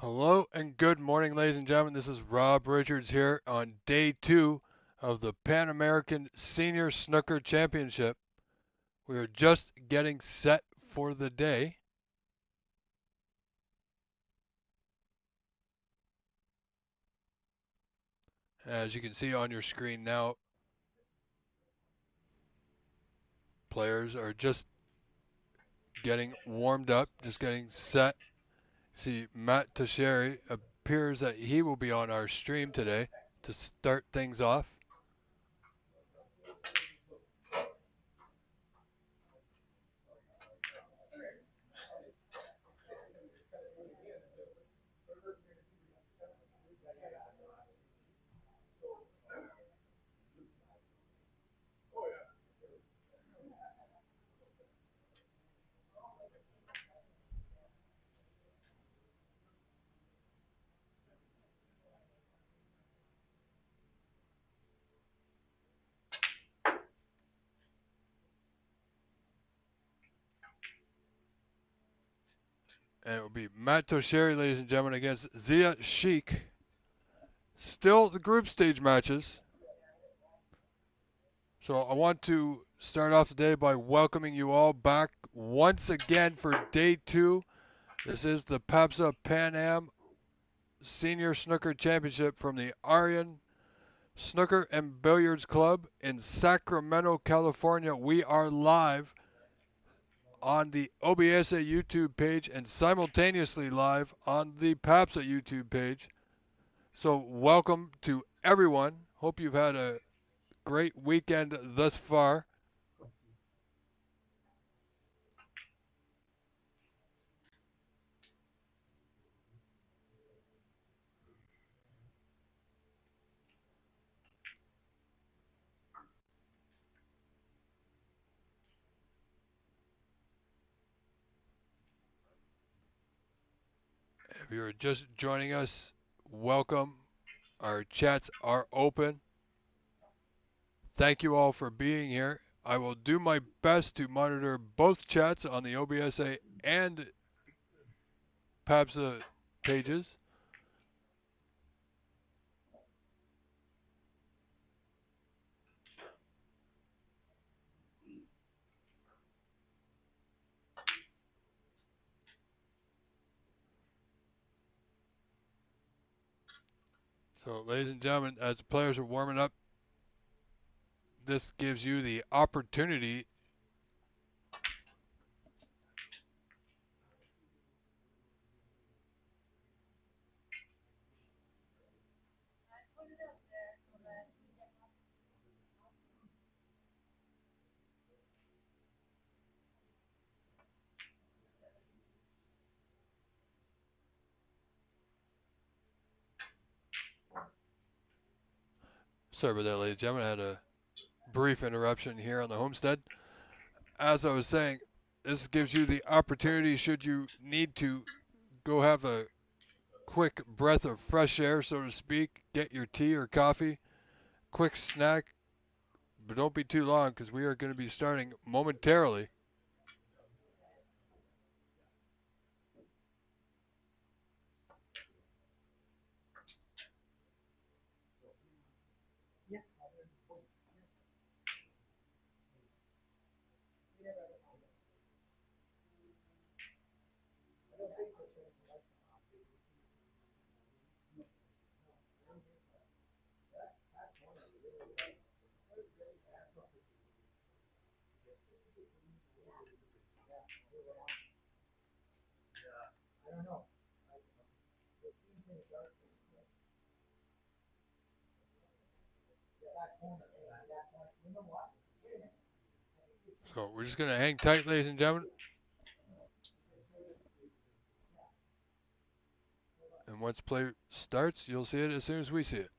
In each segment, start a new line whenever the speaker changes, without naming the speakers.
Hello and good morning, ladies and gentlemen. This is Rob Richards here on day 2 of the Pan American Senior Snooker Championship. We are just getting set for the day. As you can see on your screen now, players are just getting warmed up, just getting set. See, Matt Teixeira appears that he will be on our stream today to start things off. And it will be Matt Teixeira, ladies and gentlemen, against Zia Sheik. Still the group stage matches. So I want to start off today by welcoming you all back once again for day 2. This is the PAPSA Pan Am Senior Snooker Championship from the Aryan Snooker and Billiards Club in Sacramento, California. We are live on the OBSA YouTube page and simultaneously live on the PAPSA YouTube page. So welcome to everyone. Hope you've had a great weekend thus far. If you're just joining us, welcome. Our chats are open. Thank you all for being here. I will do my best to monitor both chats on the OBSA and PAPSA pages. So, ladies and gentlemen, as the players are warming up, this gives you the opportunity Sorry about that, ladies and gentlemen. I had a brief interruption here on the homestead. As I was saying, this gives you the opportunity, should you need to go have a quick breath of fresh air, so to speak, get your tea or coffee, quick snack, but don't be too long because we are going to be starting momentarily. So we're just going to hang tight, ladies and gentlemen. And once play starts, you'll see it as soon as we see it.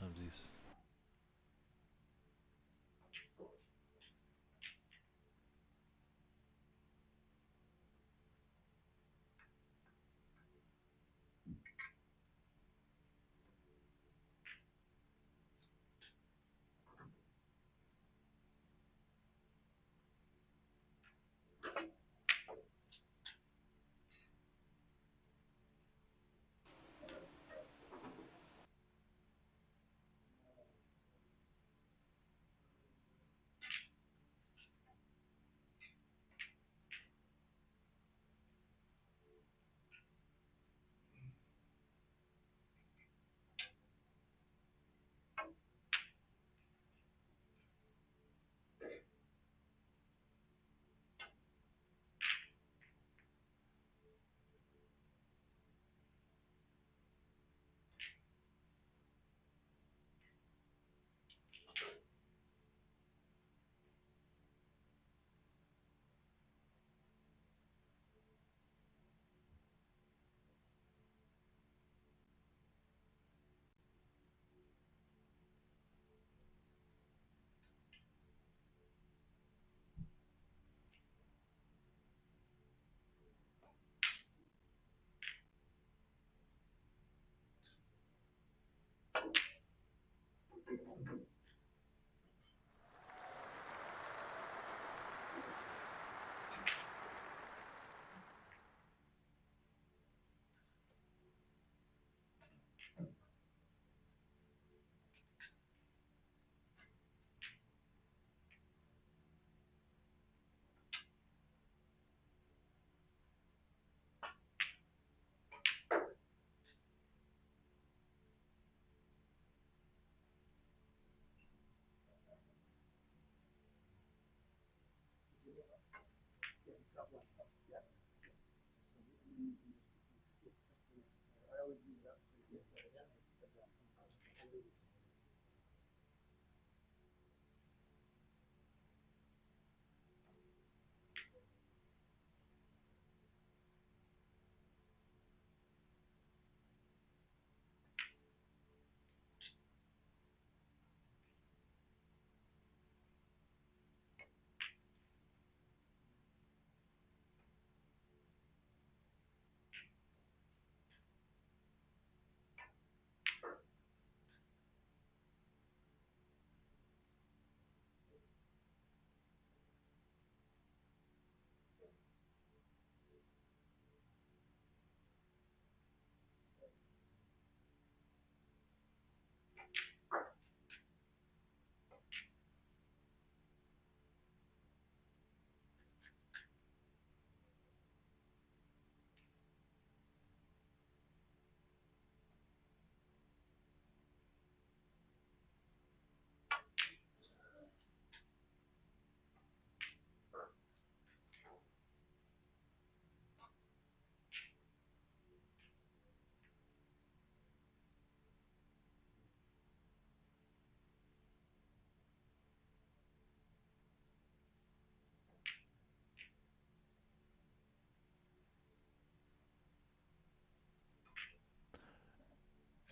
Hamzies.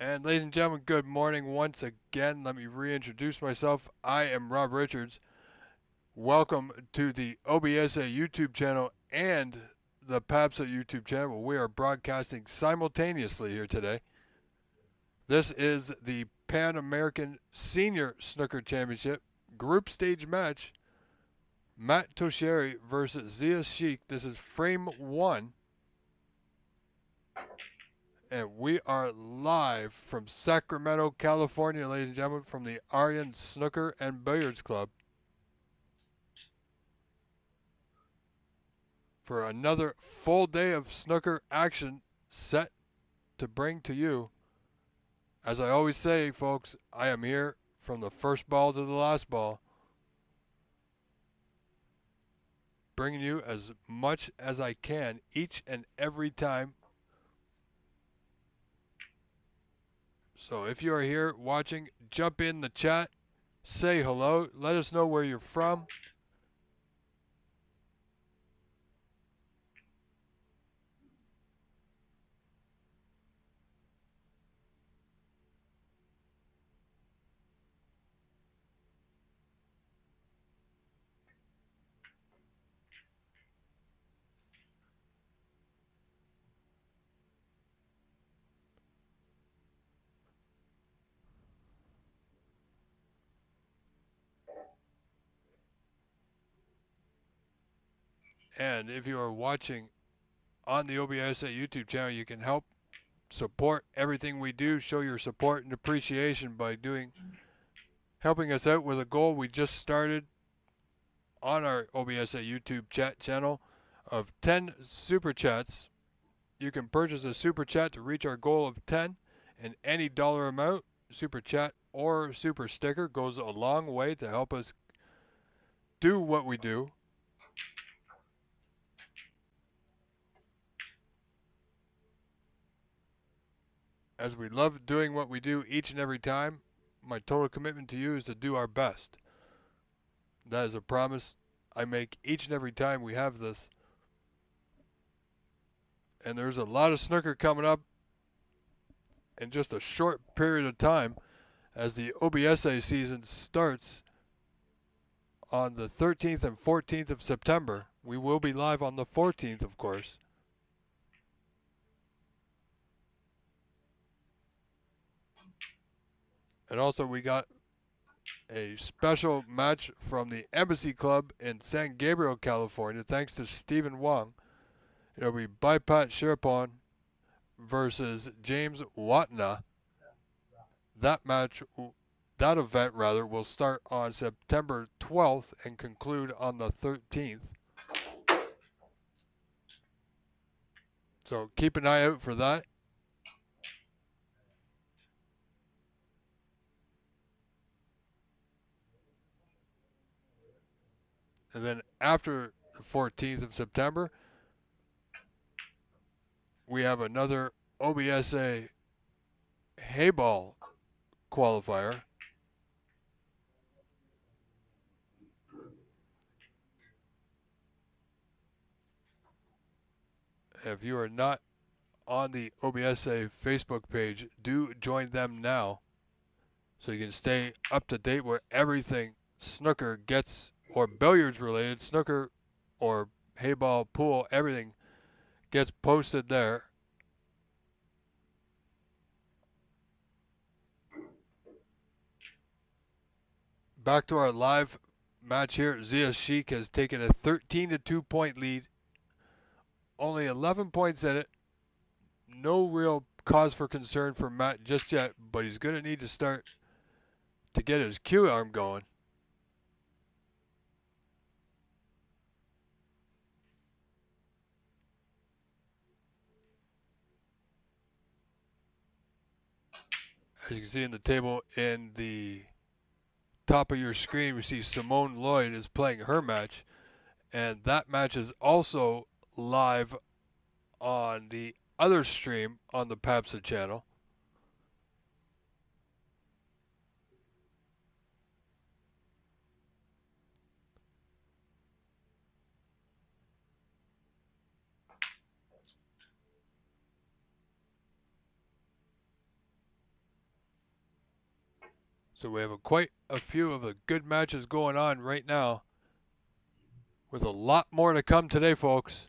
And ladies and gentlemen, good morning once again. Let me reintroduce myself. I am Rob Richards. Welcome to the OBSA YouTube channel and the PAPSA YouTube channel. We are broadcasting simultaneously here today. This is the Pan American Senior Snooker Championship group stage match. Matt Tosheri versus Zia Sheikh. This is frame 1. And we are live from Sacramento, California, ladies and gentlemen, from the Aryan Snooker and Billiards Club for another full day of snooker action set to bring to you. As I always say, folks, I am here from the first ball to the last ball, bringing you as much as I can each and every time. So if you are here watching, jump in the chat, say hello, let us know where you're from. And if you are watching on the OBSA YouTube channel, you can help support everything we do, show your support and appreciation by helping us out with a goal we just started on our OBSA YouTube chat channel of 10 super chats. You can purchase a super chat to reach our goal of 10, and any dollar amount, super chat or super sticker, goes a long way to help us do what we do. As we love doing what we do each and every time, my total commitment to you is to do our best. That is a promise I make each and every time we have this. And there's a lot of snooker coming up in just a short period of time as the OBSA season starts on the 13th and 14th of September. We will be live on the 14th, of course. And also we got a special match from the Embassy Club in San Gabriel, California, thanks to Stephen Wong. It'll be Baipat Sherpon versus James Watna. That event will start on September 12th and conclude on the 13th. So keep an eye out for that. And then after the 14th of September, we have another OBSA Hayball qualifier. If you are not on the OBSA Facebook page, do join them now so you can stay up to date with everything snooker gets, or billiards related, snooker or hayball, pool, everything gets posted there. Back to our live match here. Zia Sheik has taken a 13-2 point lead. Only 11 points in it. No real cause for concern for Matt just yet, but he's going to need to start to get his cue arm going. As you can see in the table in the top of your screen, we see Simone Lloyd is playing her match, and that match is also live on the other stream on the PAPSA channel. So we have quite a few of the good matches going on right now, with a lot more to come today, folks.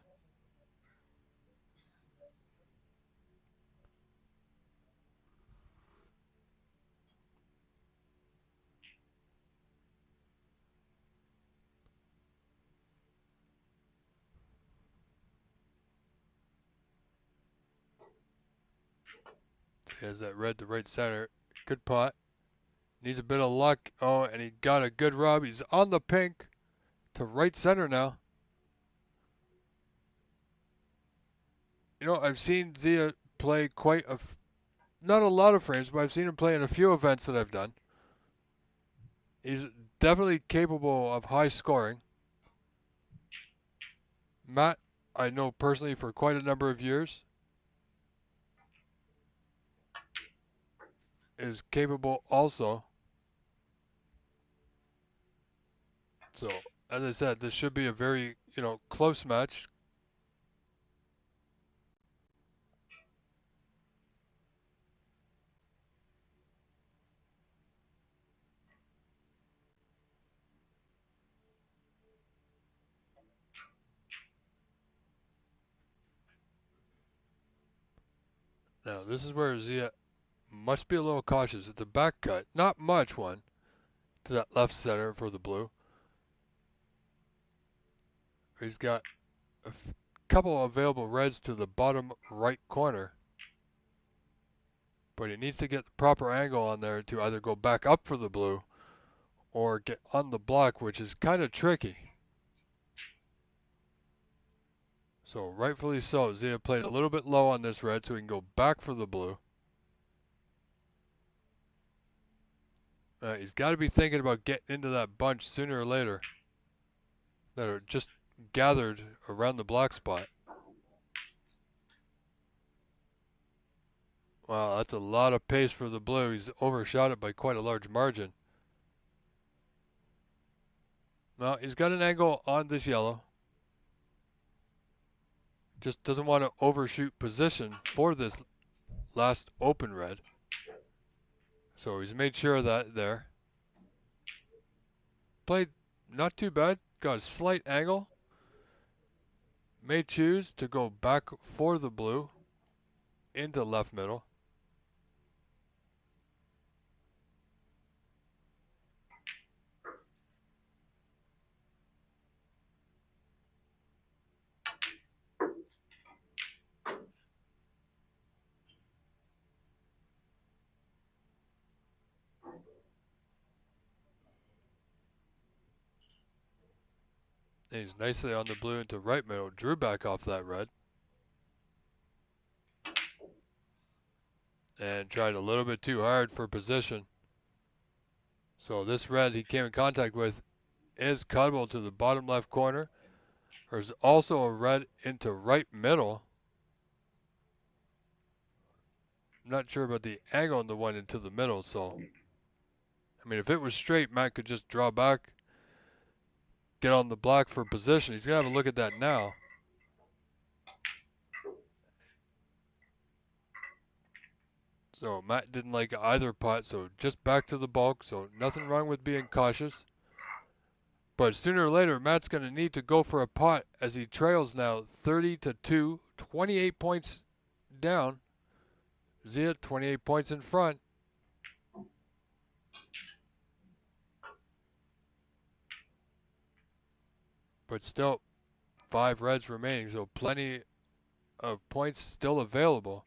He has that red to right center. Good pot. Needs a bit of luck. Oh, and he got a good rub. He's on the pink to right center now. You know, I've seen Zia play not a lot of frames, but I've seen him play in a few events that I've done. He's definitely capable of high scoring. Matt, I know personally for quite a number of years, is capable also. So, as I said, this should be a very, close match. Now, this is where Zia must be a little cautious. It's a back cut, not much one, to that left center for the blue. He's got a couple available reds to the bottom right corner. But he needs to get the proper angle on there to either go back up for the blue or get on the block, which is kind of tricky. So rightfully so, Zia played a little bit low on this red so he can go back for the blue. He's got to be thinking about getting into that bunch sooner or later that are just gathered around the black spot. Wow, that's a lot of pace for the blue. He's overshot it by quite a large margin. Well, he's got an angle on this yellow. Just doesn't want to overshoot position for this last open red. So he's made sure of that there. Played not too bad. Got a slight angle. May choose to go back for the blue into left middle. And he's nicely on the blue into right middle. Drew back off that red. And tried a little bit too hard for position. So this red he came in contact with is cuttable to the bottom left corner. There's also a red into right middle. I'm not sure about the angle on the one into the middle, so I mean if it was straight, Matt could just draw back, get on the block for position. He's gonna have a look at that now. So Matt didn't like either putt, so just back to the bulk, so nothing wrong with being cautious. But sooner or later, Matt's going to need to go for a putt as he trails now 30-2, 28 points down. Zia 28 points in front. But still 5 reds remaining, so plenty of points still available.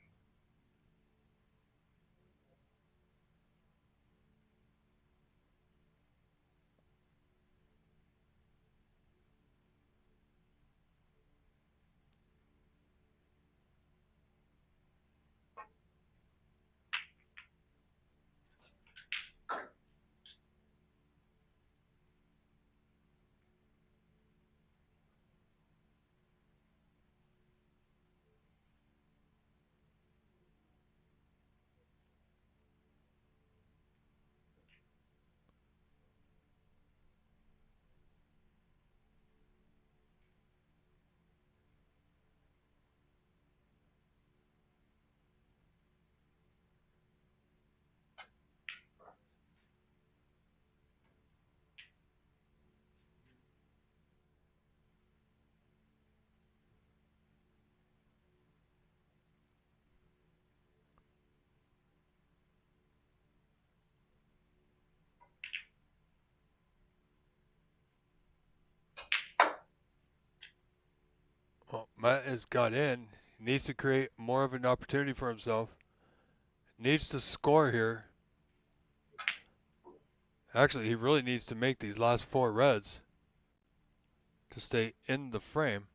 Well, Matt has got in. He needs to create more of an opportunity for himself. Needs to score here. Actually, he really needs to make these last 4 reds to stay in the frame.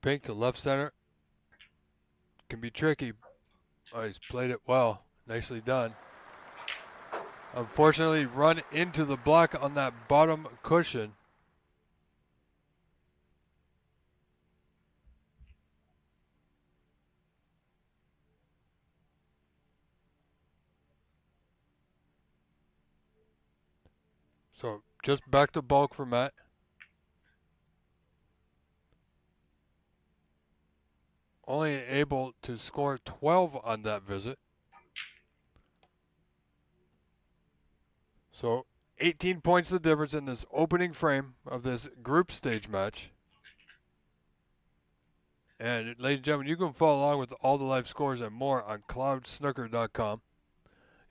Pink to left center. Can be tricky. Oh, he's played it well. Nicely done. Unfortunately, run into the block on that bottom cushion. So just back to bulk for Matt. Only able to score 12 on that visit. So 18 points the difference in this opening frame of this group stage match. And ladies and gentlemen, you can follow along with all the live scores and more on cloudsnooker.com.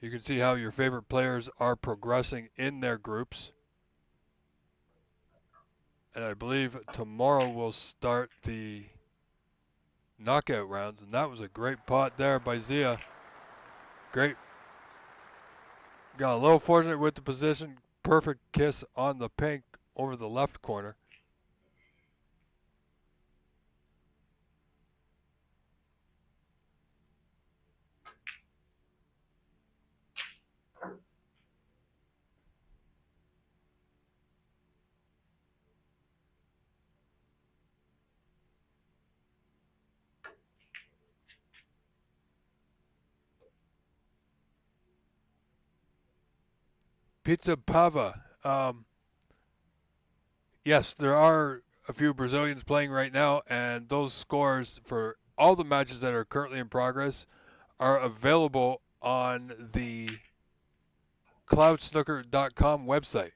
You can see how your favorite players are progressing in their groups. And I believe tomorrow we'll start the knockout rounds. And that was a great pot there by Zia. Great. Got a little fortunate with the position. Perfect kiss on the pink over the left corner. Pizza Pava. Yes, there are a few Brazilians playing right now, and those scores for all the matches that are currently in progress are available on the cloudsnooker.com website.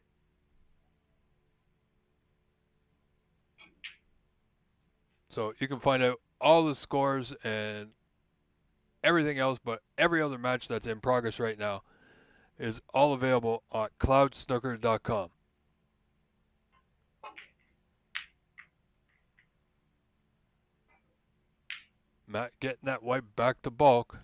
So you can find out all the scores and everything else, but every other match that's in progress right now is all available on cloudsnooker.com. Matt getting that white back to bulk.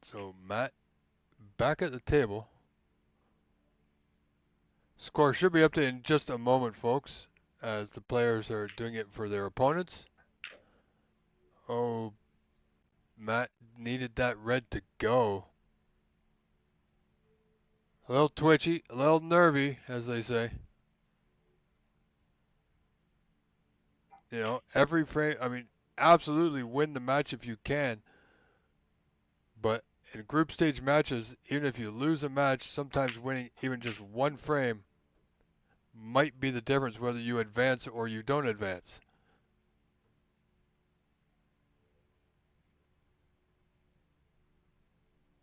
So Matt back at the table. Score should be up to in just a moment, folks, as the players are doing it for their opponents. Oh, Matt needed that red to go. A little twitchy, a little nervy, as they say. You know, every frame, I mean, absolutely win the match if you can. But in group stage matches, even if you lose a match, sometimes winning even just one frame might be the difference whether you advance or you don't advance.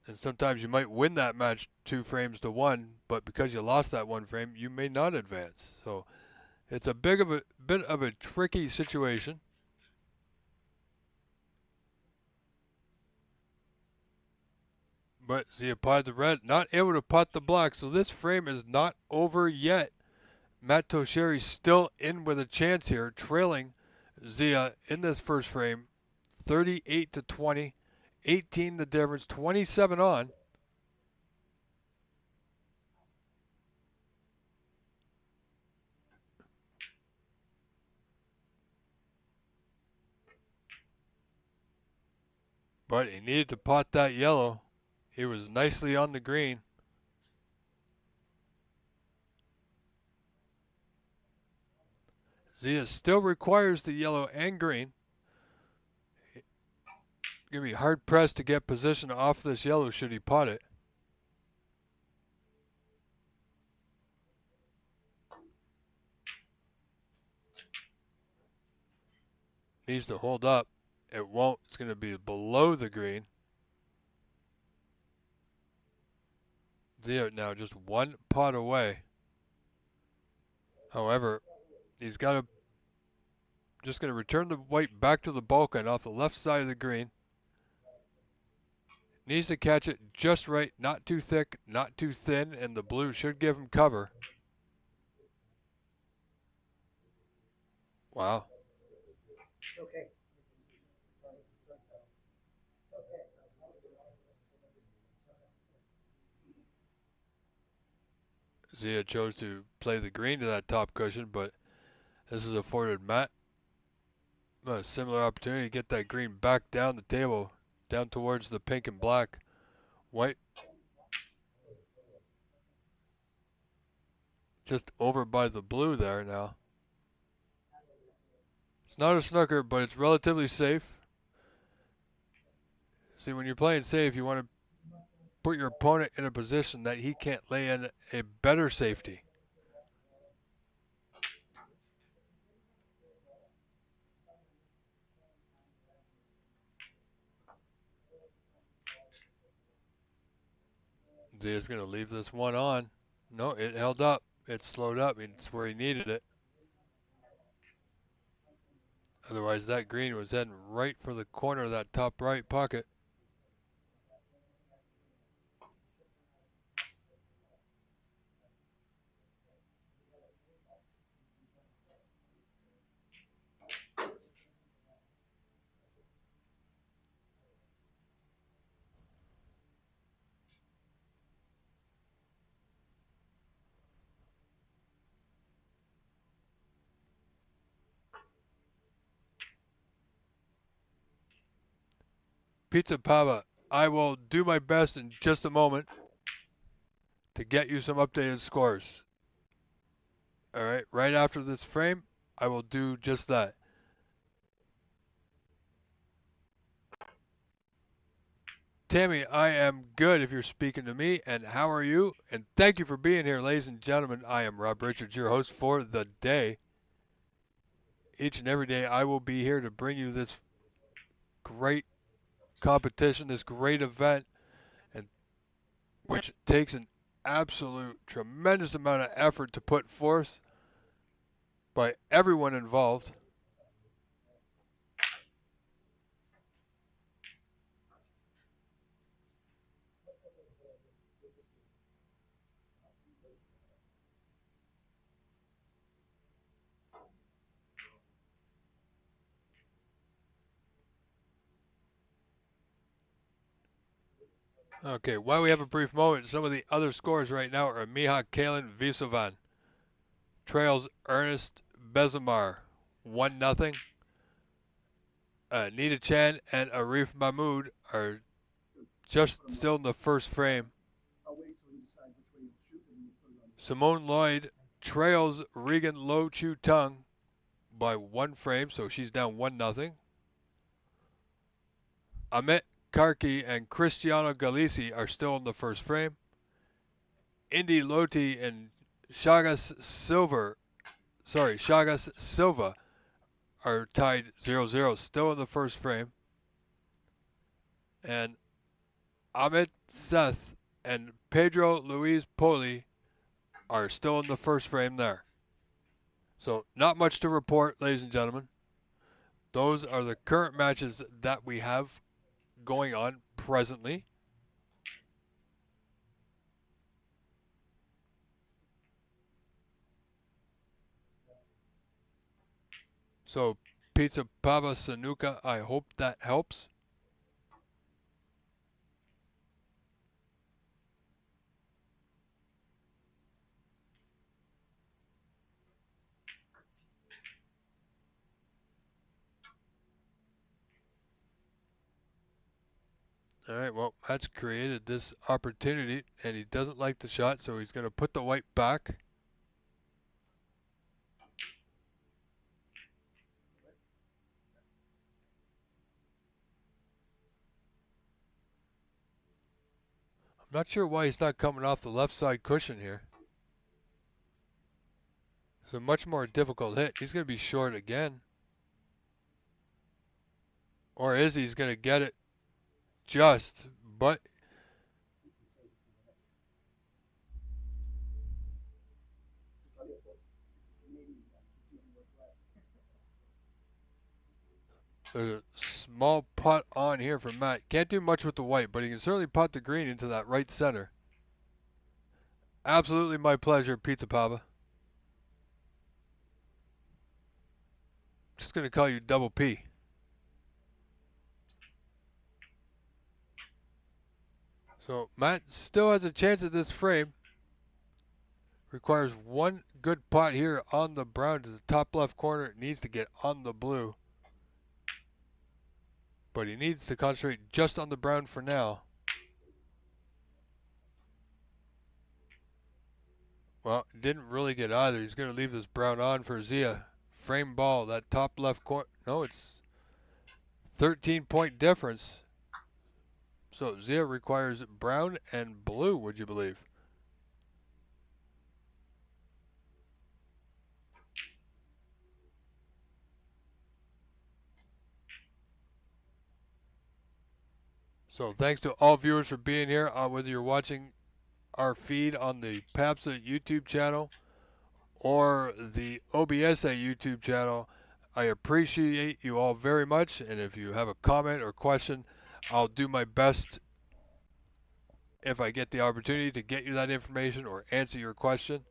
And sometimes you might win that match 2 frames to 1, but because you lost that 1 frame, you may not advance. So it's a bit of a tricky situation. But he applied the red, not able to pot the black. So this frame is not over yet. Matt Tosheri still in with a chance here, trailing Zia in this first frame, 38-20, 18 the difference, 27 on. But he needed to pot that yellow. He was nicely on the green. Zia still requires the yellow and green. Gonna be hard pressed to get position off this yellow should he pot it. needs to hold up. It won't. It's going to be below the green. Zia now just one pot away. However, he's got to just going to return the white back to the bulkhead off the left side of the green. Needs to catch it just right, not too thick, not too thin, and the blue should give him cover. Wow.
Okay.
Zia chose to play the green to that top cushion, but this has afforded Matt a similar opportunity to get that green back down the table, down towards the pink and black. White just over by the blue there now. It's not a snooker, but it's relatively safe. See, when you're playing safe, you want to put your opponent in a position that he can't lay in a better safety. Zia's going to leave this one on. No, it held up. It slowed up. It's where he needed it. Otherwise, that green was heading right for the corner of that top right pocket. Pizza Pava, I will do my best in just a moment to get you some updated scores. All right, right after this frame, I will do just that. Tammy, I am good if you're speaking to me, and how are you? And thank you for being here, ladies and gentlemen. I am Rob Richards, your host for the day. Each and every day, I will be here to bring you this great competition, this great event, and which takes an absolute tremendous amount of effort to put forth by everyone involved. Okay, while we have a brief moment, some of the other scores right now are Miha Kalen Visovan trails Ernest Bezamar 1-0. Nita Chan and Arif Mammud are just still in the first frame. Simone Lloyd trails Regan Lo Chu Tung by 1 frame, so she's down 1-0. Amit Karki and Cristiano Galesi are still in the first frame. Indie Loy and Chagas Silva are tied 0-0, still in the first frame. And Ahmed Seth and Pedro Luis Poli are still in the first frame there. So not much to report, ladies and gentlemen. Those are the current matches that we have going on presently. So Pizza Pava Sanuka, I hope that helps. All right, well, that's created this opportunity, and he doesn't like the shot, so he's going to put the white back. I'm not sure why he's not coming off the left side cushion here. It's a much more difficult hit. He's going to be short again. Or is he's going to get it just, but there's a small putt on here for Matt. Can't do much with the white, but he can certainly putt the green into that right center. Absolutely my pleasure, Pizza Papa. Just going to call you Double P. So Matt still has a chance at this frame. Requires one good putt here on the brown to the top left corner. It needs to get on the blue. But he needs to concentrate just on the brown for now. Well, didn't really get either. He's going to leave this brown on for Zia. Frame ball, that top left corner. No, it's 13-point difference. So Zia requires brown and blue, would you believe? So thanks to all viewers for being here, whether you're watching our feed on the PAPSA YouTube channel or the OBSA YouTube channel. I appreciate you all very much, and if you have a comment or question, I'll do my best if I get the opportunity to get you that information or answer your question.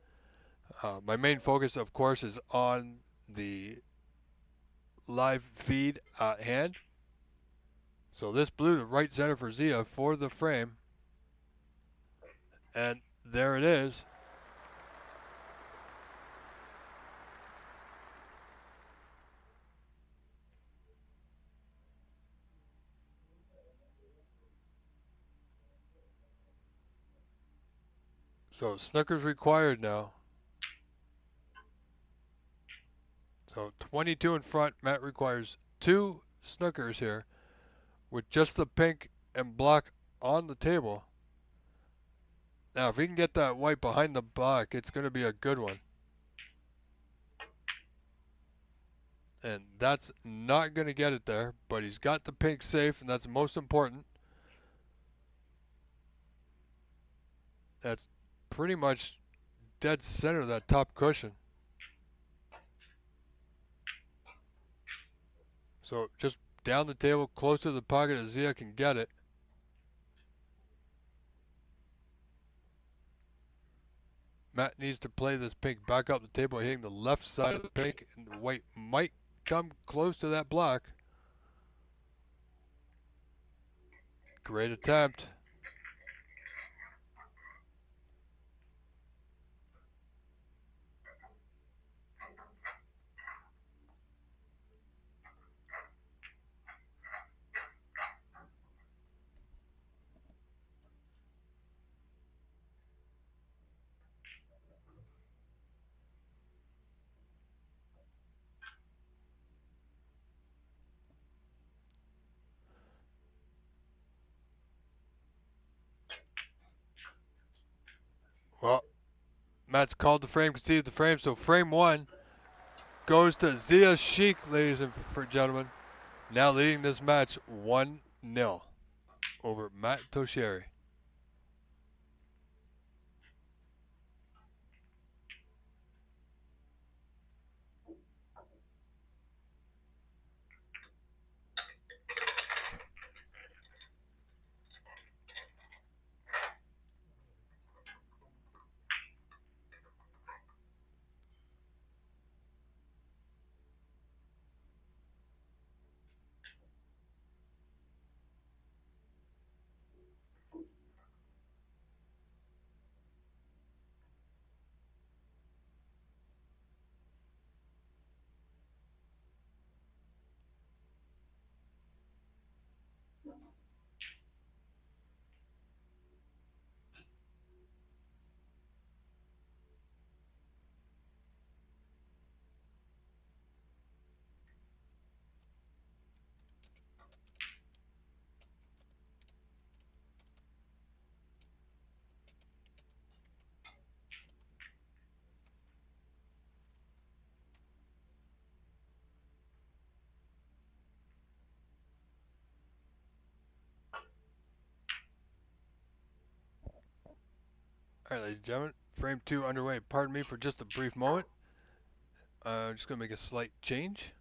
My main focus, of course, is on the live feed at hand. So this blue to right center for Zia for the frame. And there it is. So snooker's required now. So 22 in front. Matt requires 2 snookers here with just the pink and black on the table. Now, if he can get that white behind the black, it's going to be a good one. And that's not going to get it there, but he's got the pink safe, and that's most important. That's pretty much dead center of that top cushion. So just down the table, close to the pocket as Zia can get it. Matt needs to play this pink back up the table, hitting the left side of the pink, and the white might come close to that black. Great attempt. Well, Matt's called the frame, conceded the frame, so frame 1 goes to Zia Sheik, ladies and gentlemen. Now leading this match 1-0 over Matt Tosheri. All right, ladies and gentlemen, frame two underway. Pardon me for just a brief moment. I'm just going to make a slight change.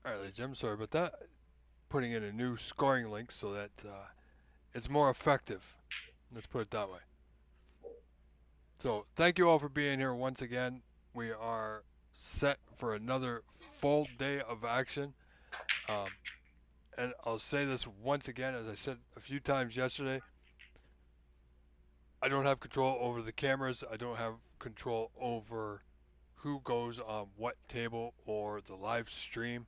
All right, ladies and gentlemen, sorry about that. Putting in a new scoring link so that it's more effective. Let's put it that way. So, thank you all for being here once again. We are set for another full day of action. Um, and I'll say this once again, as I said a few times yesterday, I don't have control over the cameras. I don't have control over who goes on what table or the live stream.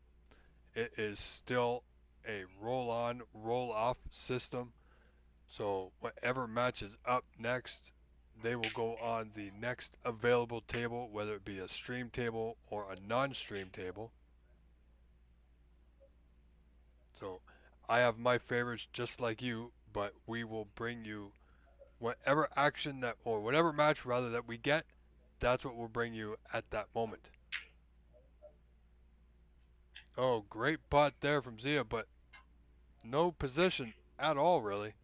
It is still a roll on, roll off system. So whatever match is up next, they will go on the next available table, whether it be a stream table or a non-stream table. So I have my favorites just like you, but we will bring you whatever action that or whatever match rather that we get. That's what we'll bring you at that moment. Oh, great pot there from Zia, but no position at all, really.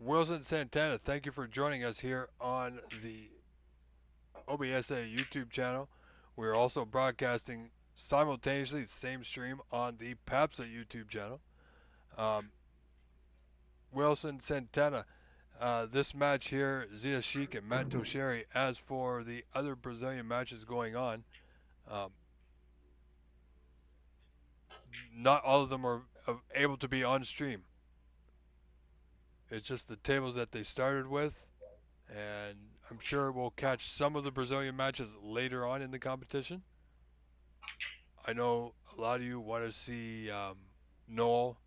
Wilson Santana, thank you for joining us here on the OBSA YouTube channel. We're also broadcasting simultaneously the same stream on the PAPSA YouTube channel. Um, Wilson Santana, this match here, Zia Sheik and Matt Tosheri. As for the other Brazilian matches going on, um, not all of them are able to be on stream. It's just the tables that they started with, and I'm sure we'll catch some of the Brazilian matches later on in the competition. I know a lot of you want to see Noel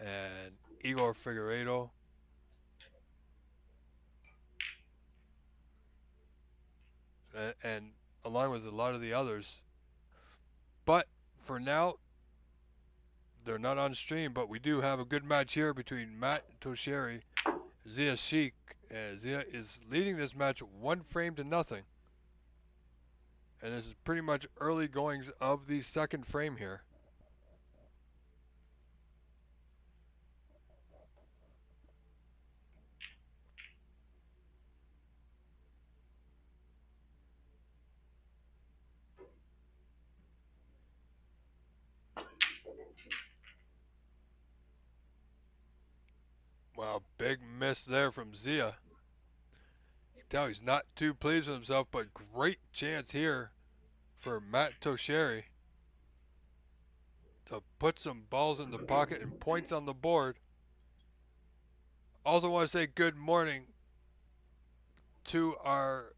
and Igor Figueiredo, and along with a lot of the others. But for now, they're not on stream. But we do have a good match here between Matt Tosheri, Zia Sheik. Zia is leading this match 1-0. And this is pretty much early goings of the second frame here. Wow, big miss there from Zia. You can tell he's not too pleased with himself, but great chance here for Matt Tosheri to put some balls in the pocket and points on the board. Also want to say good morning to our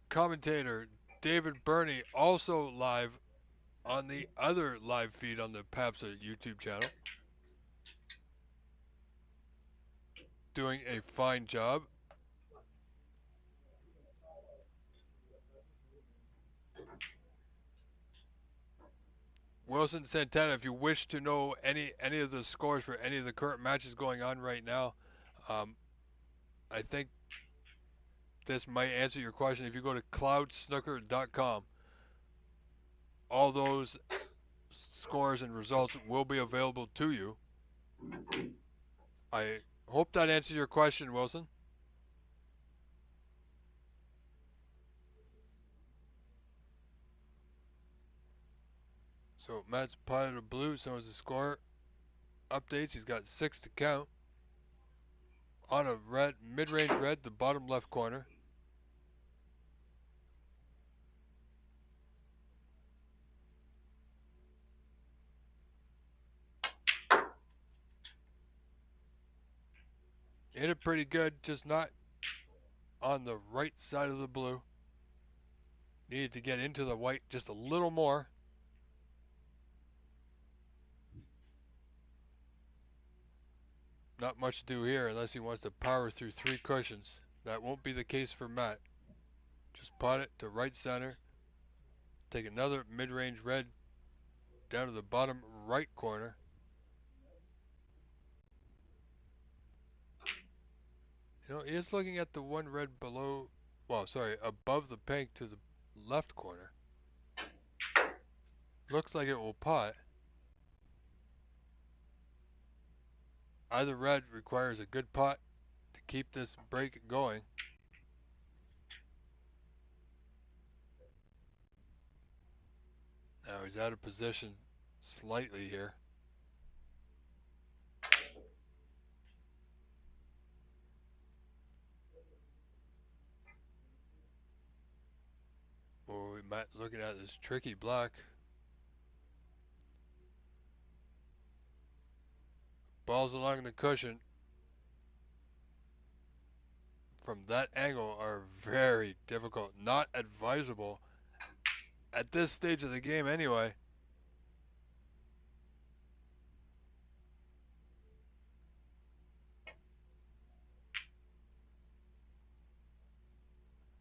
commentator, David Burney, also live on the other live feed on the PAPSA YouTube channel. Doing a fine job. Wilson Santana, if you wish to know any of the scores for any of the current matches going on right now, I think this might answer your question. If you go to cloudsnooker.com, all those scores and results will be available to you. I hope that answers your question, Wilson. So Matt's potted a blue, so is the score updates. He's got 6 to count. On a red, mid-range red, the bottom left corner. Hit it pretty good, just not on the right side of the blue. Needed to get into the white just a little more. Not much to do here unless he wants to power through 3 cushions. That won't be the case for Matt. Just pot it to right center. Take another mid-range red down to the bottom right corner. You know, he is looking at the one red below, well, sorry, above the pink to the left corner. Looks like it will pot. Either red requires a good pot to keep this break going. Now he's out of position slightly here. Oh, we might looking at this tricky block. Balls along the cushion from that angle are very difficult, not advisable at this stage of the game anyway.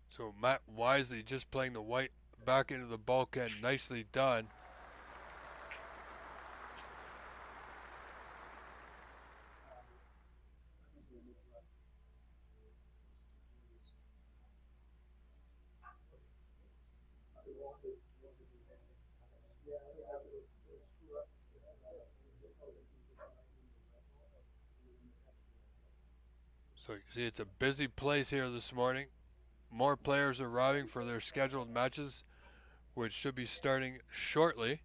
So Matt wisely just playing the white back into the bulkhead, nicely done. So you can see it's a busy place here this morning. More players arriving for their scheduled matches, which should be starting shortly.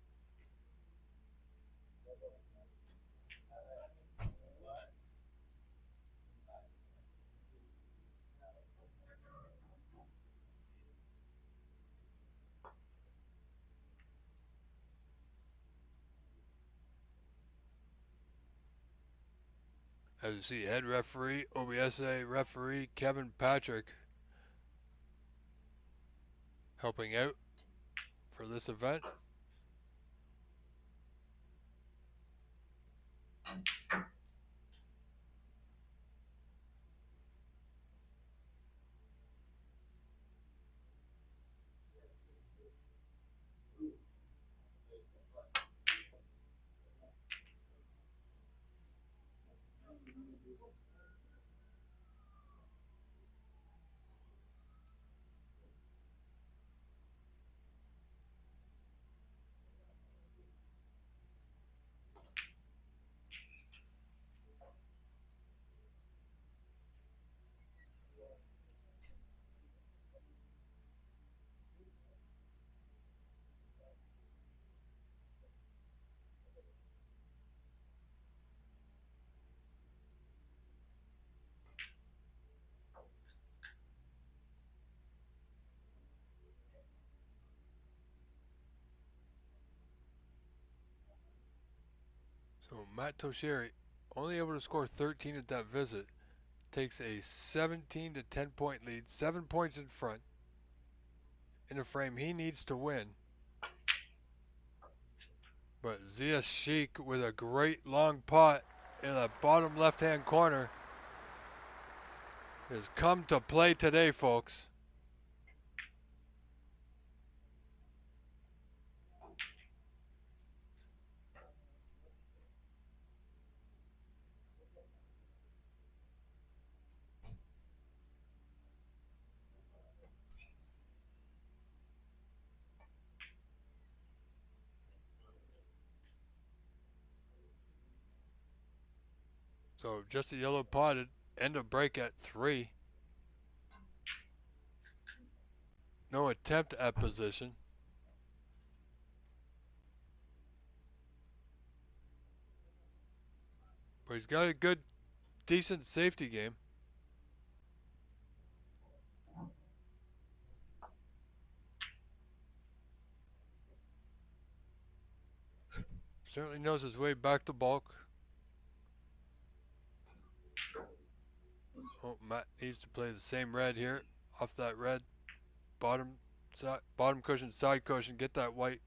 As you see, head referee, OBSA referee Kevin Patrick helping out for this event. So Matt Toshiri, only able to score 13 at that visit, takes a 17 to 10 point lead, 7 points in front in a frame he needs to win. But Zia Sheik with a great long pot in the bottom left hand corner has come to play today, folks. So just a yellow potted, end of break at 3. No attempt at position. But he's got a good, decent safety game. Certainly knows his way back to bulk. Oh, Matt needs to play the same red here. Off that red, bottom cushion, side cushion. Get that white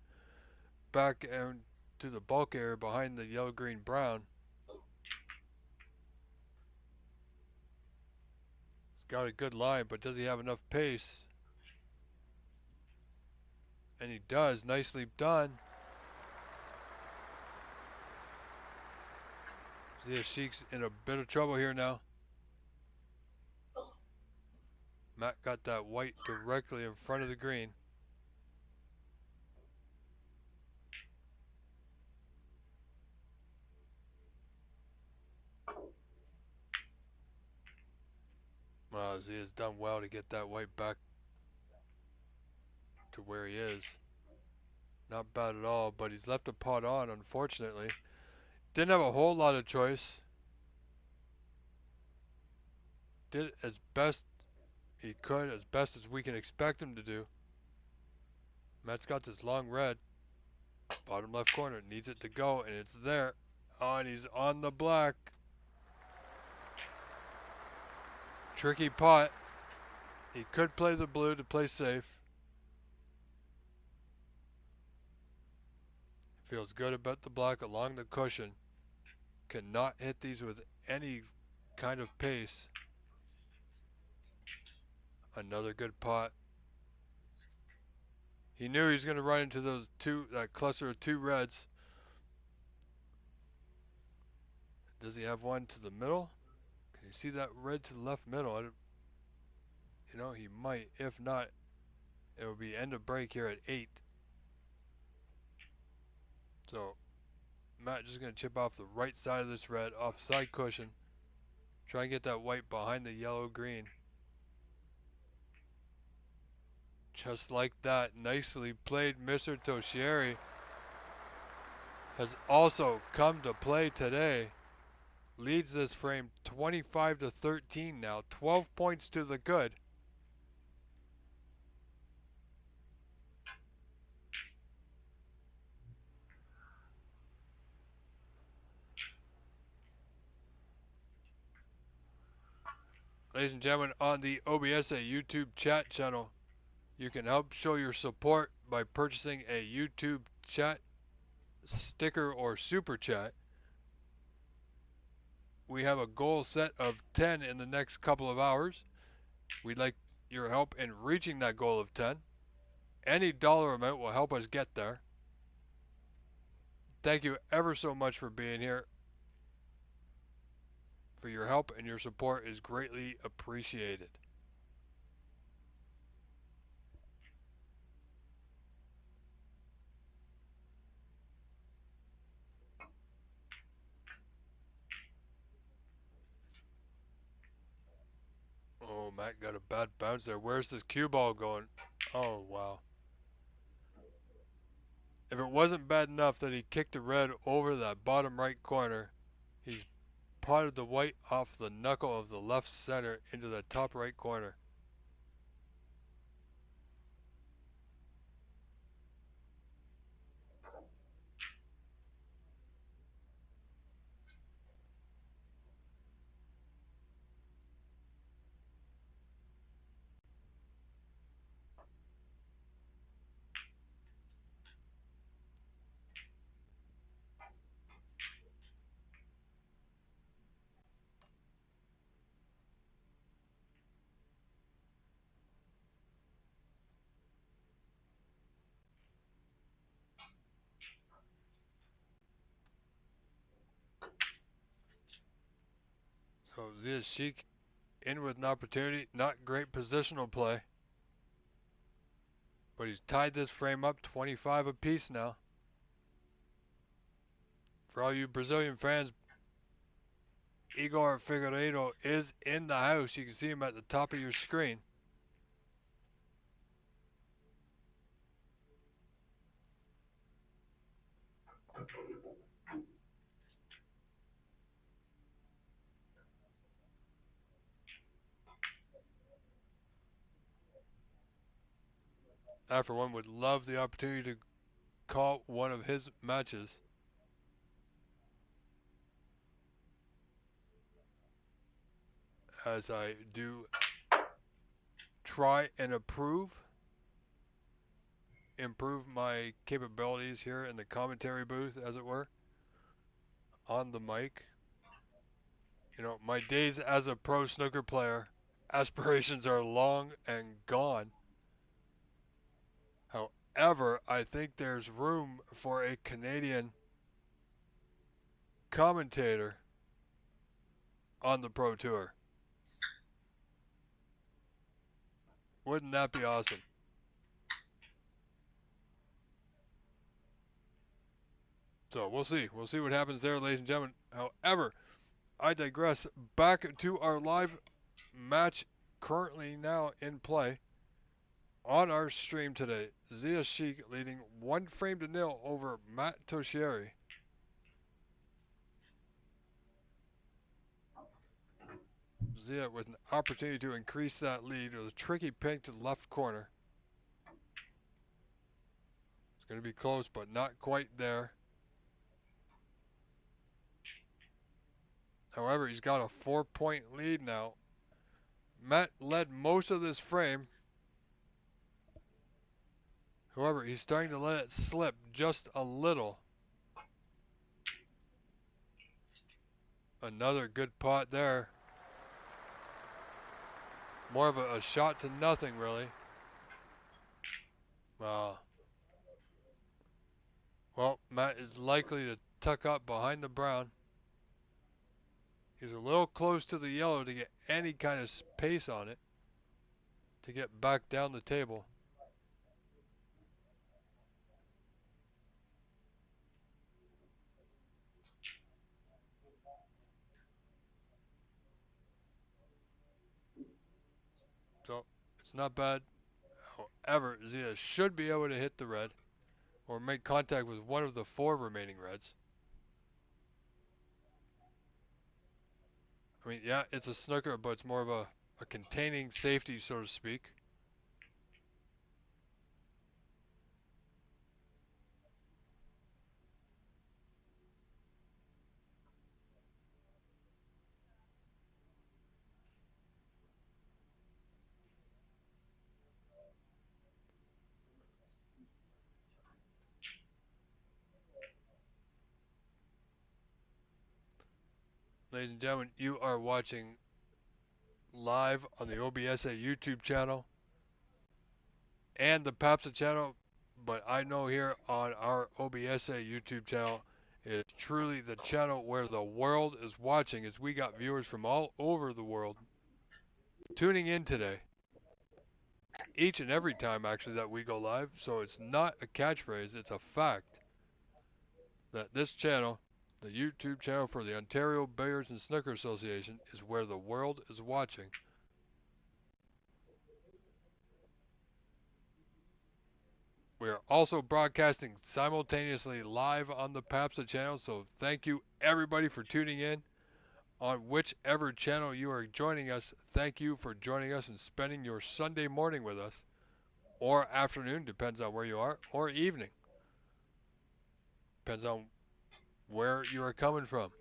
back and to the bulk area behind the yellow, green, brown. He's got a good line, but does he have enough pace? And he does. Nicely done. Zia Sheik's in a bit of trouble here now. Matt got that white directly in front of the green. Wow, Zia's done well to get that white back to where he is. Not bad at all, but he's left the pot on, unfortunately. Didn't have a whole lot of choice. Did as best he could, as best as we can expect him to do. Matt's got this long red. Bottom left corner, needs it to go, and it's there. Oh, and he's on the black. Tricky pot. He could play the blue to play safe. Feels good about the black along the cushion. Cannot hit these with any kind of pace. Another good pot. He knew he was going to run into that cluster of two reds. Does he have one to the middle? Can you see that red to the left middle? You know, he might. If not, it will be end of break here at 8. So Matt just going to chip off the right side of this red, off side cushion. Try and get that white behind the yellow green. Just like that. Nicely played. Mr. Toshieri has also come to play today. Leads this frame 25 to 13 now. 12 points to the good. Ladies and gentlemen, on the OBSA YouTube chat channel, you can help show your support by purchasing a YouTube chat sticker or super chat. We have a goal set of 10 in the next couple of hours. We'd like your help in reaching that goal of 10. Any dollar amount will help us get there. Thank you ever so much for being here. For your help and your support is greatly appreciated. Oh, Matt got a bad bounce there. Where's this cue ball going? Oh, wow. If it wasn't bad enough that he kicked the red over that bottom right corner, he's potted the white off the knuckle of the left center into the top right corner. So Zia Sheik in with an opportunity. Not great positional play. But he's tied this frame up 25 apiece now. For all you Brazilian fans, Igor Figueiredo is in the house. You can see him at the top of your screen. I, for one, would love the opportunity to call one of his matches. As I do try and improve my capabilities here in the commentary booth, as it were, on the mic. You know, my days as a pro snooker player, aspirations are long and gone. However, I think there's room for a Canadian commentator on the Pro Tour. Wouldn't that be awesome? So we'll see. We'll see what happens there, ladies and gentlemen. However, I digress. Back to our live match currently now in play on our stream today. Zia Sheik leading 1-0 over Matt Toshieri. Zia with an opportunity to increase that lead with a tricky pink to the left corner. It's going to be close, but not quite there. However, he's got a 4-point lead now. Matt led most of this frame. However, he's starting to let it slip just a little. Another good pot there. More of a shot to nothing, really. Well, Matt is likely to tuck up behind the brown. He's a little close to the yellow to get any kind of pace on it, to get back down the table. So it's not bad. However, Zia should be able to hit the red or make contact with one of the four remaining reds. I mean, yeah, it's a snooker, but it's more of a containing safety, so to speak. Ladies and gentlemen, you are watching live on the OBSA YouTube channel and the PAPSA channel, but I know here on our OBSA YouTube channel is truly the channel where the world is watching, as we got viewers from all over the world tuning in today, each and every time actually that we go live. So it's not a catchphrase, it's a fact that this channel, the YouTube channel for the Ontario Billiards and Snooker Association, is where the world is watching. We are also broadcasting simultaneously live on the PAPSA channel, so thank you everybody for tuning in. On whichever channel you are joining us, thank you for joining us and spending your Sunday morning with us, or afternoon, depends on where you are, or evening, depends on where you are coming from.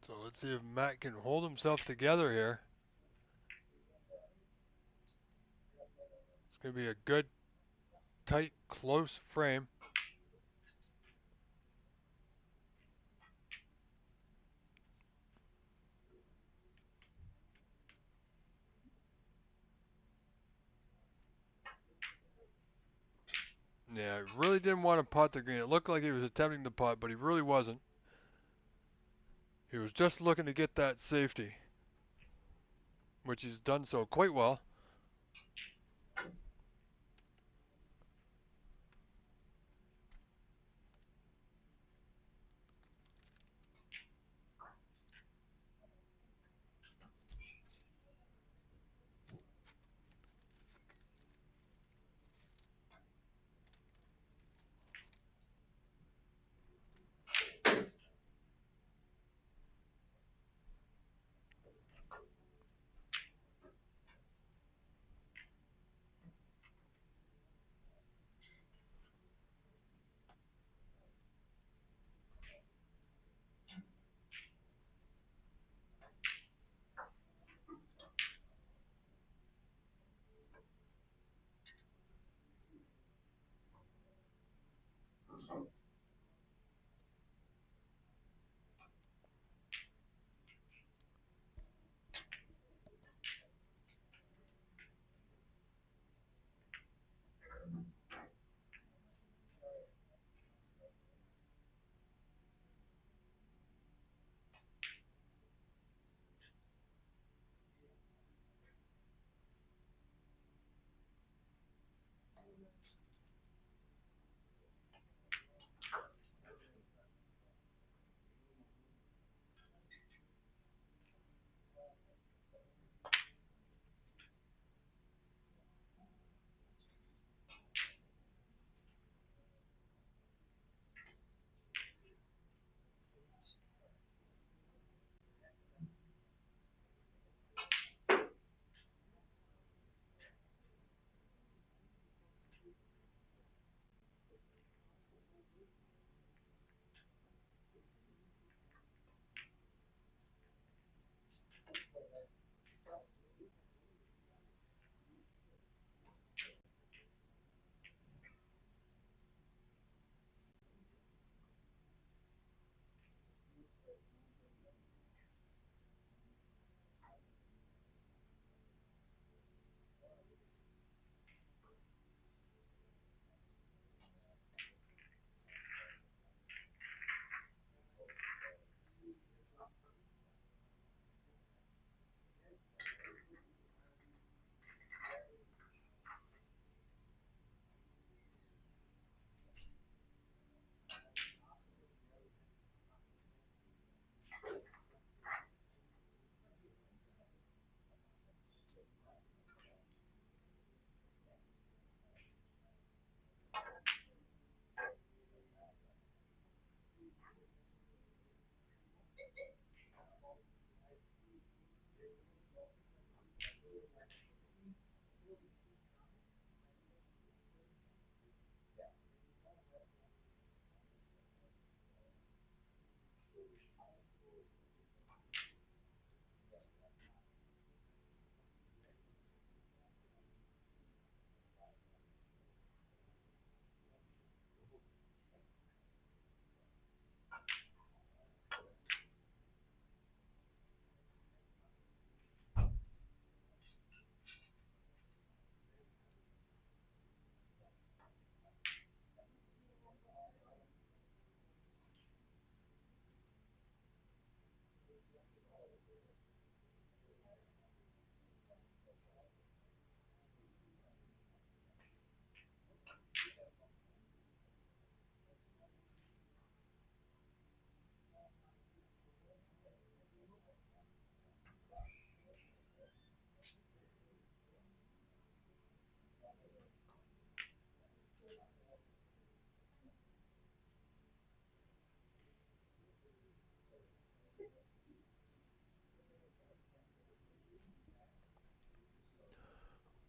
So let's see if Matt can hold himself together here. It's going to be a good, tight, close frame. Yeah, really didn't want to pot the green. It looked like he was attempting to pot, but he really wasn't. He was just looking to get that safety, which he's done so quite well.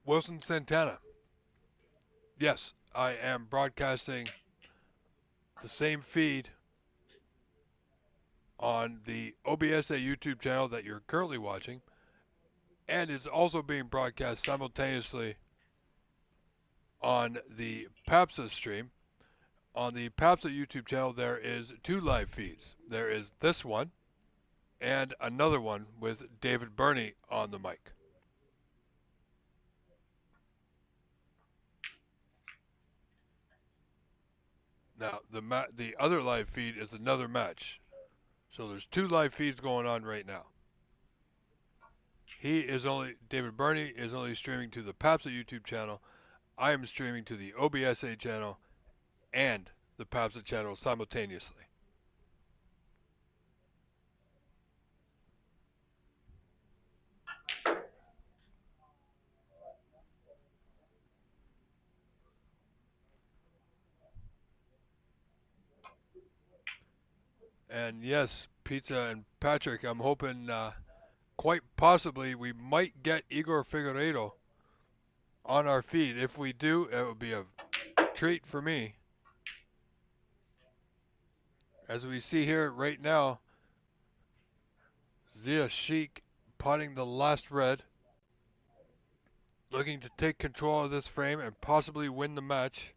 Wilson Santana. Yes, I am broadcasting the same feed on the OBSA YouTube channel that you're currently watching, and it's also being broadcast simultaneously on the PAPSA stream. On the PAPSA YouTube channel, there is two live feeds. There is this one and another one with David Burney on the mic. Now, the other live feed is another match. So there's two live feeds going on right now. David Burney is only streaming to the PAPSA YouTube channel. I am streaming to the OBSA channel and the PAPSA channel simultaneously. And yes, Pizza and Patrick, I'm hoping quite possibly we might get Igor Figueiredo on our feed. If we do, it would be a treat for me. As we see here right now, Zia Sheik potting the last red, looking to take control of this frame and possibly win the match.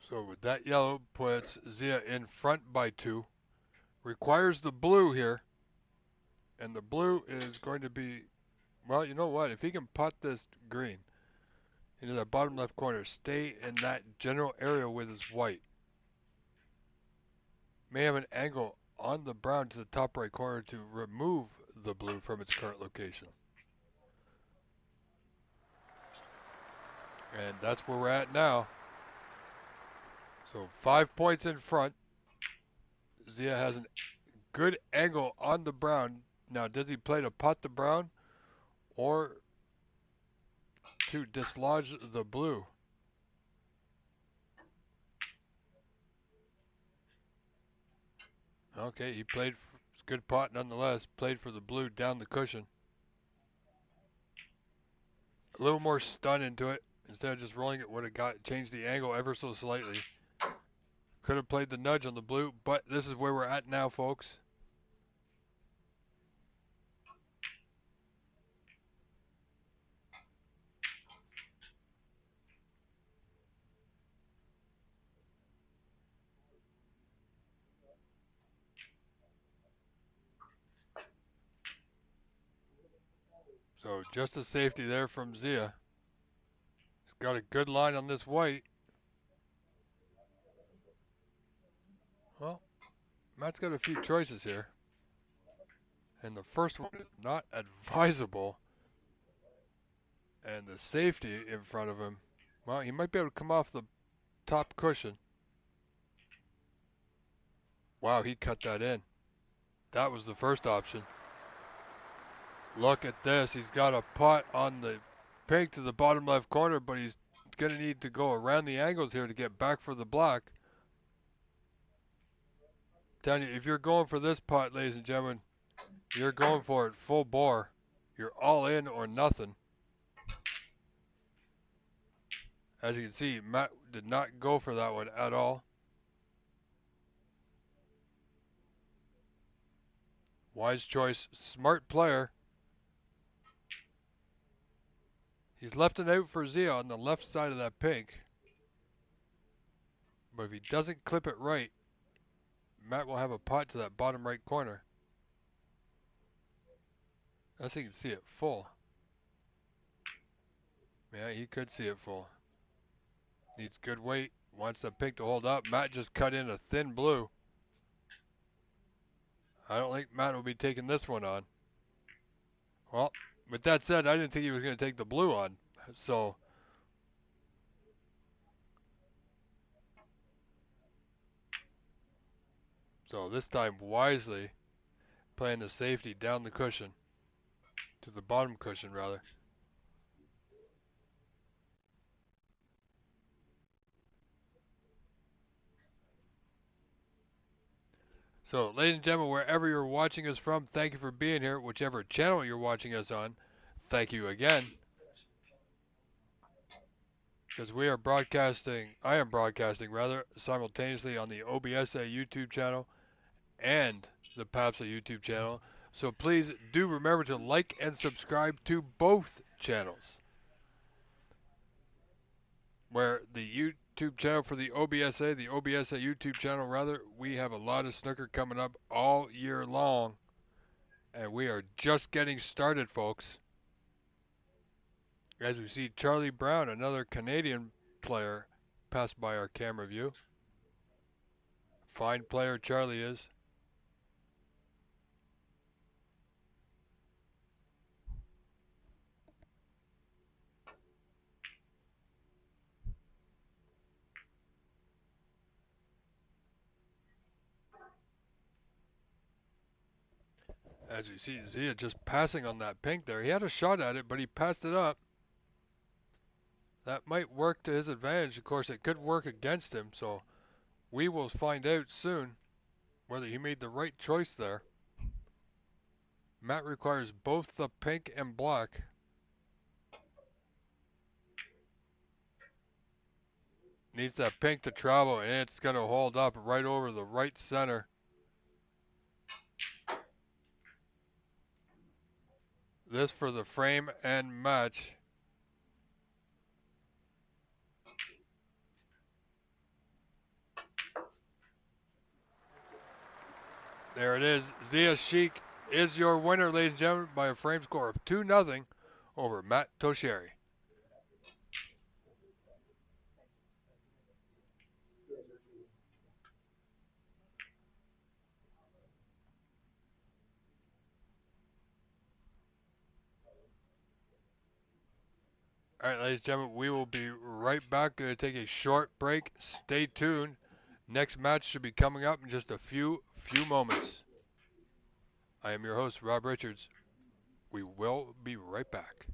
So with that yellow puts Zia in front by 2. Requires the blue here. And the blue is going to be, well, you know what? If he can pot this green into that bottom left corner, stay in that general area with his white. May have an angle on the brown to the top right corner to remove the blue from its current location. And that's where we're at now. So 5 points in front. Zia has a good angle on the brown. Now, does he play to pot the brown or to dislodge the blue? Okay, he played for, good pot nonetheless. Played for the blue down the cushion. A little more stun into it. Instead of just rolling it, would have changed the angle ever so slightly. Could have played the nudge on the blue, but this is where we're at now, folks. So just a safety there from Zia. He's got a good line on this white. Well, Matt's got a few choices here. And the first one is not advisable. And the safety in front of him, well, he might be able to come off the top cushion. Wow, he cut that in. That was the first option. Look at this. He's got a pot on the peg to the bottom left corner, but he's going to need to go around the angles here to get back for the black. Telling you, if you're going for this pot, ladies and gentlemen, you're going for it full bore. You're all in or nothing. As you can see, Matt did not go for that one at all. Wise choice, smart player. He's left it out for Zia on the left side of that pink. But if he doesn't clip it right, Matt will have a pot to that bottom right corner. As you can see it full. Yeah, he could see it full. Needs good weight. Wants the pink to hold up. Matt just cut in a thin blue. I don't think Matt will be taking this one on. Well, with that said, I didn't think he was going to take the blue on. So this time wisely playing the safety down the cushion. To the bottom cushion, rather. So, ladies and gentlemen, wherever you're watching us from, thank you for being here. Whichever channel you're watching us on, thank you again. Because I am broadcasting rather, simultaneously on the OBSA YouTube channel and the PAPSA YouTube channel. So please do remember to like and subscribe to both channels. Where the YouTube channel for the OBSA YouTube channel rather, we have a lot of snooker coming up all year long. And we are just getting started, folks. As we see Charlie Brown, another Canadian player, pass by our camera view. Fine player Charlie is. As we see Zia just passing on that pink there. He had a shot at it, but he passed it up. That might work to his advantage. Of course, it could work against him, so we will find out soon whether he made the right choice there. Matt requires both the pink and black. Needs that pink to travel, and it's going to hold up right over the right center. This for the frame and match. There it is. Zia Sheik is your winner, ladies and gentlemen, by a frame score of 2-0 over Matt Tosheri. All right, ladies and gentlemen, we will be right back. Going to take a short break. Stay tuned. Next match should be coming up in just a few moments. I am your host, Rob Richards. We will be right back.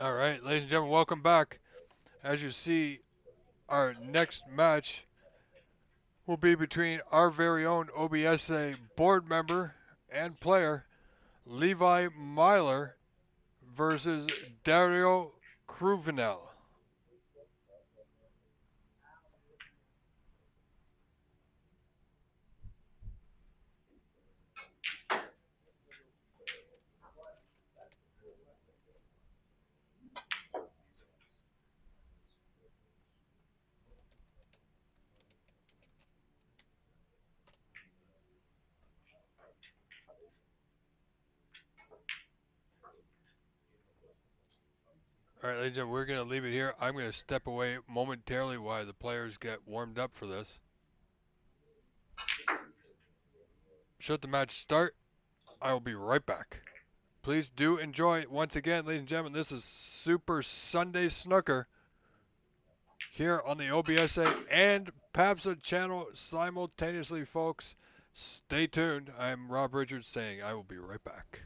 All right, ladies and gentlemen, welcome back. As you see, our next match will be between our very own OBSA board member and player, Levi Myler, versus Dario Cruvinel. All right, ladies and gentlemen, we're going to leave it here. I'm going to step away momentarily while the players get warmed up for this. Should the match start, I will be right back. Please do enjoy. Once again, ladies and gentlemen, this is Super Sunday Snooker here on the OBSA and PAPSA channel simultaneously, folks. Stay tuned. I'm Rob Richards saying I will be right back.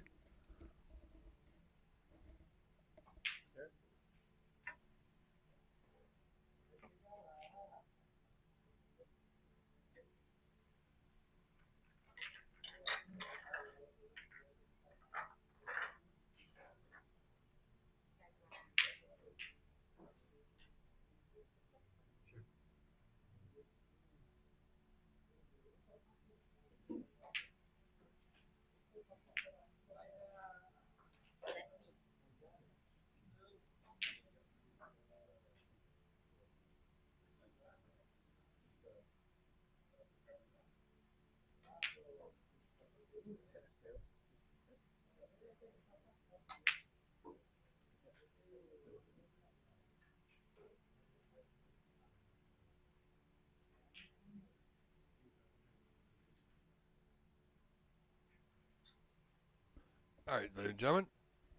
All right, ladies and gentlemen,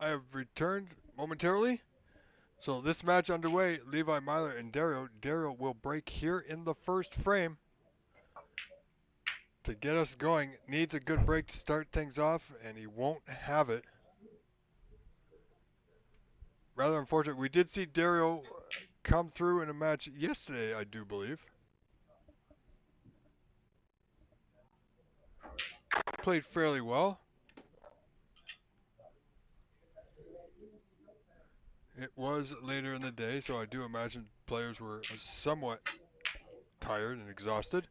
I have returned momentarily. So this match underway, Levi Myler and Dario. Dario will break here in the first frame to get us going. Needs a good break to start things off, and he won't have it. Rather unfortunate. We did see Dario come through in a match yesterday, I do believe. Played fairly well. It was later in the day, so I do imagine players were somewhat tired and exhausted.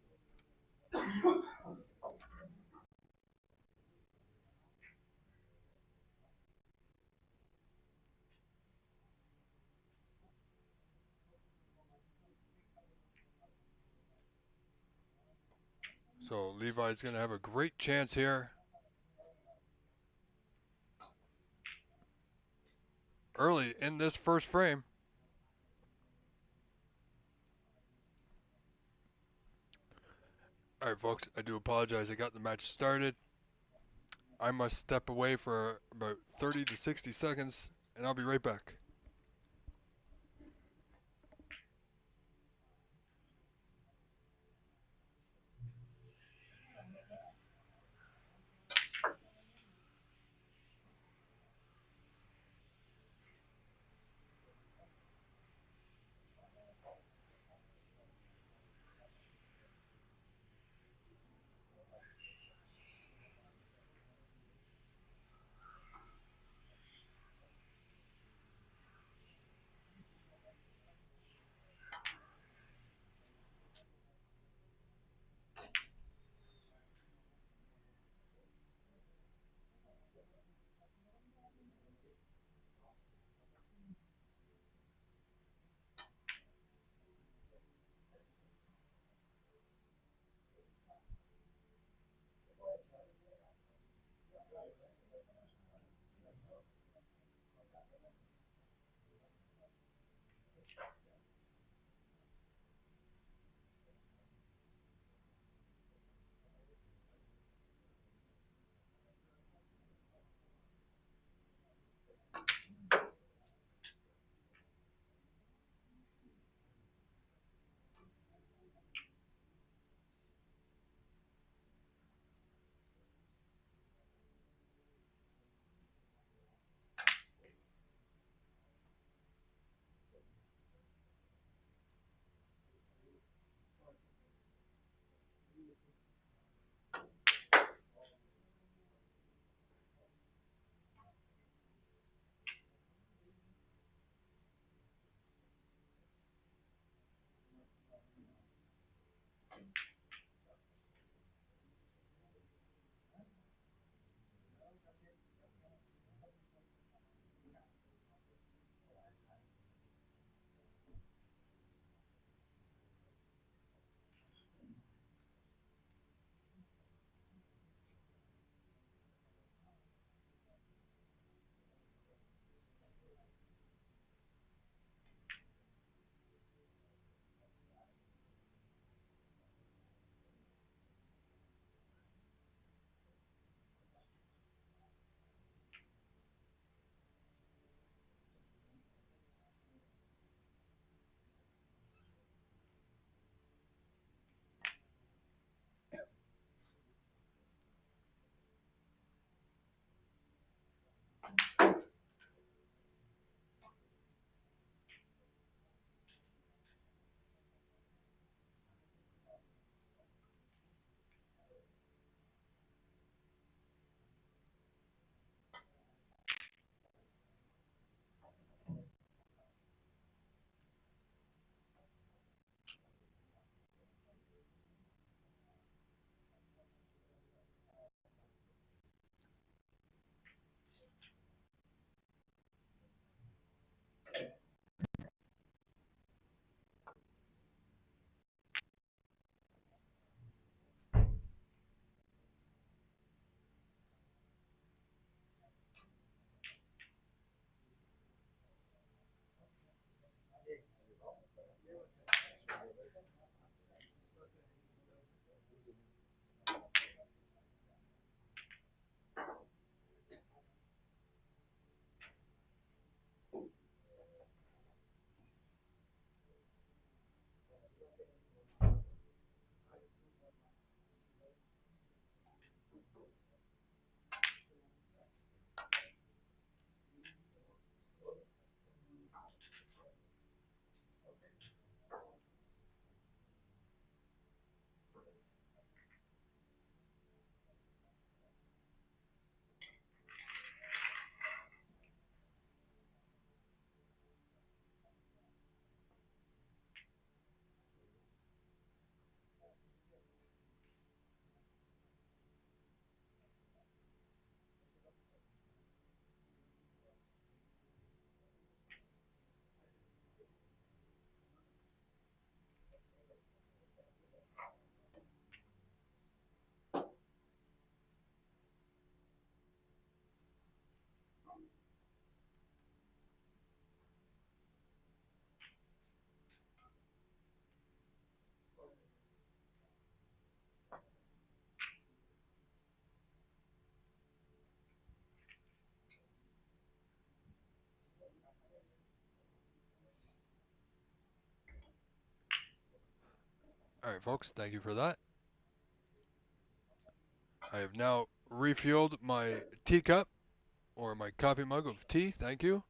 So Levi's going to have a great chance here. Early in this first frame. All right, folks, I do apologize. I got the match started. I must step away for about 30 to 60 seconds, and I'll be right back. All right, folks, thank you for that. I have now refueled my teacup or my coffee mug of tea. Thank you.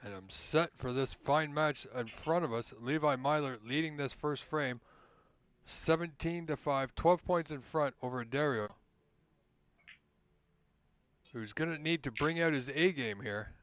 And I'm set for this fine match in front of us. Levi Myler leading this first frame 17-5, 12 points in front over Dario, who's going to need to bring out his A game here.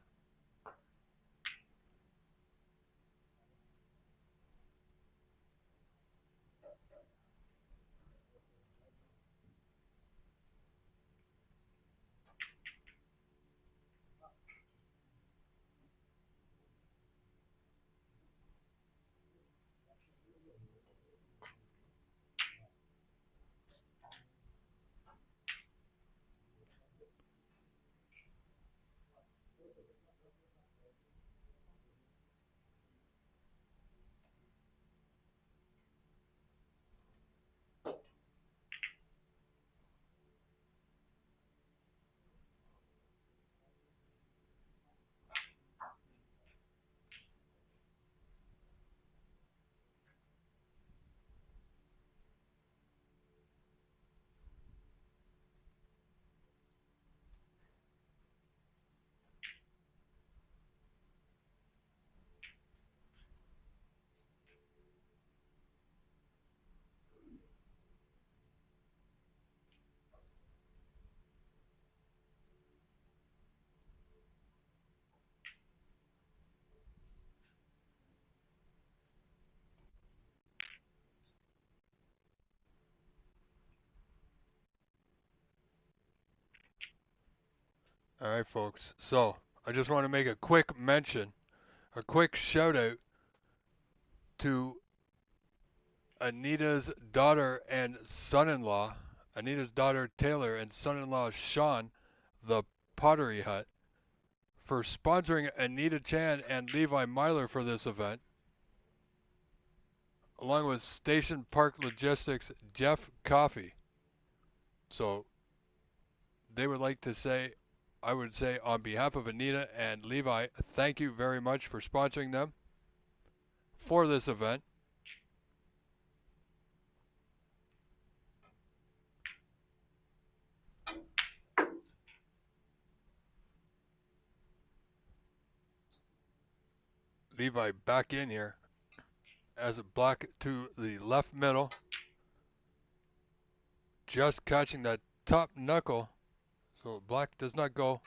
All right, folks. So I just want to make a quick mention, a quick shout out to Anita's daughter and son-in-law, Anita's daughter Taylor and son-in-law Sean, the Pottery Hut, for sponsoring Anita Chan and Levi Myler for this event, along with Station Park Logistics Jeff Coffey. So they would like to say, I would say on behalf of Anita and Levi, thank you very much for sponsoring them for this event. Levi back in here as a block to the left middle, just catching that top knuckle, so black does not go.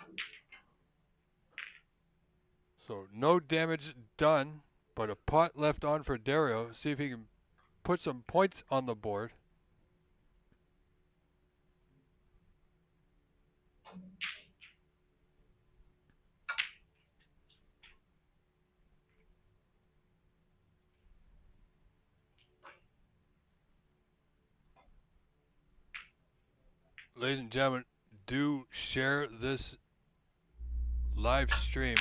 So no damage done, but a pot left on for Dario. See if he can put some points on the board. Ladies and gentlemen, do share this live stream,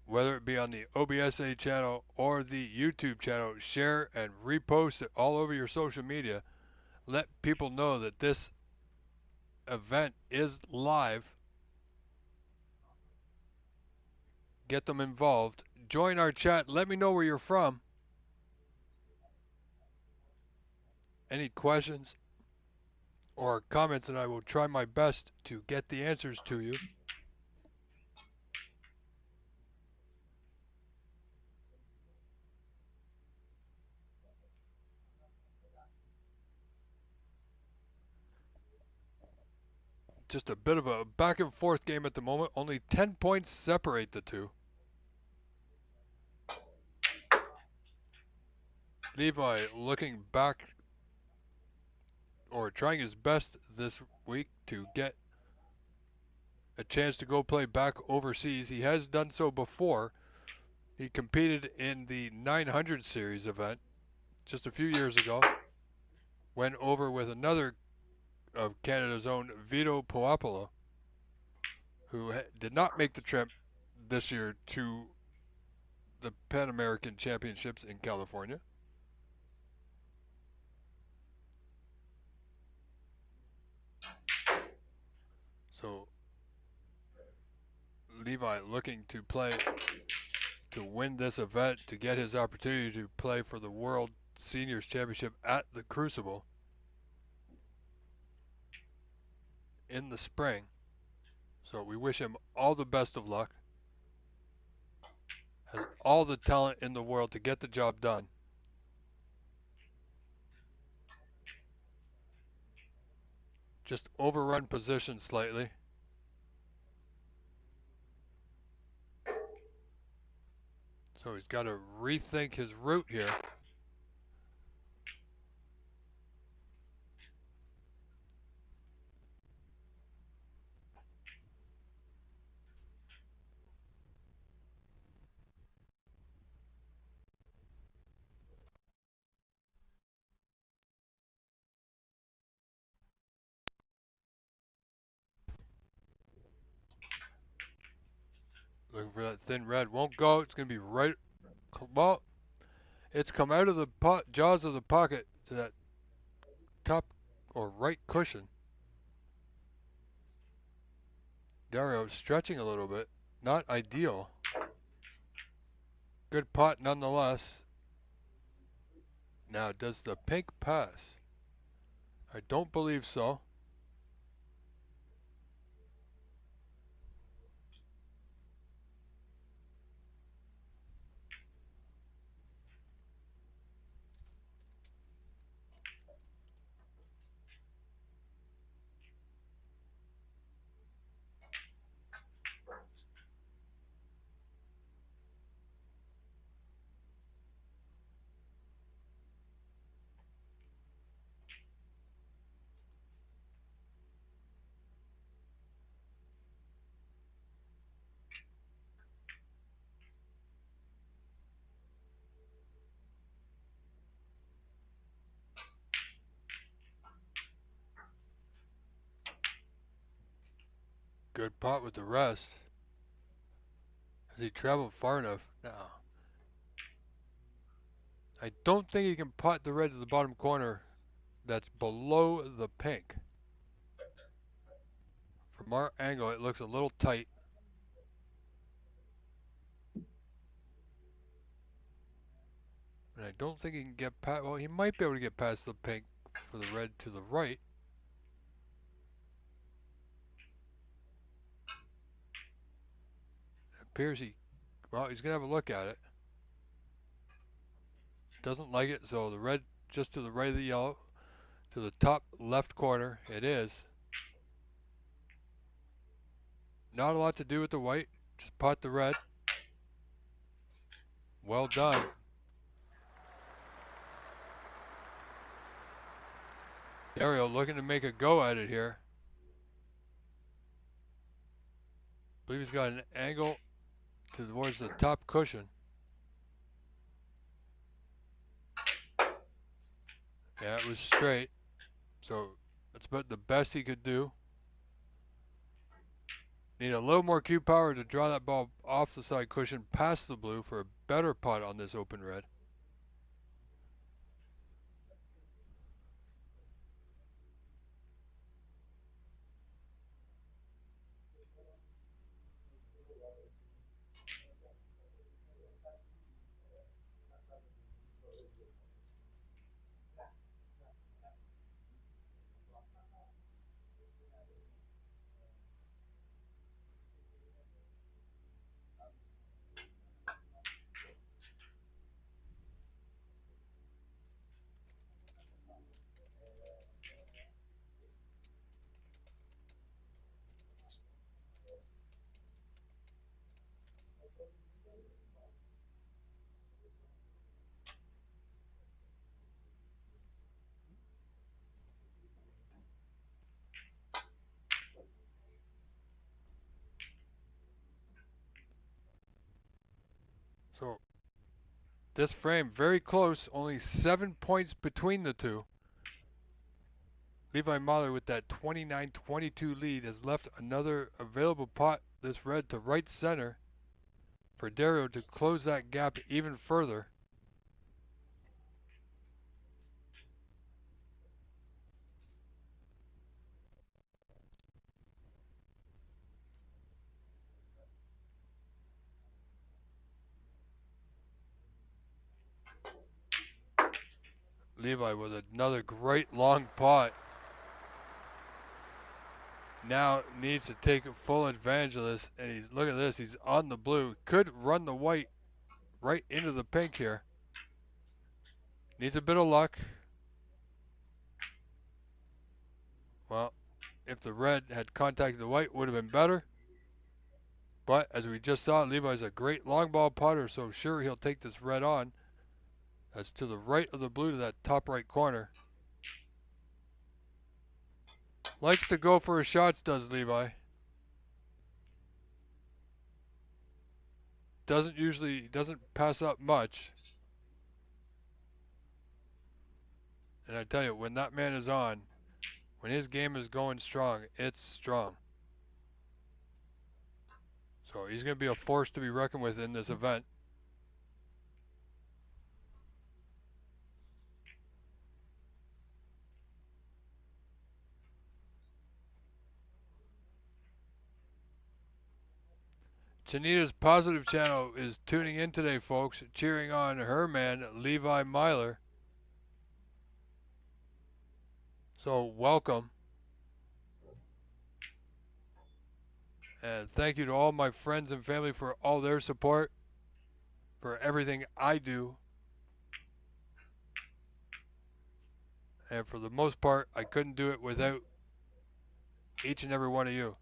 whether it be on the OBSA channel or the YouTube channel. Share and repost it all over your social media. Let people know that this event is live. Get them involved. Join our chat. Let me know where you're from. Any questions or comments, and I will try my best to get the answers to you. Just a bit of a back and forth game at the moment. Only 10 points separate the two. Levi looking back, or trying his best this week to get a chance to go play back overseas. He has done so before. He competed in the 900 series event just a few years ago. Went over with another of Canada's own Vito Puopolo, who did not make the trip this year to the Pan American Championships in California. So Levi looking to win this event to get his opportunity to play for the World Seniors Championship at the Crucible in the spring. So we wish him all the best of luck. Has all the talent in the world to get the job done. Just overrun position slightly. So he's got to rethink his route here. Looking for that thin red. Won't go. It's going to be right. Well, it's come out of the jaws of the pocket to that top or right cushion. Dario stretching a little bit. Not ideal. Good pot nonetheless. Now, does the pink pass? I don't believe so. Good pot with the rest. Has he traveled far enough? No. I don't think he can pot the red to the bottom corner that's below the pink. From our angle, it looks a little tight. And I don't think he can get past, well, he might be able to get past the pink for the red to the right. It appears well, he's going to have a look at it. Doesn't like it, so the red just to the right of the yellow, to the top left corner, it is. Not a lot to do with the white, just pot the red. Well done. Dario looking to make a go at it here. I believe he's got an angle towards the top cushion. Yeah, it was straight. So that's about the best he could do. Need a little more cue power to draw that ball off the side cushion past the blue for a better putt on this open red. So this frame very close, only 7 points between the two. Levi Mahler with that 29-22 lead has left another available pot, this red, to right center for Dario to close that gap even further. Levi with another great long pot. Now needs to take full advantage of this, and he's look at this. He's on the blue. Could run the white right into the pink here. Needs a bit of luck. Well, if the red had contacted the white, would have been better. But as we just saw, Levi's a great long ball putter, so sure he'll take this red on. That's to the right of the blue to that top right corner. Likes to go for his shots, does Levi. Doesn't pass up much. And I tell you, when that man is on, when his game is going strong, it's strong. So he's going to be a force to be reckoned with in this event. Janita's Positive Channel is tuning in today, folks, cheering on her man, Levi Myler. So welcome. And thank you to all my friends and family for all their support, for everything I do. And for the most part, I couldn't do it without each and every one of you.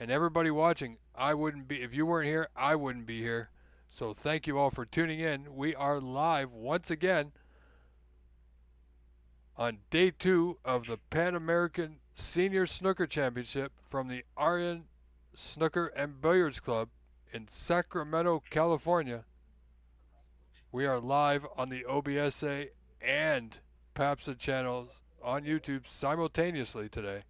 And everybody watching, if you weren't here, I wouldn't be here. So thank you all for tuning in. We are live once again on day 2 of the Pan American Senior Snooker Championship from the Aryan Snooker and Billiards Club in Sacramento, California. We are live on the OBSA and PAPSA channels on YouTube simultaneously today.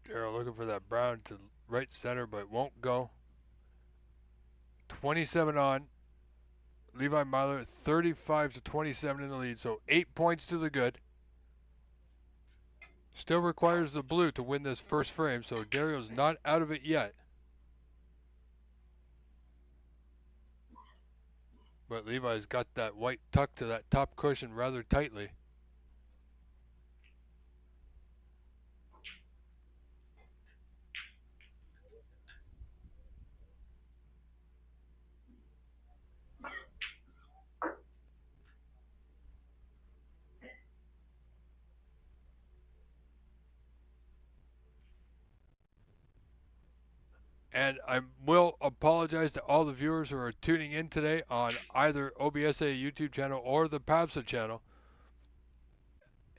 Dario looking for that brown to right center, but it won't go. 27 on. Levi Myler 35 to 27 in the lead, so 8 points to the good. Still requires the blue to win this first frame, so Dario's not out of it yet. But Levi's got that white tucked to that top cushion rather tightly. And I will apologize to all the viewers who are tuning in today on either OBSA YouTube channel or the PAPSA channel.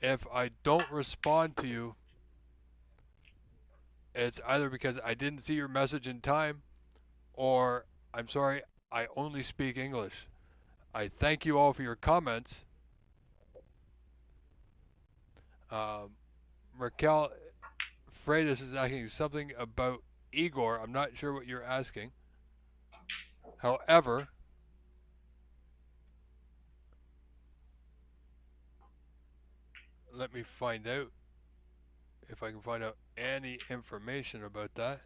If I don't respond to you, it's either because I didn't see your message in time, or I'm sorry, I only speak English. I thank you all for your comments. Raquel Freitas is asking something about Igor. I'm not sure what you're asking. However, let me find out if I can find out any information about that.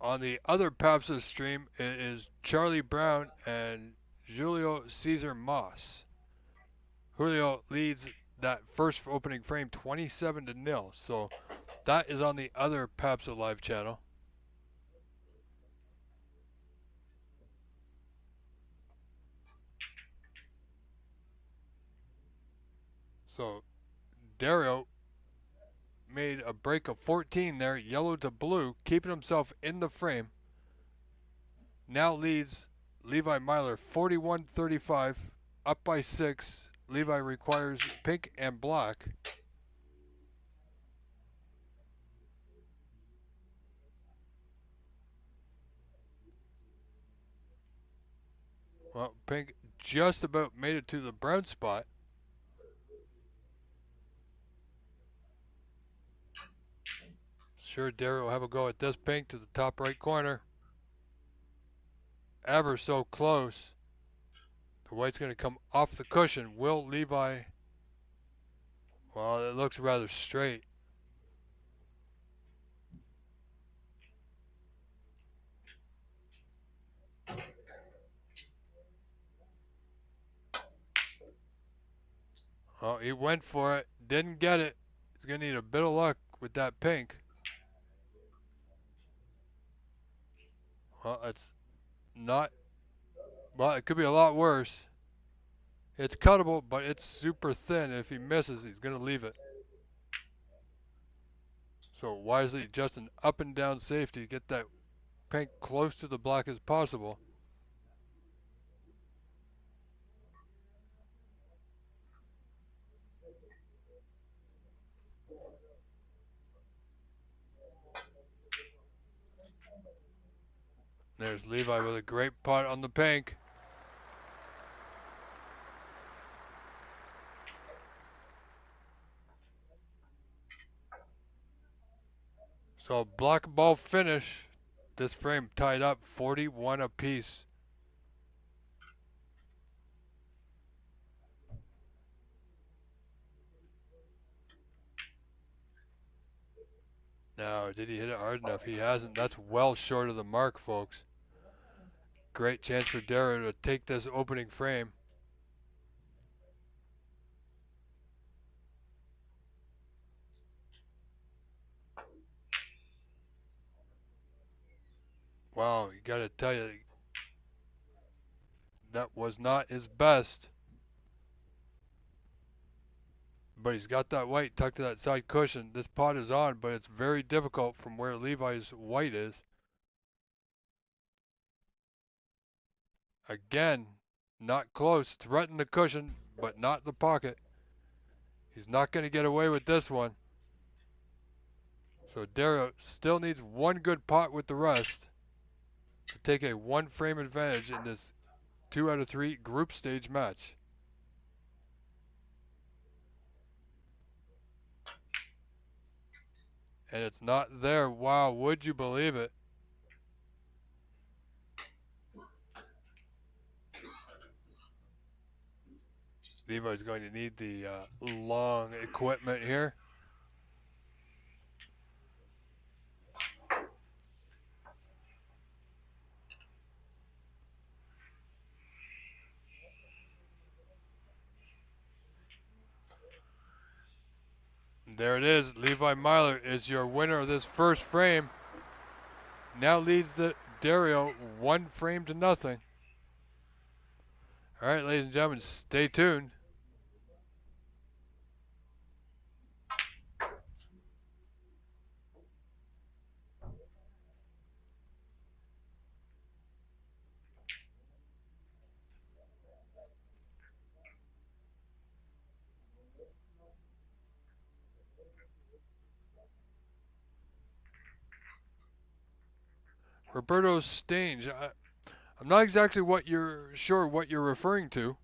On the other PAPSA stream, it is Charlie Brown and Julio Cesar Moss. Julio leads that first opening frame 27 to 0. So that is on the other PAPSA live channel. So Dario made a break of 14 there, yellow to blue, keeping himself in the frame. Now leads Levi Myler 41-35, up by 6. Levi requires pink and black. Well, pink just about made it to the brown spot. sure Dario will have a go at this pink to the top right corner. Ever so close. The white's going to come off the cushion. Will Levi? Well, it looks rather straight. Oh, he went for it. Didn't get it. He's going to need a bit of luck with that pink. Well, it's not. Well, it could be a lot worse. It's cuttable, but it's super thin. If he misses, he's going to leave it. So wisely just an up and down safety. Get that pink close to the black as possible. There's Levi with a great putt on the pink. So black ball finish. This frame tied up 41 apiece. Now, did he hit it hard enough? He hasn't. That's well short of the mark, folks. Great chance for Dario to take this opening frame. Wow, you got to tell you, that was not his best. But he's got that white tucked to that side cushion. This pot is on, but it's very difficult from where Levi's white is. Again, not close. Threatened the cushion, but not the pocket. He's not going to get away with this one. So Dario still needs one good pot with the rest to take a one frame advantage in this 2 out of 3 group stage match. And it's not there. Wow, would you believe it? Levi's going to need the long equipment here. There it is. Levi Myler is your winner of this first frame. Now leads the Dario 1 frame to nothing. All right, ladies and gentlemen, stay tuned. Roberto Stange. I'm not exactly sure what you're referring to.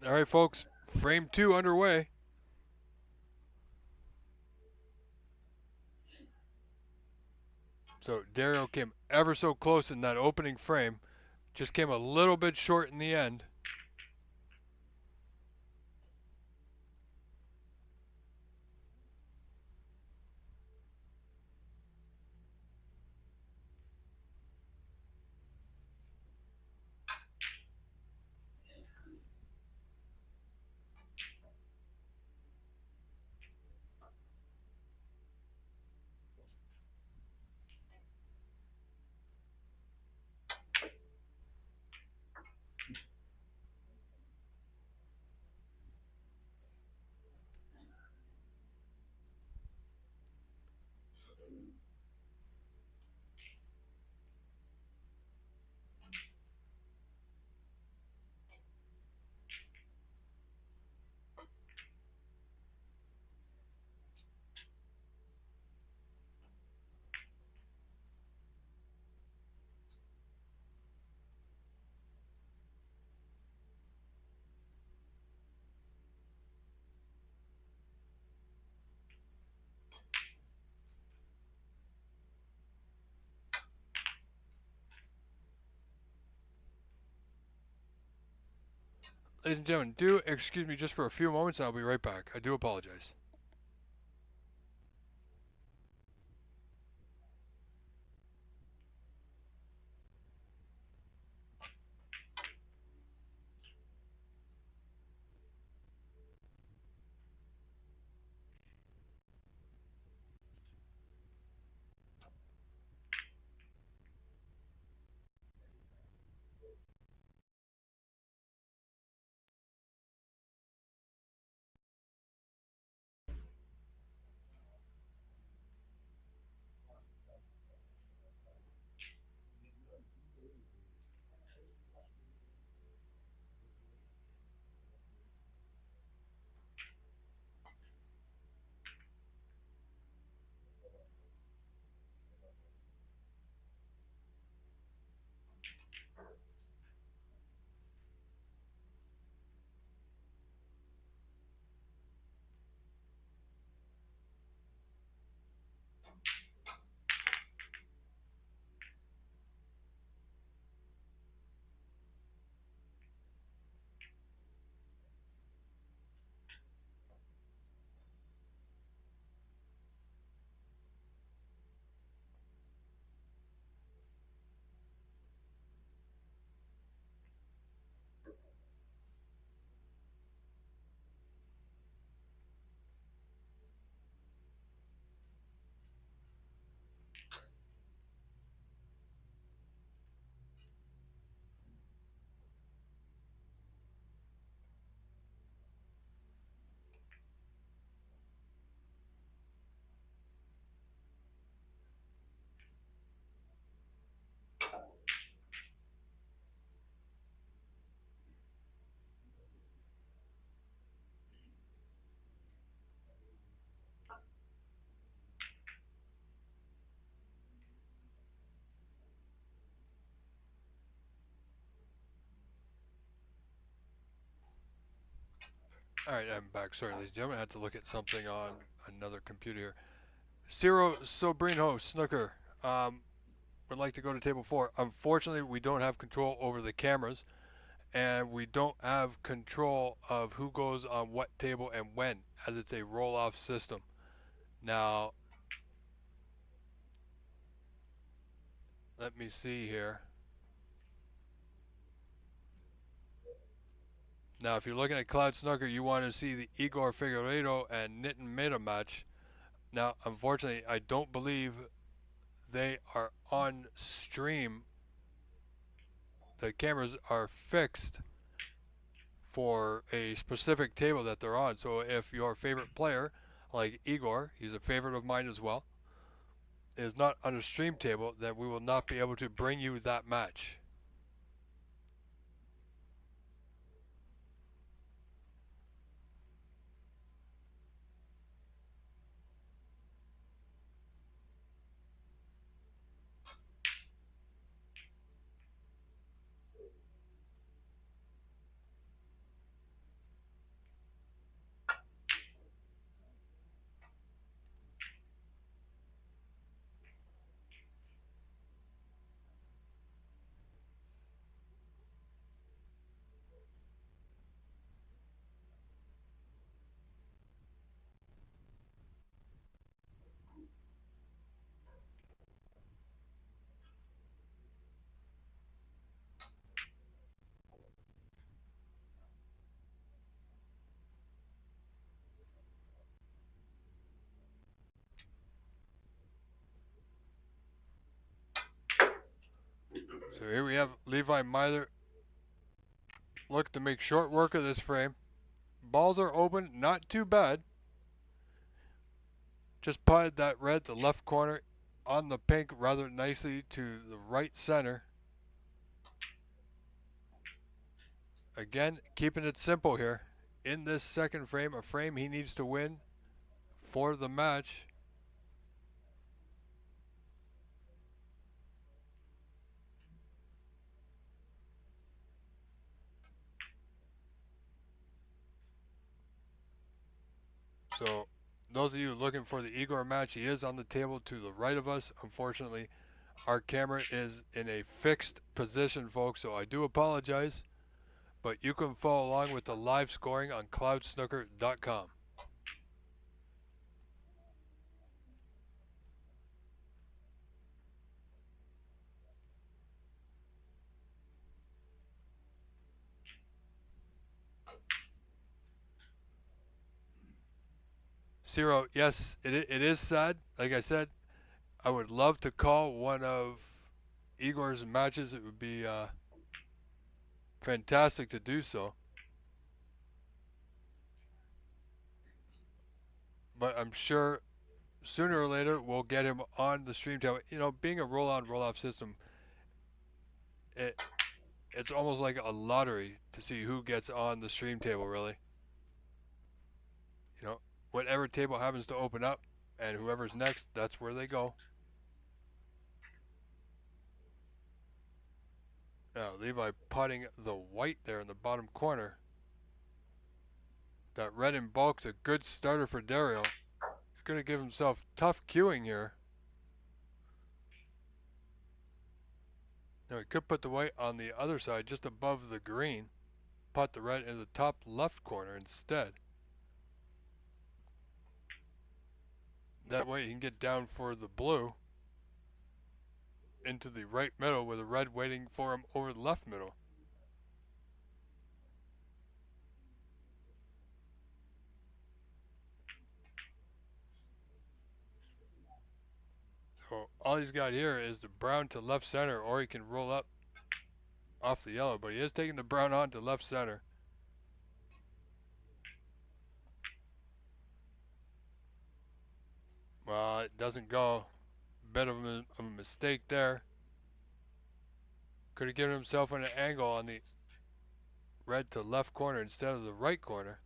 All right, folks, frame two underway. So Dario came ever so close in that opening frame, just came a little bit short in the end. Ladies and gentlemen, do excuse me just for a few moments and I'll be right back. I do apologize. All right, I'm back. Sorry, ladies and gentlemen, I had to look at something on another computer here. Ciro Sobrino Snooker would like to go to table four. Unfortunately, we don't have control over the cameras, and we don't have control of who goes on what table and when, as it's a roll-off system. Now, let me see here. Now, if you're looking at Cloud Snooker, you want to see the Igor Figueiredo and Nitin Mehta match. Now, unfortunately, I don't believe they are on stream. The cameras are fixed for a specific table that they're on. So if your favorite player, like Igor, he's a favorite of mine as well, is not on a stream table, then we will not be able to bring you that match. So here we have Levi Myler look to make short work of this frame. Balls are open, not too bad. Just potted that red to left corner on the pink rather nicely to the right center. Again, keeping it simple here. In this second frame, a frame he needs to win for the match. So those of you looking for the Igor match, he is on the table to the right of us. Unfortunately, our camera is in a fixed position, folks, so I do apologize. But you can follow along with the live scoring on cloudsnooker.com. Ciro, yes, it is sad. Like I said, I would love to call one of Igor's matches. It would be fantastic to do so. But I'm sure sooner or later we'll get him on the stream table. You know, being a roll-on, roll-off system, it it's almost like a lottery to see who gets on the stream table, really. You know, whatever table happens to open up, and whoever's next, that's where they go. Now, Levi putting the white there in the bottom corner. That red in bulk's a good starter for Dario. He's going to give himself tough queuing here. Now, he could put the white on the other side, just above the green. Put the red in the top left corner instead. That way he can get down for the blue into the right middle with the red waiting for him over the left middle. So all he's got here is the brown to left center, or he can roll up off the yellow, but he is taking the brown on to left center. Well, it doesn't go. Bit of a mistake there. Could have given himself an angle on the red to left corner instead of the right corner.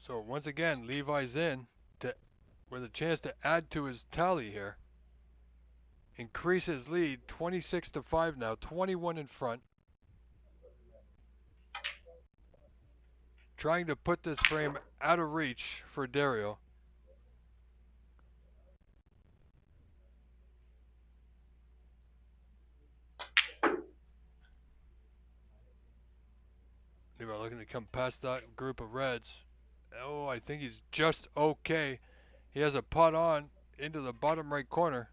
So once again, Levi's in to with a chance to add to his tally here. Increase his lead 26-5 now, 21 in front. Trying to put this frame out of reach for Dario. Levi looking to come past that group of reds. Oh, I think he's just okay. He has a putt on into the bottom right corner.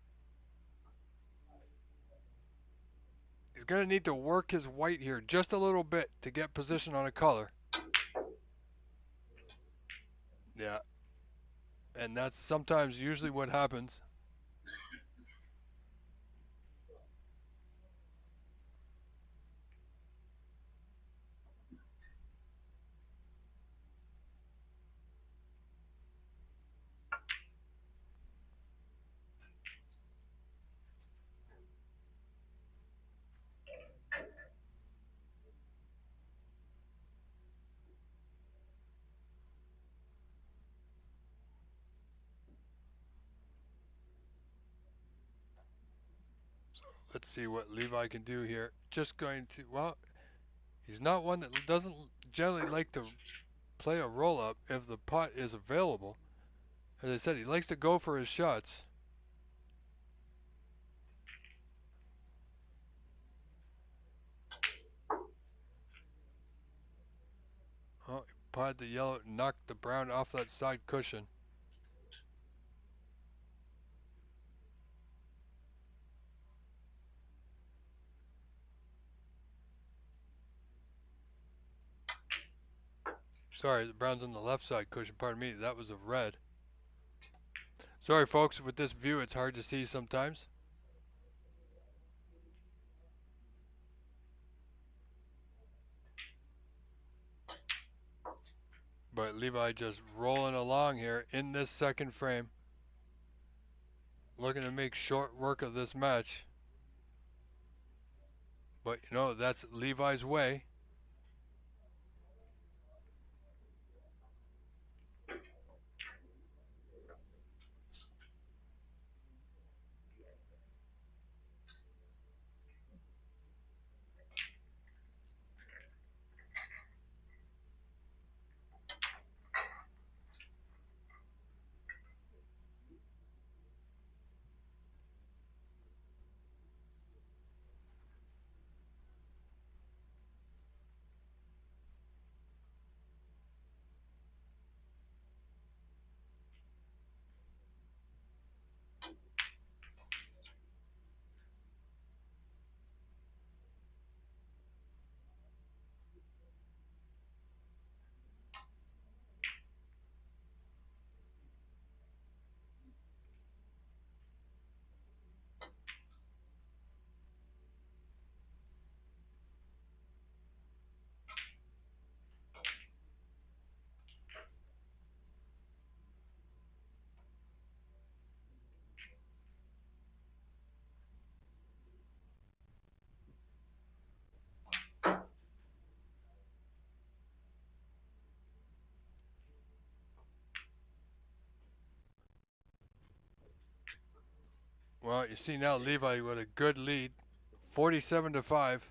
He's going to need to work his white here just a little bit to get position on a color. Yeah. And that's sometimes usually what happens. Let's see what Levi can do here. Just going to, well, he's not one that doesn't generally like to play a roll-up if the putt is available. As I said, he likes to go for his shots. pot the yellow knocked the brown off that side cushion. Sorry, the brown's on the left side cushion. Pardon me, that was a red. Sorry, folks, with this view, it's hard to see sometimes. But Levi just rolling along here in this second frame. Looking to make short work of this match. But, you know, that's Levi's way. Well, you see now Levi with a good lead. 47 to 5.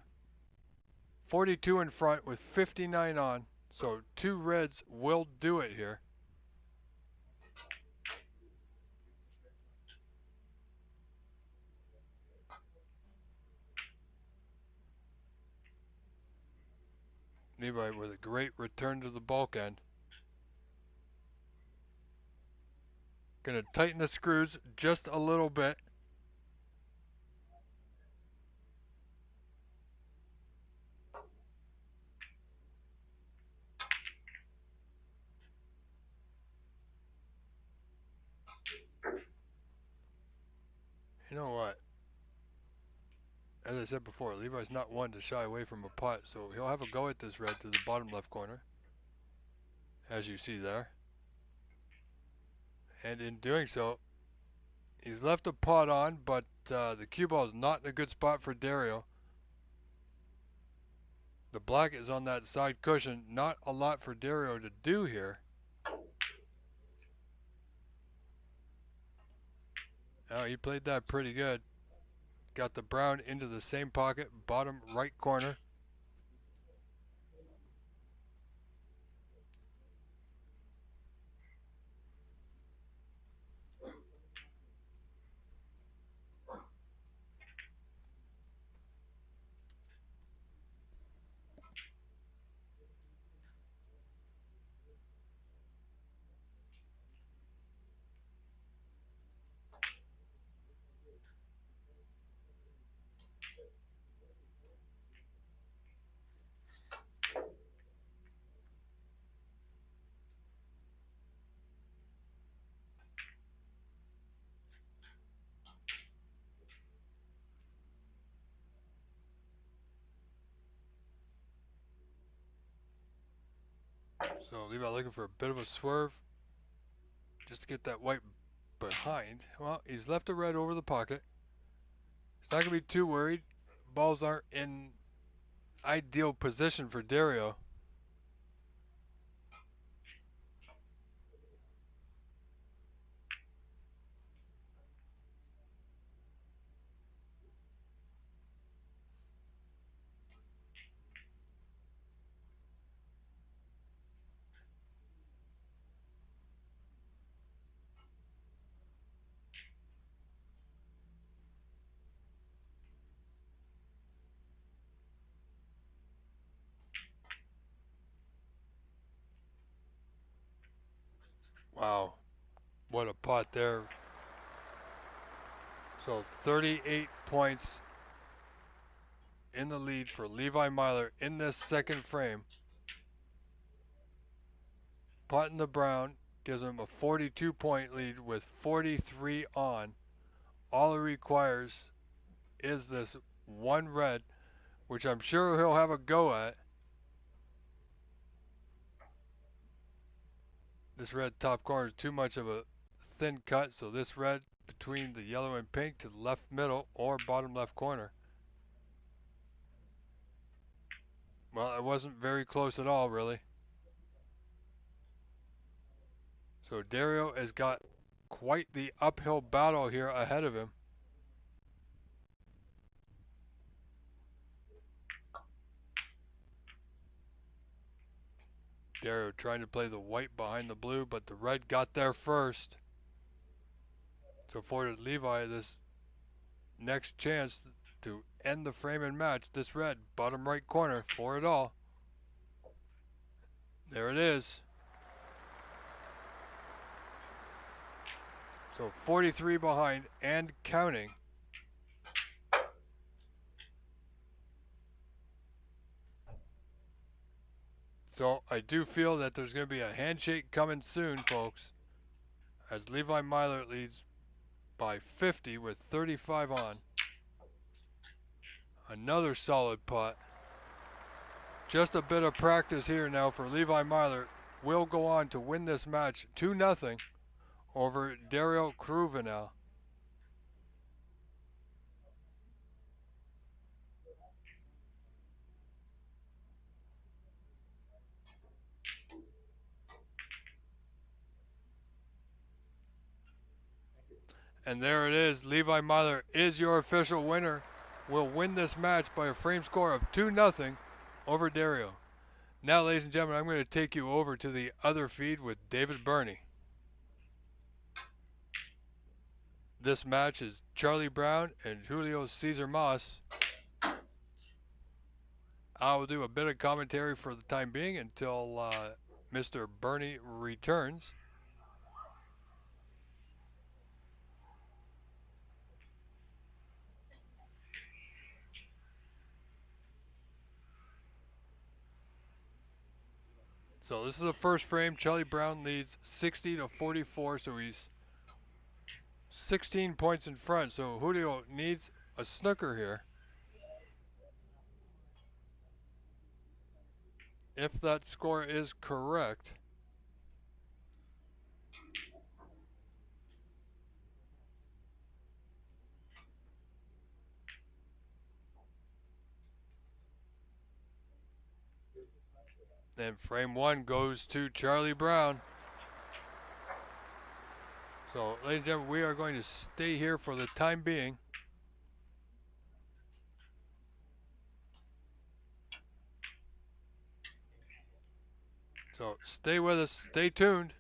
42 in front with 59 on. So 2 reds will do it here. Levi with a great return to the bulk end. Gonna tighten the screws just a little bit. You know what? As I said before, Levi's not one to shy away from a putt, so he'll have a go at this red to the bottom left corner, as you see there. And in doing so, he's left a putt on, but the cue ball is not in a good spot for Dario. The black is on that side cushion. Not a lot for Dario to do here. Oh, he played that pretty good. Got the brown into the same pocket, bottom right corner. So Levi looking for a bit of a swerve just to get that white behind. Well, he's left a red over the pocket. He's not going to be too worried. Balls aren't in ideal position for Dario. Wow, what a pot there. So 38 points in the lead for Levi Myler in this second frame. Pot in the brown gives him a 42-point lead with 43 on. All he requires is this one red, which I'm sure he'll have a go at. This red top corner is too much of a thin cut, so this red between the yellow and pink to the left middle or bottom left corner. Well, it wasn't very close at all, really. So Dario has got quite the uphill battle here ahead of him. Dario trying to play the white behind the blue, but the red got there first. So afforded Levi this next chance to end the frame and match. This red, bottom right corner, for it all. There it is. So 43 behind and counting. So I do feel that there's going to be a handshake coming soon, folks, as Levi Myler leads by 50 with 35 on. Another solid putt. Just a bit of practice here now for Levi Myler. Will go on to win this match 2-0 over Dario Cruvinel. And there it is. Levi Myler is your official winner. Will win this match by a frame score of 2-0 over Dario. Now, ladies and gentlemen, I'm going to take you over to the other feed with David Burney. This match is Charlie Brown and Julio Cesar Mas. I will do a bit of commentary for the time being until Mr. Burney returns. So this is the first frame. Charlie Brown leads 60-44, so he's 16 points in front. So Julio needs a snooker here. If that score is correct. Then frame one goes to Charlie Brown. So, ladies and gentlemen, we are going to stay here for the time being. So, stay with us. Stay tuned.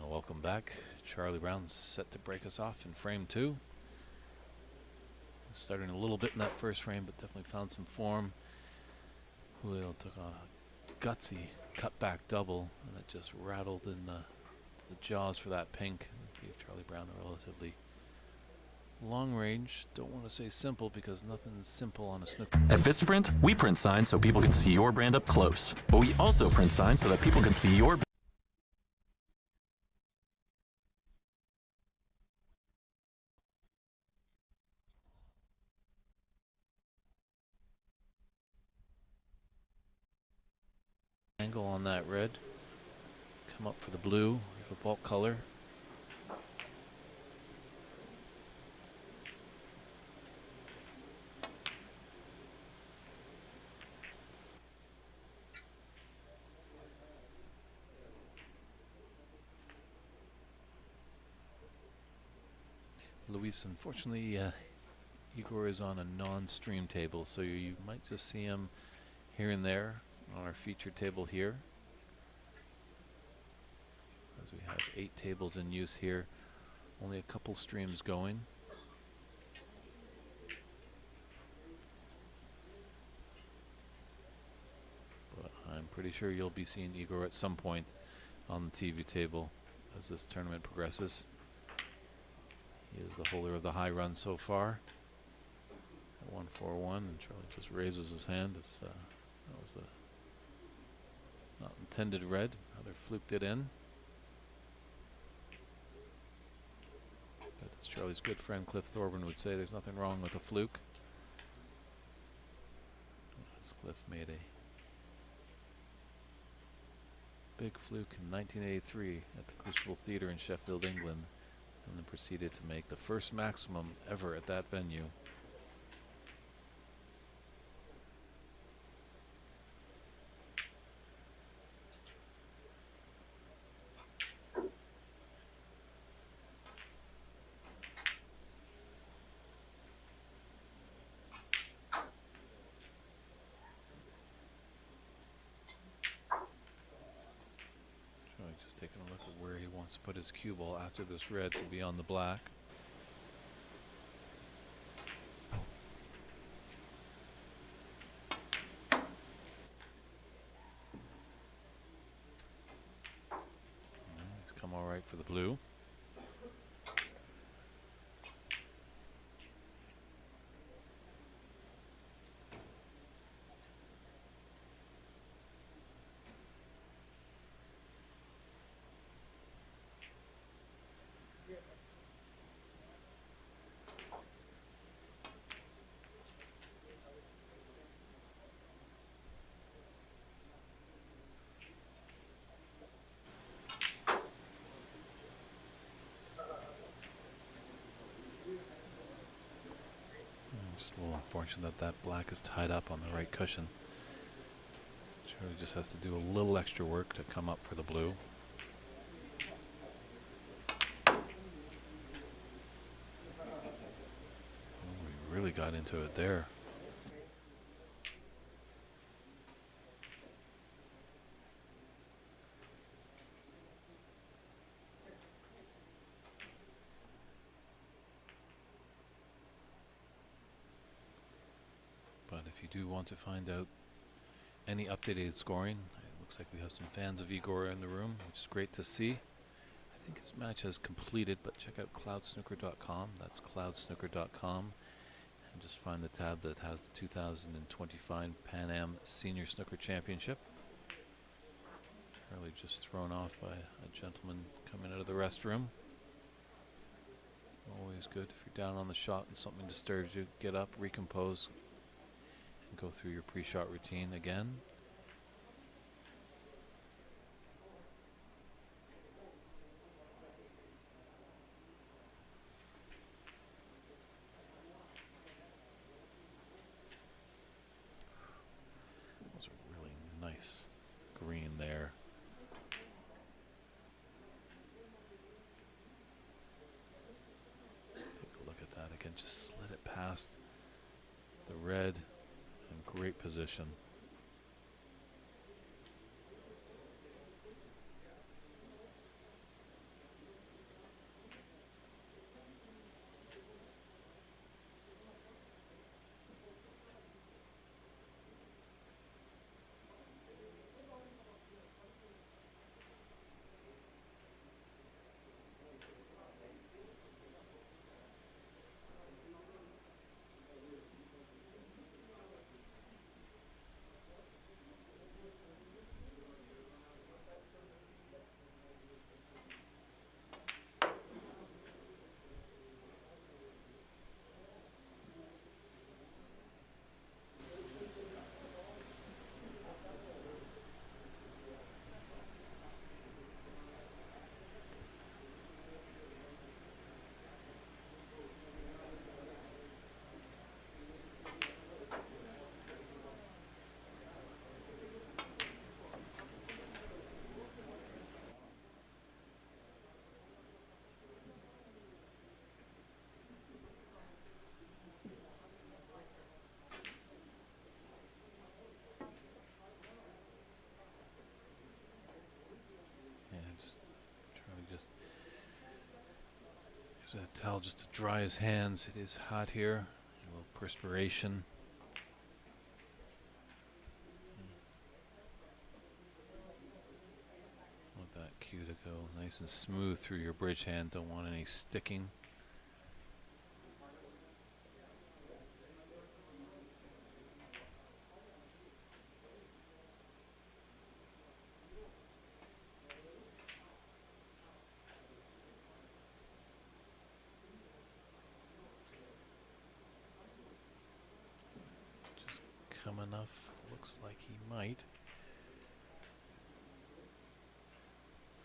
Welcome back. Charlie Brown's set to break us off in frame two. Starting a little bit in that first frame, but definitely found some form. Julio took a gutsy cutback double, and it just rattled in the jaws for that pink. Gave Charlie Brown a relatively long range. Don't want to say simple because nothing's simple on a snooker.
At Vistaprint, we print signs so people can see your brand up close. But we also print signs so that people can see your
Angle on that red. come up for the blue, the bulk color. Luis, unfortunately, Igor is on a non-stream table, so you might just see him here and there on our featured table here. As we have 8 tables in use here, only a couple streams going. But I'm pretty sure you'll be seeing Igor at some point on the TV table as this tournament progresses. He is the holder of the high run so far. 1-4-1, and Charlie just raises his hand. That was a not intended red. Rather fluked it in. But as Charlie's good friend Cliff Thorburn would say, there's nothing wrong with a fluke. As Cliff made a big fluke in 1983 at the Crucible Theatre in Sheffield, England, and then proceeded to make the first maximum ever at that venue. Taking a look at where he wants to put his cue ball after this red to be on the black. He's come all right for the blue. Just a little unfortunate that black is tied up on the right cushion. Charlie just has to do a little extra work to come up for the blue. Oh, we really got into it there. But if you do want to find out any updated scoring, it looks like we have some fans of Igor in the room, which is great to see. I think his match has completed, but check out cloudsnooker.com. That's cloudsnooker.com. And just find the tab that has the 2025 Pan Am Senior Snooker Championship. Charlie just thrown off by a gentleman coming out of the restroom. Always good if you're down on the shot and something disturbs you, get up, recompose, and go through your pre-shot routine again. That was a really nice green there. Let's take a look at that again. Just slid it past the red. In great position. Use a towel just to dry his hands. It is hot here. A little perspiration. Want that cue to go nice and smooth through your bridge hand. Don't want any sticking. Come enough. Looks like he might.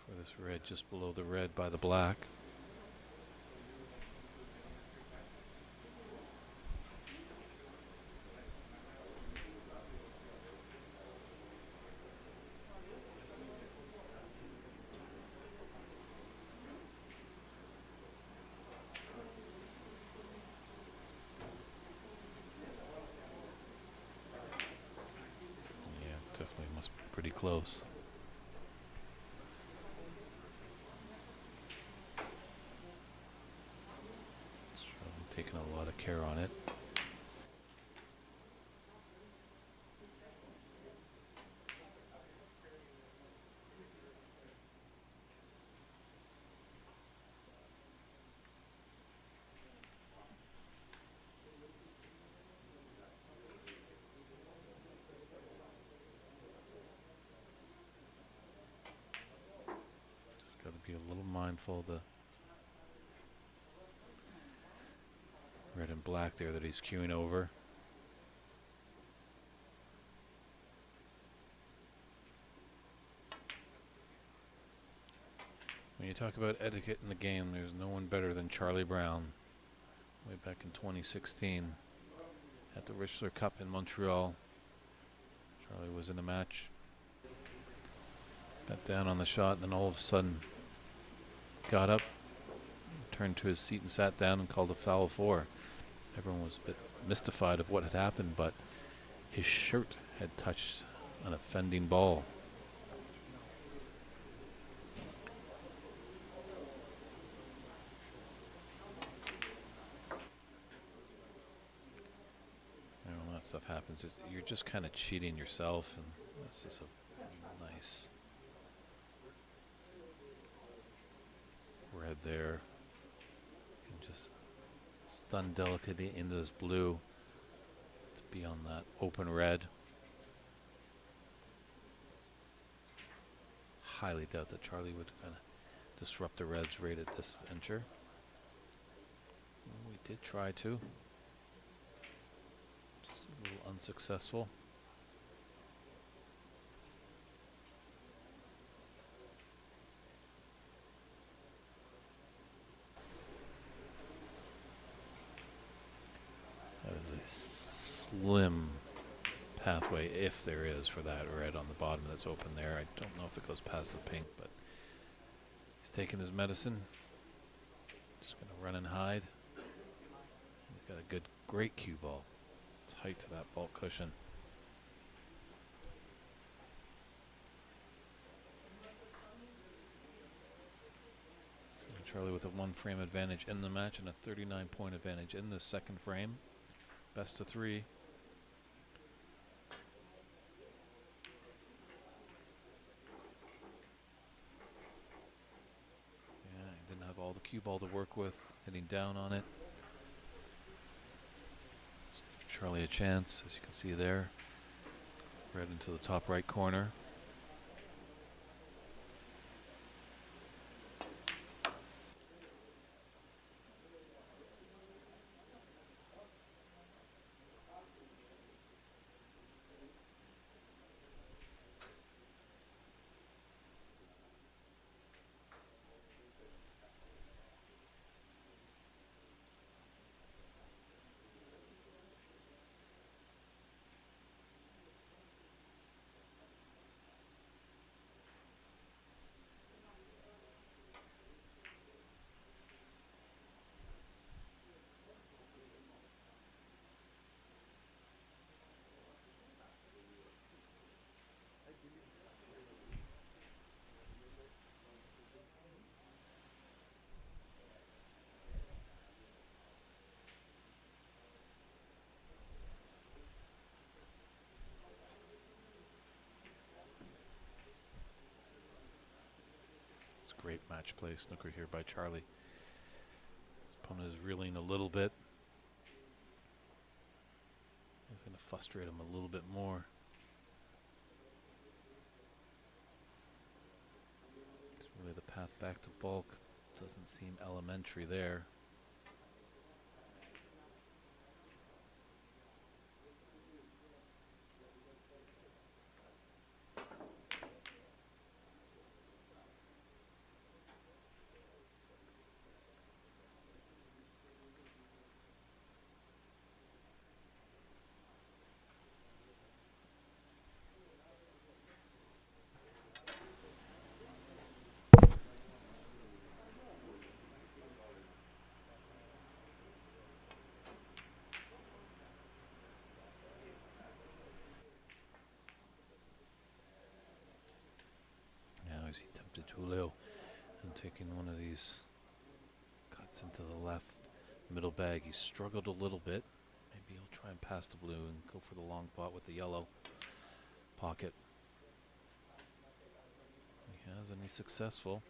For this red just below the red by the black. Definitely must be pretty close. Taking a lot of care on it. Got to be a little mindful of the red and black there that he's cueing over. When you talk about etiquette in the game, there's no one better than Charlie Brown. Way back in 2016 at the Richler Cup in Montreal. Charlie was in a match. Got down on the shot and then all of a sudden got up, turned to his seat and sat down and called a foul 4. Everyone was a bit mystified of what had happened, but his shirt had touched an offending ball. You know, when that stuff happens, you're just kind of cheating yourself, and this is a nice red there. And just stun delicately into this blue to be on that open red. Highly doubt that Charlie would kind of disrupt the reds right at this venture. We did try to. Just a little unsuccessful. That is a slim pathway, if there is, for that red on the bottom that's open there. I don't know if it goes past the pink, but he's taking his medicine. Just going to run and hide. He's got a good, great cue ball. Tight to that vault cushion. So Charlie with a 1-frame advantage in the match and a 39-point advantage in the second frame. Best of 3. Yeah, he didn't have all the cue ball to work with, hitting down on it. Let's give Charlie a chance, as you can see there. Red into the top right corner. It's great match play snooker here by Charlie. His opponent is reeling a little bit. He's going to frustrate him a little bit more. Really, the path back to bulk doesn't seem elementary there. Now he tempted Julio and taking one of these cuts into the left middle bag. He struggled a little bit. Maybe he'll try and pass the blue and go for the long pot with the yellow pocket. He has, and he's successful.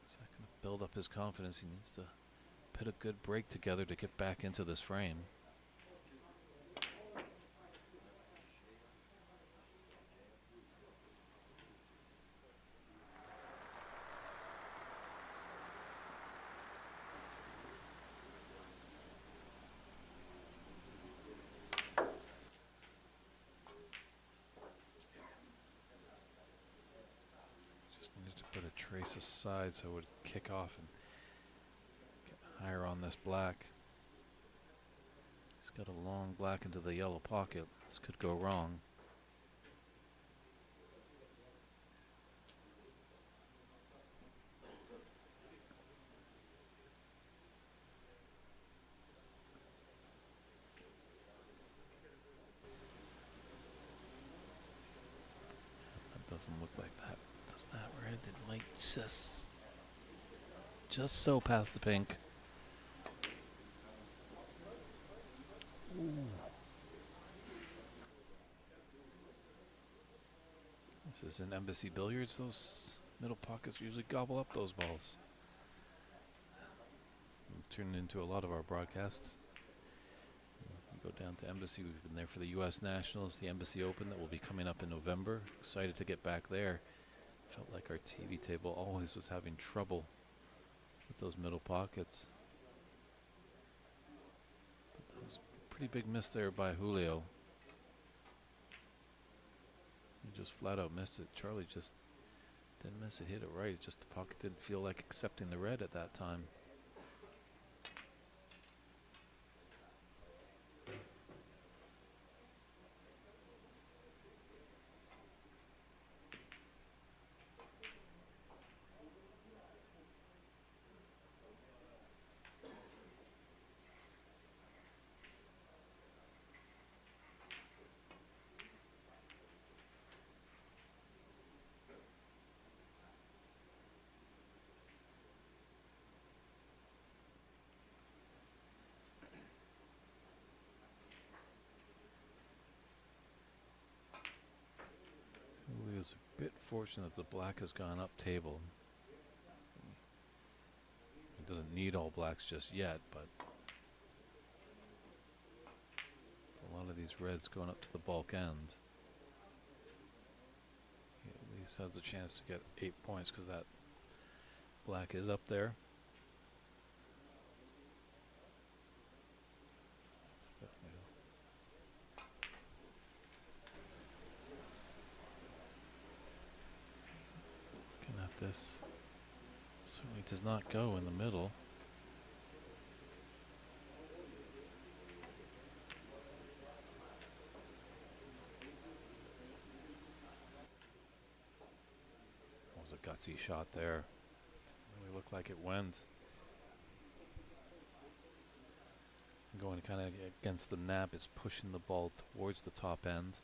Is that going to build up his confidence? He needs to put a good break together to get back into this frame. Needed to put a trace aside so it would kick off and get higher on this black. He's got a long black into the yellow pocket. This could go wrong. That doesn't look like that. Does that red? It might just so past the pink. Ooh. This is in Embassy Billiards. Those middle pockets usually gobble up those balls. Turned into a lot of our broadcasts. We go down to Embassy. We've been there for the U.S. Nationals, the Embassy Open that will be coming up in November. Excited to get back there. Felt like our TV table always was having trouble with those middle pockets. But that was a pretty big miss there by Julio. He just flat out missed it. Charlie just didn't miss it, hit it right. Just the pocket didn't feel like accepting the red at that time. Julio's a bit fortunate the black has gone up table. He doesn't need all blacks just yet, but a lot of these reds going up to the bulk end. He at least has a chance to get 8 points because that black is up there. That's definitely looking at this. Certainly does not go in the middle. That was a gutsy shot there. Didn't really look like it went. Going kind of against the nap, it's pushing the ball towards the top end.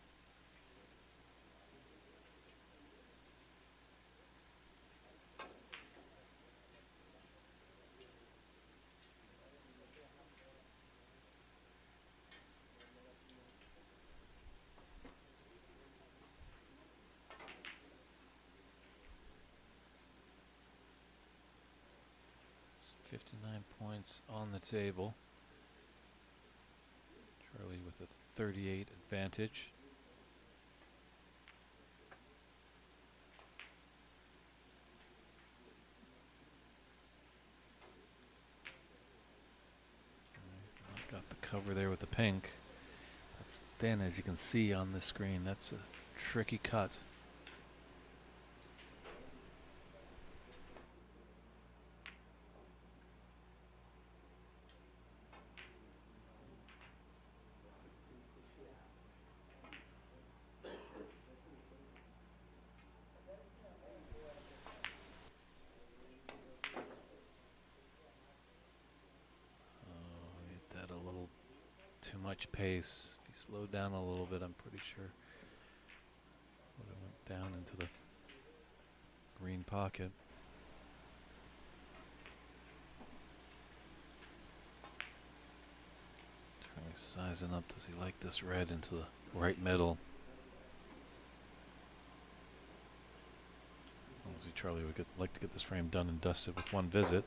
59 points on the table. Charlie with a 38 advantage. Got the cover there with the pink. That's thin, as you can see on the screen. That's a tricky cut. Too much pace. If he slowed down a little bit, I'm pretty sure would have went down into the green pocket. Charlie sizing up. Does he like this red into the right middle? Obviously, Charlie would like to get this frame done and dusted with one visit.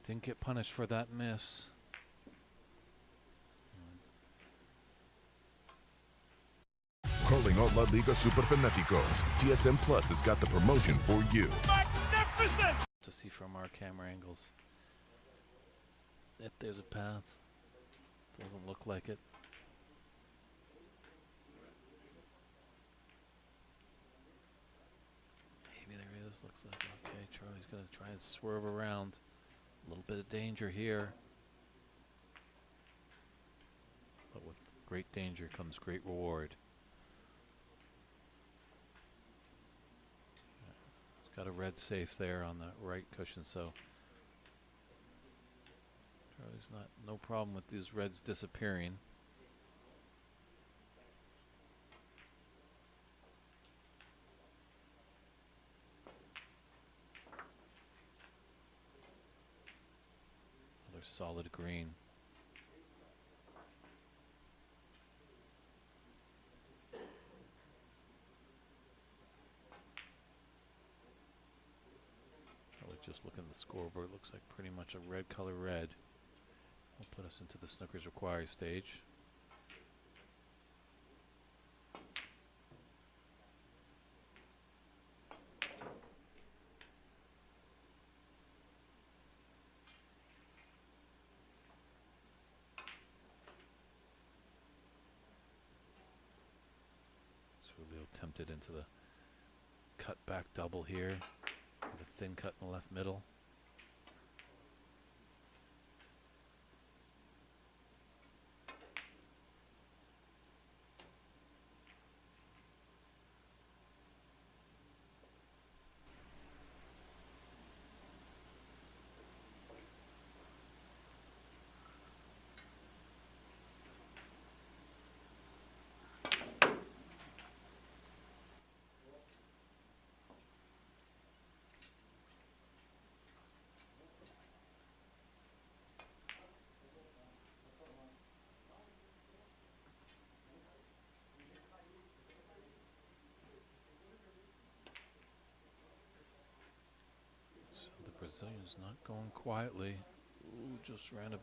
Didn't get punished for that miss.
Calling all La Liga Super Fanáticos. TSM Plus has got the promotion for you.
Magnificent! To see from our camera angles if there's a path. Doesn't look like it. Maybe there is. Looks like okay. Charlie's gonna try and swerve around. A little bit of danger here. But with great danger comes great reward. He's got a red safe there on the right cushion, so Charlie's no problem with these reds disappearing. Solid green. Probably just looking at the scoreboard, looks like pretty much a red color red. Will put us into the Snookers required stage. Tempted into the cut back double here with a thin cut in the left middle. Brazilian's not going quietly. Ooh, just ran a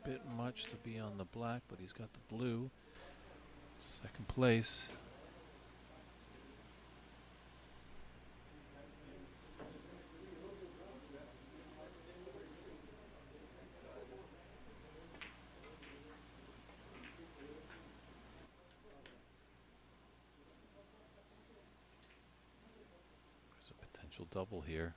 bit much to be on the black, but he's got the blue. Second place. There's a potential double here.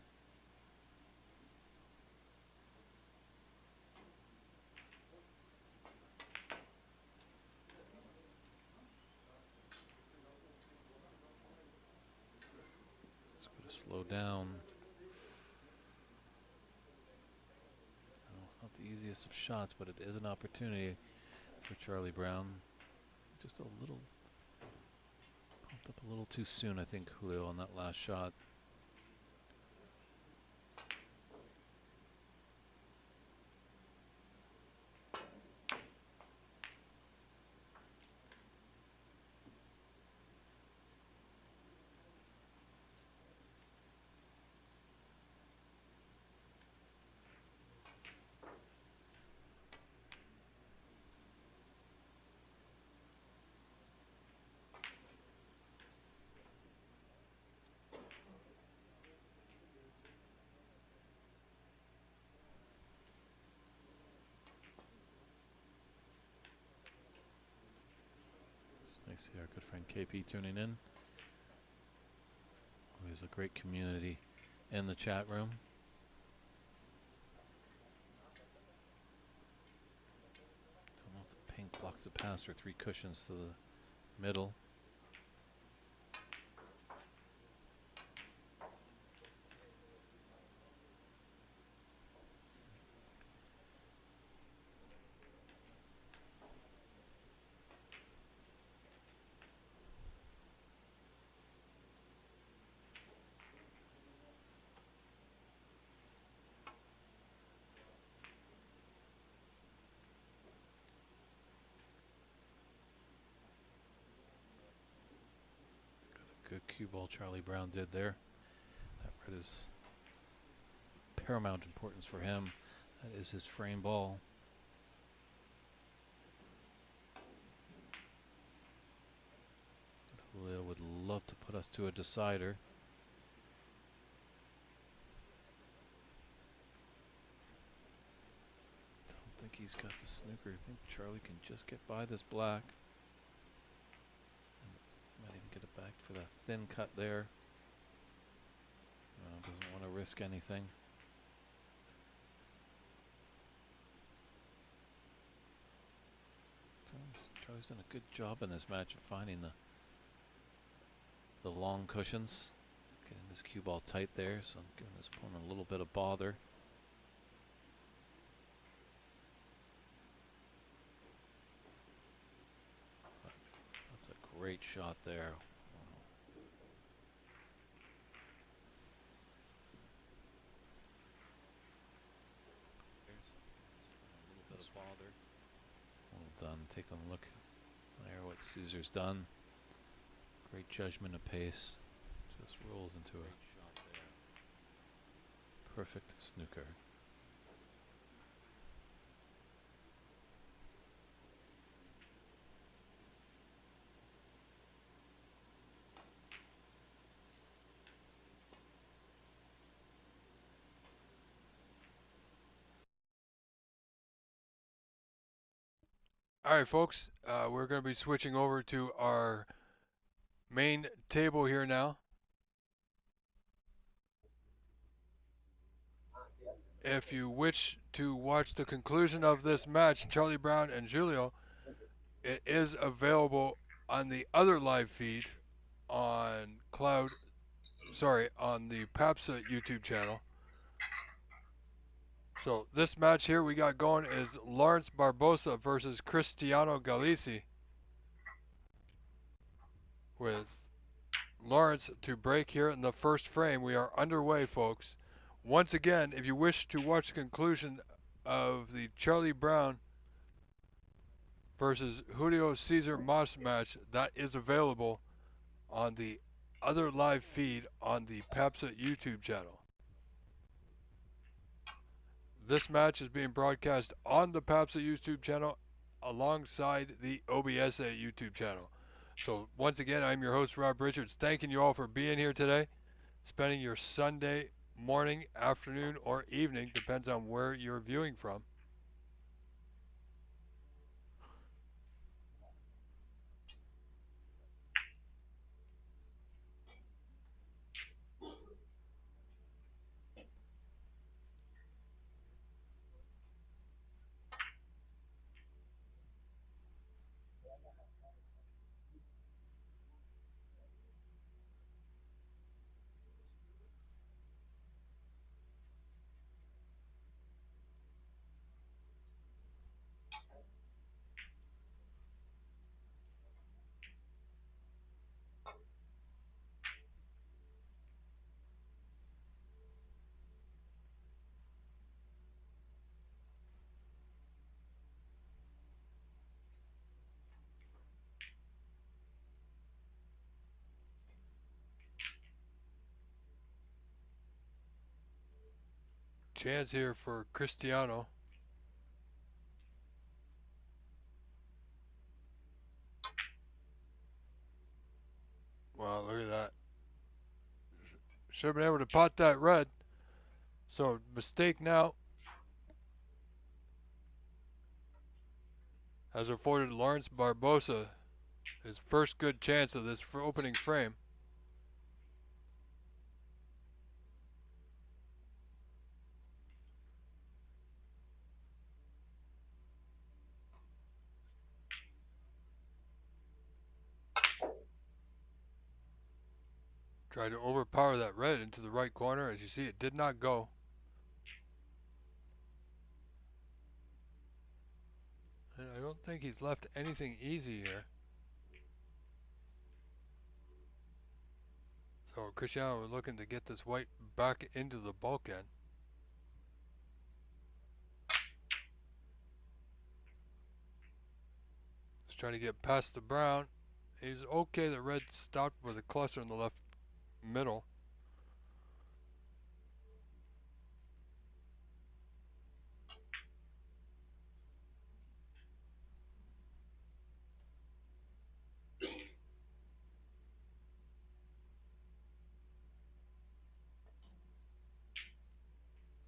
Slow down. easiest of shots, but it is an opportunity for Charlie Brown. Just a little pumped up a little too soon, I think, Julio, on that last shot. Nice to see our good friend KP tuning in. There's a great community in the chat room. Don't know if the pink blocks the pass for 3 cushions to the middle. Good cue ball Charlie Brown did there. That red is paramount importance for him. That is his frame ball. Julio would love to put us to a decider. Don't think he's got the snooker. I think Charlie can just get by this black. Might even get it back for that thin cut there. Doesn't want to risk anything. Charlie's done a good job in this match of finding the long cushions. Getting this cue ball tight there, so I'm giving his opponent a little bit of bother. That's a great shot there. A little bit of bother. Well done. Take a look there what Caesar's done. Great judgment of pace. Just rolls into a perfect snooker.
All right, folks, we're going to be switching over to our main table here now. If you wish to watch the conclusion of this match, Charlie Brown and Julio, it is available on the other live feed on on the PAPSA YouTube channel. So this match here we got going is Lawrence Barbosa versus Cristiano Galesi, with Lawrence to break here in the first frame. We are underway, folks. Once again, if you wish to watch the conclusion of the Charlie Brown versus Julio Cesar Mas match, that is available on the other live feed on the PAPSA YouTube channel. This match is being broadcast on the PAPSA YouTube channel alongside the OBSA YouTube channel. So once again, I'm your host, Rob Richards, thanking you all for being here today, spending your Sunday morning, afternoon, or evening, depends on where you're viewing from. chance here for Cristiano. Wow, look at that. Should have been able to pot that red. So, mistake now has afforded Lawrence Barbosa his first good chance of this opening frame. Tried to overpower that red into the right corner. As you see, it did not go. And I don't think he's left anything easy here. So Cristiano was looking to get this white back into the bulkhead. He's trying to get past the brown. He's okay. The red stopped with a cluster in the left middle.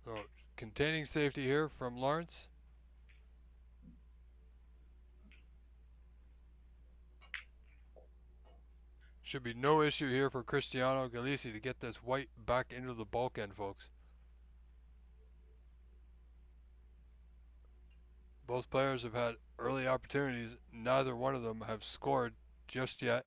So containing safety here from Lawrence. Should be no issue here for Cristiano Galesi to get this white back into the bulkhead, folks. Both players have had early opportunities. Neither one of them have scored just yet.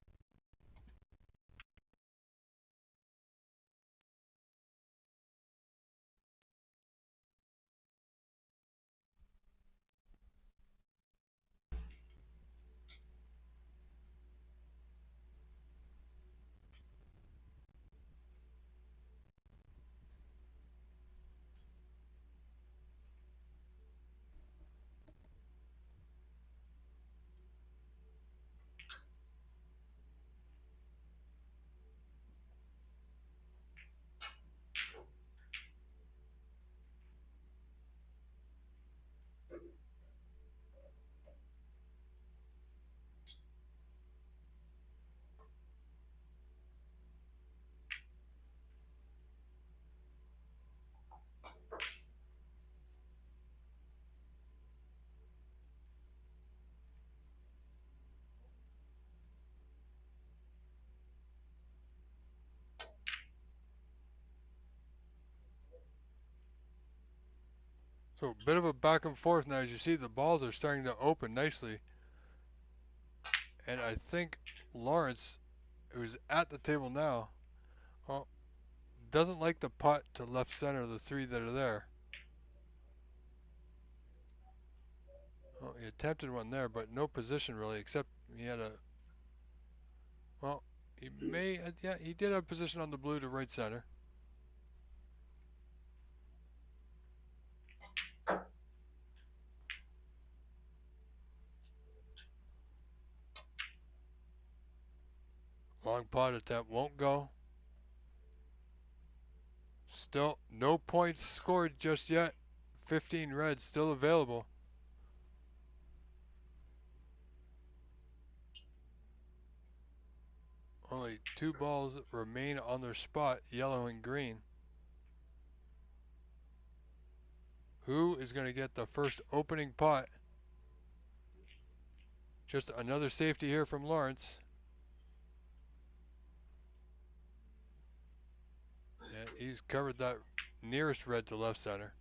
So a bit of a back and forth now. As you see, the balls are starting to open nicely. And I think Lawrence, who's at the table now, well, doesn't like the putt to left center of the three that are there. Well, he attempted one there, but no position really, except he had a, well, he may, yeah, he did have position on the blue to right center. Long putt attempt won't go. Still no points scored just yet. 15 reds still available. Only 2 balls remain on their spot, yellow and green. Who is going to get the first opening putt? Just another safety here from Lawrence. And he's covered that nearest red to left center.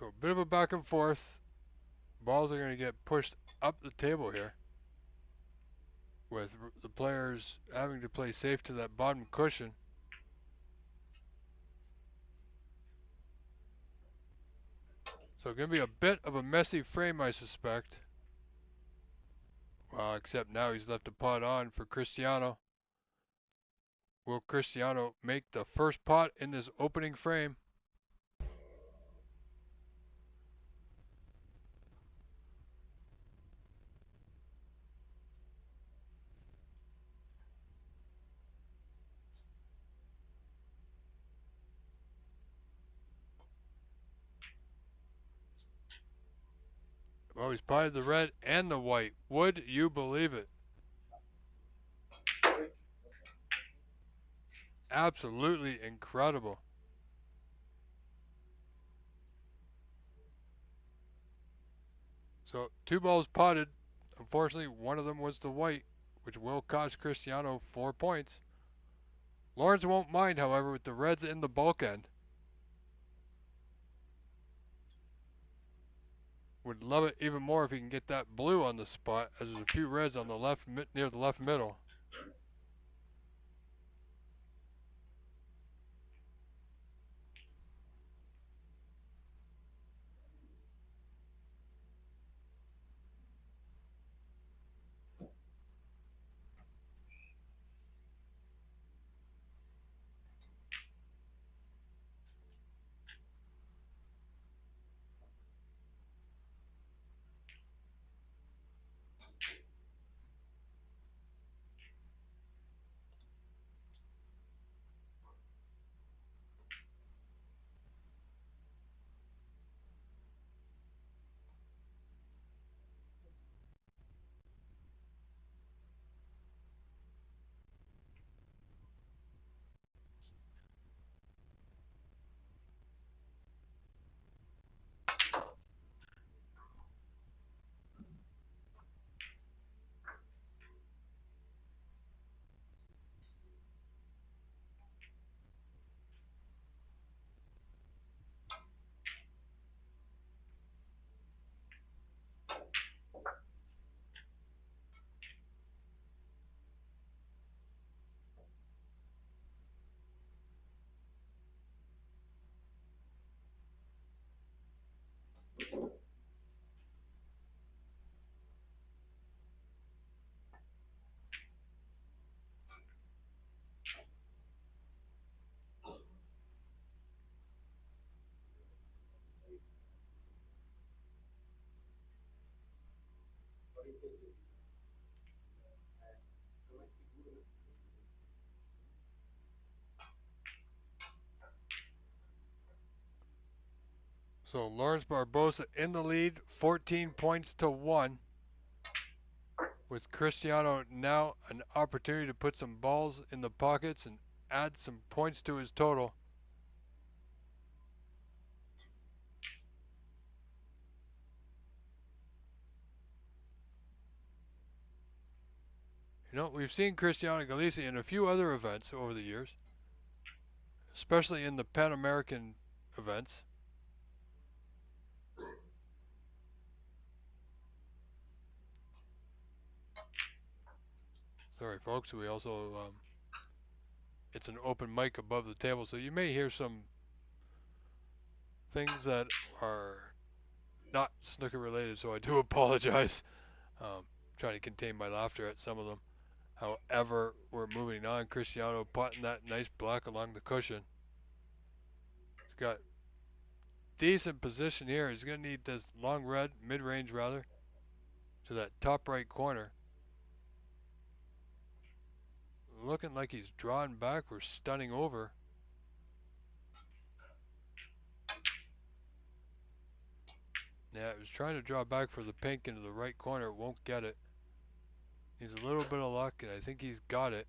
So a bit of a back and forth. Balls are going to get pushed up the table here, with the players having to play safe to that bottom cushion. So going to be a bit of a messy frame, I suspect. Well, except now he's left a pot on for Cristiano. Will Cristiano make the first pot in this opening frame? Oh, he's potted the red and the white. Would you believe it? Absolutely incredible. So 2 balls potted. Unfortunately, one of them was the white, which will cost Cristiano 4 points. Lawrence won't mind, however, with the reds in the bulk end. Would love it even more if he can get that blue on the spot, as there's a few reds on the left, near the left middle. So Lawrence Barbosa in the lead, 14 points to 1. With Cristiano now an opportunity to put some balls in the pockets and add some points to his total. You know, we've seen Cristiano Galesi in a few other events over the years, especially in the Pan American events. Sorry, folks, we also, it's an open mic above the table, so you may hear some things that are not snooker related, so I do apologize. Trying to contain my laughter at some of them. However, we're moving on. Cristiano potting that nice black along the cushion. He's got decent position here. He's going to need this long red, mid-range rather, to that top right corner. Looking like he's drawing back or stunning over. Yeah, it was trying to draw back for the pink into the right corner. It won't get it. Needs a little bit of luck, and I think he's got it.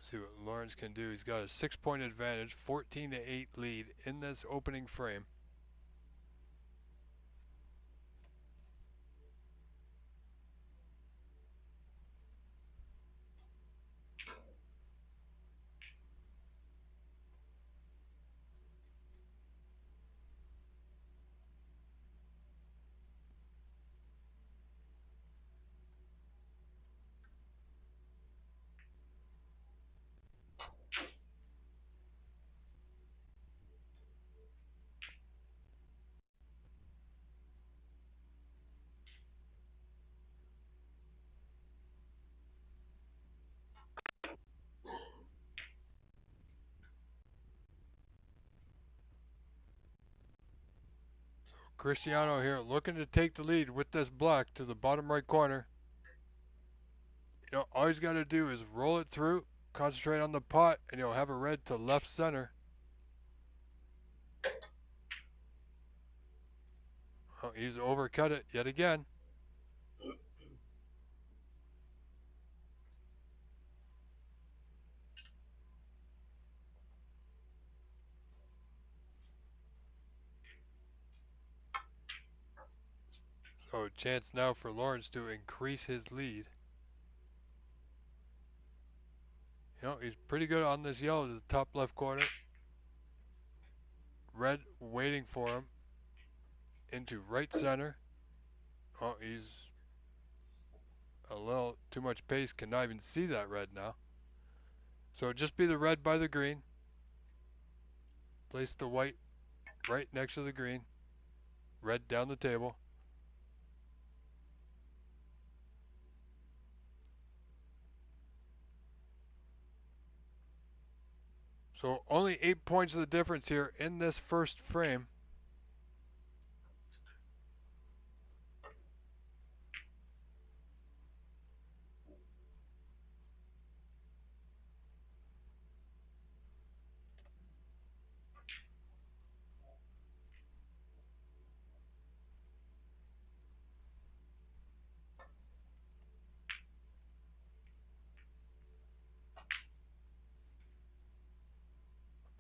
See what Lawrence can do. He's got a 6-point advantage, 14-8 lead in this opening frame. Cristiano here looking to take the lead with this black to the bottom right corner. You know, all he's got to do is roll it through, concentrate on the pot, and you'll have a red to left center. Oh, he's overcut it yet again. So chance now for Lawrence to increase his lead. You know, he's pretty good on this yellow to the top left corner. Red waiting for him into right center. Oh, he's a little too much pace, cannot even see that red now. So just be the red by the green. Place the white right next to the green. Red down the table. So only 8 points of the difference here in this first frame.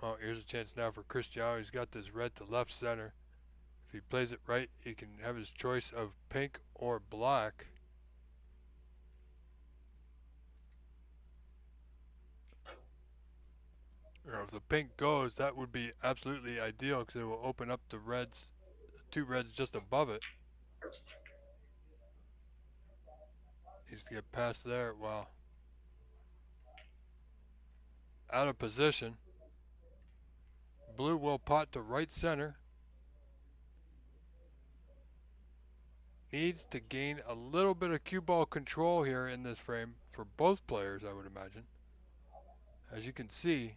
Oh, here's a chance now for Cristiano. He's got this red to left center. If he plays it right, he can have his choice of pink or black. You know, if the pink goes, that would be absolutely ideal because it will open up the reds, two reds just above it. Needs to get past there. Wow. Out of position. Blue will pot to right center. Needs to gain a little bit of cue ball control here in this frame for both players, I would imagine. As you can see,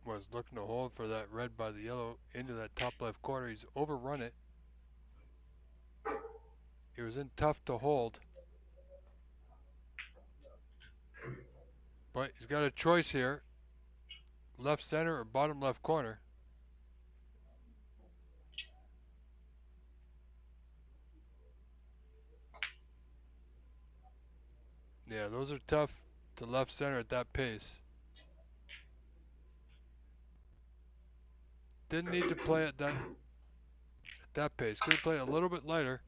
was looking to hold for that red by the yellow into that top left corner. He's overrun it. It was in tough to hold. But he's got a choice here. Left center or bottom left corner. Yeah, those are tough to left center at that pace. Didn't need to play at that pace. Could have played a little bit lighter.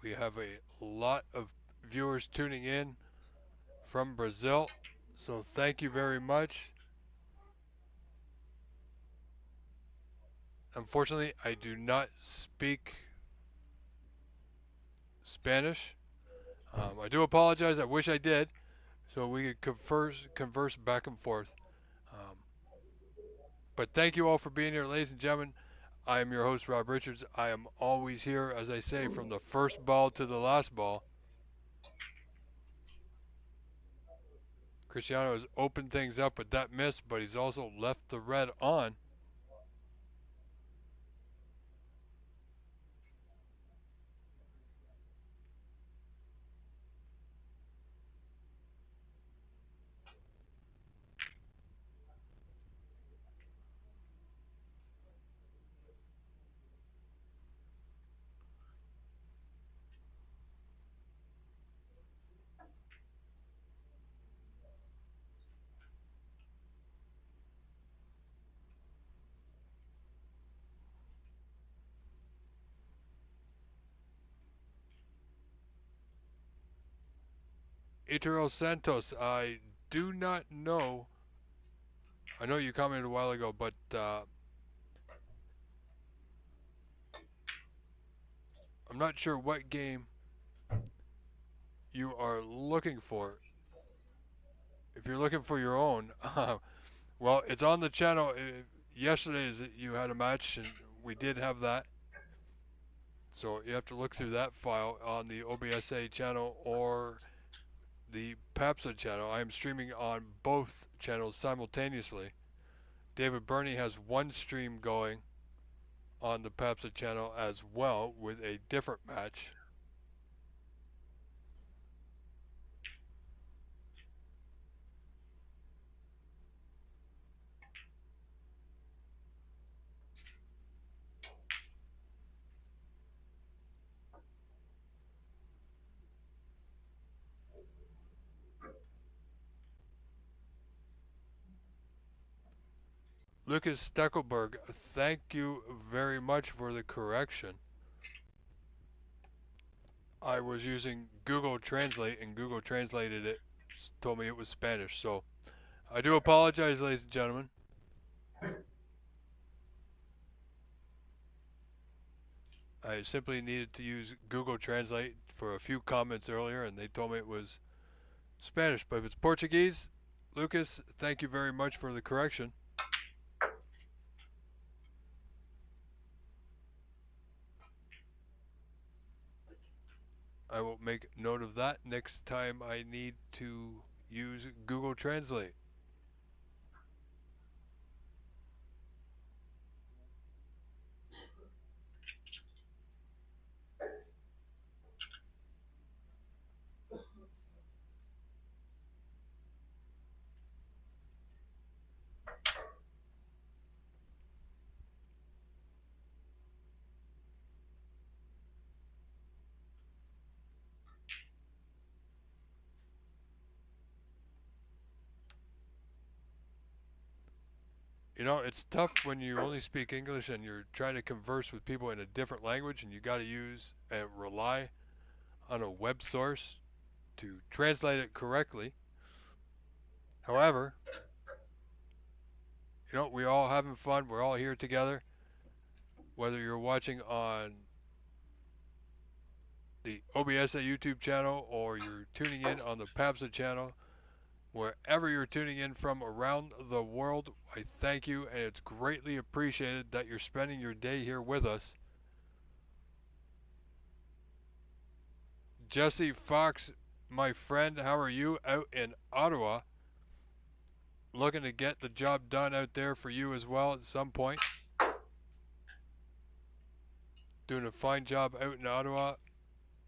We have a lot of viewers tuning in from Brazil, so thank you very much. Unfortunately, I do not speak Spanish. I do apologize. I wish I did, so we could converse back and forth. Um, but thank you all for being here, ladies and gentlemen. I am your host, Rob Richards. I am always here, as I say, from the first ball to the last ball. Cristiano has opened things up with that miss, but he's also left the red on. Itero Santos, I do not know. I know you commented a while ago, but I'm not sure what game you are looking for. If you're looking for your own, well, it's on the channel. Yesterday you had a match, and we did have that. So you have to look through that file on the OBSA channel or the PAPSA channel. I am streaming on both channels simultaneously. David Burney has one stream going on the PAPSA channel as well with a different match. Lucas Steckelberg, thank you very much for the correction. I was using Google Translate, and Google translated it, told me it was Spanish. So I do apologize, ladies and gentlemen. I simply needed to use Google Translate for a few comments earlier, and they told me it was Spanish. But if it's Portuguese, Lucas, thank you very much for the correction. I will make note of that next time I need to use Google Translate. You know, it's tough when you only speak English and you're trying to converse with people in a different language, and you got to use and rely on a web source to translate it correctly. However, you know, we're all having fun. We're all here together. Whether you're watching on the OBSA YouTube channel or you're tuning in on the PABSA channel, wherever you're tuning in from around the world, I thank you, and it's greatly appreciated that you're spending your day here with us. Jesse Fox, my friend, how are you out in Ottawa? Looking to get the job done out there for you as well at some point. Doing a fine job out in Ottawa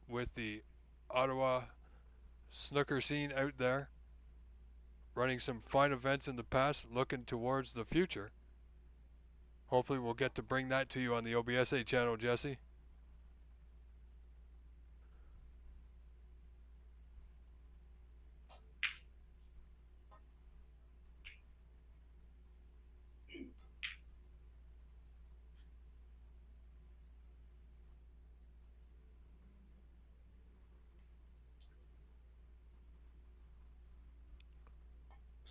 with the Ottawa snooker scene out there. Running some fine events in the past, looking towards the future. Hopefully we'll get to bring that to you on the OBSA channel, Jesse.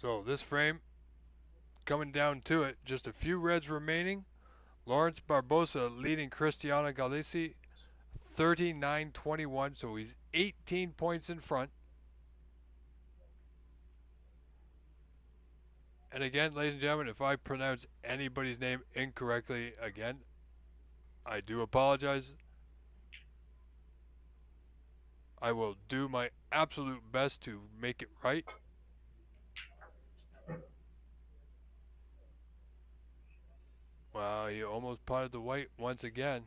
So this frame coming down to it, just a few reds remaining. Lawrence Barbosa leading Cristiano Galesi 39-21, so he's 18 points in front. And again, ladies and gentlemen, if I pronounce anybody's name incorrectly again, I do apologize. I will do my absolute best to make it right. Wow, he almost potted the white once again.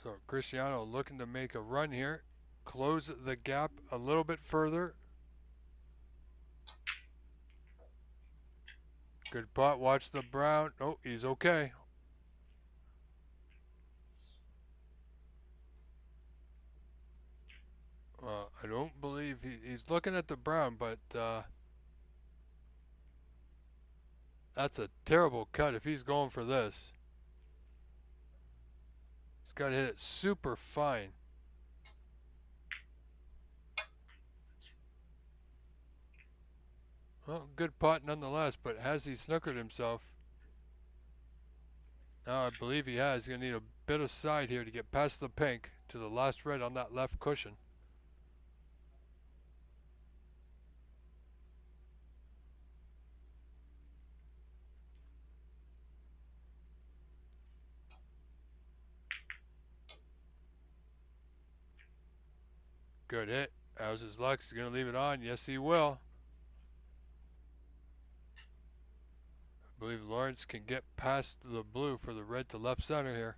So Cristiano looking to make a run here, close the gap a little bit further. Good pot, watch the brown. Oh, he's okay. I don't believe he's looking at the brown, but that's a terrible cut if he's going for this. He's got to hit it super fine. Well, good putt nonetheless, but has he snookered himself? Now I believe he has. He's going to need a bit of side here to get past the pink to the last red on that left cushion. Good hit. How's his luck? He's going to leave it on. Yes, he will. I believe Lawrence can get past the blue for the red to left center here.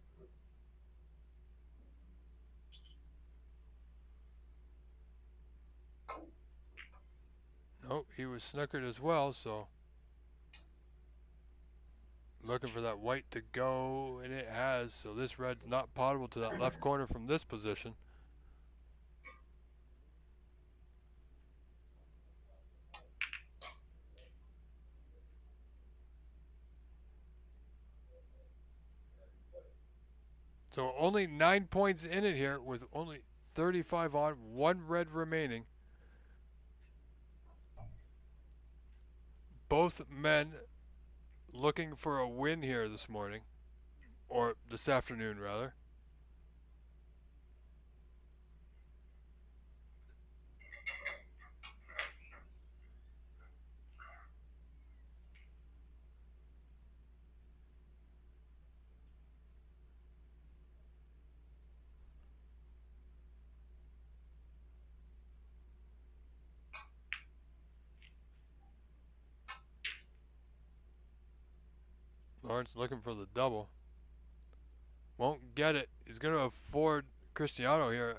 Nope, he was snookered as well, so looking for that white to go, and it has. So this red's not potable to that left corner from this position. So only 9 points in it here with only 35 on, one red remaining. Both men looking for a win here this morning, or this afternoon rather. Lawrence looking for the double. Won't get it. He's going to afford Cristiano here.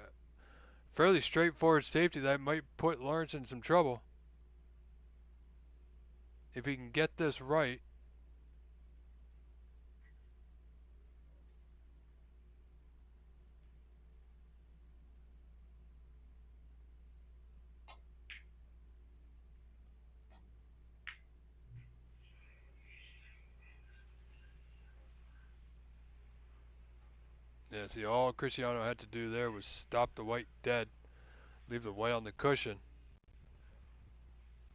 Fairly straightforward safety that might put Lawrence in some trouble. If he can get this right. Yeah, see, all Cristiano had to do there was stop the white dead, leave the white on the cushion.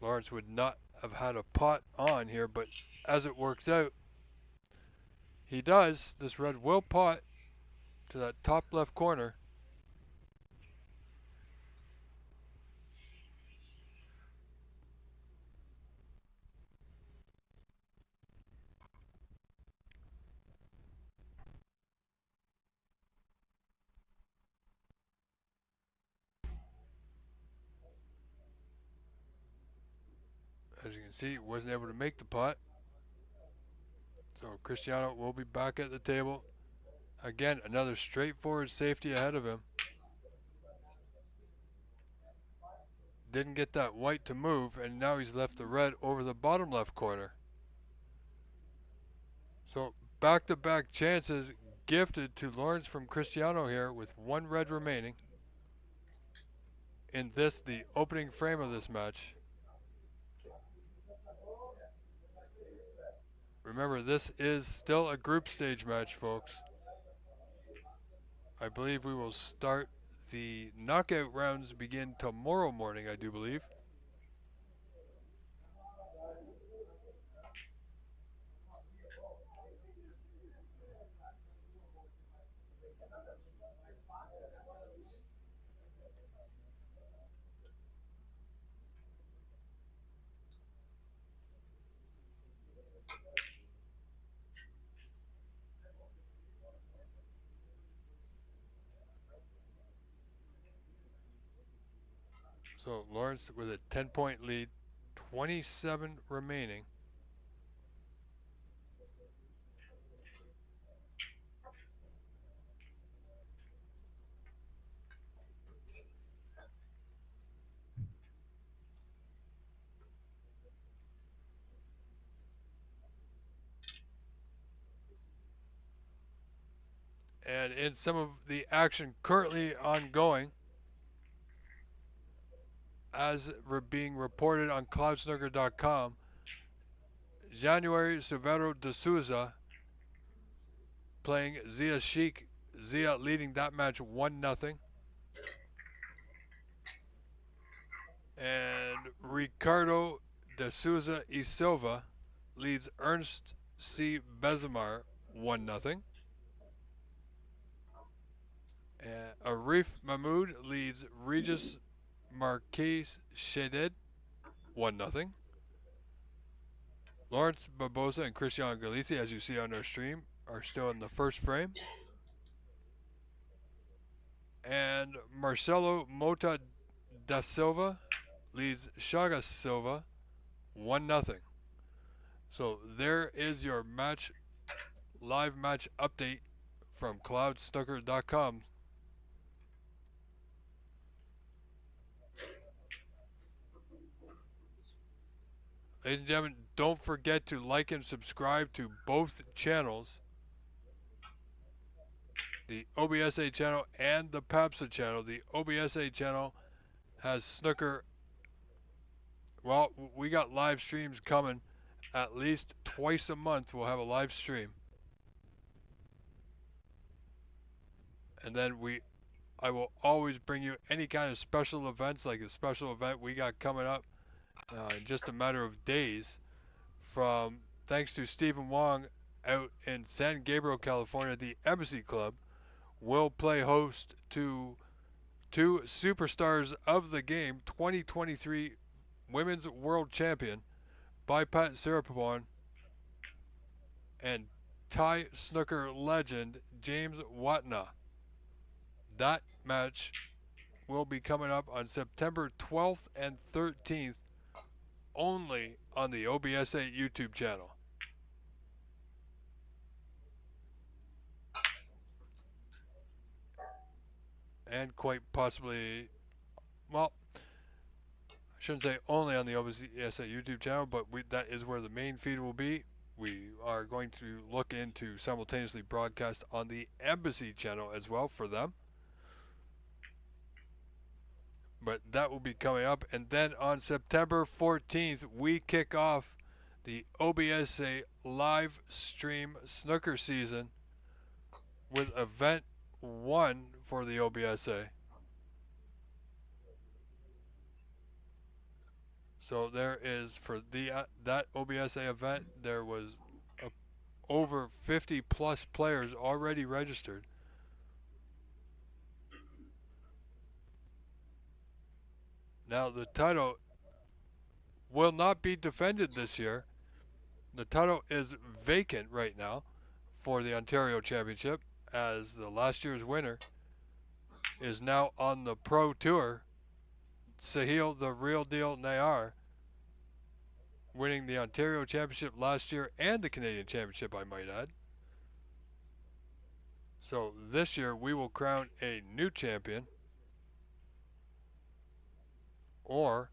Lawrence would not have had a pot on here, but as it works out, he does. This red will pot to that top left corner. As you can see, wasn't able to make the putt. So Cristiano will be back at the table. Again, another straightforward safety ahead of him. didn't get that white to move, and now he's left the red over the bottom left corner. So back-to-back chances gifted to Lawrence from Cristiano here with one red remaining in this, the opening frame of this match. Remember, this is still a group stage match, folks. I believe we will start the knockout rounds begin tomorrow morning, I do believe. So Lawrence with a 10-point lead, 27 remaining. And in some of the action currently ongoing, as being reported on cloudsnooker.com, January Severo de Souza playing Zia Sheik. Zia leading that match 1-0. And Ricardo de Souza y Silva leads Ernst C. Bezamar 1-0. Arif Mammud leads Regis Marquez Sheded 1-0. Lawrence Barbosa and Cristiano Galesi, as you see on our stream, are still in the first frame. And Marcelo Mota da Silva leads Chagas Silva 1-0. So there is your live match update from cloudsnooker.com. Ladies and gentlemen, don't forget to like and subscribe to both channels, the OBSA channel and the PAPSA channel. The OBSA channel has snooker. Well, we got live streams coming at least twice a month. We'll have a live stream. And then I will always bring you any kind of special events, like a special event we got coming up in just a matter of days, from thanks to Stephen Wong out in San Gabriel, California. The Embassy Club will play host to two superstars of the game, 2023 Women's World Champion Baipat Siripon and Thai snooker legend James Watna. That match will be coming up on September 12th and 13th only on the OBSA YouTube channel. And quite possibly, well, I shouldn't say only on the OBSA YouTube channel, but that is where the main feed will be. We are going to look into simultaneously broadcast on the Embassy channel as well for them. But that will be coming up. And then on September 14th, we kick off the OBSA live stream snooker season with event 1 for the OBSA. So there is, for that OBSA event, there was over 50 plus players already registered. Now the title will not be defended this year. The title is vacant right now for the Ontario Championship, as the last year's winner is now on the Pro Tour. Sahil the Real Deal Nayar winning the Ontario Championship last year and the Canadian Championship, I might add. So this year we will crown a new champion, or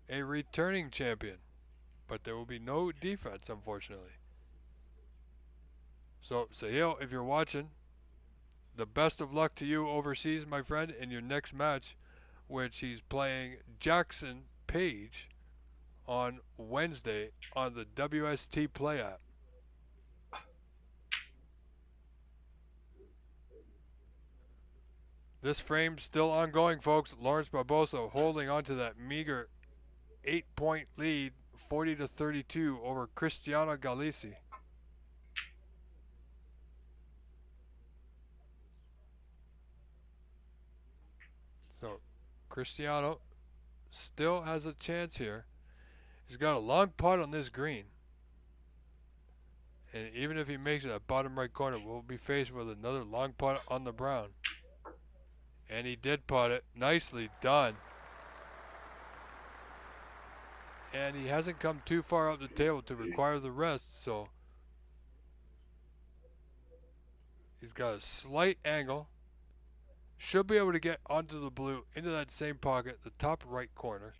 a returning champion. But there will be no defense, unfortunately. So, Sahil, if you're watching, the best of luck to you overseas, my friend, in your next match, which he's playing Jackson Page on Wednesday on the WST Play app. This frame's still ongoing, folks. Lawrence Barbosa holding on to that meager 8-point lead, 40-32 over Cristiano Galesi. So Cristiano still has a chance here. He's got a long putt on this green. And even if he makes it at bottom right corner, we'll be faced with another long putt on the brown. And he did putt it. Nicely done. And he hasn't come too far up the table to require the rest, so he's got a slight angle. Should be able to get onto the blue, into that same pocket, the top right corner.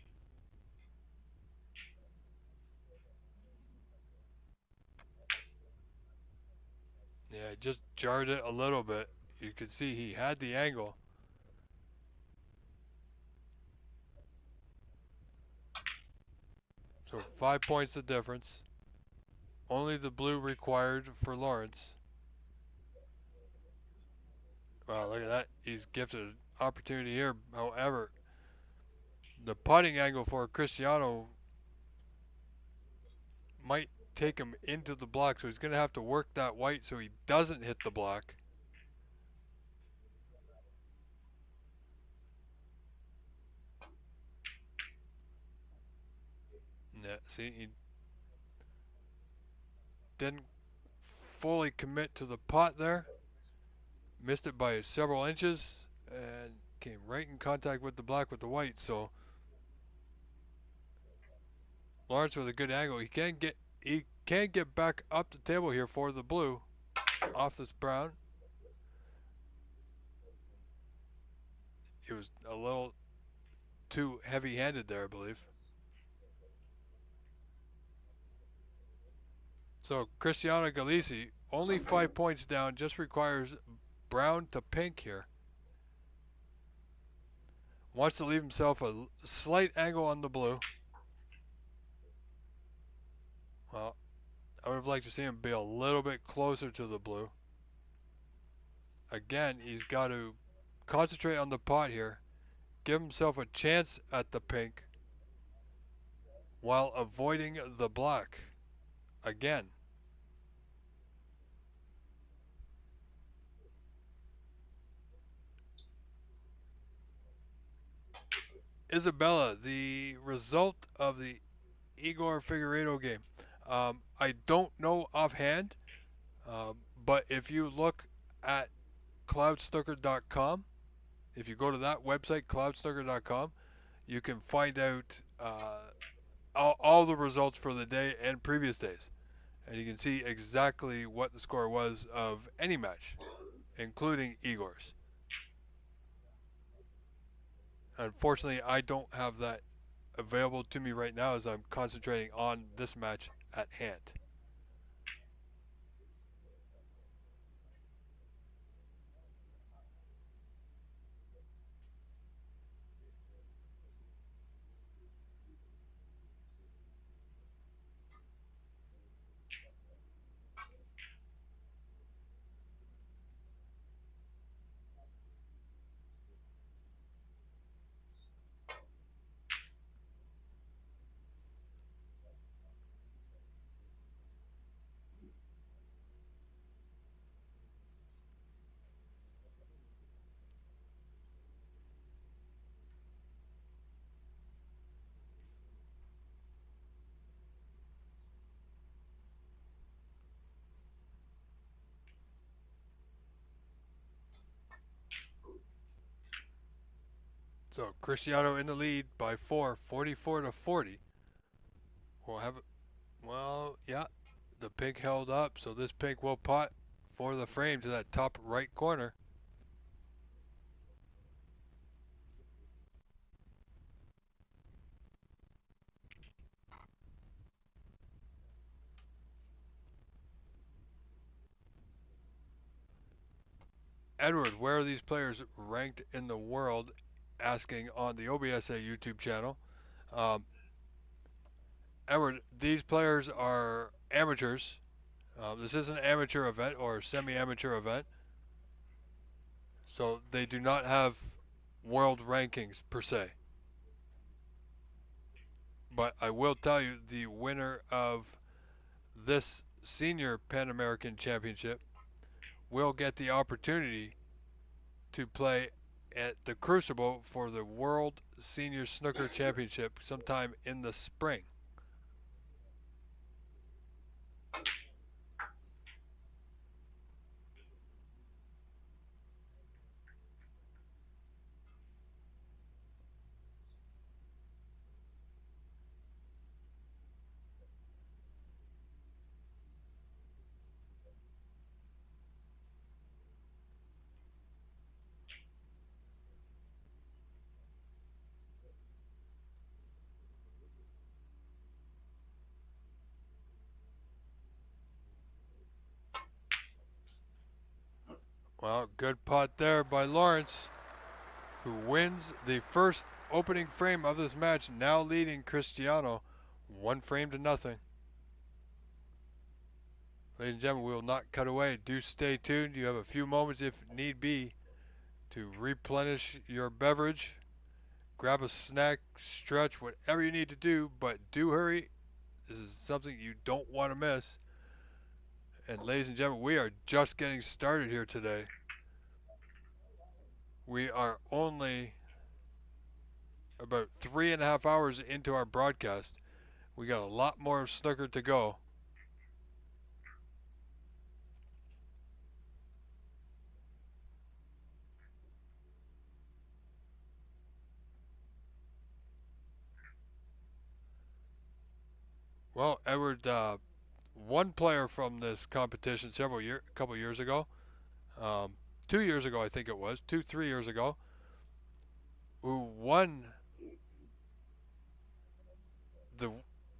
Yeah, just jarred it a little bit. You could see he had the angle. So 5 points the difference. Only the blue required for Lawrence. Wow, look at that. He's gifted an opportunity here. However, the putting angle for Cristiano might take him into the block, so he's going to have to work that white so he doesn't hit the block. Yeah, see, he didn't fully commit to the putt there. Missed it by several inches and came right in contact with the black with the white. So Lawrence with a good angle. He can get back up the table here for the blue off this brown. He was a little too heavy-handed there, I believe. So Cristiano Galesi, only 5 points down, just requires brown to pink here. Wants to leave himself a slight angle on the blue. Well, I would have liked to see him be a little bit closer to the blue. Again, he's got to concentrate on the pot here. Give himself a chance at the pink while avoiding the black. Again. Isabella, the result of the Igor Figueiredo game. I don't know offhand, but if you look at cloudsnooker.com, if you go to that website, cloudsnooker.com, you can find out all the results for the day and previous days. And you can see exactly what the score was of any match, including Igor's. Unfortunately, I don't have that available to me right now as I'm concentrating on this match at hand. So Cristiano in the lead by 4, 44-40. We'll have it. Well, yeah, the pink held up, so this pink will putt for the frame to that top right corner. Edward, where are these players ranked in the world? Asking on the OBSA YouTube channel. Um, Edward, these players are amateurs. This is an amateur event or semi-amateur event, so they do not have world rankings per se. But I will tell you, the winner of this senior Pan American Championship will get the opportunity to play at the Crucible for the World Senior Snooker Championship sometime in the spring. Well, good pot there by Lawrence, who wins the first opening frame of this match, now leading Cristiano 1-0. Ladies and gentlemen, we will not cut away. Do stay tuned. You have a few moments, if need be, to replenish your beverage. Grab a snack, stretch, whatever you need to do, but do hurry. This is something you don't want to miss. And ladies and gentlemen, we are just getting started here today. We are only about 3.5 hours into our broadcast. We got a lot more snooker to go. Well, Edward, one player from this competition a couple years ago, 2 years ago I think it was, 3 years ago, who won the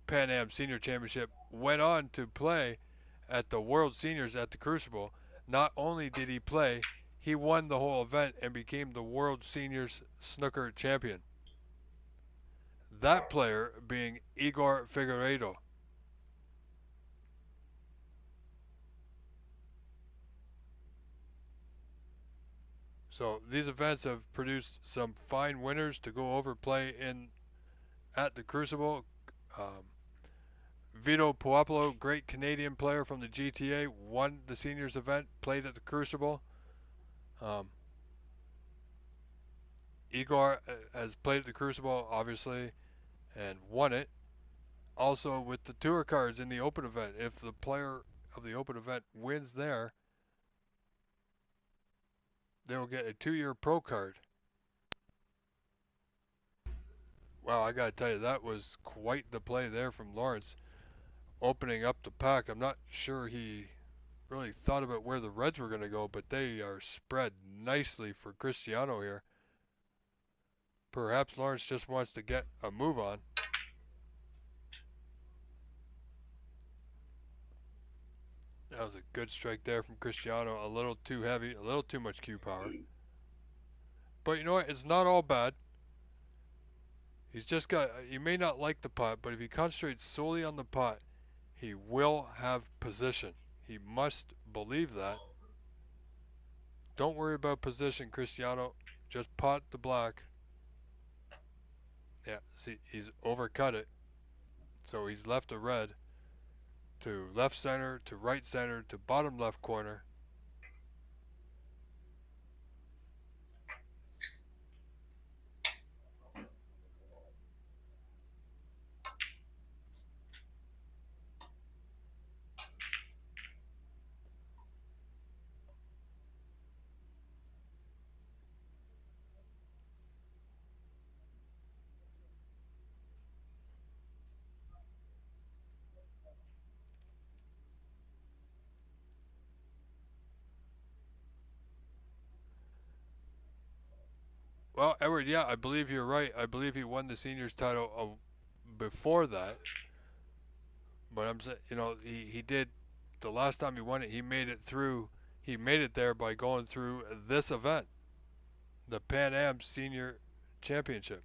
Pan Am Senior Championship, went on to play at the World Seniors at the Crucible. Not only did he play, he won the whole event and became the World Seniors Snooker Champion. That player being Igor Figueiredo. So these events have produced some fine winners to go over play at the Crucible. Vito Puopolo, great Canadian player from the GTA, won the seniors event, played at the Crucible. Igor has played at the Crucible, obviously, and won it. Also with the tour cards in the open event, if the player of the open event wins there, they will get a 2-year pro card. Wow, I gotta tell you, that was quite the play there from Lawrence, opening up the pack. I'm not sure he really thought about where the reds were gonna go, but they are spread nicely for Cristiano here. Perhaps Lawrence just wants to get a move on. That was a good strike there from Cristiano. A little too heavy, a little too much cue power. But you know what? It's not all bad. He's just got, he may not like the pot, but if he concentrates solely on the pot, he will have position. He must believe that. Don't worry about position, Cristiano. Just pot the black. Yeah, see, he's overcut it. So he's left a red to left center, to right center, to bottom left corner. Well, Edward, yeah, I believe you're right. I believe he won the seniors title before that. But I'm saying, you know, he did, the last time he won it, he made it through he made it there by going through this event, the Pan Am Senior Championship.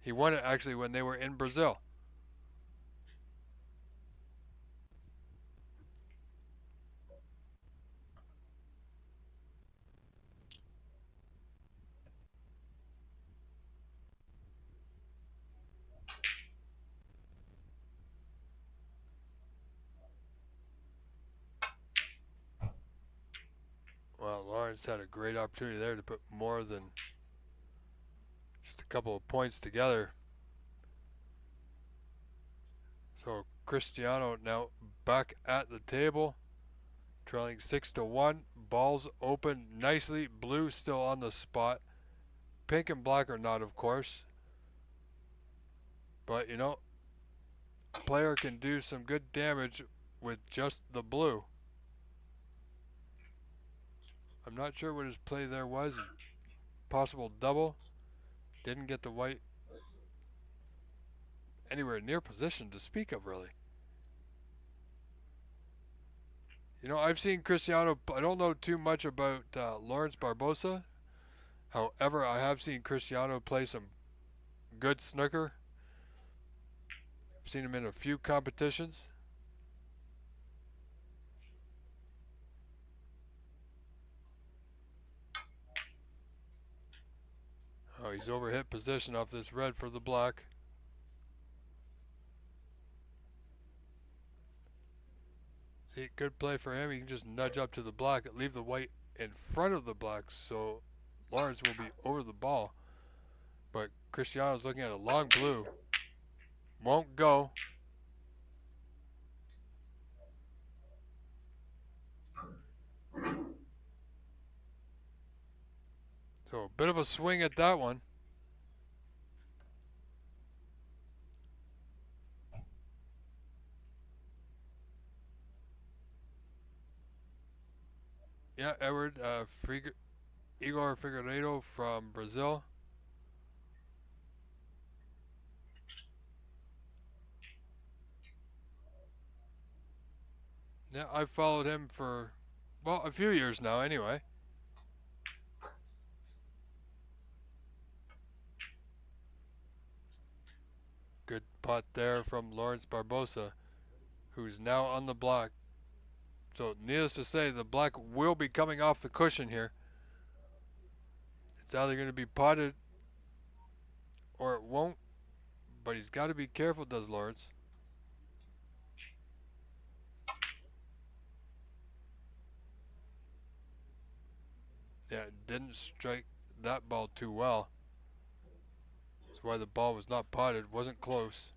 He won it actually when they were in Brazil. Well, Lawrence had a great opportunity there to put more than just a couple of points together. So Cristiano now back at the table, trailing 6-1. Balls open nicely. Blue still on the spot. Pink and black are not, of course. But you know, a player can do some good damage with just the blue. I'm not sure what his play there was. Possible double. Didn't get the white anywhere near position to speak of, really. You know, I've seen Cristiano. I don't know too much about Lawrence Barbosa. However, I have seen Cristiano play some good snooker. I've seen him in a few competitions. Oh, he's overhit position off this red for the black. See, good play for him. He can just nudge up to the black and leave the white in front of the black, so Lawrence will be over the ball. But Cristiano's looking at a long blue. Won't go. So a bit of a swing at that one. Yeah, Edward Igor Figueiredo from Brazil. Yeah, I've followed him for, well, a few years now anyway. Good putt there from Lawrence Barbosa, who's now on the block. So needless to say, the black will be coming off the cushion here. It's either going to be potted or it won't, but he's got to be careful, does Lawrence. Yeah, didn't strike that ball too well. That's why the ball was not potted, wasn't close.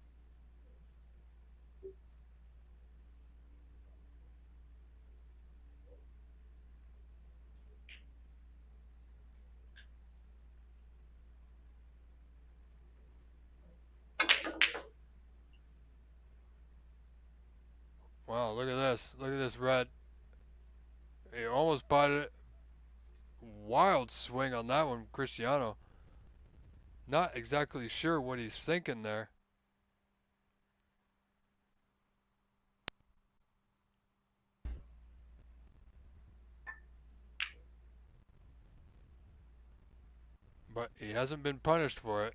Wow, look at this. Look at this red. He almost potted it. Wild swing on that one, Cristiano. Not exactly sure what he's thinking there. But he hasn't been punished for it.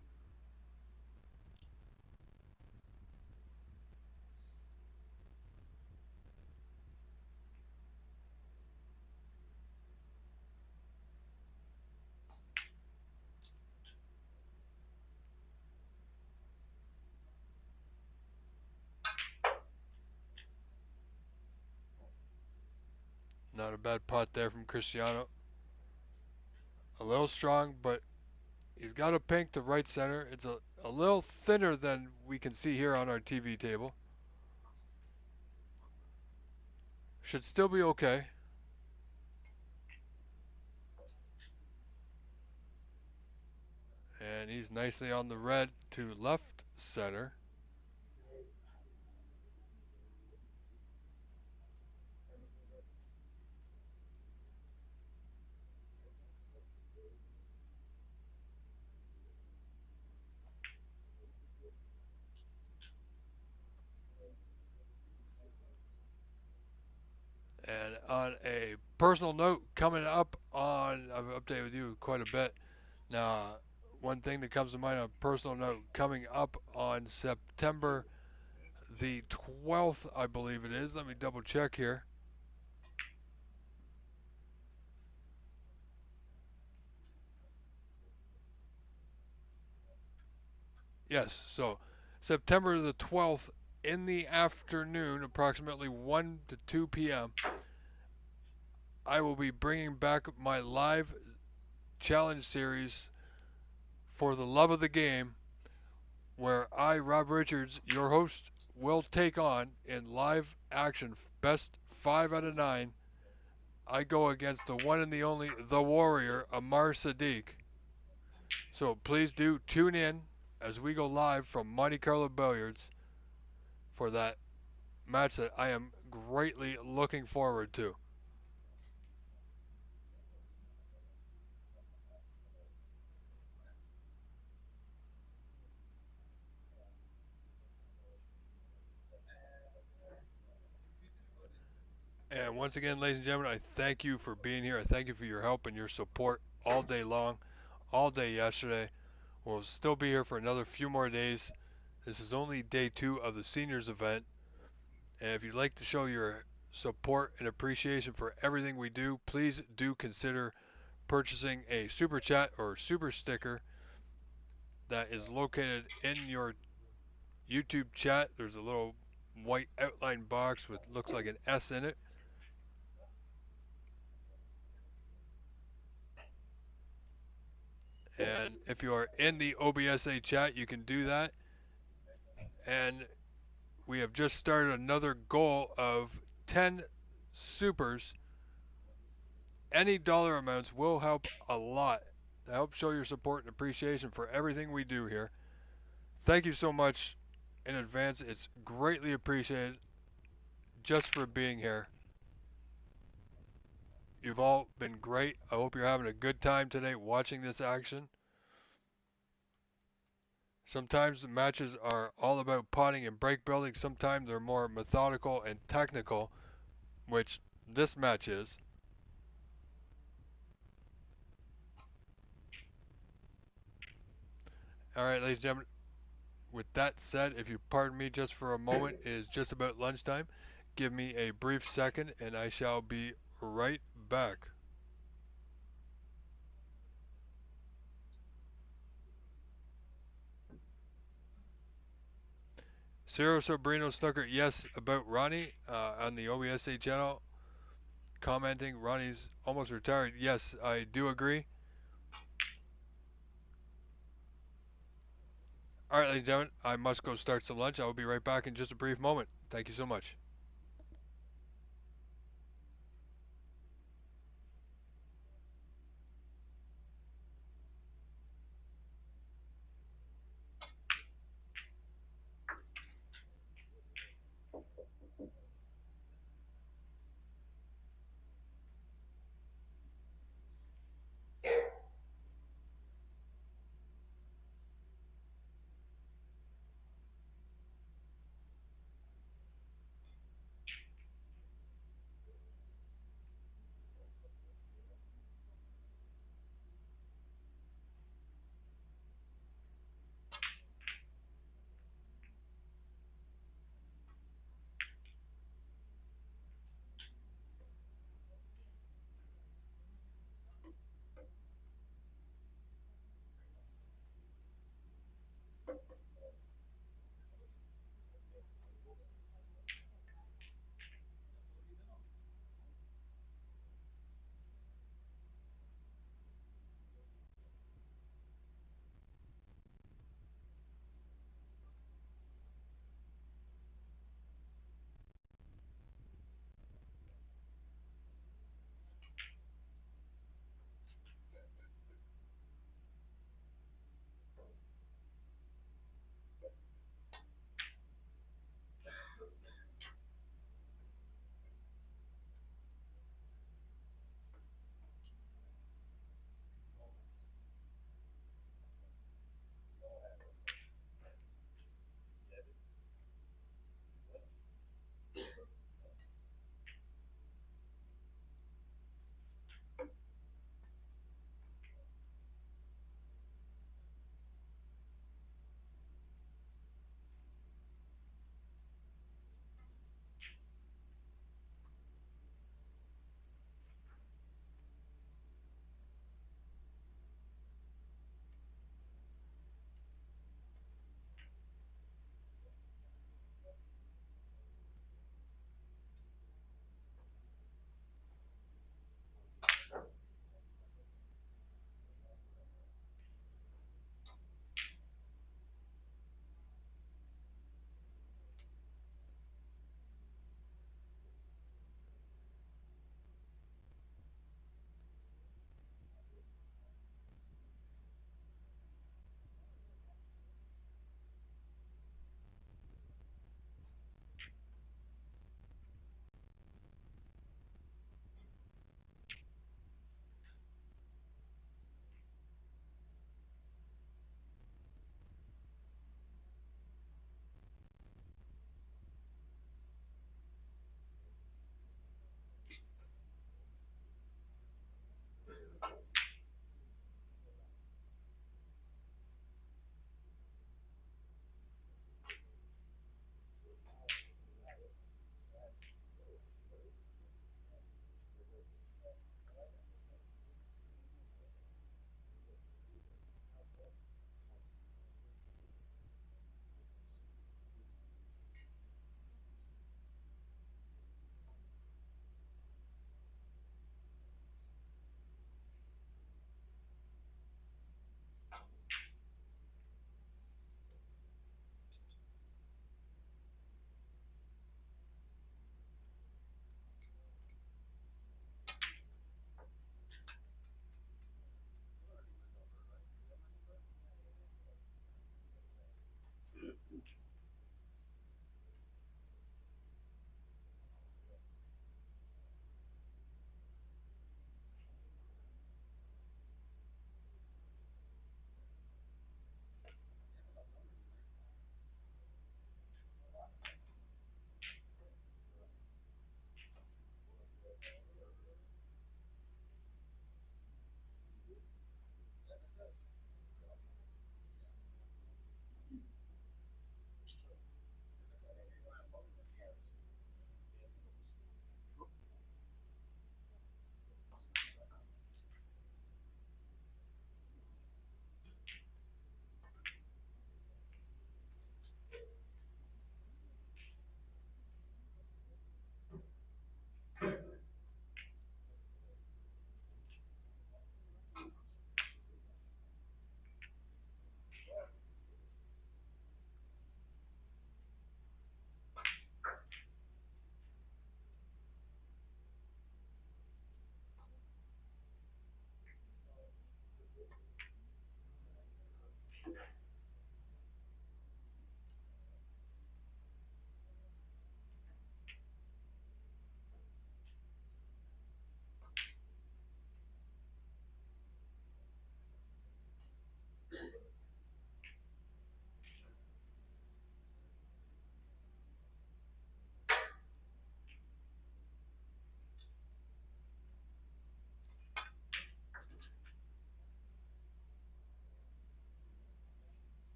Not a bad putt there from Cristiano. A little strong, but he's got a pink to right center. It's a little thinner than we can see here on our TV table. Should still be okay. And he's nicely on the red to left center. And on a personal note, coming up on, I've updated with you quite a bit. Now, one thing that comes to mind on a personal note, coming up on September the 12th, I believe it is. Let me double check here. Yes, so September the 12th in the afternoon, approximately 1 to 2 p.m., I will be bringing back my live challenge series for the love of the game, where I, Rob Richards, your host, will take on in live action best 5 out of 9. I go against the one and the only, the Warrior, Amar Sadiq. So please do tune in as we go live from Monte Carlo Billiards for that match that I am greatly looking forward to. And once again, ladies and gentlemen, I thank you for being here. I thank you for your help and your support all day long, all day yesterday. We'll still be here for another few more days. This is only day 2 of the seniors event. And if you'd like to show your support and appreciation for everything we do, please do consider purchasing a super chat or super sticker that is located in your YouTube chat. There's a little white outline box with looks like an S in it. And if you are in the OBSA chat, you can do that. And we have just started another goal of 10 supers. Any dollar amounts will help a lot to help show your support and appreciation for everything we do here. Thank you so much in advance. It's greatly appreciated just for being here. You've all been great. I hope you're having a good time today watching this action. Sometimes the matches are all about potting and break building. Sometimes they're more methodical and technical, which this match is. All right, ladies and gentlemen, with that said, if you pardon me just for a moment, it is just about lunchtime. Give me a brief second and I shall be right back. Ciro Sobrino Snooker, yes, about Ronnie on the OBSA channel, commenting Ronnie's almost retired. Yes, I do agree. All right, ladies and gentlemen, I must go start some lunch. I will be right back in just a brief moment. Thank you so much.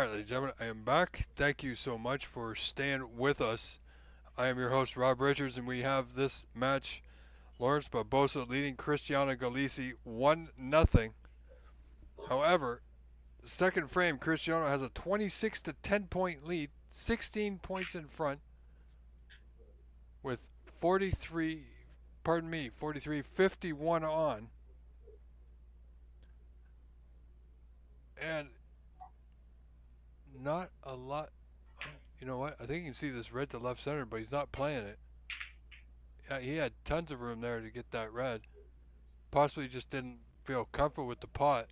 Alright, ladies and gentlemen, I am back. Thank you so much for staying with us. I am your host, Rob Richards, and we have this match. Lawrence Barbosa leading Cristiano Galesi 1-0. However, second frame, Cristiano has a 26 to 10 point lead, 16 points in front, with 51 on. And not a lot. You know what? I think you can see this red to left center, but he's not playing it. Yeah, he had tons of room there to get that red. Possibly just didn't feel comfortable with the pot.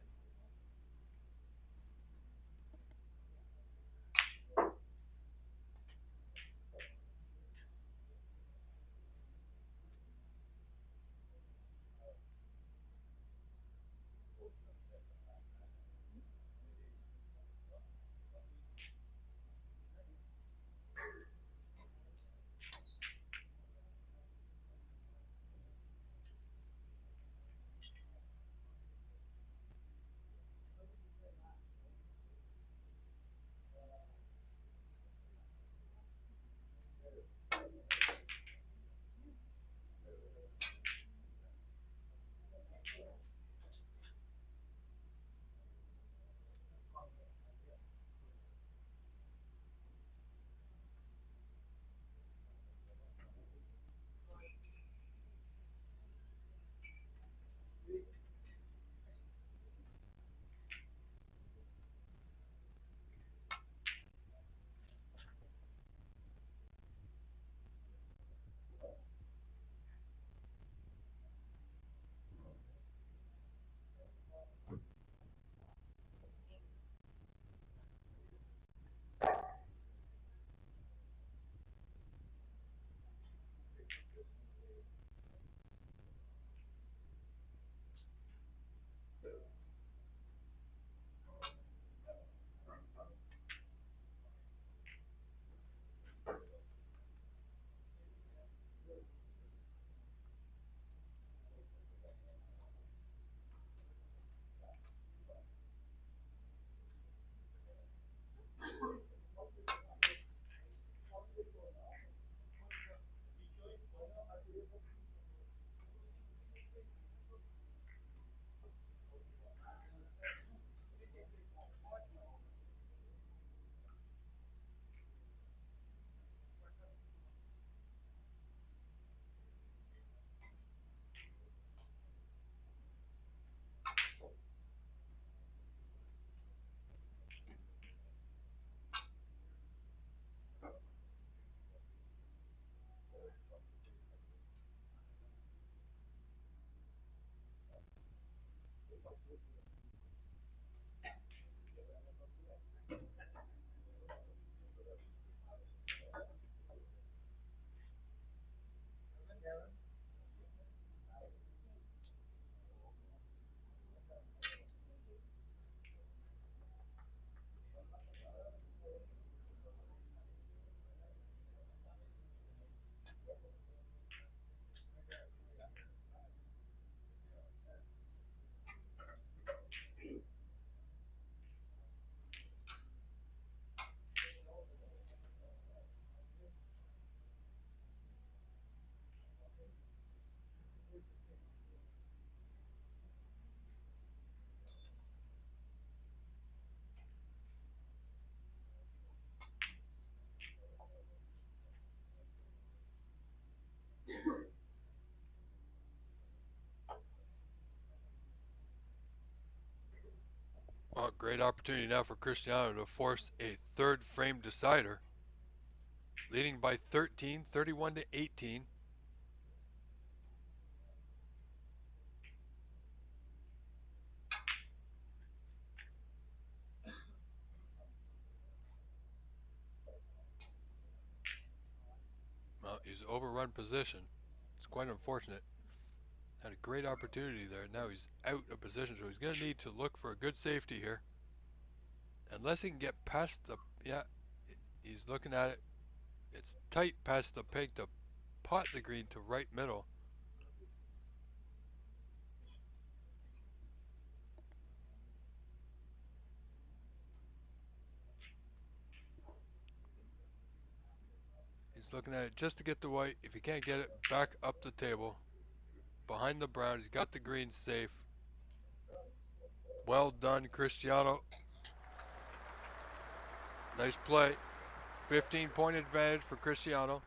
Well, great opportunity now for Cristiano to force a third frame decider. Leading by 13, 31 to 18. Well, he's overrun position. It's quite unfortunate. Had a great opportunity there. Now he's out of position, so he's going to need to look for a good safety here. Unless he can get past the, yeah, he's looking at it. It's tight past the peg to pot the green to right middle. He's looking at it just to get the white. If he can't get it, back up the table. Behind the brown, he's got the green safe. Well done, Cristiano. Nice play. 15-point advantage for Cristiano.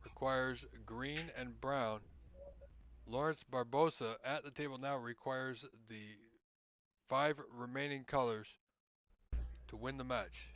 Requires green and brown. Lawrence Barbosa at the table now requires the 5 remaining colors to win the match.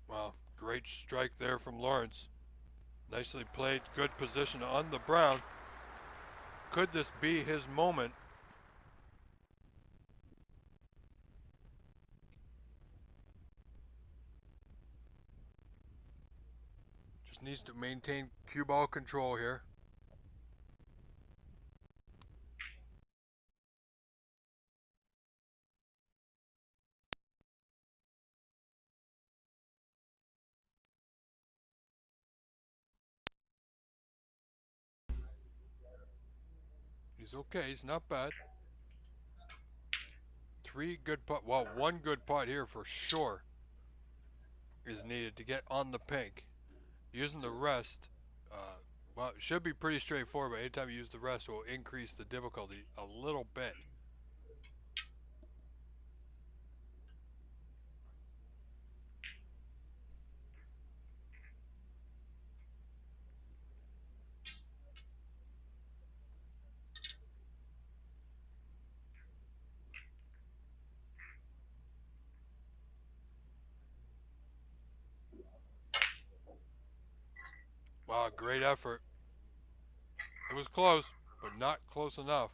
Wow, great strike there from Lawrence. Nicely played, good position on the brown. Could this be his moment? Just needs to maintain cue ball control here. He's okay, he's not bad. 3 good putt, well, 1 good putt here for sure is needed to get on the pink. Using the rest, well, it should be pretty straightforward, but anytime you use the rest, it will increase the difficulty a little bit. Wow, great effort. It was close, but not close enough.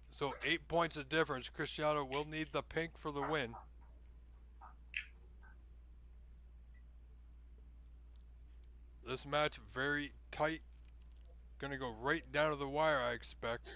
So 8 points of difference. Cristiano will need the pink for the win. This match very tight. Gonna go right down to the wire, I expect.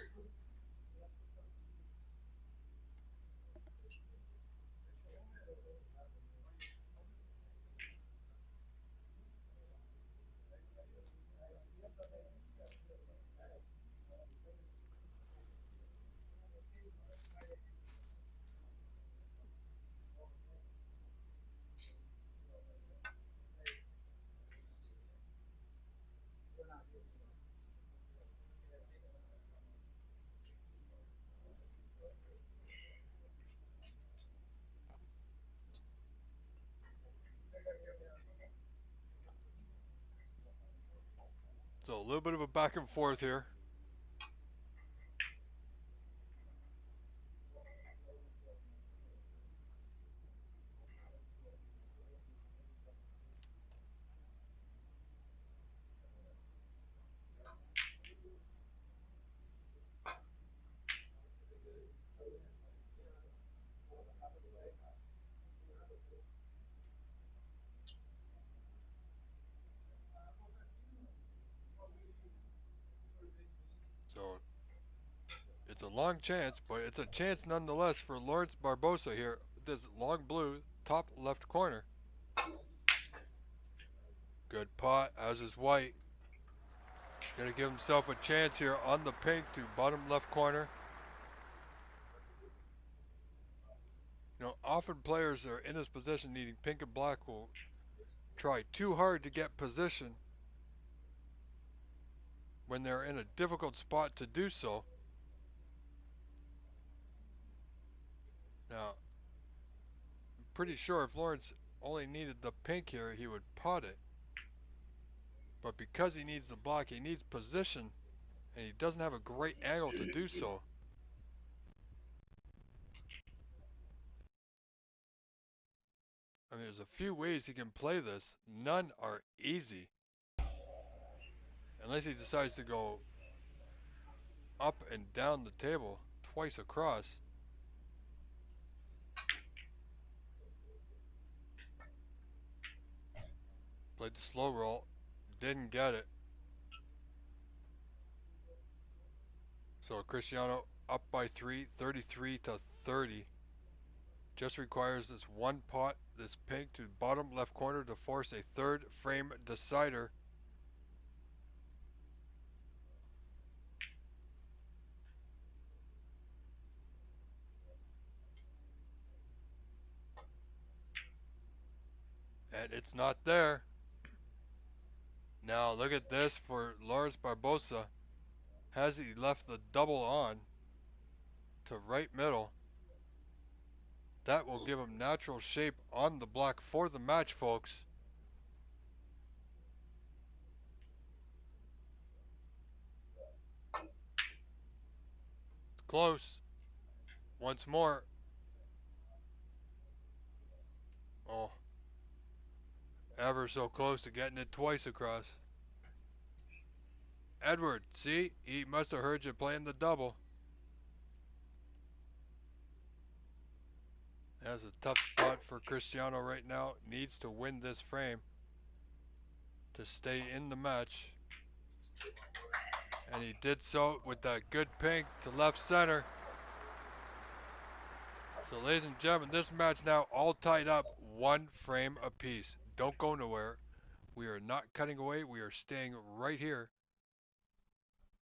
So a little bit of a back and forth here. So it's a long chance, but it's a chance nonetheless for Lawrence Barbosa here. This long blue, top left corner. Good pot, as is white. He's going to give himself a chance here on the pink to bottom left corner. You know, often players that are in this position needing pink and black will try too hard to get position when they're in a difficult spot to do so. Now, I'm pretty sure if Lawrence only needed the pink here, he would pot it. But because he needs the black, he needs position, and he doesn't have a great angle to do so. I mean, there's a few ways he can play this. None are easy. Unless he decides to go up and down the table twice across. Played the slow roll. Didn't get it. So Cristiano up by 3, 33 to 30. Just requires this one pot, this pink to bottom left corner to force a third frame decider. And it's not there. Now look at this for Lawrence Barbosa. Has he left the double on to right middle? That will give him natural shape on the black for the match, folks. It's close. Once more. Oh. Ever so close to getting it twice across. Edward, see? He must have heard you playing the double. That's a tough spot for Cristiano right now. Needs to win this frame to stay in the match. And he did so with that good pink to left center. So ladies and gentlemen, this match now all tied up, one frame apiece. Don't go nowhere. We are not cutting away. We are staying right here.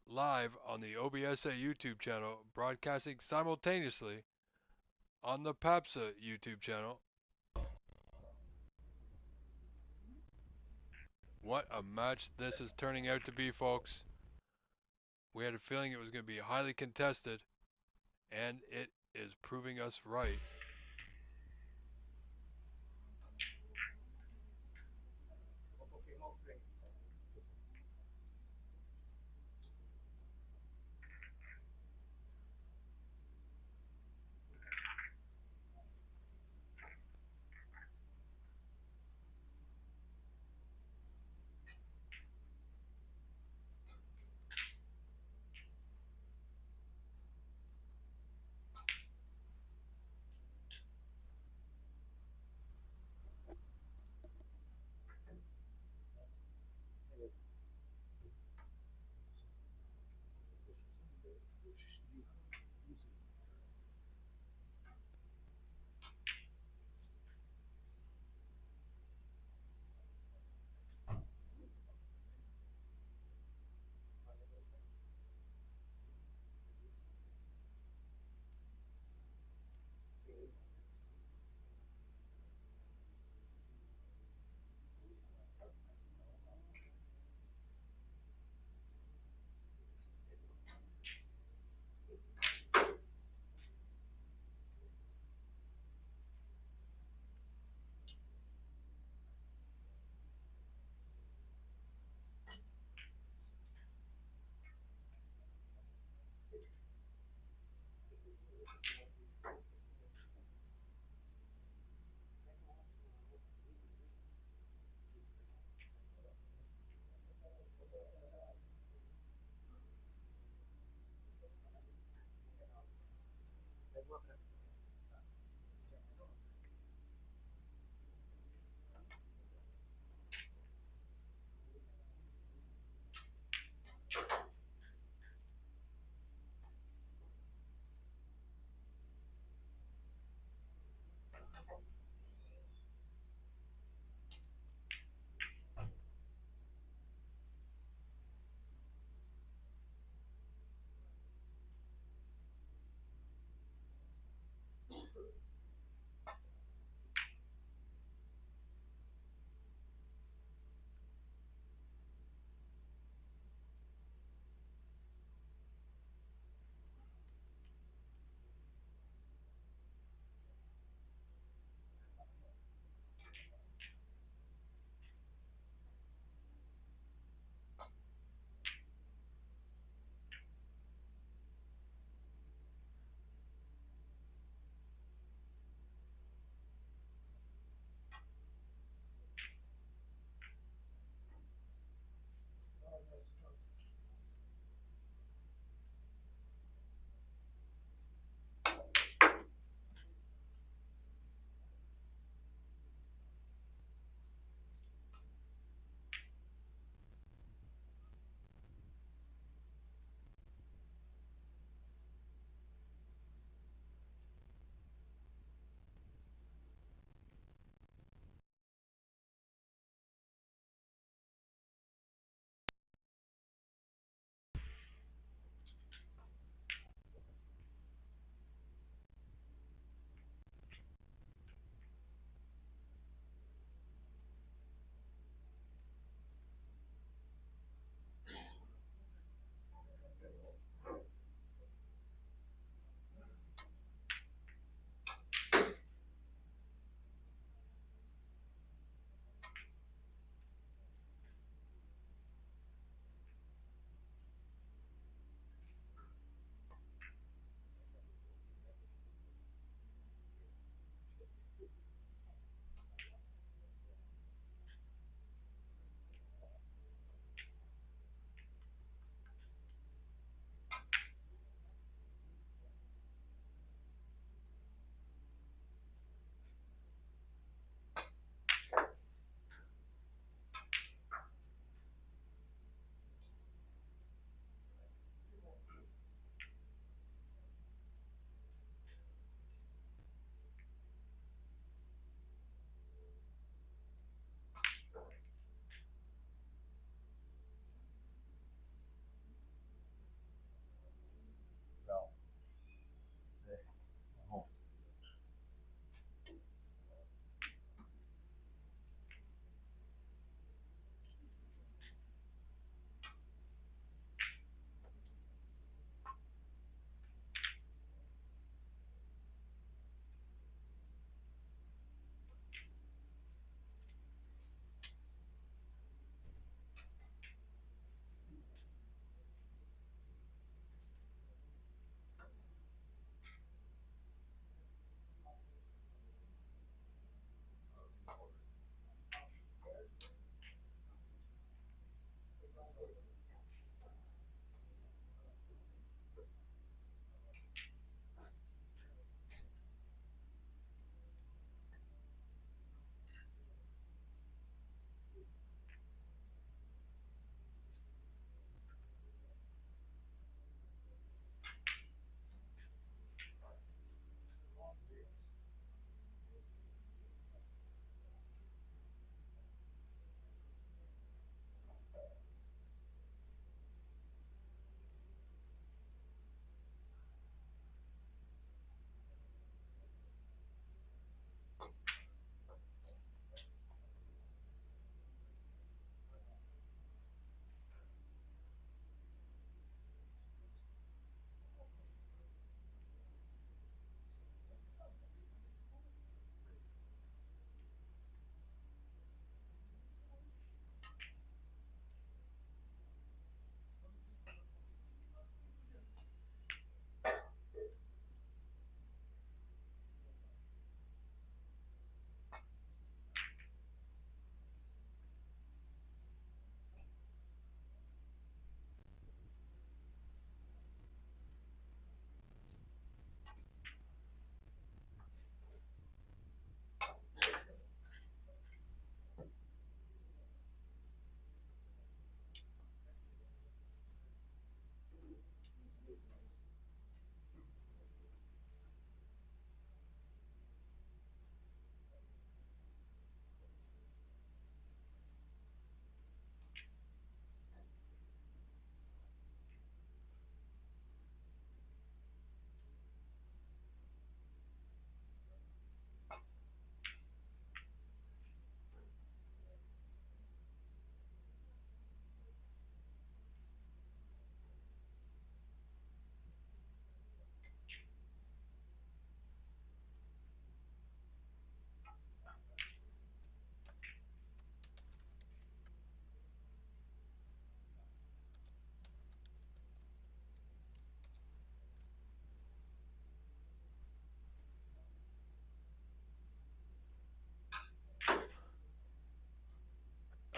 Live on the OBSA YouTube channel, broadcasting simultaneously on the PAPSA YouTube channel. What a match this is turning out to be, folks. We had a feeling it was going to be highly contested, and it is proving us right.
Vou confirmar o frame.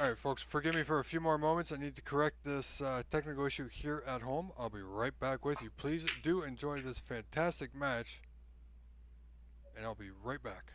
Alright, folks, forgive me for a few more moments. I need to correct this technical issue here at home. I'll be right back with you. Please do enjoy this fantastic match, and I'll be right back.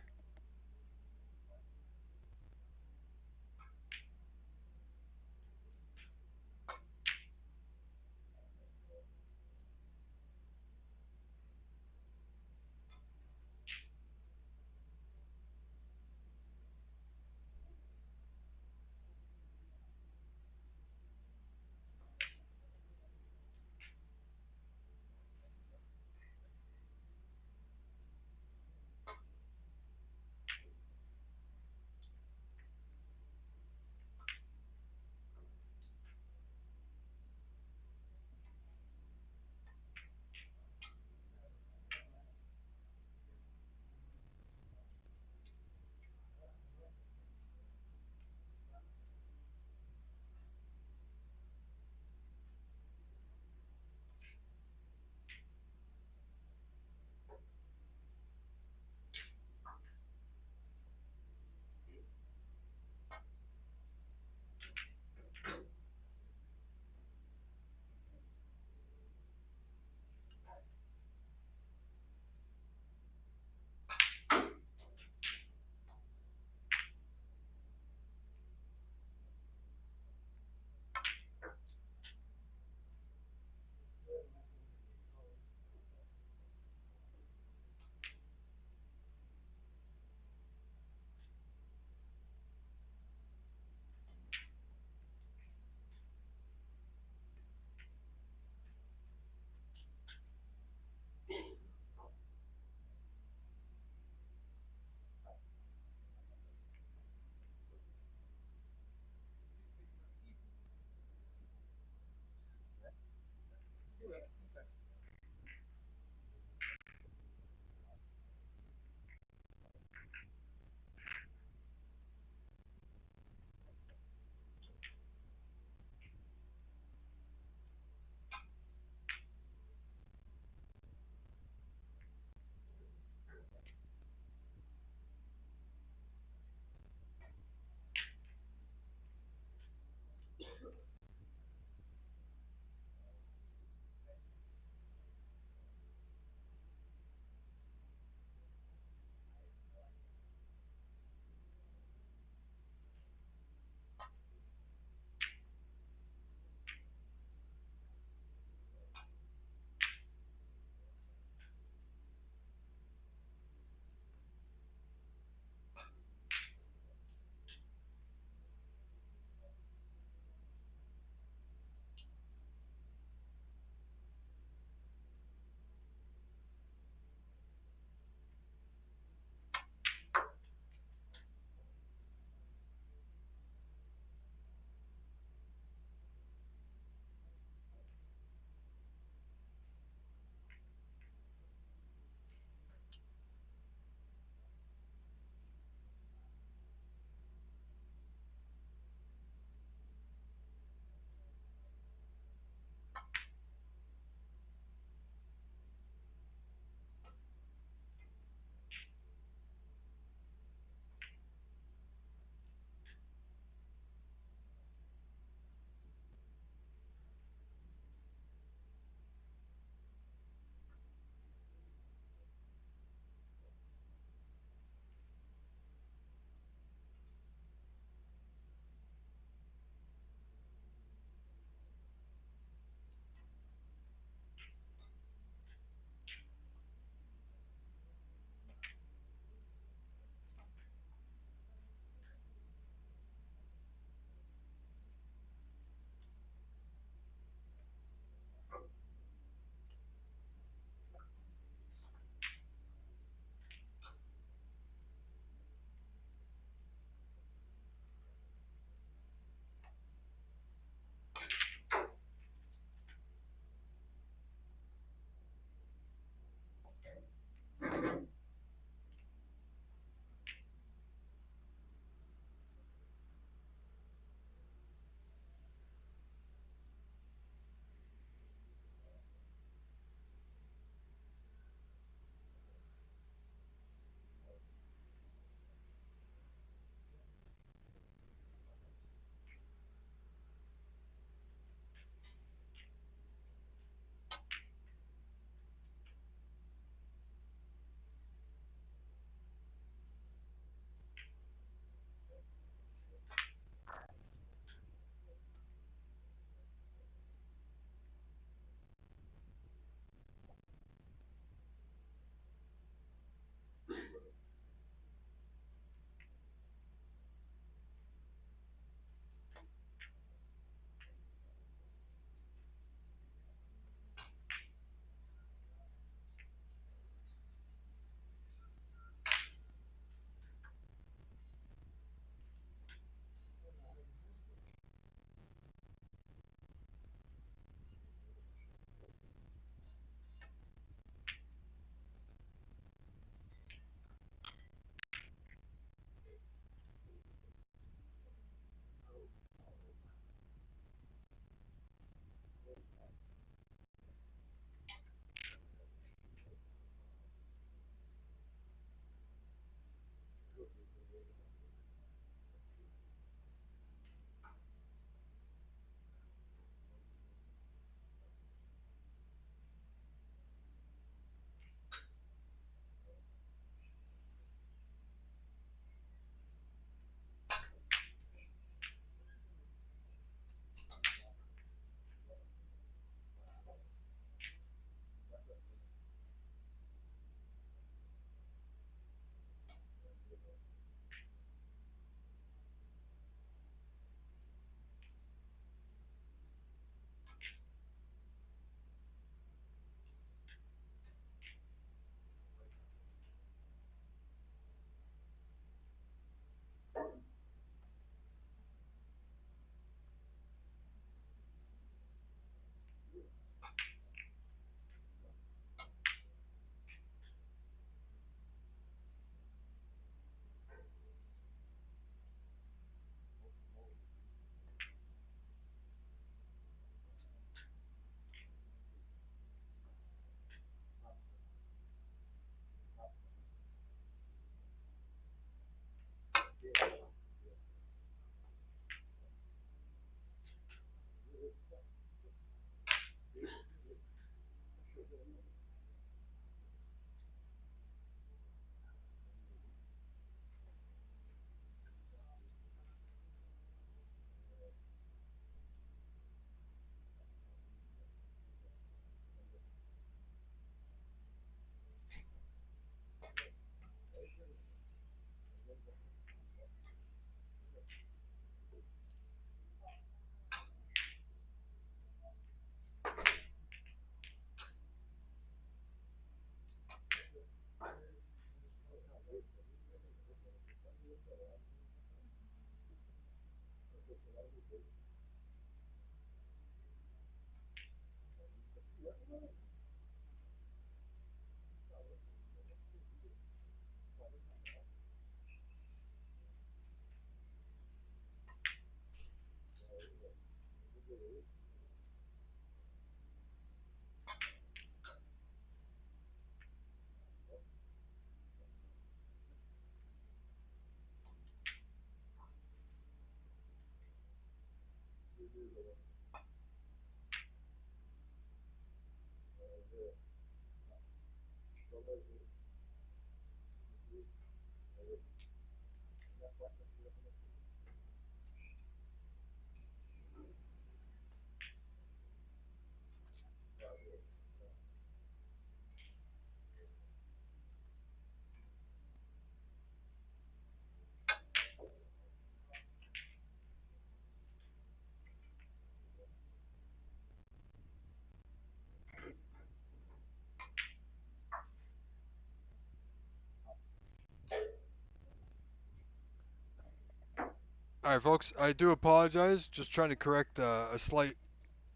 All right, folks. I do apologize. Just trying to correct a slight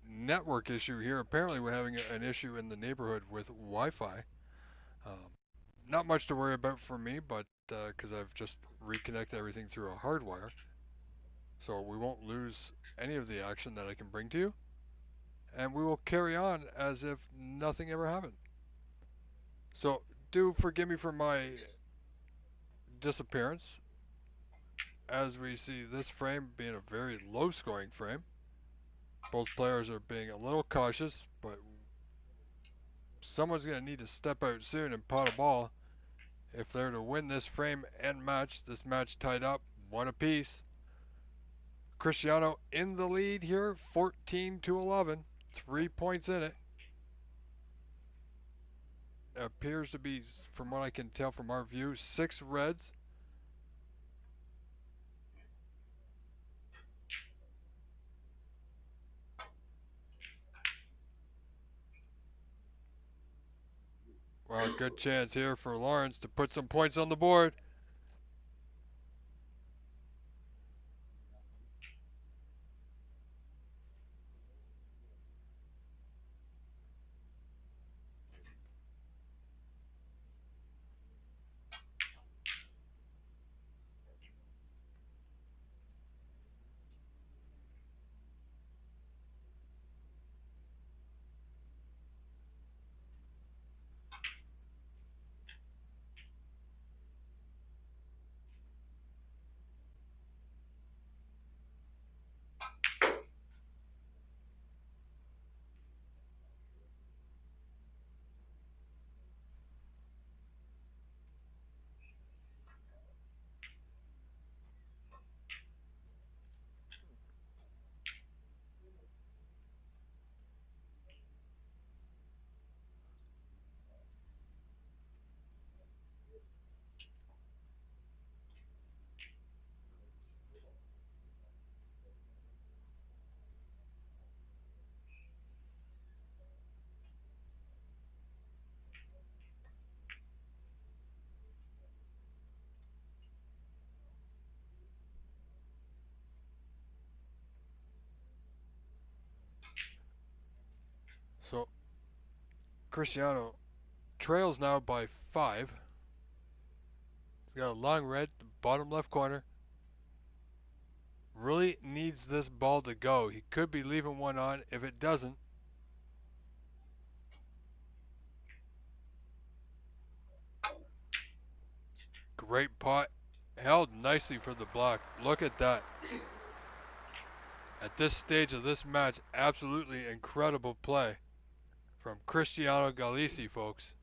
network issue here. Apparently, we're having an issue in the neighborhood with Wi-Fi. Um, Not much to worry about for me, but because I've just reconnected everything through a hardwire, so we won't lose any of the action that I can bring to you, and we will carry on as if nothing ever happened. So do forgive me for my disappearance, as we see this frame being a very low-scoring frame. Both players are being a little cautious, but someone's going to need to step out soon and pot a ball if they're to win this frame and match. This match tied up, one apiece. Cristiano in the lead here, 14-11, 3 points in it. Appears to be, from what I can tell from our view, 6 reds. Well, good chance here for Lawrence to put some points on the board. So Cristiano trails now by 5. He's got a long red, bottom left corner. Really needs this ball to go. He could be leaving one on. If it doesn't, great pot. Held nicely for the block. Look at that. At this stage of this match, absolutely incredible play from Cristiano Galesi, folks.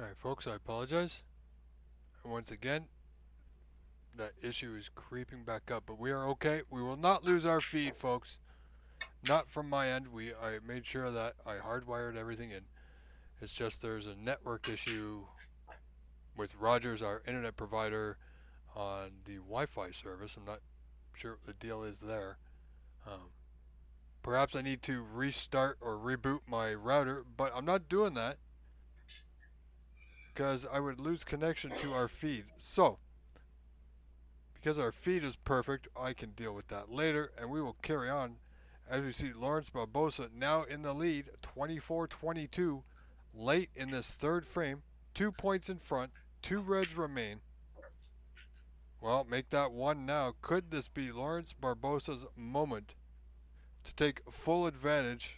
Alright, folks, I apologize. And once again, that issue is creeping back up, but we are okay. We will not lose our feed, folks. Not from my end. I made sure that I hardwired everything in. It's just there's a network issue with Rogers, our internet provider, on the Wi-Fi service. I'm not sure what the deal is there. Perhaps I need to restart or reboot my router, but I'm not doing that because I would lose connection to our feed. So, because our feed is perfect, I can deal with that later, and we will carry on as we see Lawrence Barbosa now in the lead, 24-22, late in this third frame, 2 points in front, 2 reds remain. Well, make that one now. Could this be Lawrence Barbosa's moment to take full advantage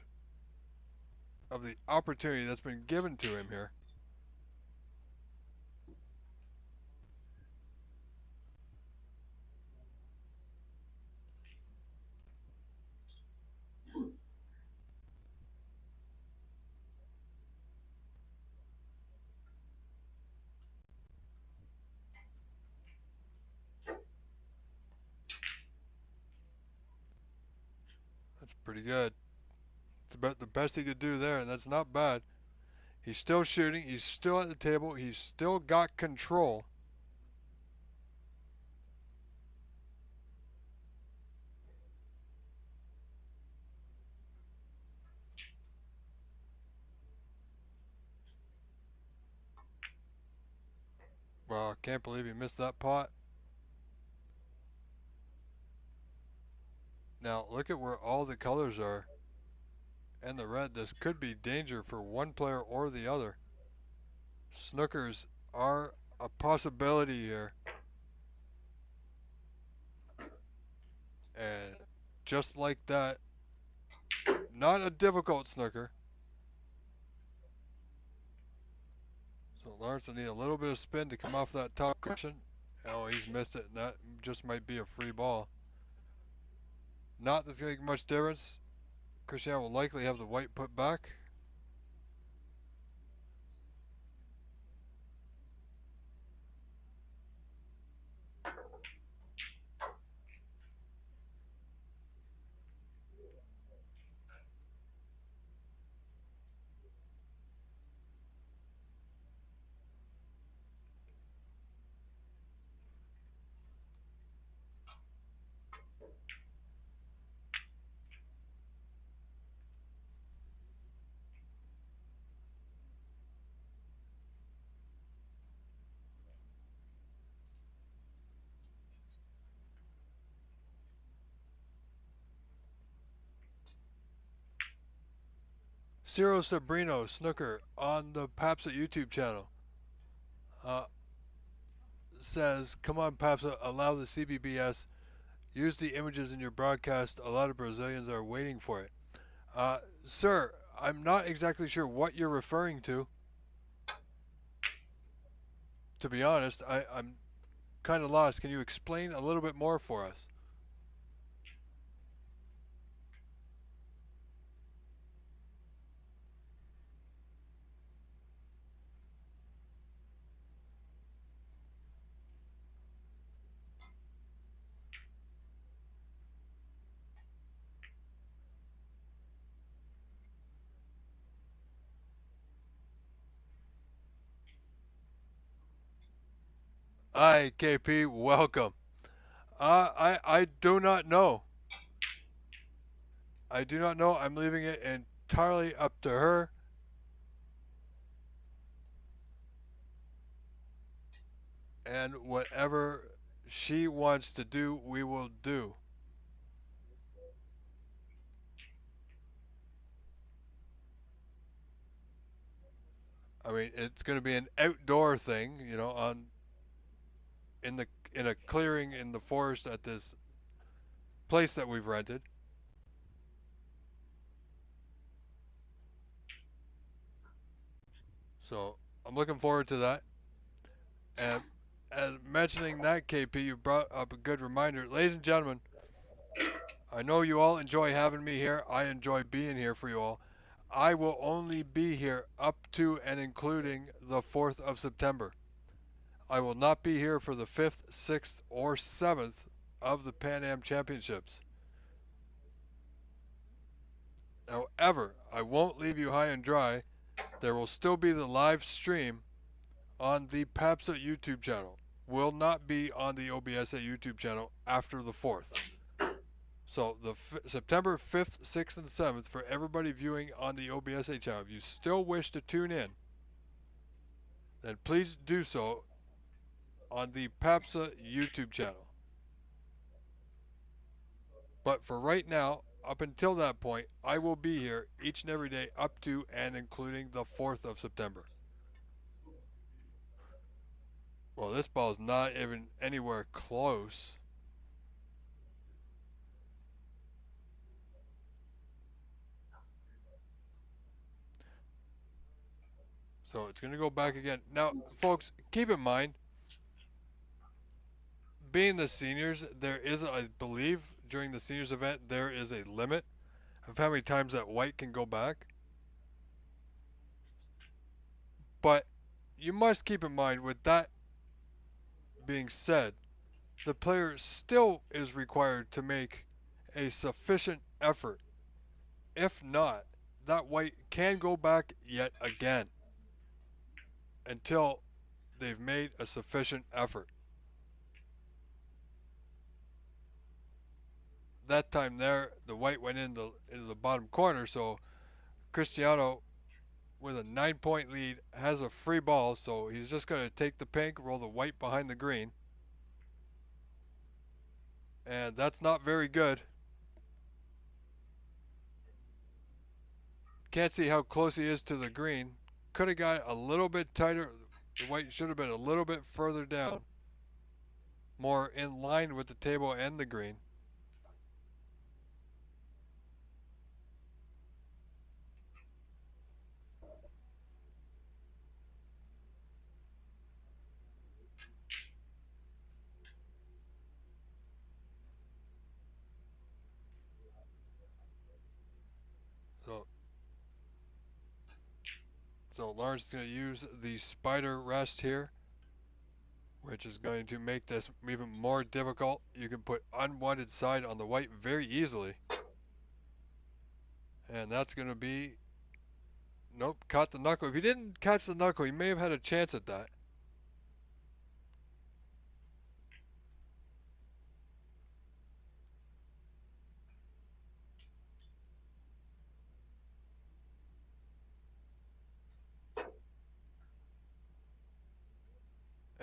of the opportunity that's been given to him here? That's pretty good. It's about the best he could do there, and that's not bad. He's still shooting. He's still at the table. He's still got control. Well, I can't believe he missed that pot. Now, look at where all the colors are. And the red. This could be danger for one player or the other. Snookers are a possibility here. And just like that, not a difficult snooker. So Lawrence will need a little bit of spin to come off that top cushion. Oh, he's missed it, and that just might be a free ball. Not that's going to make much difference. Cristiano will likely have the white put back. Ciro Sabrino Snooker on the Papsa YouTube channel says, come on Papsa, allow the CBBS, use the images in your broadcast, a lot of Brazilians are waiting for it. Sir, I'm not exactly sure what you're referring to be honest. I'm kind of lost. Can you explain a little bit more for us? Hi, KP, welcome. I do not know. I do not know. I'm leaving it entirely up to her. And whatever she wants to do, we will do. I mean, it's going to be an outdoor thing, you know, in a clearing in the forest at this place that we've rented. So I'm looking forward to that. And mentioning that, KP, you brought up a good reminder. Ladies and gentlemen, I know you all enjoy having me here. I enjoy being here for you all. I will only be here up to and including the 4th of September. I will not be here for the 5th, 6th, or 7th of the Pan Am Championships. However, I won't leave you high and dry. There will still be the live stream on the PAPSA YouTube channel. Will not be on the OBSA YouTube channel after the 4th. So the September 5th, 6th, and 7th for everybody viewing on the OBSA channel. If you still wish to tune in, then please do so on the PAPSA YouTube channel. But for right now, up until that point, I will be here each and every day up to and including the 4th of September. Well, this ball is not even anywhere close. So it's going to go back again. Now, folks, keep in mind, being the seniors, there is, I believe, during the seniors event, there is a limit of how many times that white can go back. But you must keep in mind, with that being said, the player still is required to make a sufficient effort. If not, that white can go back yet again until they've made a sufficient effort. That time there, the white went into the bottom corner, so Cristiano, with a 9-point lead, has a free ball, so he's just going to take the pink, roll the white behind the green. And that's not very good. Can't see how close he is to the green. Could have got a little bit tighter. The white should have been a little bit further down, more in line with the table and the green. So Lawrence is going to use the spider rest here, which is going to make this even more difficult. You can put unwanted side on the white very easily. And that's going to be, nope, caught the knuckle. If he didn't catch the knuckle, he may have had a chance at that.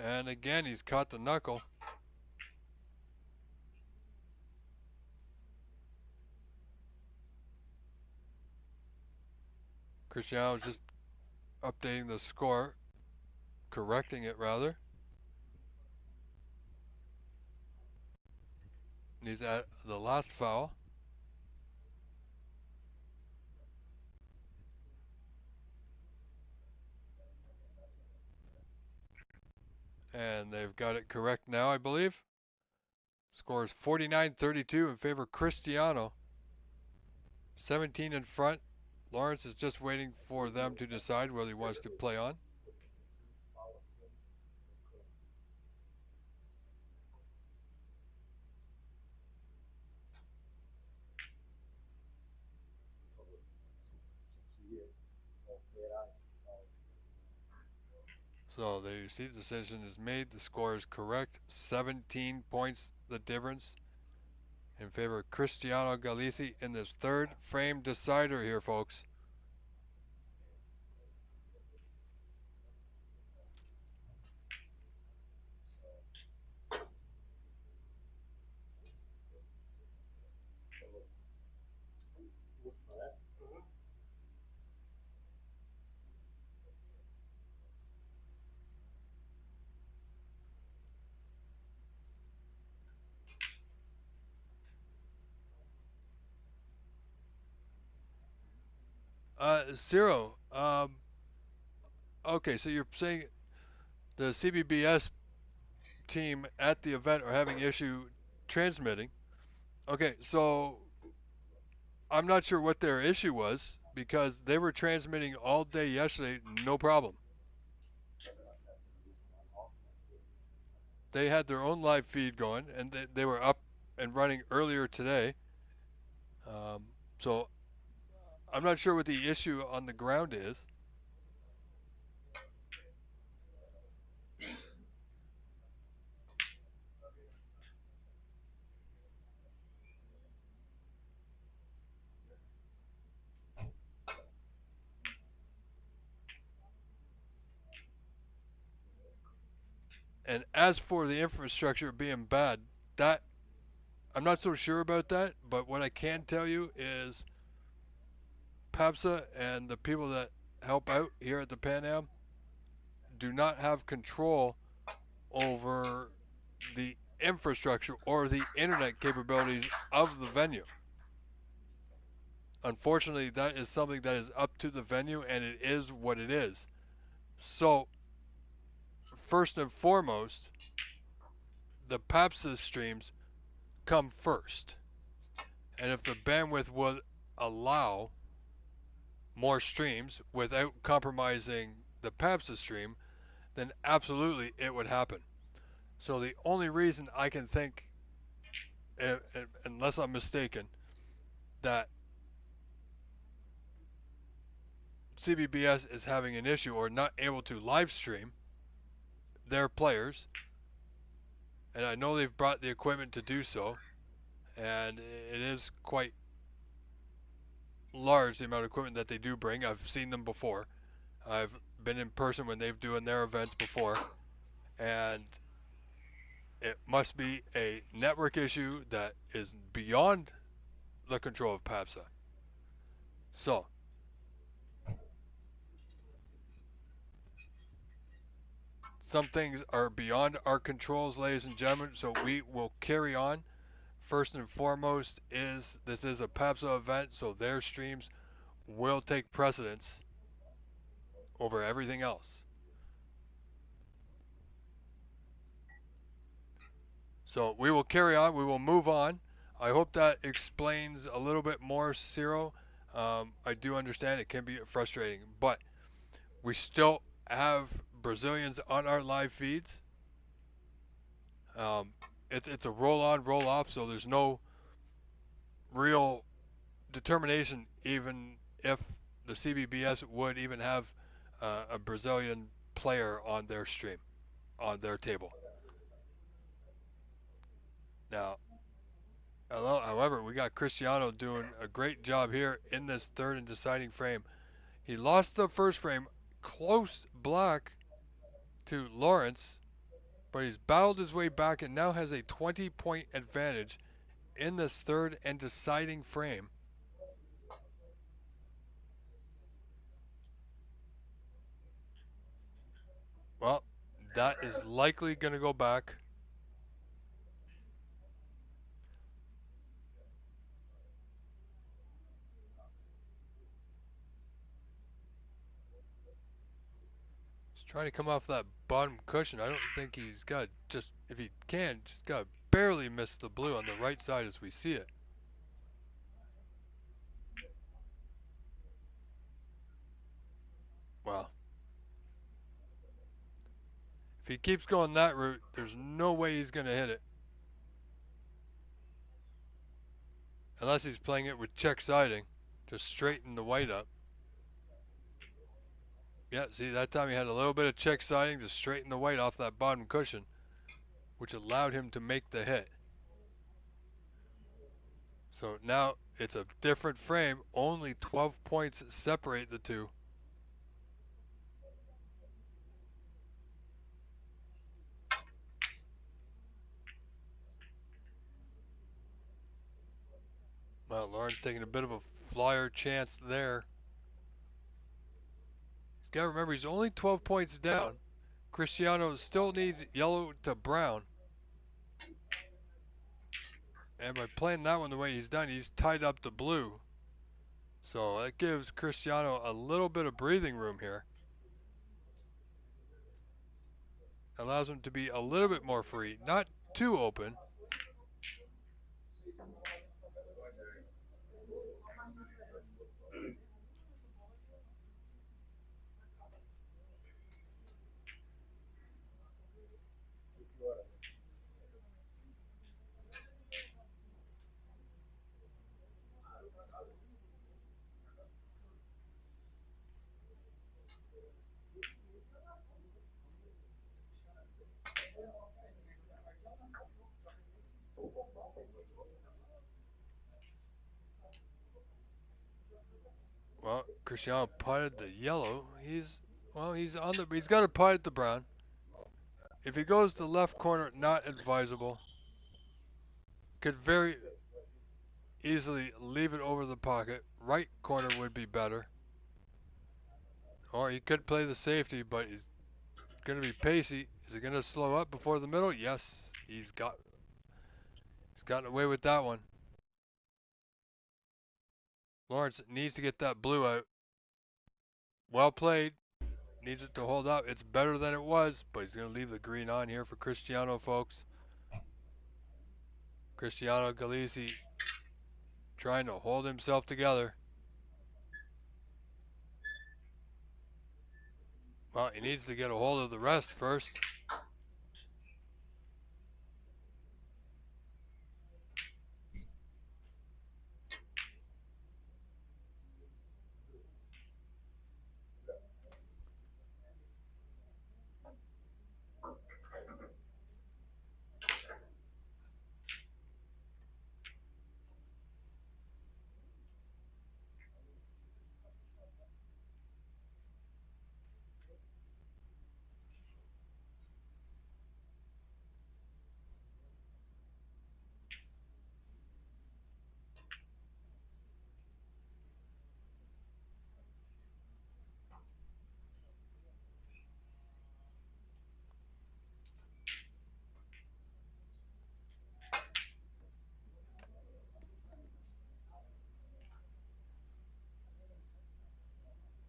And again, he's caught the knuckle. Cristiano just updating the score, correcting it rather. He's at the last foul. And they've got it correct now, I believe. Score is 49-32 in favor of Cristiano. 17 in front. Lawrence is just waiting for them to decide whether he wants to play on. So the seat decision is made. The score is correct. 17 points the difference in favor of Cristiano Galesi in this third frame decider here, folks. Zero. Okay, so you're saying the CBBS team at the event are having issue transmitting. Okay, so I'm not sure what their issue was. because they were transmitting all day yesterday, no problem. They had their own live feed going, and they were up and running earlier today. Um, so I'm not sure what the issue on the ground is. And as for the infrastructure being bad, that I'm not so sure about that. But what I can tell you is PAPSA and the people that help out here at the Pan Am do not have control over the infrastructure or the internet capabilities of the venue. Unfortunately, that is something that is up to the venue, and it is what it is. So, first and foremost, the PAPSA streams come first. And if the bandwidth would allow more streams without compromising the PAPSA stream, then absolutely it would happen. So the only reason I can think, unless I'm mistaken, that CBBS is having an issue or not able to live stream their players, and I know they've brought the equipment to do so, and it is quite large, the amount of equipment that they do bring. I've seen them before. I've been in person when they've doing their events before, and it must be a network issue that is beyond the control of PAPSA. So, some things are beyond our controls, ladies and gentlemen, so we will carry on. First and foremost is this is a PAPSA event, so their streams will take precedence over everything else. So we will carry on. We will move on. I hope that explains a little bit more, Ciro. I do understand it can be frustrating, but we still have Brazilians on our live feeds. It's a roll on, roll off, so there's no real determination even if the CBBS would even have a Brazilian player on their stream, on their table. Now, however, we got Cristiano doing a great job here in this third and deciding frame. He lost the first frame, close black to Lawrence, but he's battled his way back and now has a 20-point advantage in this third and deciding frame. Well, that is likely going to go back. He's trying to come off that bottom cushion. I don't think he's got just, if he can, just got barely missed the blue on the right side as we see it. Wow. If he keeps going that route, there's no way he's going to hit it. Unless he's playing it with check siding to straighten the white up. Yeah, see, that time he had a little bit of check siding to straighten the white off that bottom cushion, which allowed him to make the hit. So now it's a different frame. Only 12 points separate the two. Well, Lawrence taking a bit of a flyer chance there. He's got to remember he's only 12 points down. Cristiano still needs yellow to brown. And by playing that one the way he's done, he's tied up the blue. So that gives Cristiano a little bit of breathing room here. Allows him to be a little bit more free, not too open. Well, Cristiano putted the yellow. He's got to putt at the brown. If he goes to left corner, not advisable. Could very easily leave it over the pocket. Right corner would be better. Or he could play the safety, but he's going to be pacey. Is he going to slow up before the middle? Yes, he's gotten away with that one. Lawrence needs to get that blue out. Well played. Needs it to hold up. It's better than it was, but he's going to leave the green on here for Cristiano, folks. Cristiano Galesi trying to hold himself together. Well, he needs to get a hold of the rest first.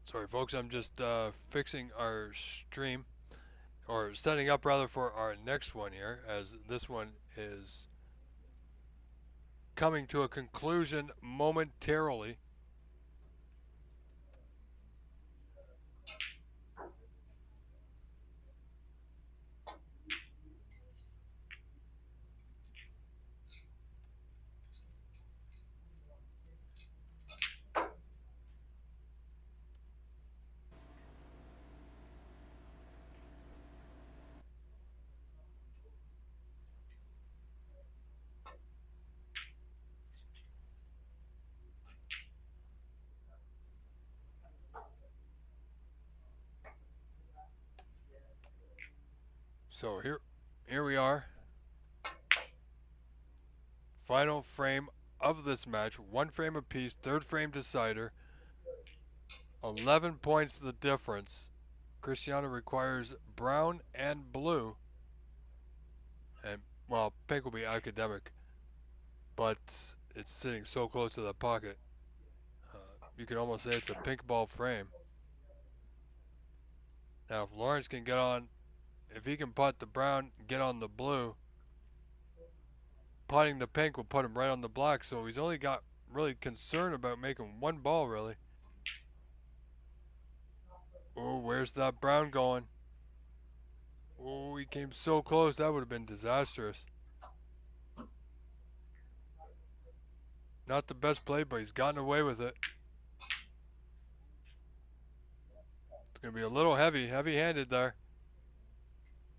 Sorry, folks, I'm just fixing our stream, or setting up rather for our next one here, as this one is coming to a conclusion momentarily. So here we are. Final frame of this match. One frame apiece, third frame decider. 11 points the difference. Cristiano requires brown and blue. And, well, pink will be academic. But it's sitting so close to the pocket. You can almost say it's a pink ball frame. Now, if Lawrence can get on, if he can putt the brown, get on the blue, putting the pink will put him right on the black. So he's only got really concern about making one ball, really. Oh, where's that brown going? Oh, he came so close. That would have been disastrous. Not the best play, but he's gotten away with it. It's going to be a little heavy-handed there.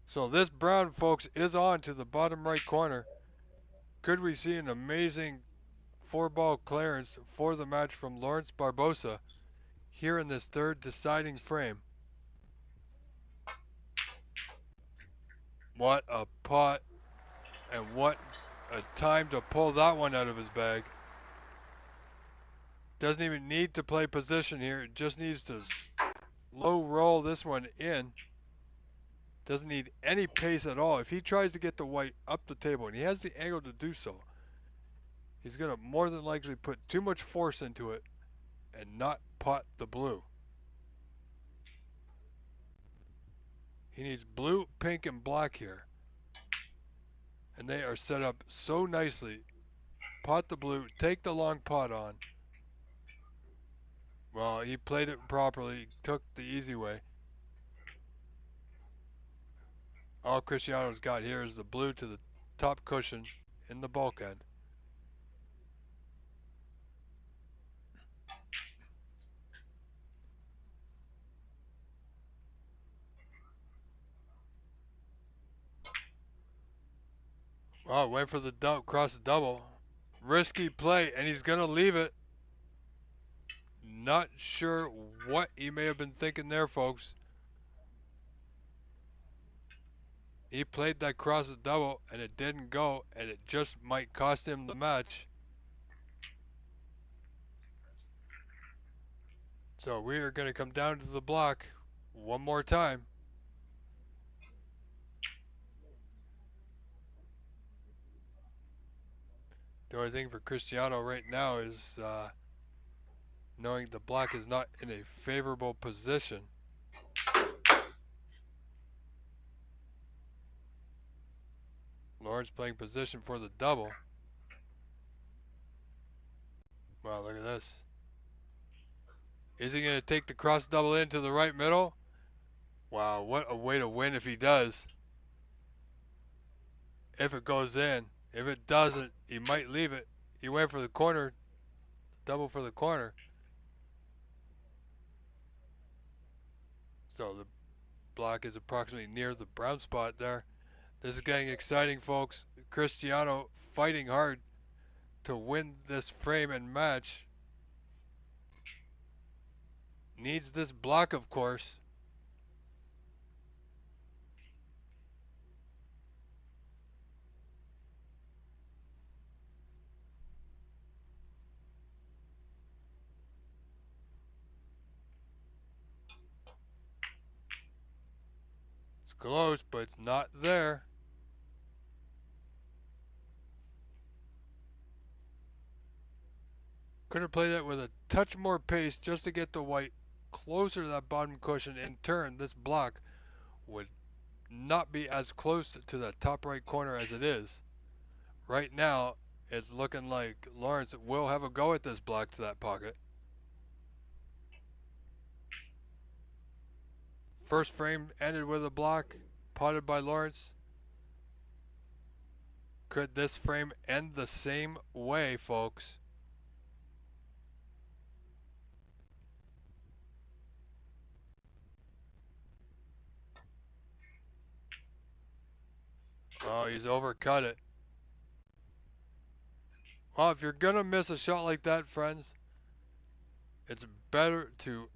So this brown, folks, is on to the bottom right corner. Could we see an amazing four-ball clearance for the match from Lawrence Barbosa here in this third deciding frame? What a putt, and what a time to pull that one out of his bag. Doesn't even need to play position here. It just needs to low roll this one in. Doesn't need any pace at all. If he tries to get the white up the table, and he has the angle to do so, he's going to more than likely put too much force into it and not pot the blue. He needs blue, pink, and black here. And they are set up so nicely. Pot the blue, take the long pot on. Well, he played it properly, took the easy way. All Cristiano's got here is the blue to the top cushion in the bulkhead. Oh, went for the cross the double. Risky play, and he's going to leave it. Not sure what he may have been thinking there, folks. He played that cross the double, and it didn't go, and it just might cost him the match. So we are going to come down to the block one more time. The only thing for Cristiano right now is knowing the block is not in a favorable position. Lawrence playing position for the double. Wow, look at this. Is he going to take the cross double into the right middle? Wow, what a way to win if he does. If it goes in. If it doesn't, he might leave it. He went for the corner, double for the corner. So the block is approximately near the brown spot there. This is getting exciting, folks. Cristiano fighting hard to win this frame and match. Needs this block, of course. It's close, but it's not there. Could have played that with a touch more pace just to get the white closer to that bottom cushion. In turn, this block would not be as close to the top right corner as it is. Right now, it's looking like Lawrence will have a go at this block to that pocket. First frame ended with a block, potted by Lawrence. Could this frame end the same way, folks? Oh, he's overcut it. Well, if you're going to miss a shot like that, friends, it's better to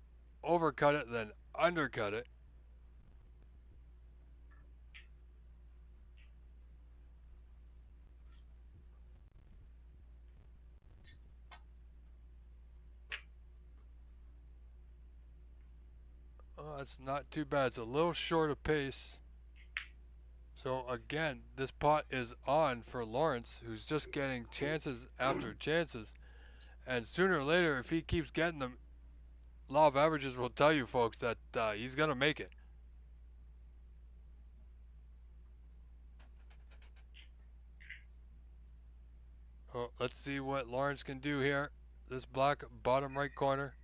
overcut it than undercut it. Oh, that's not too bad. It's a little short of pace. So again, this pot is on for Lawrence, who's just getting chances after chances. And sooner or later, if he keeps getting them, law of averages will tell you, folks, that he's going to make it. Oh, let's see what Lawrence can do here. This block, bottom right corner.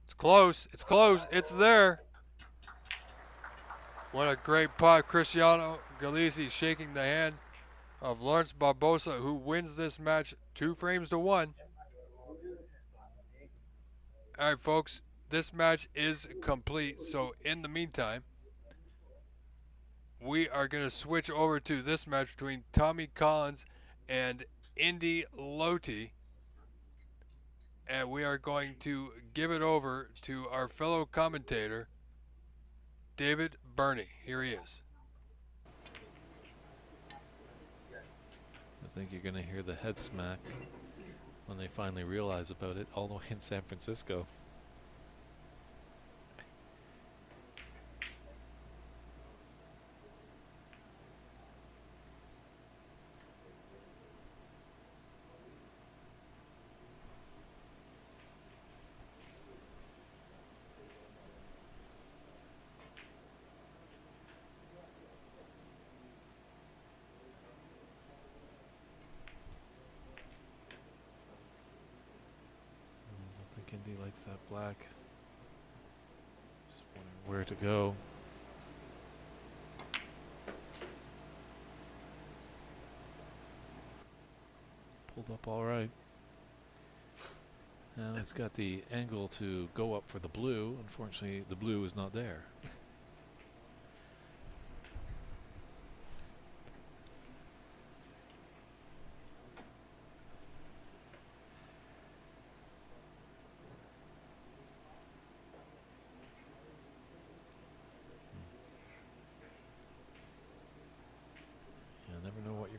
It's close. It's close. It's there. What a great pot. Cristiano Galesi shaking the hand of Lawrence Barbosa, who wins this match 2-1. All right, folks, this match is complete. So in the meantime, we are going to switch over to this match between Tommy Collins and Indie Loy. And we are going to give it over to our fellow commentator, David Burney. Here he is.
I think you're going to hear the head smack when they finally realize about it all the way in San Francisco. Indy likes that black. Just wondering where to go. Pulled up all right. Now it's got the angle to go up for the blue. Unfortunately, the blue is not there.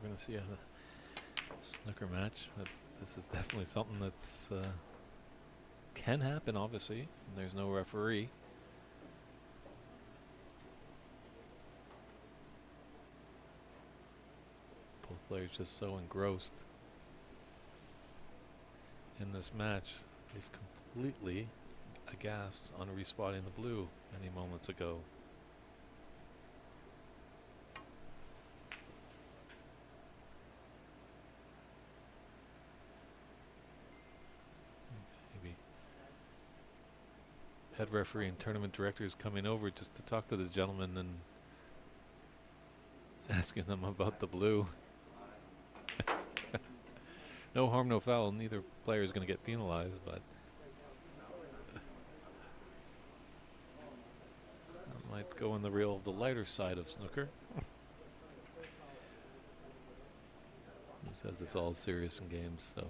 you're going to see a snooker match, but this is definitely something that's can happen, obviously, and there's no referee. Both players just so engrossed in this match. They've completely aghast on respotting the blue many moments ago. Maybe head referee and tournament directors coming over just to talk to the gentleman and asking them about the blue. No harm, no foul. Neither player is going to get penalized, but that might go in the lighter side of snooker. He says it's all serious in games, so.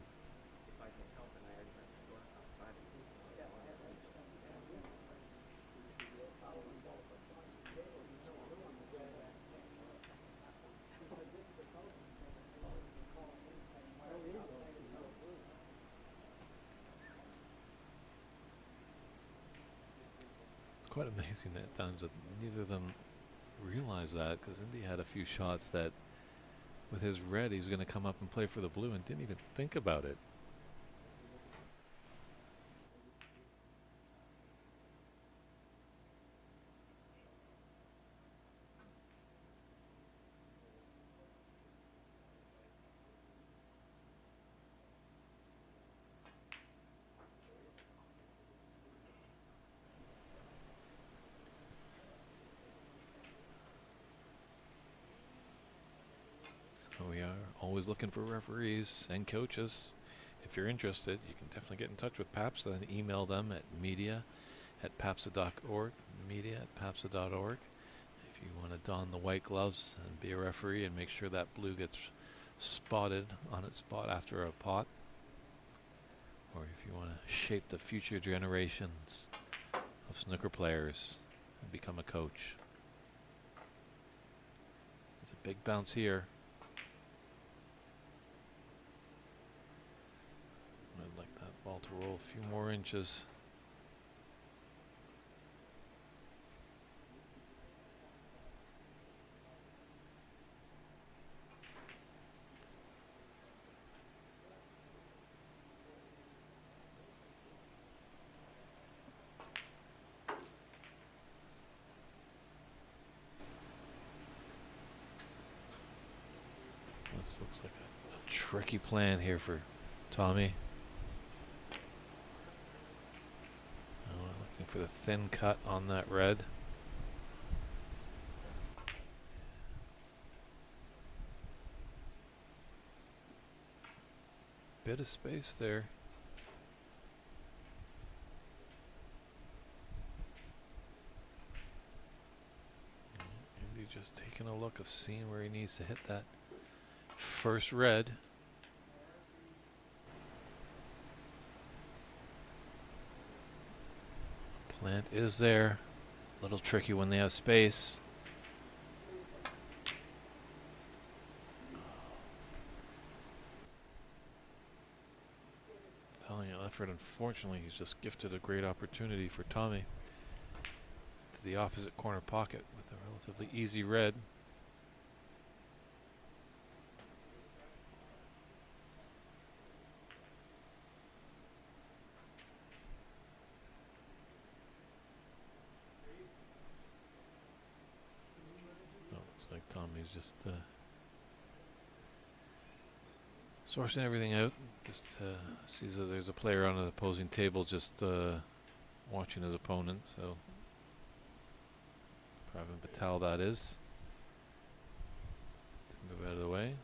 Quite amazing at times that neither of them realized that, because Indy had a few shots that with his red he's going to come up and play for the blue and didn't even think about it. We are always looking for referees and coaches. If you're interested, you can definitely get in touch with PAPSA and email them at media@papsa.org, media@papsa.org. If you want to don the white gloves and be a referee and make sure that blue gets spotted on its spot after a pot, or if you want to shape the future generations of snooker players and become a coach. It's a big bounce here. I'd like that ball to roll a few more inches. This looks like a tricky plan here for Tommy. Looking for the thin cut on that red. Bit of space there. Indy just taking a look of seeing where he needs to hit that first red. Plant is there. A little tricky when they have space. Valiant effort. Unfortunately, he's just gifted a great opportunity for Tommy to the opposite corner pocket with a relatively easy red. Looks like Tommy's just sourcing everything out. Just sees that there's a player on the opposing table just watching his opponent. So Pravin Patel that is. To move out of the way.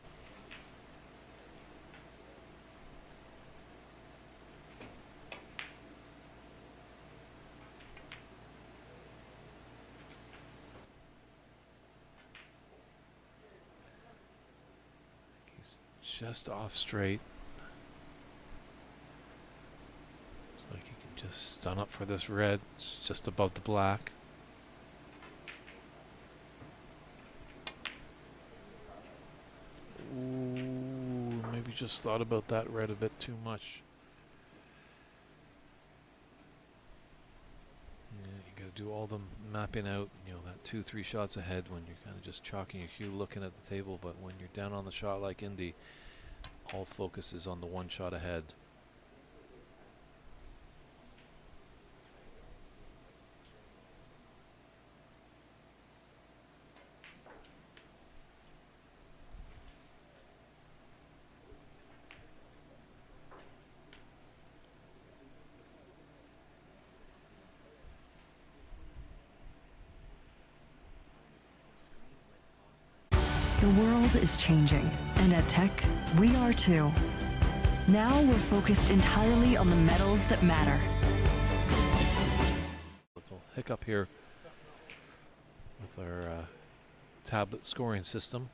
Just off straight. Looks like he can just stun up for this red. It's just above the black. Ooh. just thought about that red a bit too much. Yeah, you got to do all the mapping out, you know, that 2-3 shots ahead when you're kind of just chalking your cue looking at the table. But when you're down on the shot like Indie, all focus is on the one shot ahead.
The world is changing, and at Tech, we are too. Now we're focused entirely on the metals that matter.
Little hiccup here with our tablet scoring system.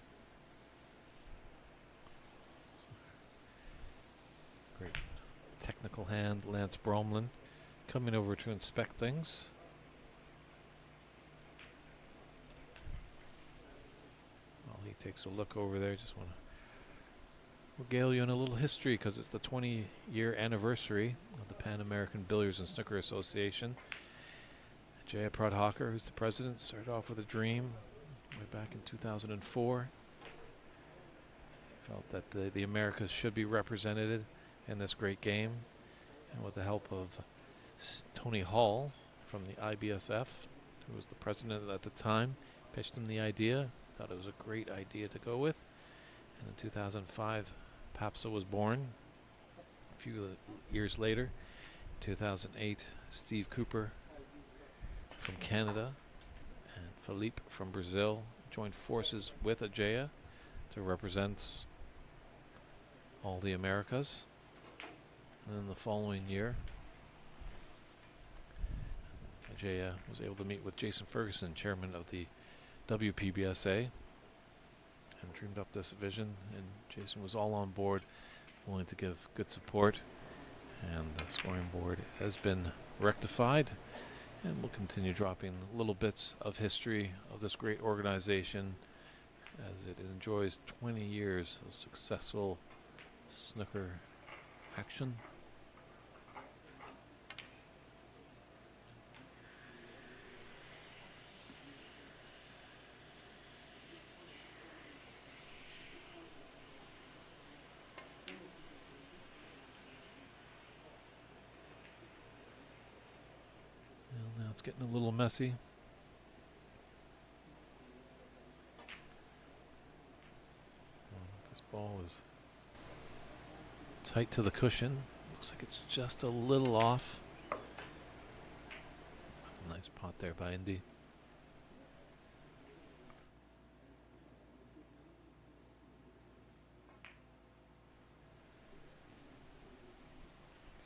Great technical hand, Lance Bromlin, coming over to inspect things. While he takes a look over there, just want to regale you in a little history because it's the 20-year anniversary of the Pan American Billiards and Snooker Association. Jaya Pradhakar, who's the president, started off with a dream way back in 2004. Felt that the Americas should be represented in this great game, and with the help of Tony Hall from the IBSF, who was the president at the time, pitched him the idea. Thought it was a great idea to go with, and in 2005 PAPSA was born. A few years later, 2008, Steve Cooper from Canada and Philippe from Brazil joined forces with Ajaya to represent all the Americas. And then the following year, Ajaya was able to meet with Jason Ferguson, chairman of the WPBSA, and dreamed up this vision, and Jason was all on board, willing to give good support, and the scoring board has been rectified, and we'll continue dropping little bits of history of this great organization as it enjoys 20 years of successful snooker action. Well, now it's getting a little messy. This ball is tight to the cushion. Looks like it's just a little off. Nice pot there by Indy.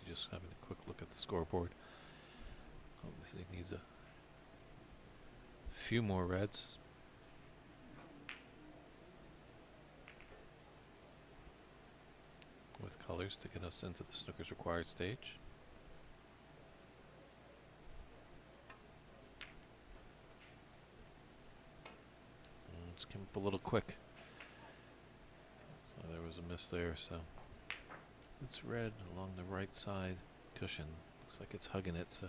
Just having a quick look at the scoreboard. Obviously needs a few more reds. With colors to get us into the snooker's required stage. It's came up a little quick. So there was a miss there, so it's red along the right side cushion. Looks like it's hugging it, so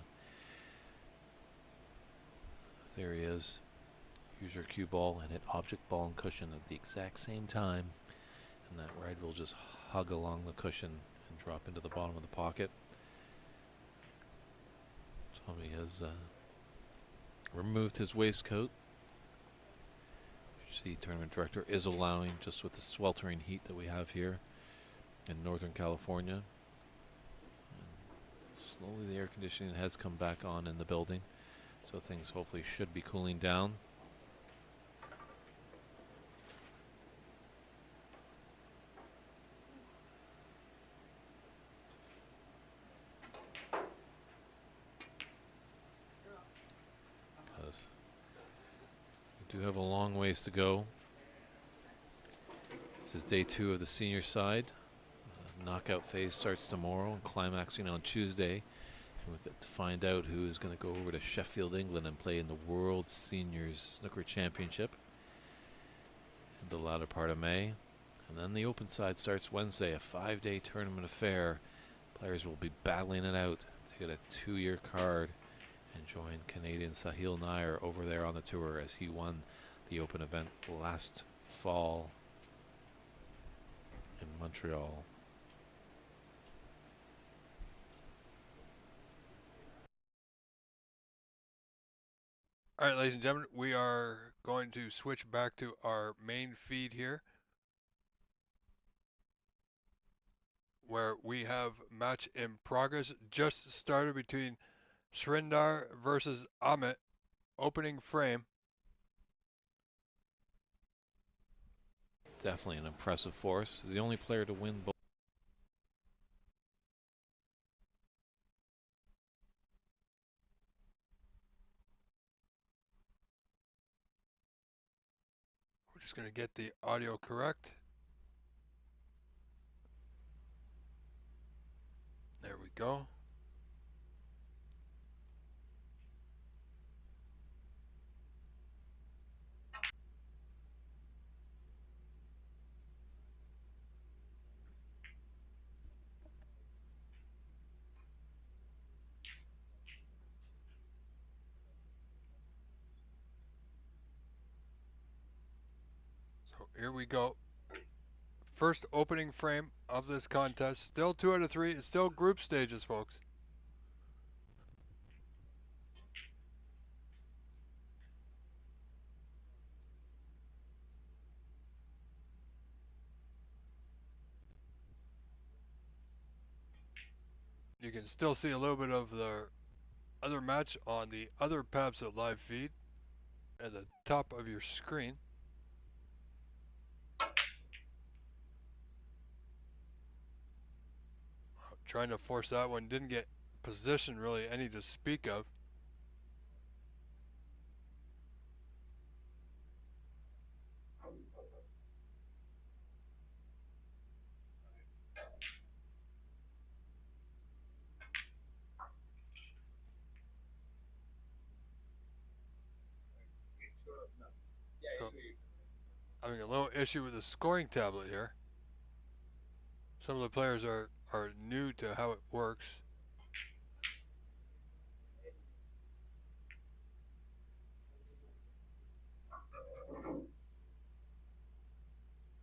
the theory is use your cue ball and hit object, ball, and cushion at the exact same time, and that red will just hug along the cushion and drop into the bottom of the pocket. Tommy has removed his waistcoat, which the tournament director is allowing just with the sweltering heat that we have here in Northern California. And slowly the air conditioning has come back on in the building, so things hopefully should be cooling down. We do have a long ways to go. This is day 2 of the senior side. Knockout phase starts tomorrow and climaxing on Tuesday. And we've got to find out who is going to go over to Sheffield, England and play in the World Seniors Snooker Championship in the latter part of May. And then the open side starts Wednesday, a 5-day tournament affair. Players will be battling it out to get a 2-year card and join Canadian Sahil Nair over there on the tour, as he won the open event last fall in Montreal.
All right, ladies and gentlemen, we are going to switch back to our main feed here, where we have match in progress just started between Srindar versus Ahmed, opening frame.
Definitely an impressive force. He's the only player to win both.
We're just going to get the audio correct. There we go. So here we go. First opening frame of this contest. Still 2 out of 3. It's still group stages, folks. You can still see a little bit of the other match on the other PABSA live feed at the top of your screen. Trying to force that one. Didn't get position really any to speak of. So, having a little issue with the scoring tablet here. Some of the players are new to how it works.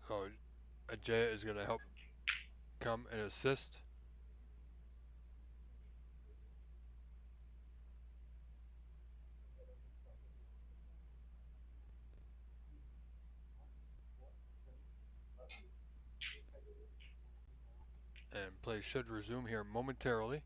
So Ajay is going to help come and assist. And play should resume here momentarily.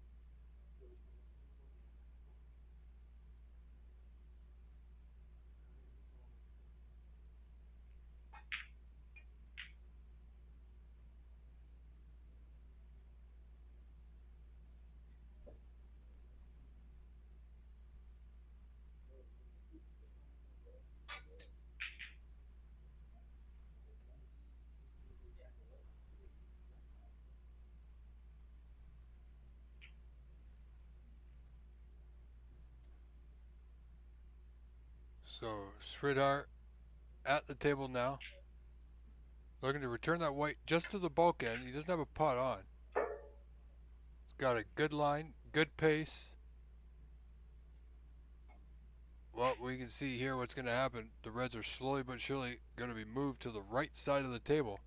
So Sridhar at the table now, looking to return that white just to the bulk end. He doesn't have a pot on. He's got a good line, good pace. Well, we can see here what's going to happen. The reds are slowly but surely going to be moved to the right side of the table.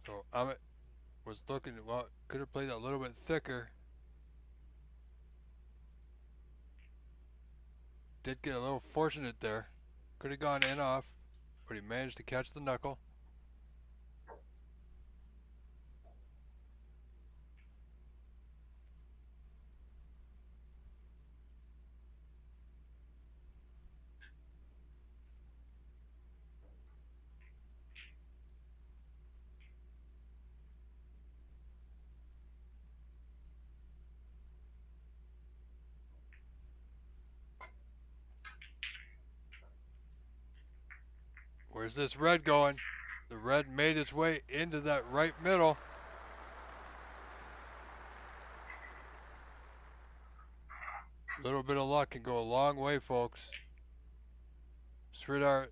So Amit was looking, well, could have played a little bit thicker. Did get a little fortunate there. Could have gone in off, but he managed to catch the knuckle. Where's this red going? The red made its way into that right middle. A little bit of luck can go a long way, folks. Sridhar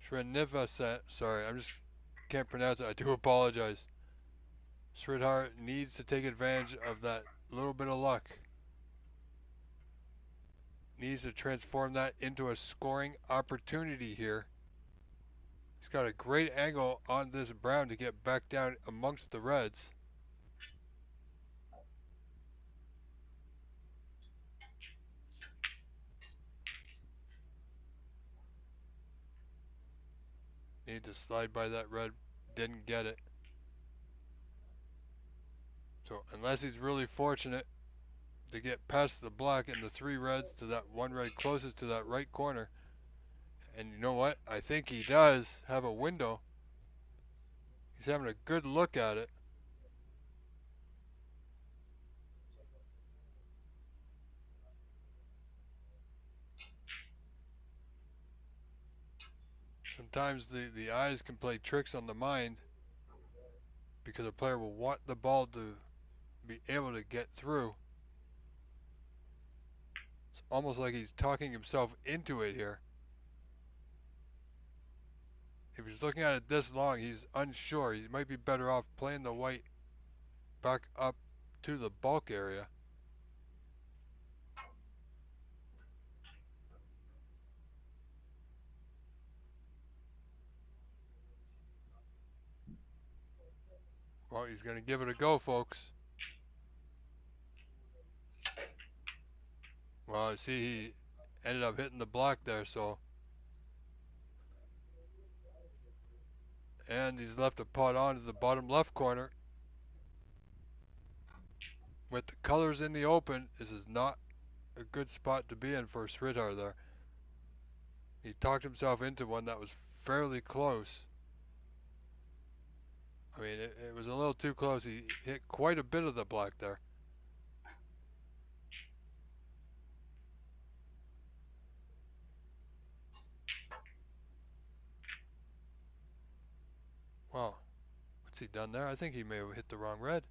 Srinivasa, sorry, I'm just can't pronounce it. I do apologize. Sridhar needs to take advantage of that little bit of luck. Needs to transform that into a scoring opportunity here. He's got a great angle on this brown to get back down amongst the reds. Need to slide by that red. Didn't get it. So unless he's really fortunate to get past the black and the three reds to that one red closest to that right corner. And you know what? I think he does have a window. He's having a good look at it. Sometimes the eyes can play tricks on the mind because a player will want the ball to be able to get through. It's almost like he's talking himself into it here. If he's looking at it this long, he's unsure. He might be better off playing the white back up to the bulk area. Well, he's going to give it a go, folks. Well, I see he ended up hitting the block there, so. And he's left a pot on to the bottom left corner. With the colors in the open, this is not a good spot to be in for Sridhar there. He talked himself into one that was fairly close. I mean, it was a little too close. He hit quite a bit of the black there. Wow, what's he done there? I think he may have hit the wrong red.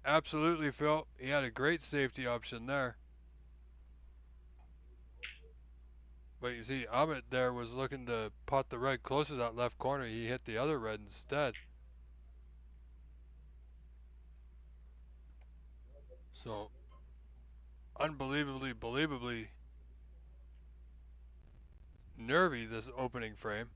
Absolutely, Phil. He had a great safety option there. But you see, Ahmed there was looking to pot the red close to that left corner. He hit the other red instead. So, believably nervy this opening frame.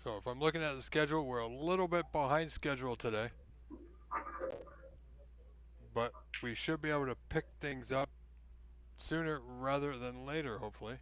So if I'm looking at the schedule, we're a little bit behind schedule today. But we should be able to pick things up sooner rather than later, hopefully.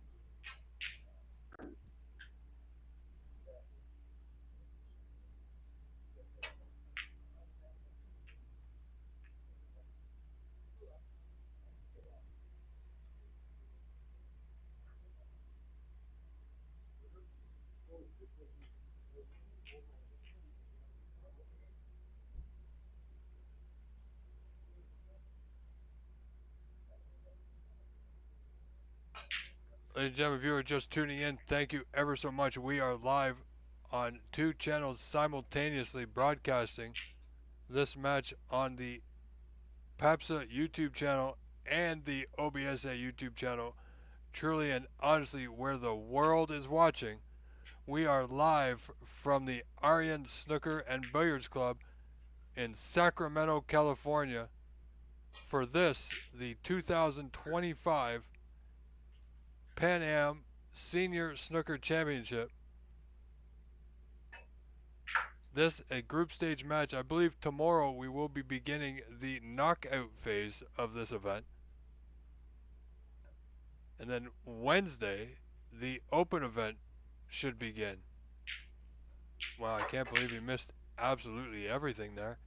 Ladies and gentlemen, if you are just tuning in, thank you ever so much. We are live on 2 channels simultaneously broadcasting this match on the PAPSA YouTube channel and the OBSA YouTube channel. Truly and honestly, where the world is watching. We are live from the Aryan Snooker and Billiards Club in Sacramento, California for this, the 2025 Pan Am Senior Snooker Championship. this a group stage match. I believe tomorrow we will be beginning the knockout phase of this event. And then Wednesday, the open event should begin. Wow, I can't believe he missed absolutely everything there.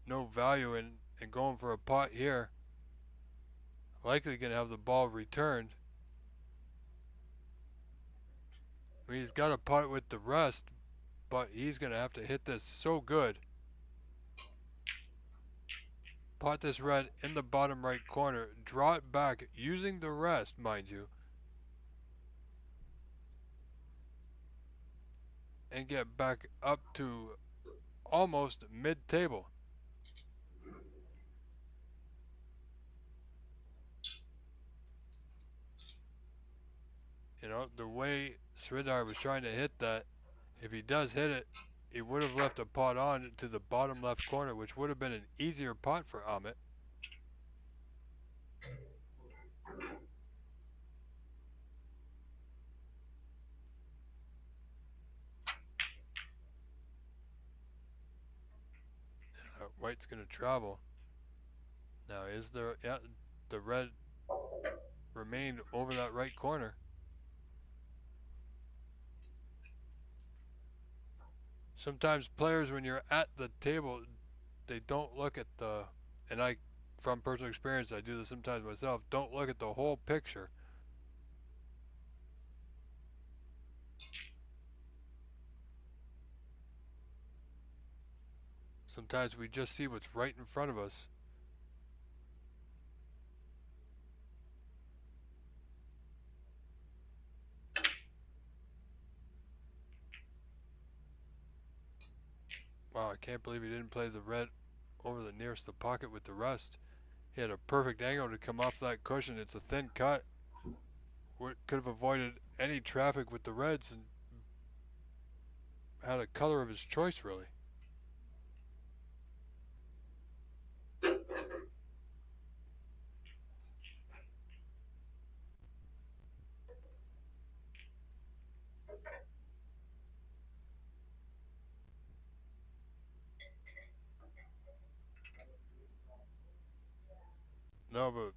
No value in going for a pot here. Likely going to have the ball returned. I mean, he's got a pot with the rest, but he's going to have to hit this so good. Pot this red in the bottom right corner. Draw it back using the rest, mind you. And get back up to almost mid-table. You know, the way Sridhar was trying to hit that, if he does hit it, he would have left a pot on to the bottom left corner, which would have been an easier pot for Ahmed. White's going to travel. Now, is there, yeah, the red remained over that right corner. Sometimes players, when you're at the table, they don't look at the, and I, from personal experience, I do this sometimes myself, don't look at the whole picture. Sometimes we just see what's right in front of us. Wow, I can't believe he didn't play the red over the nearest the pocket with the rest. He had a perfect angle to come off that cushion. It's a thin cut. Could have avoided any traffic with the reds and had a color of his choice, really. No, but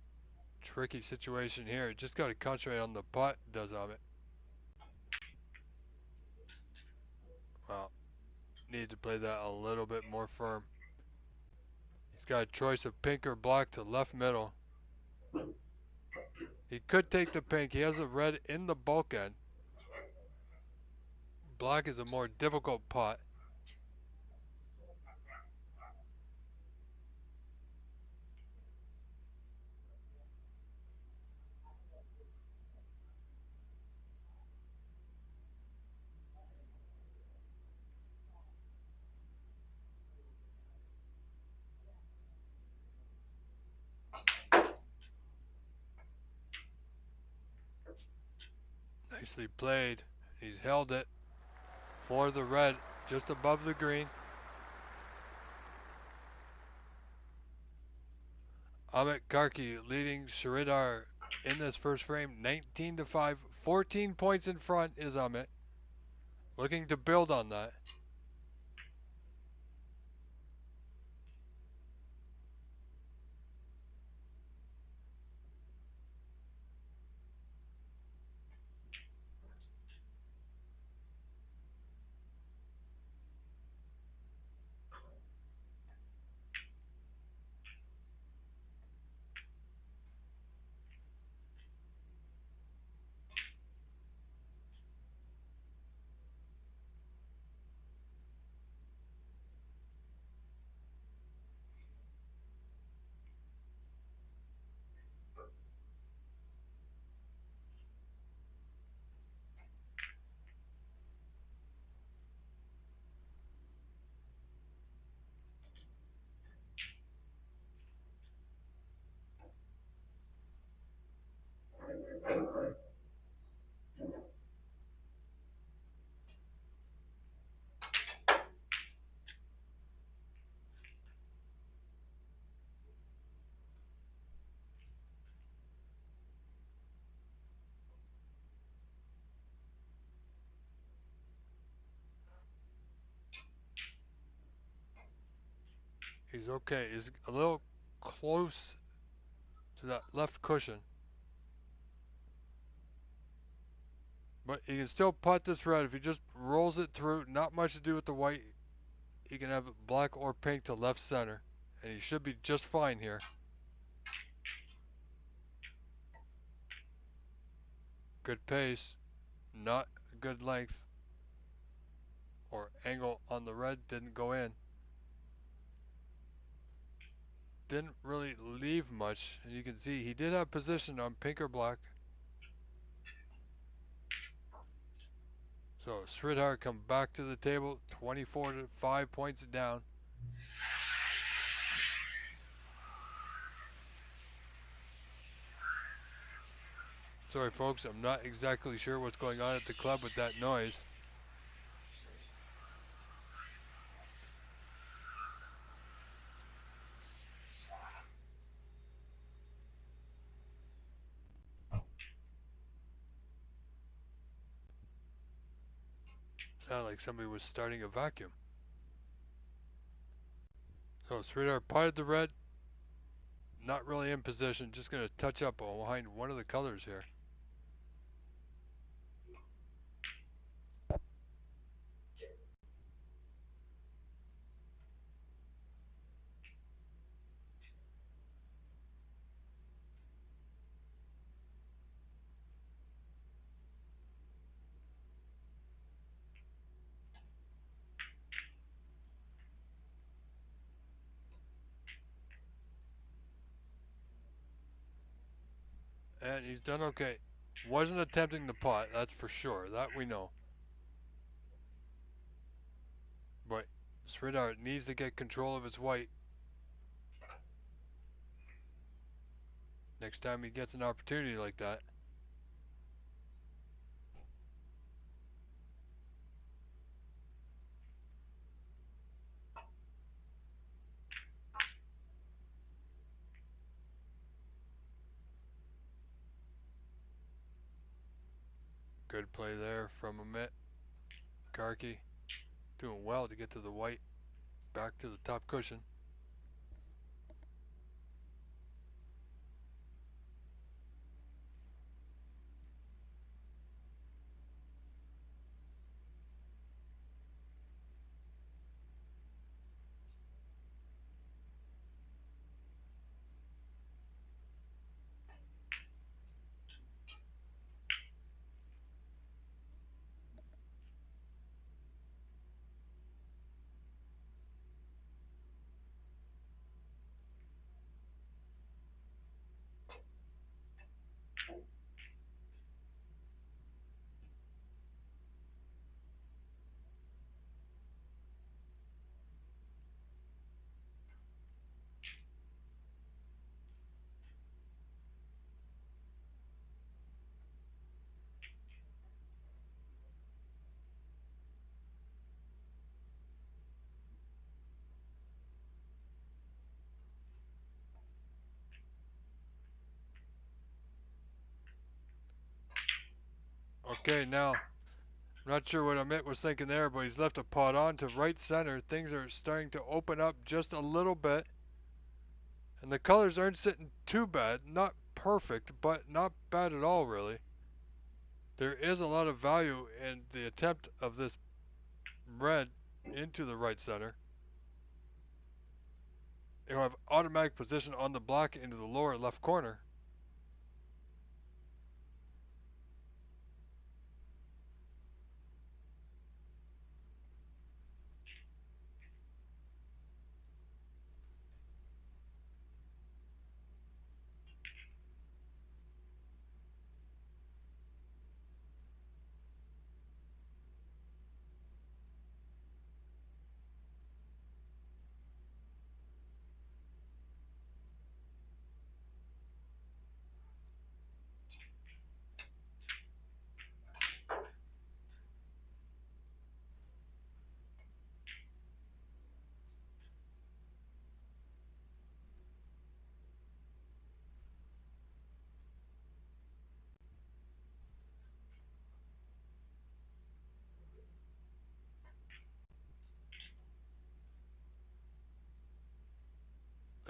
tricky situation here. Just got to concentrate on the putt, does Ahmed. Well, need to play that a little bit more firm. He's got a choice of pink or black to left middle. He could take the pink. He has a red in the bulk end. Black is a more difficult putt. Nicely played. He's held it for the red just above the green. Ahmed Karki leading Sridhar in this first frame 19-5. 14 points in front is Ahmed. Looking to build on that. He's okay. He's a little close to that left cushion. But he can still putt this red if he just rolls it through. Not much to do with the white. He can have black or pink to left center. And he should be just fine here. Good pace. Not good length. Or angle on the red. Didn't go in. Didn't really leave much. And you can see he did have position on pink or black. So Sridhar come back to the table. 24 to 5 points down. Sorry folks, I'm not exactly sure what's going on at the club with that noise. Sounded like somebody was starting a vacuum. So Sridhar putted the red. Not really in position, just going to touch up behind one of the colors here. And he's done okay. Wasn't attempting the putt, that's for sure. That we know. But Sridhar needs to get control of his white. Next time he gets an opportunity like that. Good play there from Amit. Karki doing well to get to the white. Back to the top cushion. Okay, now, I'm not sure what Amit was thinking there, but he's left a pot on to right center. Things are starting to open up just a little bit. And the colors aren't sitting too bad. Not perfect, but not bad at all, really. There is a lot of value in the attempt of this red into the right center. You'll have automatic position on the black into the lower left corner.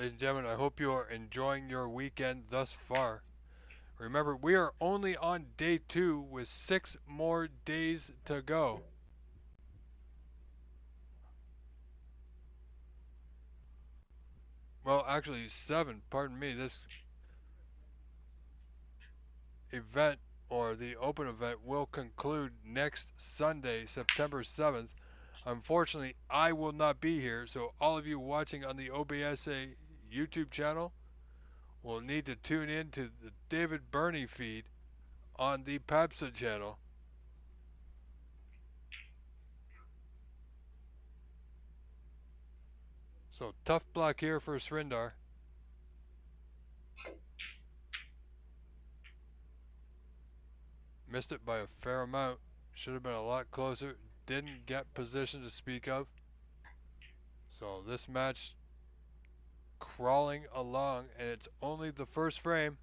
Ladies and gentlemen, I hope you are enjoying your weekend thus far. Remember, we are only on day 2 with 6 more days to go. Well, actually 7, pardon me. This event, or the open event, will conclude next Sunday, September 7th. Unfortunately, I will not be here, so all of you watching on the OBSA YouTube channel will need to tune in to the David Burney feed on the PAPSA channel. So tough block here for Srindar. Missed it by a fair amount. Should have been a lot closer. Didn't get position to speak of. So this match crawling along, and it's only the first frame.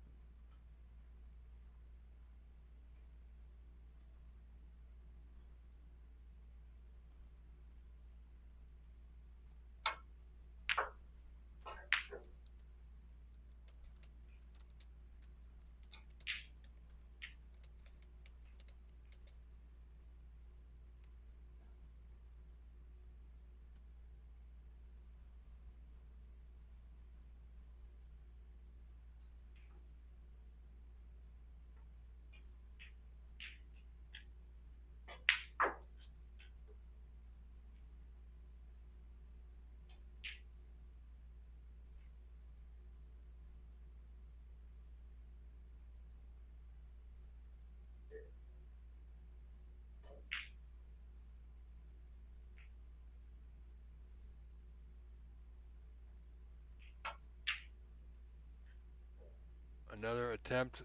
Another attempt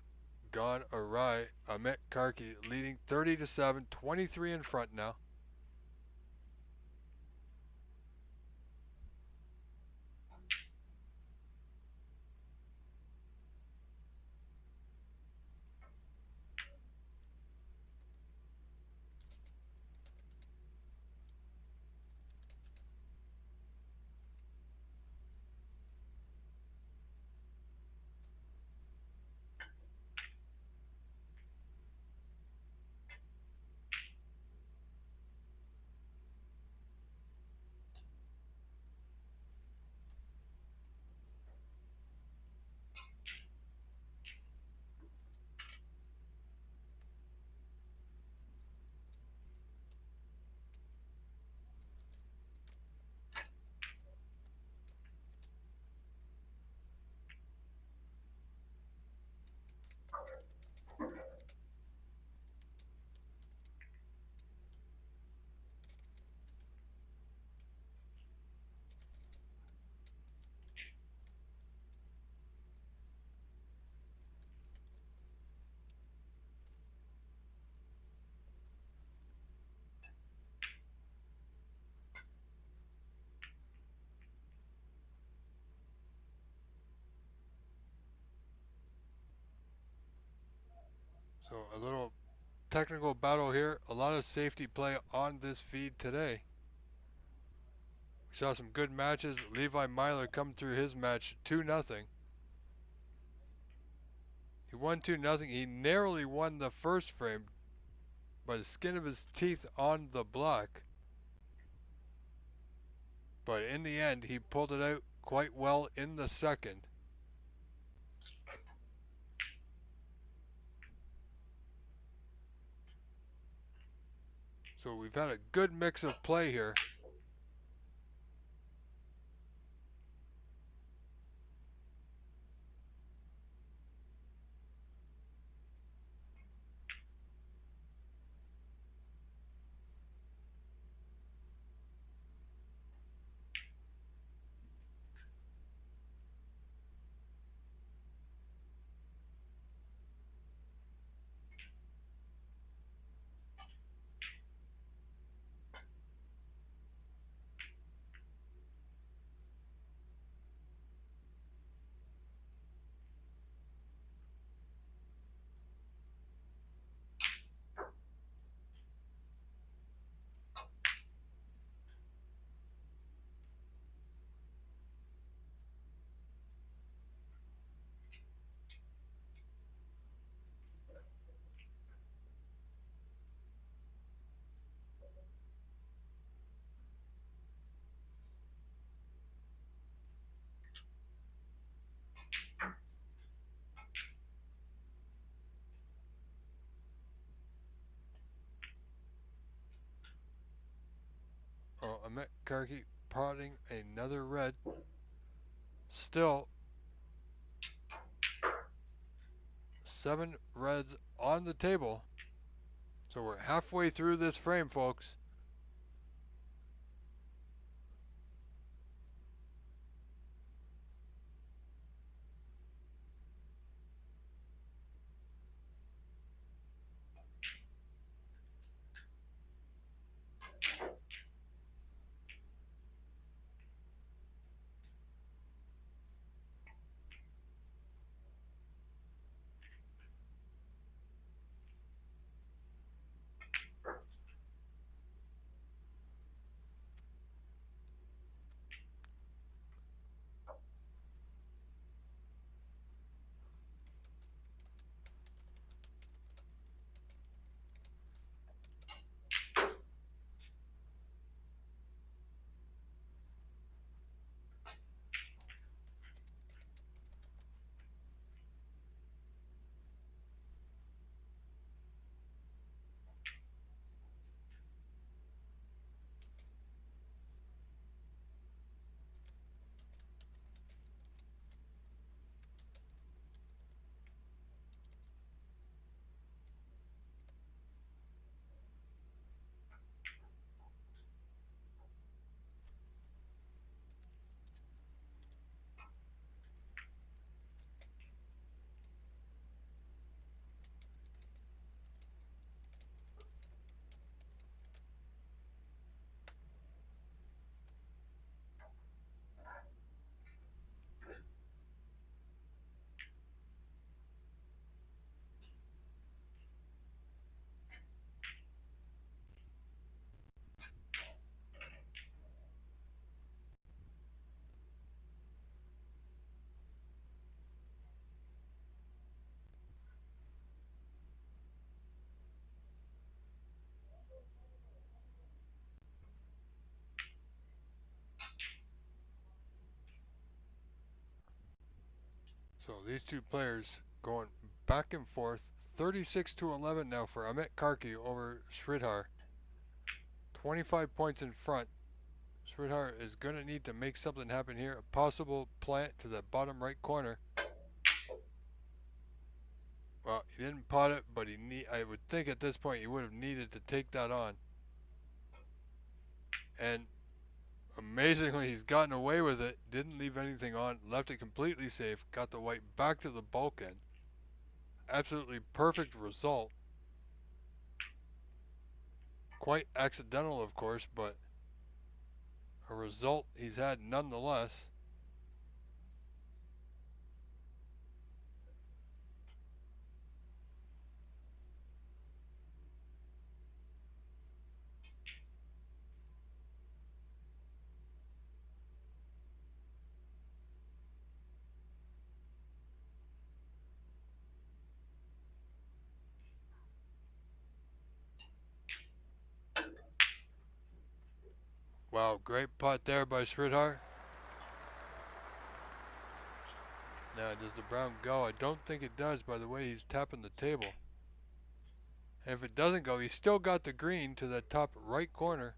gone awry. Amit Karki leading 30-7, 23 in front now. So a little technical battle here. A lot of safety play on this feed today. We saw some good matches. Levi Myler come through his match 2-0. He won 2-0. He narrowly won the first frame by the skin of his teeth on the block. But in the end, he pulled it out quite well in the second. So we've had a good mix of play here. Oh, Ahmed Karki potting another red. Still 7 reds on the table. So we're halfway through this frame, folks. So these two players going back and forth. 36-11 now for Ahmed Karki over Sridhar. 25 points in front. Sridhar is going to need to make something happen here. A possible plant to the bottom right corner. Well, he didn't pot it, but I would think at this point he would have needed to take that on. And amazingly, he's gotten away with it. Didn't leave anything on. Left it completely safe. Got the white back to the bulkhead. Absolutely perfect result. Quite accidental, of course, but a result he's had nonetheless. Wow, great putt there by Sridhar. Now, does the brown go? I don't think it does by the way he's tapping the table. And if it doesn't go, he's still got the green to the top right corner.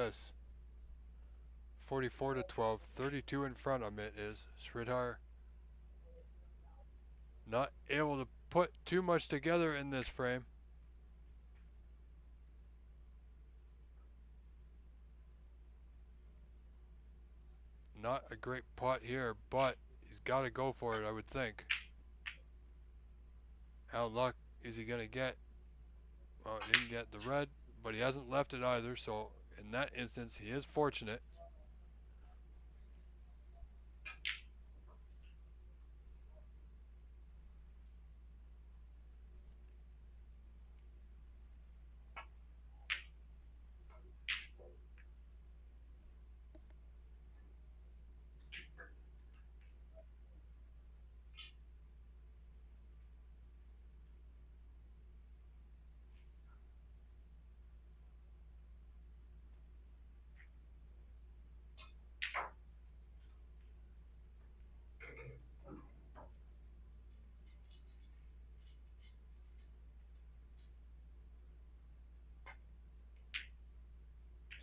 this. 44 to 12, 32 in front of it is. Sridhar not able to put too much together in this frame. Not a great pot here, but he's got to go for it, I would think. How luck is he going to get? Well, he didn't get the red, but he hasn't left it either, so in that instance, he is fortunate.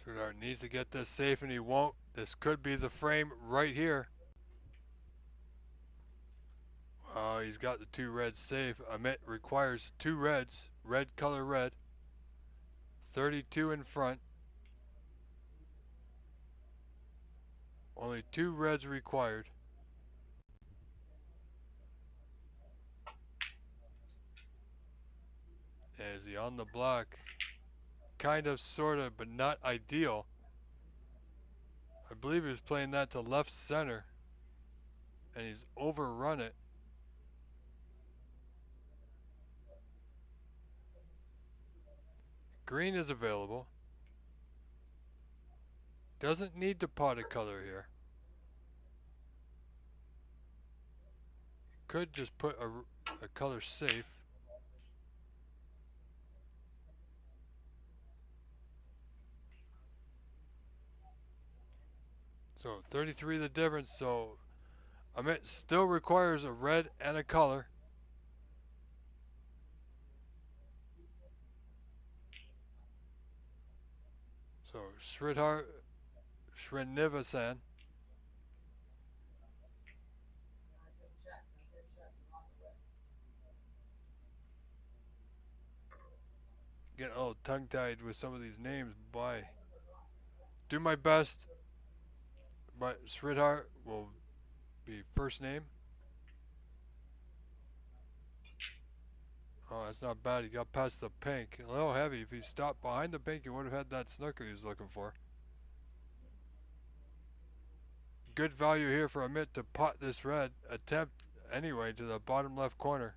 Sridhar needs to get this safe, and he won't. This could be the frame right here. He's got the two reds safe. Amit requires two reds. Red color red. 32 in front. Only two reds required. Is he on the block? Kind of, sort of, but not ideal. I believe he was playing that to left center, and he's overrun it. Green is available. Doesn't need to pot a color here. Could just put a color safe. So 33 the difference, so Amit still requires a red and a color. So Sridhar Srinivasan get a little tongue-tied with some of these names. Boy, do my best, but Sridhar will be first name. Oh, that's not bad. He got past the pink. A little heavy. If he stopped behind the pink, he would have had that snooker he was looking for. Good value here for Amit to pot this red. Attempt anyway to the bottom left corner.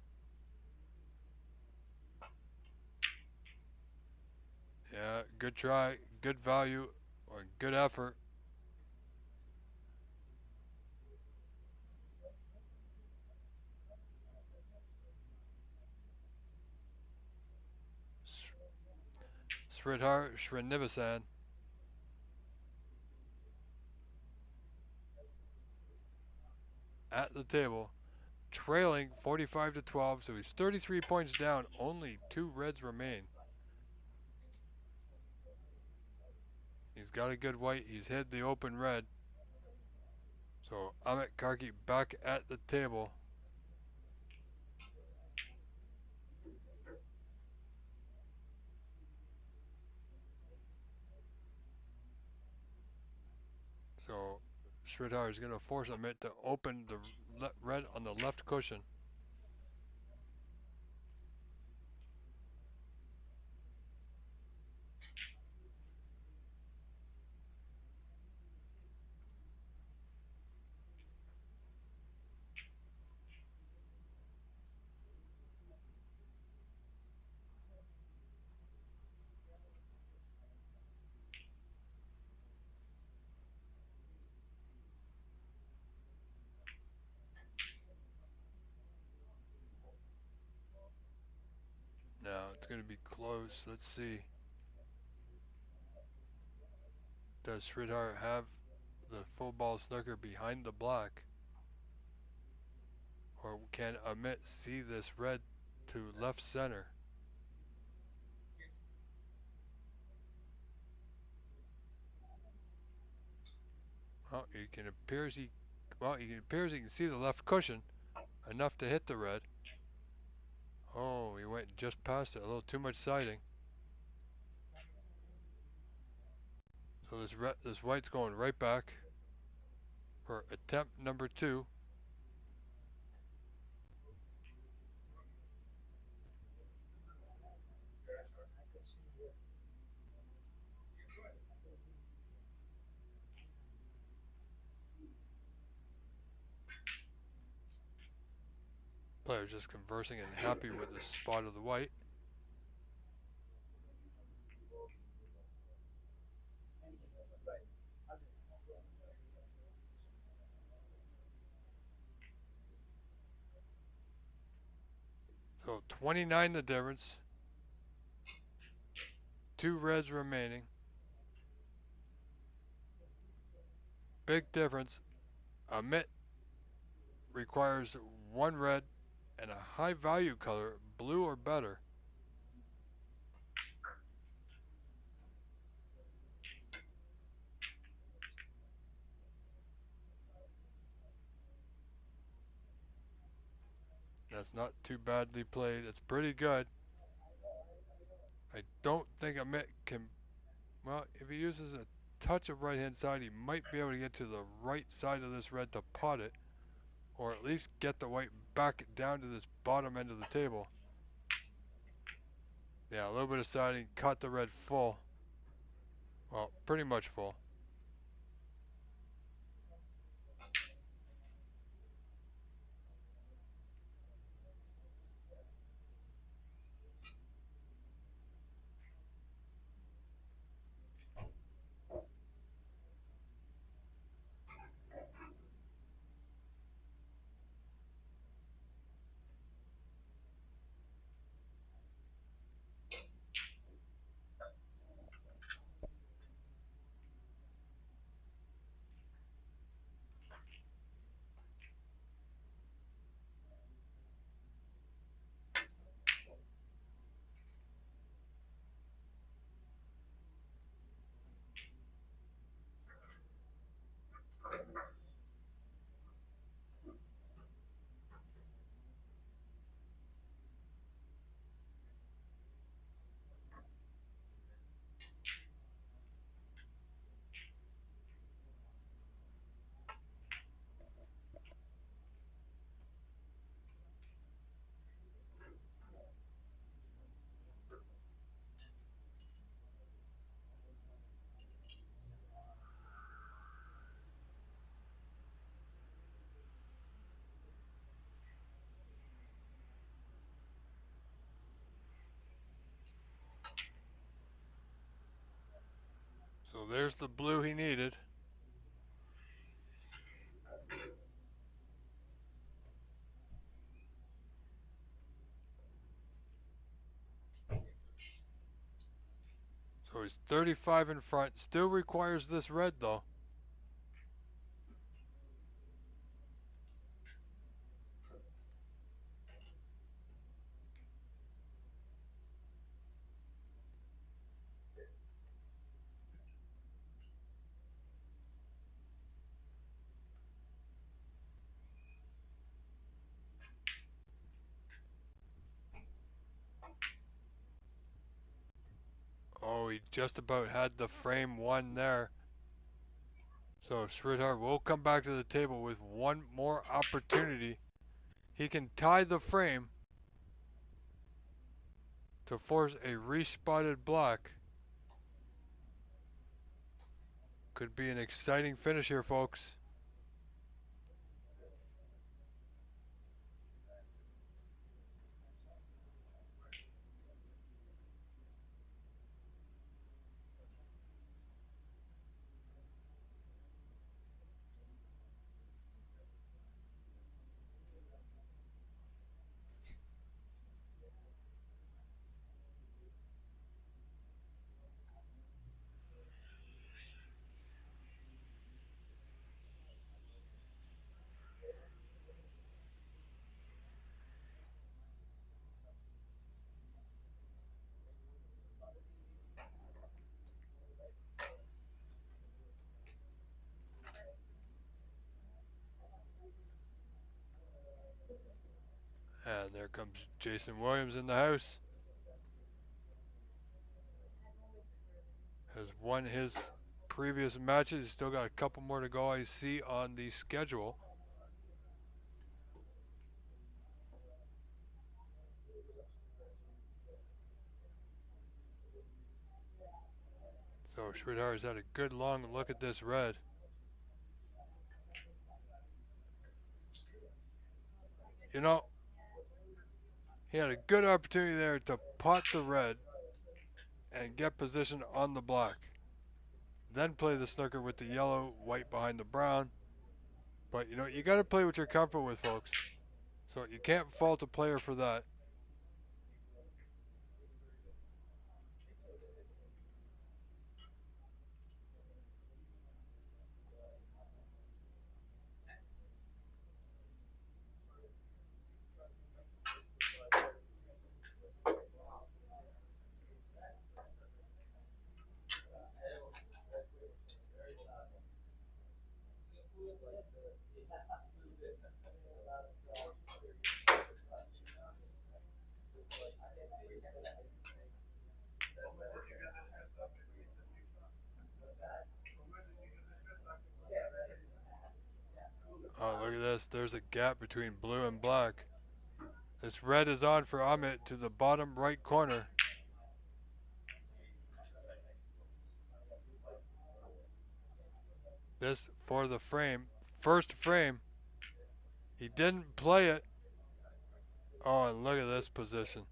Yeah, good try, good value, or good effort. Sridhar Srinivasan. At the table, trailing 45 to 12, so he's 33 points down. Only two reds remain. He's got a good white. He's hid the open red. So Amit Karki back at the table. So Sridhar is going to force Amit to open the red on the left cushion. Now it's going to be close. Let's see. Does Sridhar have the full ball snooker behind the black? Or can Amit see this red to left center? Oh, it can appears he, well, it appears he can see the left cushion enough to hit the red. Oh, he went just past it. A little too much siding. So this white's going right back for attempt number 2. Player's just conversing and happy with the spot of the white. So 29 the difference. 2 reds remaining. Big difference. Amit requires 1 red and a high value color, blue or better. That's not too badly played. It's pretty good. I don't think Amit can, well, if he uses a touch of right hand side, he might be able to get to the right side of this red to pot it, or at least get the white back down to this bottom end of the table. Yeah, a little bit of siding, caught the red full. Well, pretty much full. So there's the blue he needed. So he's 35 in front. Still requires this red though. Oh, he just about had the frame one there. So Sridhar will come back to the table with one more opportunity. He can tie the frame to force a respotted black. Could be an exciting finish here, folks. And there comes Jason Williams in the house. Has won his previous matches. He's still got a couple more to go, I see on the schedule. So Sridhar's had a good long look at this red. You know, he had a good opportunity there to pot the red and get position on the black. Then play the snooker with the yellow, white behind the brown. But you know, you got to play what you're comfortable with, folks. So you can't fault a player for that. Oh, look at this. There's a gap between blue and black. This red is on for Ahmed to the bottom right corner. This for the frame. First frame. He didn't play it. Oh, and look at this position.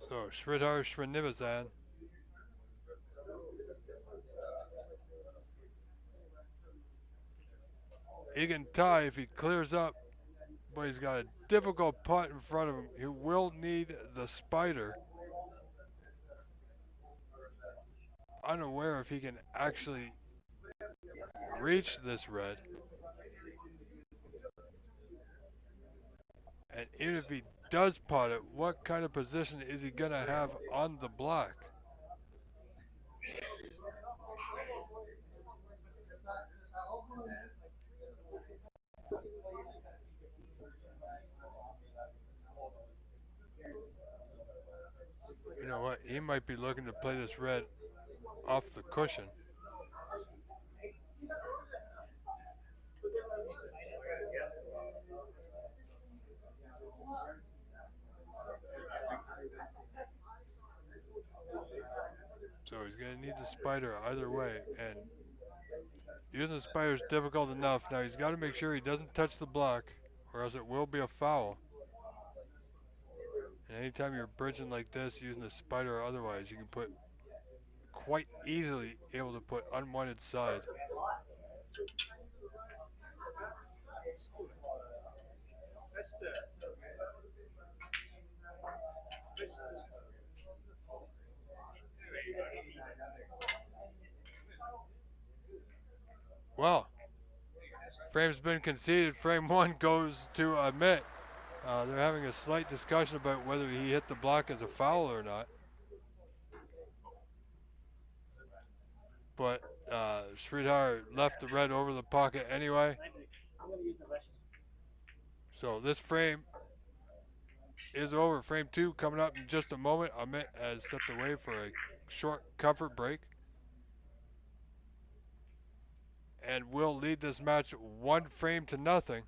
So Sridhar Srinivas. He can tie if he clears up, but he's got a difficult putt in front of him. He will need the spider. Unaware if he can actually reach this red. And even if he does pot it, what kind of position is he going to have on the black? You know what? He might be looking to play this red off the cushion. So he's going to need the spider either way. And using the spider is difficult enough. Now he's got to make sure he doesn't touch the block, or else it will be a foul. And anytime you're bridging like this, using the spider or otherwise, you can put quite easily able to put unwanted side. Well, frame's been conceded. Frame one goes to Ahmed. They're having a slight discussion about whether he hit the block as a foul or not. But Sridhar left the red over the pocket anyway. So this frame is over. Frame two coming up in just a moment. Ahmed has stepped away for a short comfort break. And will lead this match 1-0.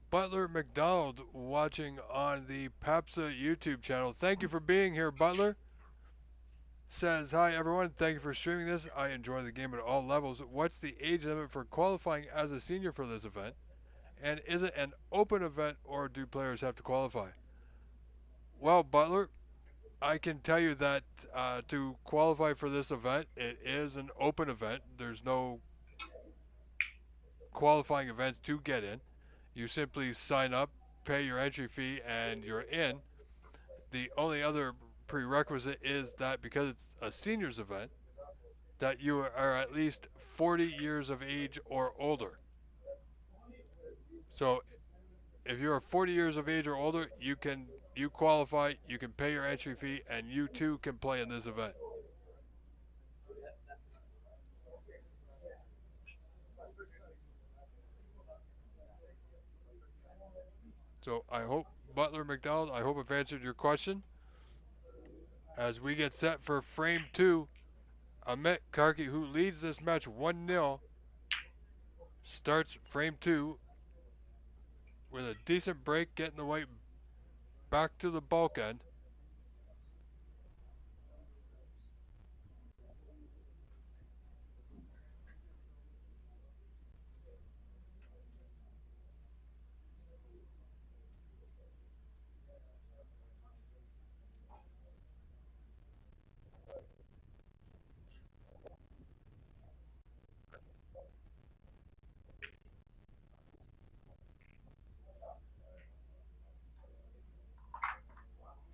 Butler McDonald watching on the PAPSA YouTube channel. Thank you for being here, Butler. Says, hi everyone, thank you for streaming this. I enjoy the game at all levels. What's the age limit for qualifying as a senior for this event? And is it an open event or do players have to qualify? Well, Butler, I can tell you that to qualify for this event, it is an open event. There's no qualifying events to get in. You simply sign up, pay your entry fee, and you're in. The only other prerequisite is that because it's a seniors event, that you are at least 40 years of age or older. So if you're 40 years of age or older, you qualify, you can pay your entry fee, and you too can play in this event. So I hope, Butler McDonald, I hope I've answered your question. As we get set for frame two, Amit Karki, who leads this match 1-0, starts frame two with a decent break, getting the white back to the bulk end.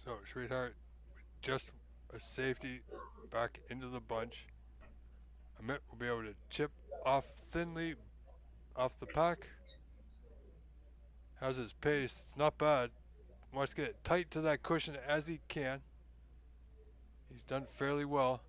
So, sweetheart, just a safety back into the bunch. Amit will be able to chip off thinly off the pack. How's his pace? It's not bad. Wants to get tight to that cushion as he can. He's done fairly well.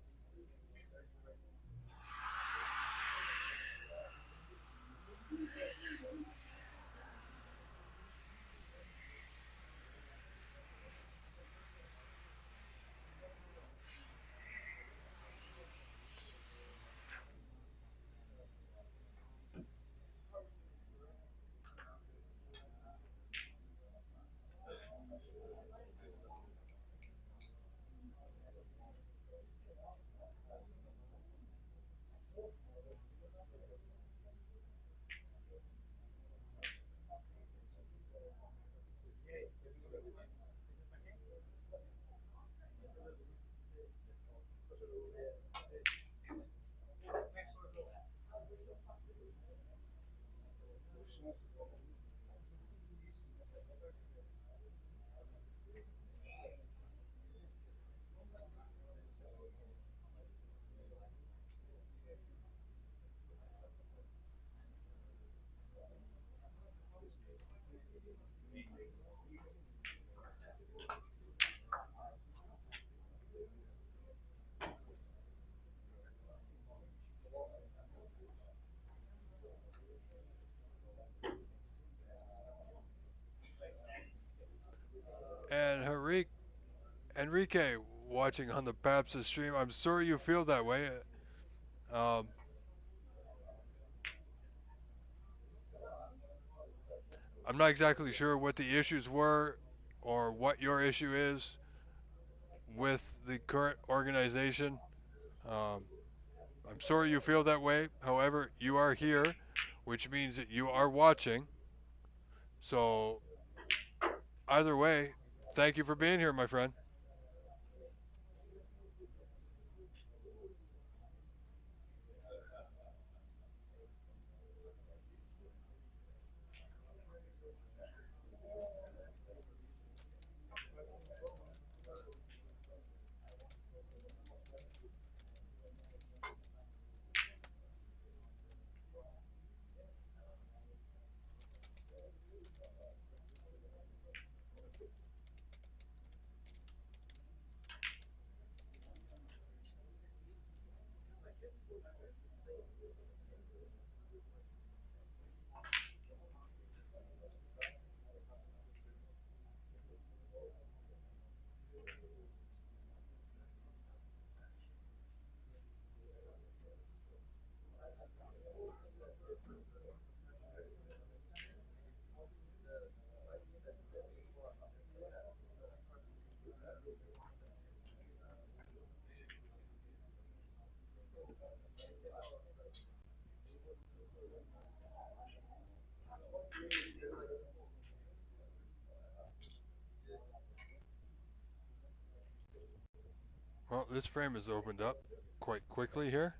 And Enrique watching on the PAPSA stream. I'm sorry you feel that way. Um, I'm not exactly sure what the issues were or what your issue is with the current organization. Um, I'm sorry you feel that way. However, you are here, which means that you are watching. So, either way, thank you for being here, my friend. this frame has opened up quite quickly here.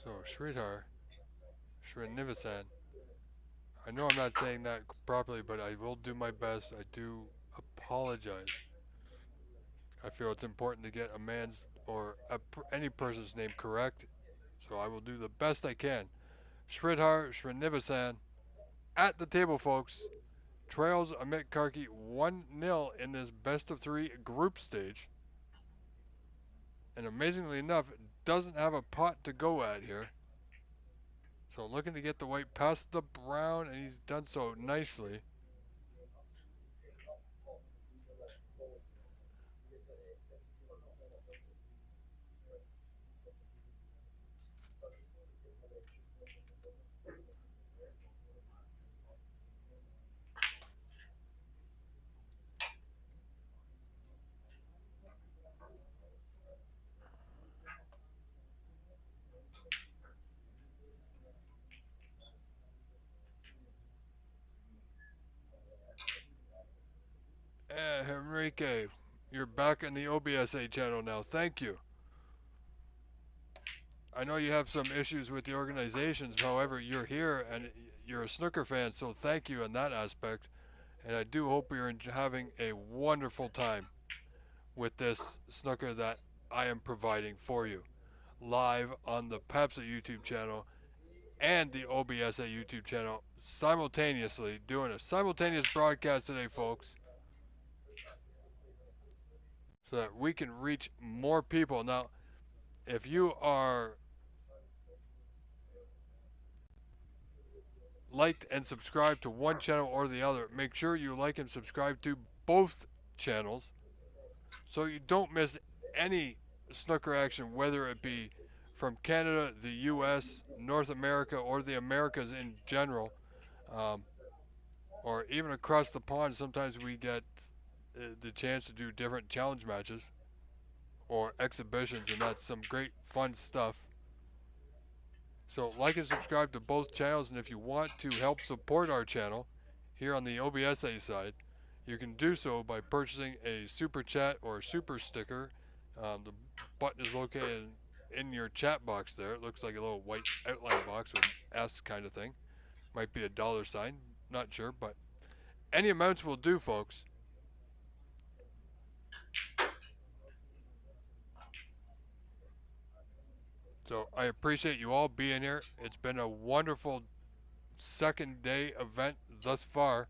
So Sridhar, Srinivasan. I know I'm not saying that properly, but I will do my best. I do apologize. I feel it's important to get a man's or any person's name correct, so I will do the best I can. Sridhar Srinivasan at the table, folks. Trails Amit Karki 1-0 in this best of 3 group stage. And amazingly enough, doesn't have a pot to go at here. So looking to get the white past the brown, and he's done so nicely. Henrique, you're back in the OBSA channel now. Thank you. I know you have some issues with the organizations, however, you're here and you're a snooker fan, so thank you in that aspect. And I do hope you're having a wonderful time with this snooker that I am providing for you live on the PAPSA YouTube channel and the OBSA YouTube channel simultaneously, doing a simultaneous broadcast today, folks, so that we can reach more people. Now, if you are liked and subscribed to one channel or the other, make sure you like and subscribe to both channels so you don't miss any snooker action, whether it be from Canada, the US, North America, or the Americas in general, um, or even across the pond. Sometimes we get the chance to do different challenge matches or exhibitions, and that's some great fun stuff. So like and subscribe to both channels, and if you want to help support our channel here on the OBSA side, you can do so by purchasing a super chat or super sticker. The button is located in your chat box there. It looks like a little white outline box with an S kind of thing. Might be a dollar sign, not sure, but any amounts will do, folks. So I appreciate you all being here. It's been a wonderful second day event thus far.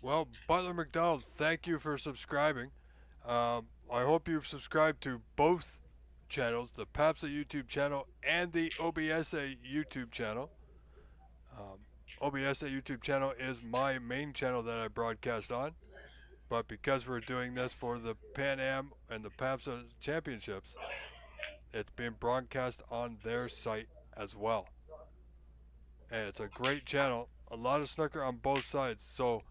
Well, Butler McDonald, thank you for subscribing. I hope you've subscribed to both channels, the PAPSA YouTube channel and the OBSA YouTube channel. OBSA YouTube channel is my main channel that I broadcast on, but because we're doing this for the Pan Am and the PAPSA Championships, it's being broadcast on their site as well. And it's a great channel, a lot of snooker on both sides. So,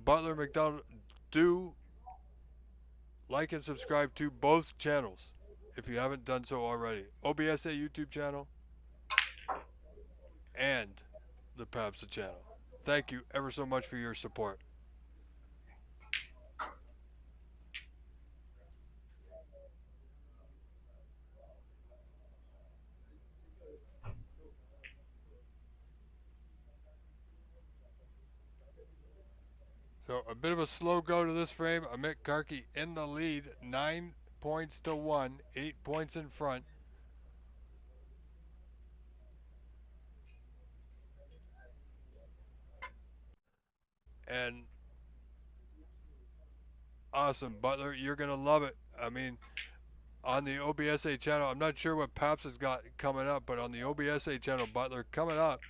Butler McDonald, do like and subscribe to both channels if you haven't done so already. OBSA YouTube channel and the PAPSA channel. Thank you ever so much for your support. So a bit of a slow go to this frame. Amit Karki in the lead, 9 points to 1, 8 points in front. And awesome, Butler, you're going to love it. I mean, on the OBSA channel, I'm not sure what Paps has got coming up, but on the OBSA channel, Butler, coming up,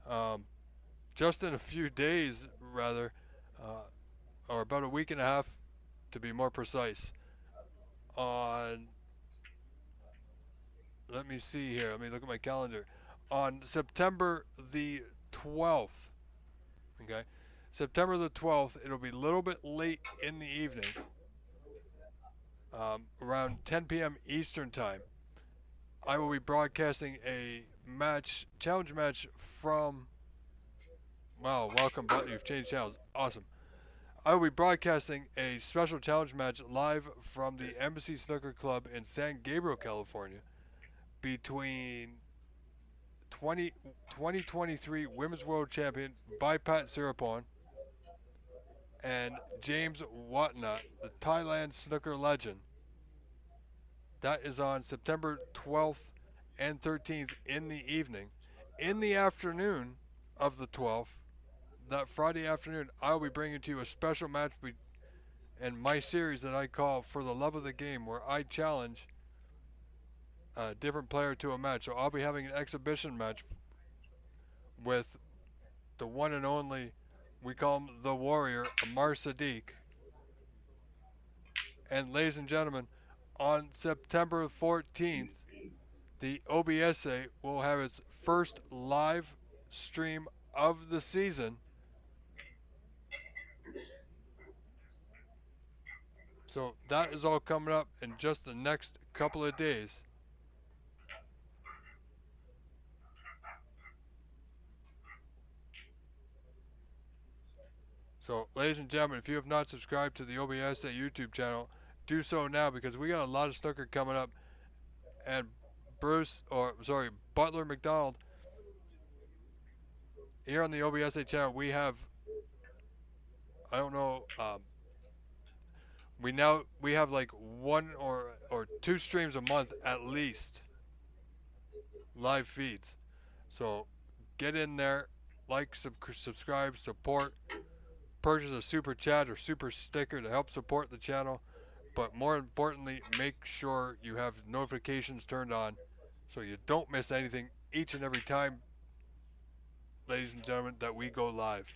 um, just in a few days, rather, or about a week and a half to be more precise, on, let me see here, let me look at my calendar, on September the 12th, okay, September the 12th, it'll be a little bit late in the evening, around 10 p.m. Eastern Time. I will be broadcasting a match, challenge match from, wow, welcome, Butler, you've changed channels, awesome. I will be broadcasting a special challenge match live from the Embassy Snooker Club in San Gabriel, California, between 2023 Women's World Champion Baipat Sirapon and James Watnat, the Thailand snooker legend. That is on September 12th and 13th in the evening. In the afternoon of the 12th, that Friday afternoon, I'll be bringing to you a special match in my series that I call For the Love of the Game, where I challenge a different player to a match. So I'll be having an exhibition match with the one and only, we call him the Warrior, Amar Sadiq. And ladies and gentlemen, on September 14th, the OBSA will have its first live stream of the season. So that is all coming up in just the next couple of days. So, ladies and gentlemen, if you have not subscribed to the OBSA YouTube channel, do so now because we got a lot of snooker coming up. And Butler McDonald, here on the OBSA channel, we have, I don't know, we have like one or two streams a month at least, live feeds. So get in there, like, subscribe, support, purchase a super chat or super sticker to help support the channel. But more importantly, make sure you have notifications turned on so you don't miss anything each and every time, ladies and gentlemen, that we go live.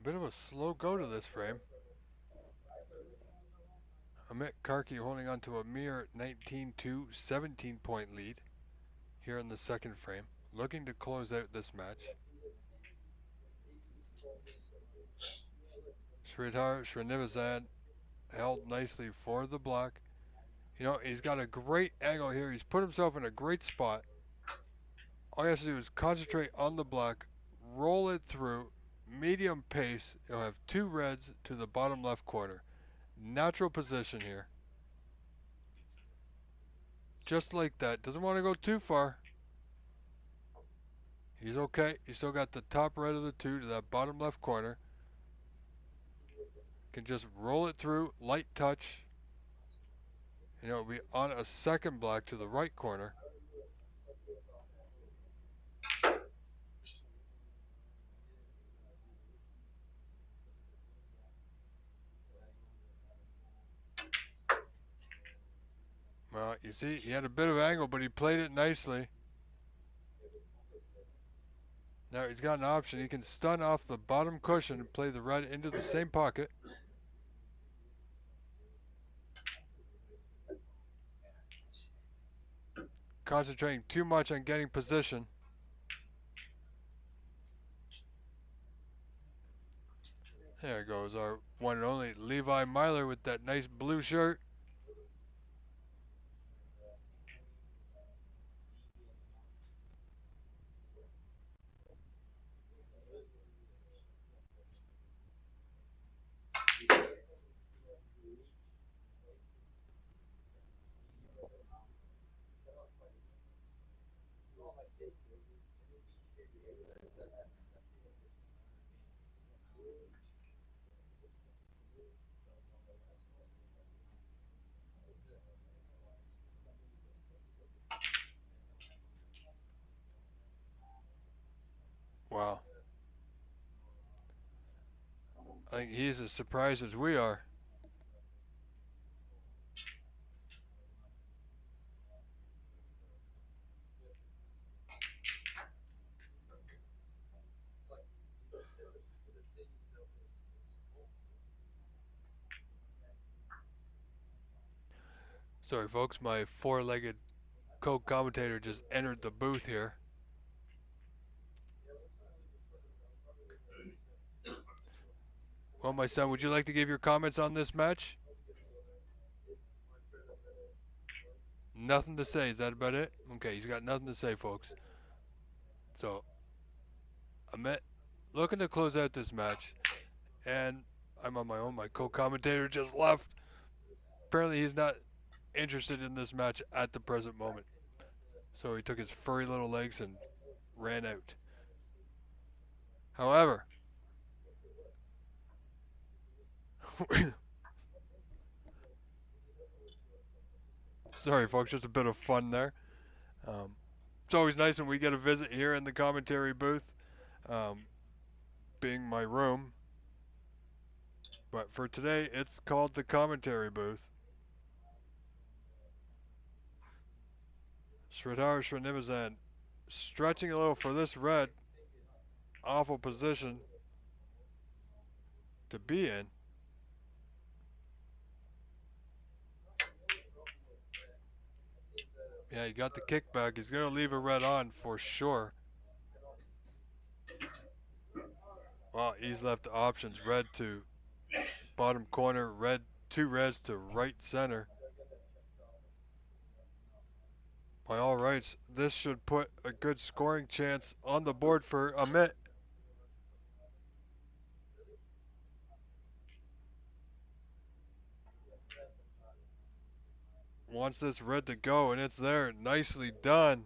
A bit of a slow go to this frame. Amit Karki holding on to a mere 19-2, 17-point lead here in the second frame, looking to close out this match. Srinivasad held nicely for the block. You know, he's got a great angle here. He's put himself in a great spot. All he has to do is concentrate on the block, roll it through, medium pace. He'll have two reds to the bottom left corner. Natural position here. Just like that. Doesn't want to go too far. He's okay. He's still got the top red of the two to that bottom left corner. Can just roll it through, light touch. And it'll be on a second block to the right corner. Well, you see, he had a bit of angle, but he played it nicely. Now he's got an option. He can stun off the bottom cushion and play the red into the same pocket. Concentrating too much on getting position. There goes our one and only Levi Myler with that nice blue shirt. Wow. I think he's as surprised as we are. Sorry folks, my four-legged co-commentator just entered the booth here. Well, my son, would you like to give your comments on this match? Nothing to say. Is that about it? Okay, he's got nothing to say, folks. So, Ahmed looking to close out this match. And I'm on my own. My co-commentator just left. Apparently he's not interested in this match at the present moment. So he took his furry little legs and ran out. However, sorry folks, just a bit of fun there. It's always nice when we get a visit here in the commentary booth, being my room. But for today, it's called the commentary booth. Sridhar Srinivazan stretching a little for this red. Awful position to be in. Yeah, he got the kickback. He's going to leave a red on for sure. Well, he's left options. Red to bottom corner. Red, 2 reds to right center. By all rights, this should put a good scoring chance on the board for Ahmed. Wants this red to go, and it's there. Nicely done.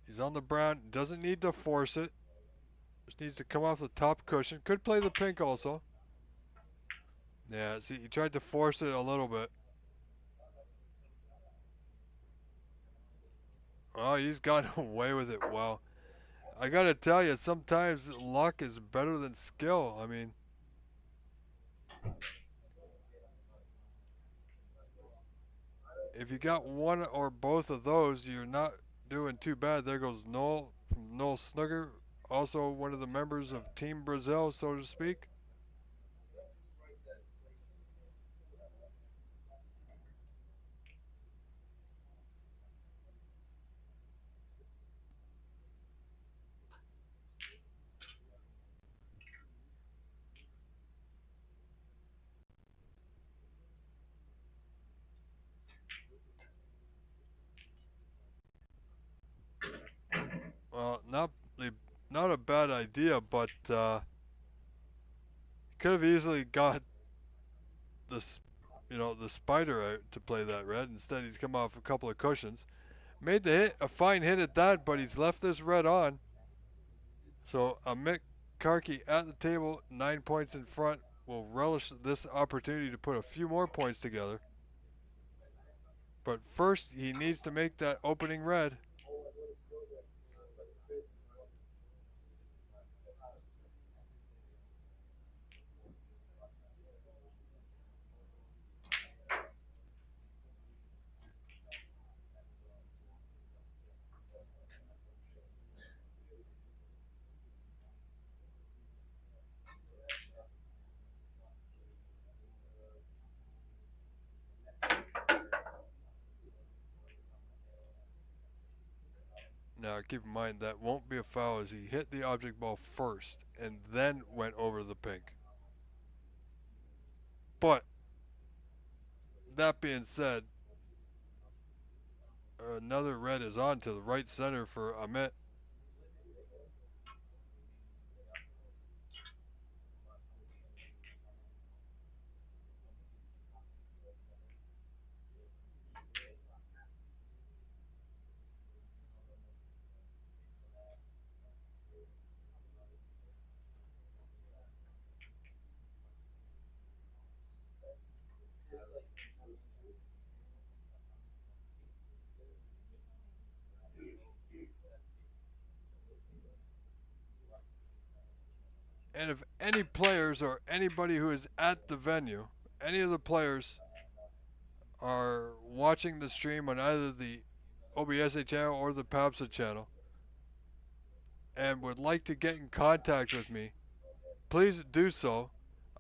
He's on the brown. Doesn't need to force it. Just needs to come off the top cushion. Could play the pink also. Yeah, see, he tried to force it a little bit. Oh, he's gotten away with it well. I gotta tell you, sometimes luck is better than skill. I mean, if you got one or both of those, you're not doing too bad. There goes Noel from Noel Snooker, also one of the members of Team Brazil, so to speak. Well, not a bad idea, but could have easily got this, the spider out to play that red. Instead, he's come off a couple of cushions. Made the hit, a fine hit at that, but he's left this red on. So Amit Karki at the table, 9 points in front, will relish this opportunity to put a few more points together. But first, he needs to make that opening red. Now keep in mind that won't be a foul as he hit the object ball first and then went over the pink. But that being said, another red is on to the right center for Amit. And if any players or anybody who is at the venue, any of the players are watching the stream on either the OBSA channel or the PAPSA channel and would like to get in contact with me, please do so.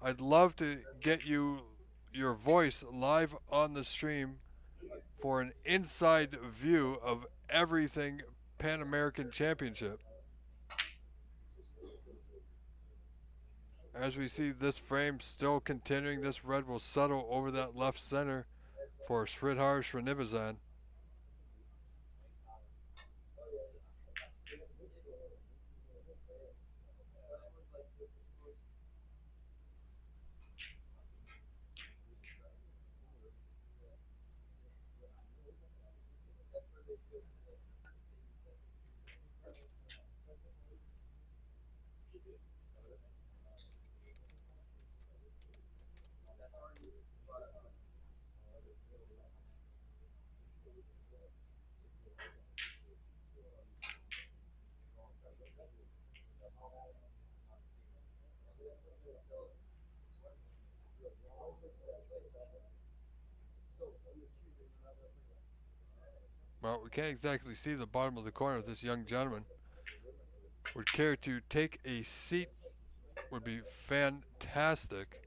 I'd love to get your voice live on the stream for an inside view of everything Pan American Championship. as we see this frame still continuing, this red will settle over that left center for Sridhar Srinivazan. Well, we can't exactly see the bottom of the corner of this young gentleman. Would care to take a seat would be fantastic.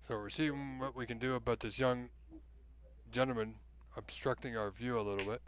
So we're seeing what we can do about this young gentleman obstructing our view a little bit.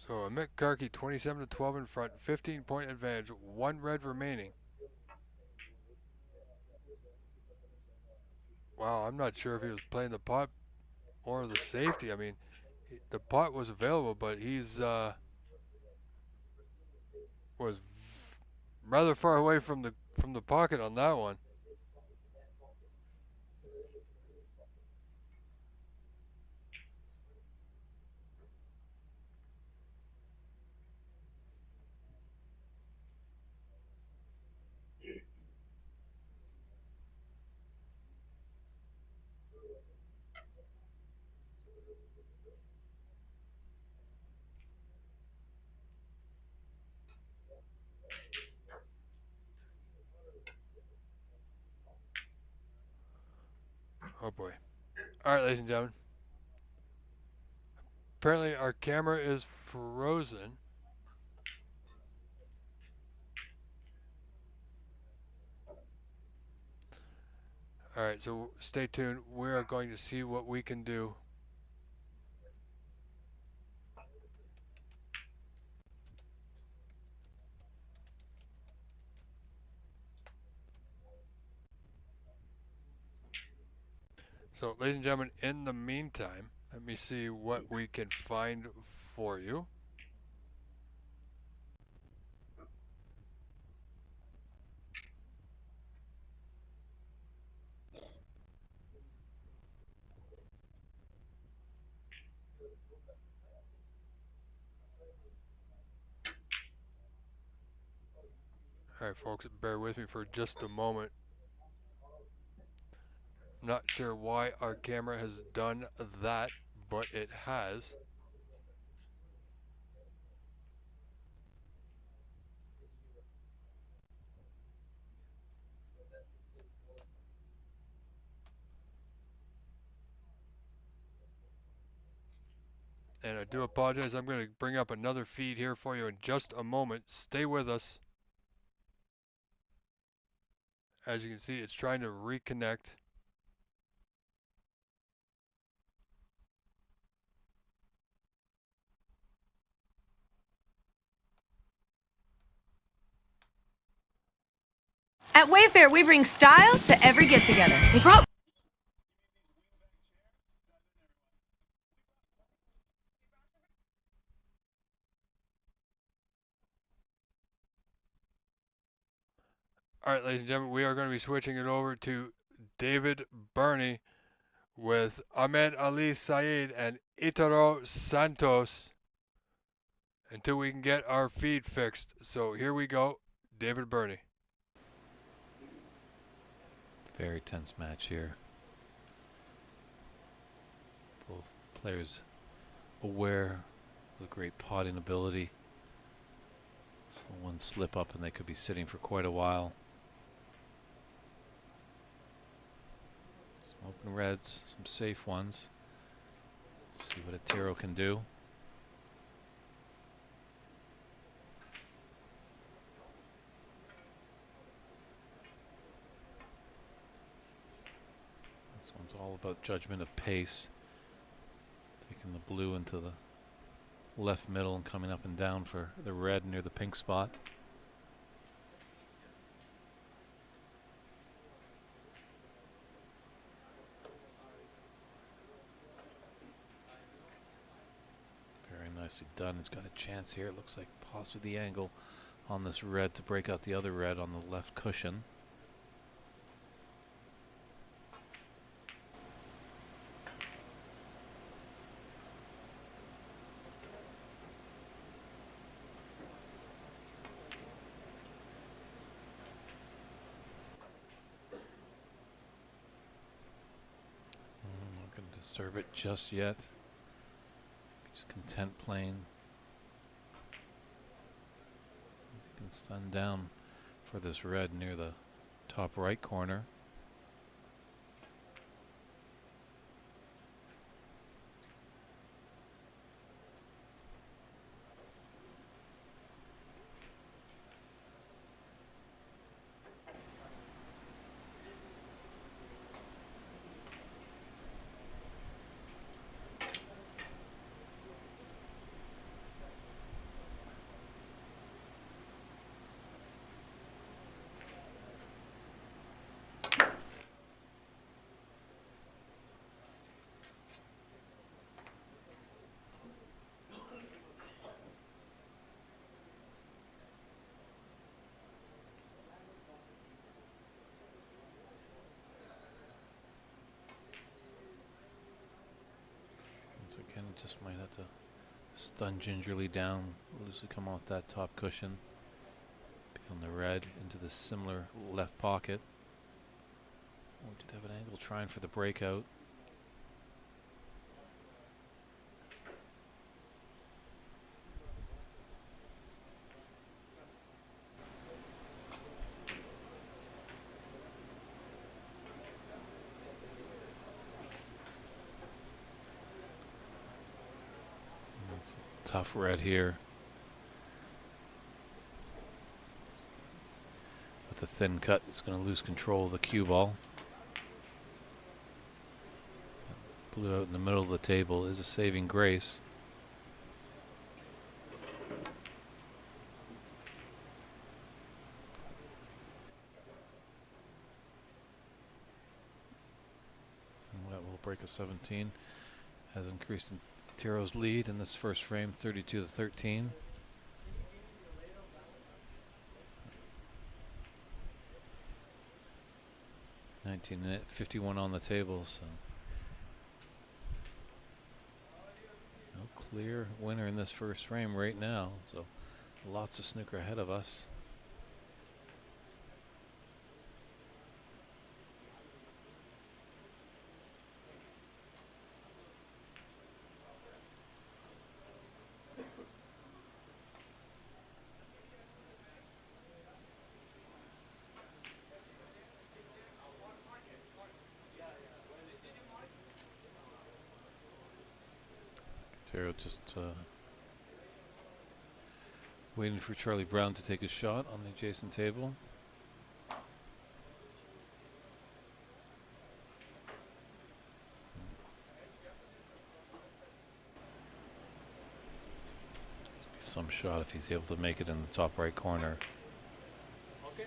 So Amit Karki 27-12 in front, 15-point advantage, one red remaining. Wow, I'm not sure if he was playing the pot or the safety. I mean, the pot was available, but he's was rather far away from the pocket on that one. Oh boy. All right, ladies and gentlemen. Apparently our camera is frozen. All right, so stay tuned. We are going to see what we can do. So, ladies and gentlemen, in the meantime, let me see what we can find for you. Alright folks, bear with me for just a moment. Not sure why our camera has done that, but it has. And I do apologize, I'm going to bring up another feed here for you in just a moment. Stay with us. As you can see, it's trying to reconnect.
At Wayfair, we bring style to every get-together. They brought...
Alright, ladies and gentlemen, we are going to be switching it over to David Burney with Ahmed Ali Saeed and Itaro Santos until we can get our feed fixed. So here we go, David Burney.
Very tense match here. Both players aware of the great potting ability. So one slip up and they could be sitting for quite a while. Some open reds, some safe ones. See what a Tiro can do. This one's all about judgment of pace. Taking the blue into the left middle and coming up and down for the red near the pink spot. Very nicely done. It's got a chance here. It looks like possibly the angle on this red to break out the other red on the left cushion. Disturb it just yet. Just content playing. You can stun down for this red near the top right corner. So again, it just might have to stun gingerly down, loosely come off that top cushion, be on the red into the similar left pocket. We did have an angle trying for the breakout. Tough red here. With a thin cut, it's going to lose control of the cue ball. Blue out in the middle of the table is a saving grace. And that will break a 17. Has increased in Tiro's lead in this first frame, 32-13. $19.51 on the table, so no clear winner in this first frame right now. So lots of snooker ahead of us. Dario just waiting for Charlie Brown to take a shot on the adjacent table. Some shot if he's able to make it in the top right corner.
Okay.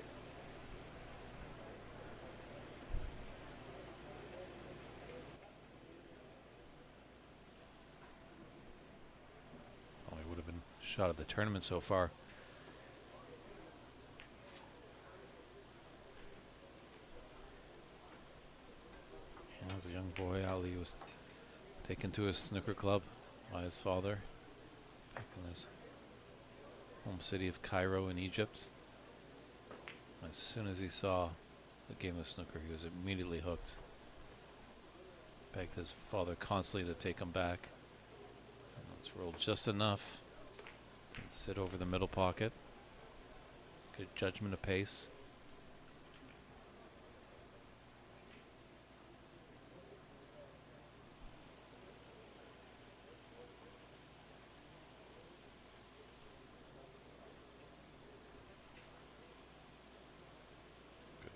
Oh, he would have been shot at the tournament so far. And as a young boy, Ali was taken to his snooker club by his father back in his home city of Cairo in Egypt. As soon as he saw the game of snooker, he was immediately hooked. Begged his father constantly to take him back. And let's roll just enough. And sit over the middle pocket. Good judgment of pace.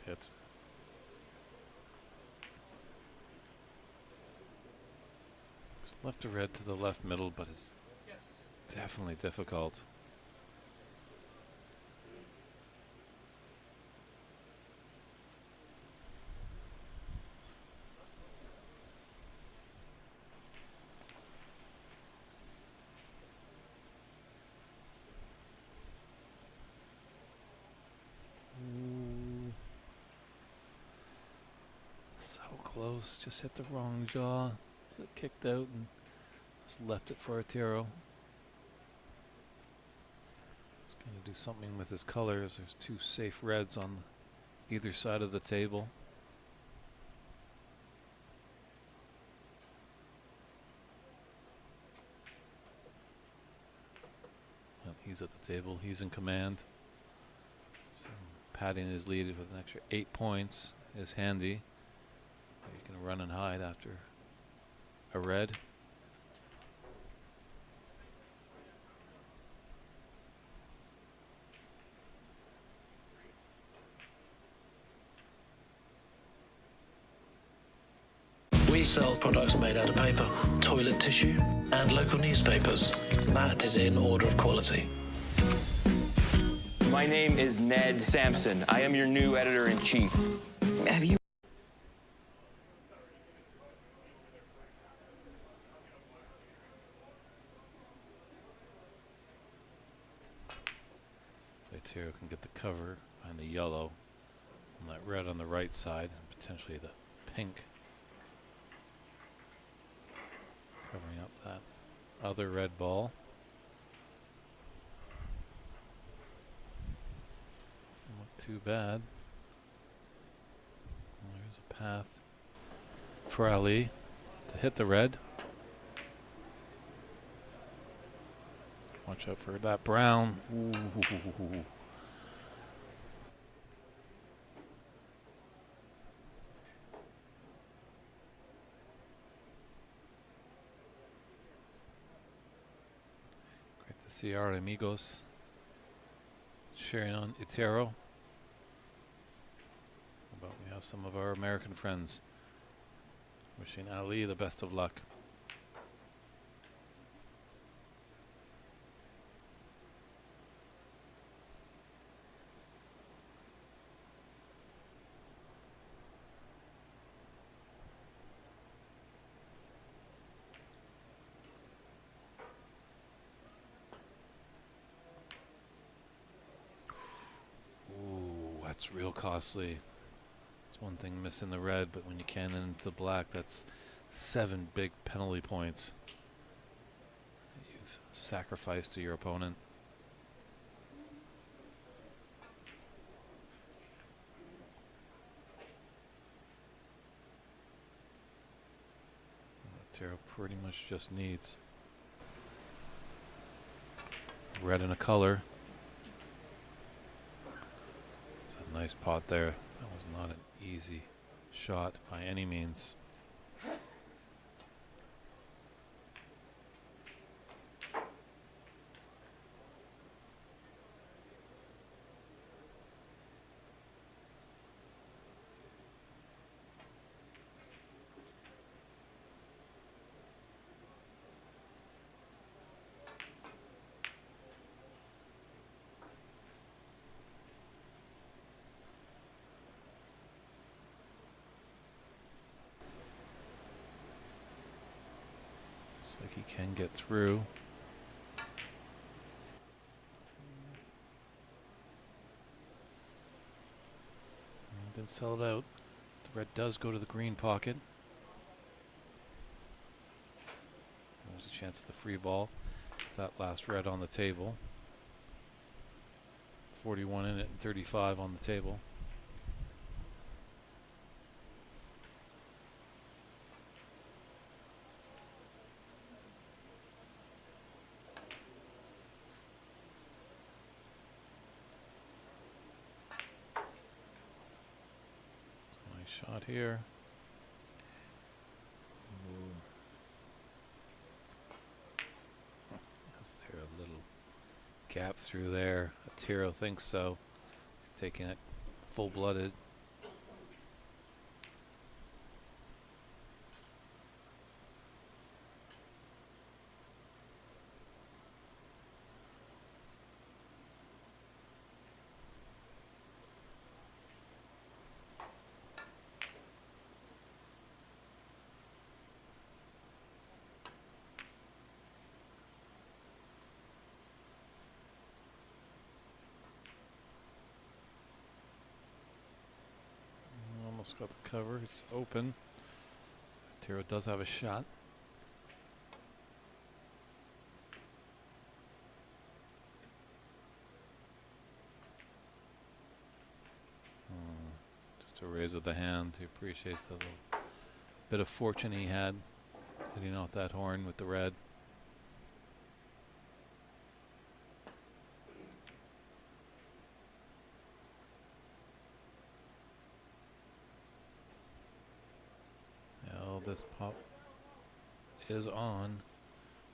Hit. It's left to red to the left middle, but it's definitely difficult. So close, just hit the wrong jaw. Kicked out and just left it for Dario. He's going to do something with his colors. There's two safe reds on either side of the table. Well, he's at the table, he's in command. So padding his lead with an extra 8 points is handy. You can run and hide after a red.
We sell products made out of paper, toilet tissue, and local newspapers. That is in order of quality.
My name is Ned Sampson. I am your new editor-in-chief.
Have you?
Dario can get the cover behind the yellow and that red on the right side, and potentially the pink covering up that other red ball. Doesn't look too bad. Well, there's a path for Ali to hit the red. Watch out for that brown. Ooh. Great to see our amigos sharing on Dario. But we have some of our American friends wishing Ali the best of luck. It's real costly. It's one thing missing the red, but when you can into the black, that's 7 big penalty points that you've sacrificed to your opponent. Dario pretty much just needs red in a color. Nice pot there. That was not an easy shot by any means. Looks like he can get through. And then sell it out. The red does go to the green pocket. There's a chance of the free ball. That last red on the table. 41 in it and 35 on the table. Shot here. Is there a little gap through there? Dario thinks so. He's taking it full-blooded. Almost got the cover. It's open. Dario does have a shot. Just a raise of the hand. He appreciates the little bit of fortune he had hitting off that horn with the red. This pop is on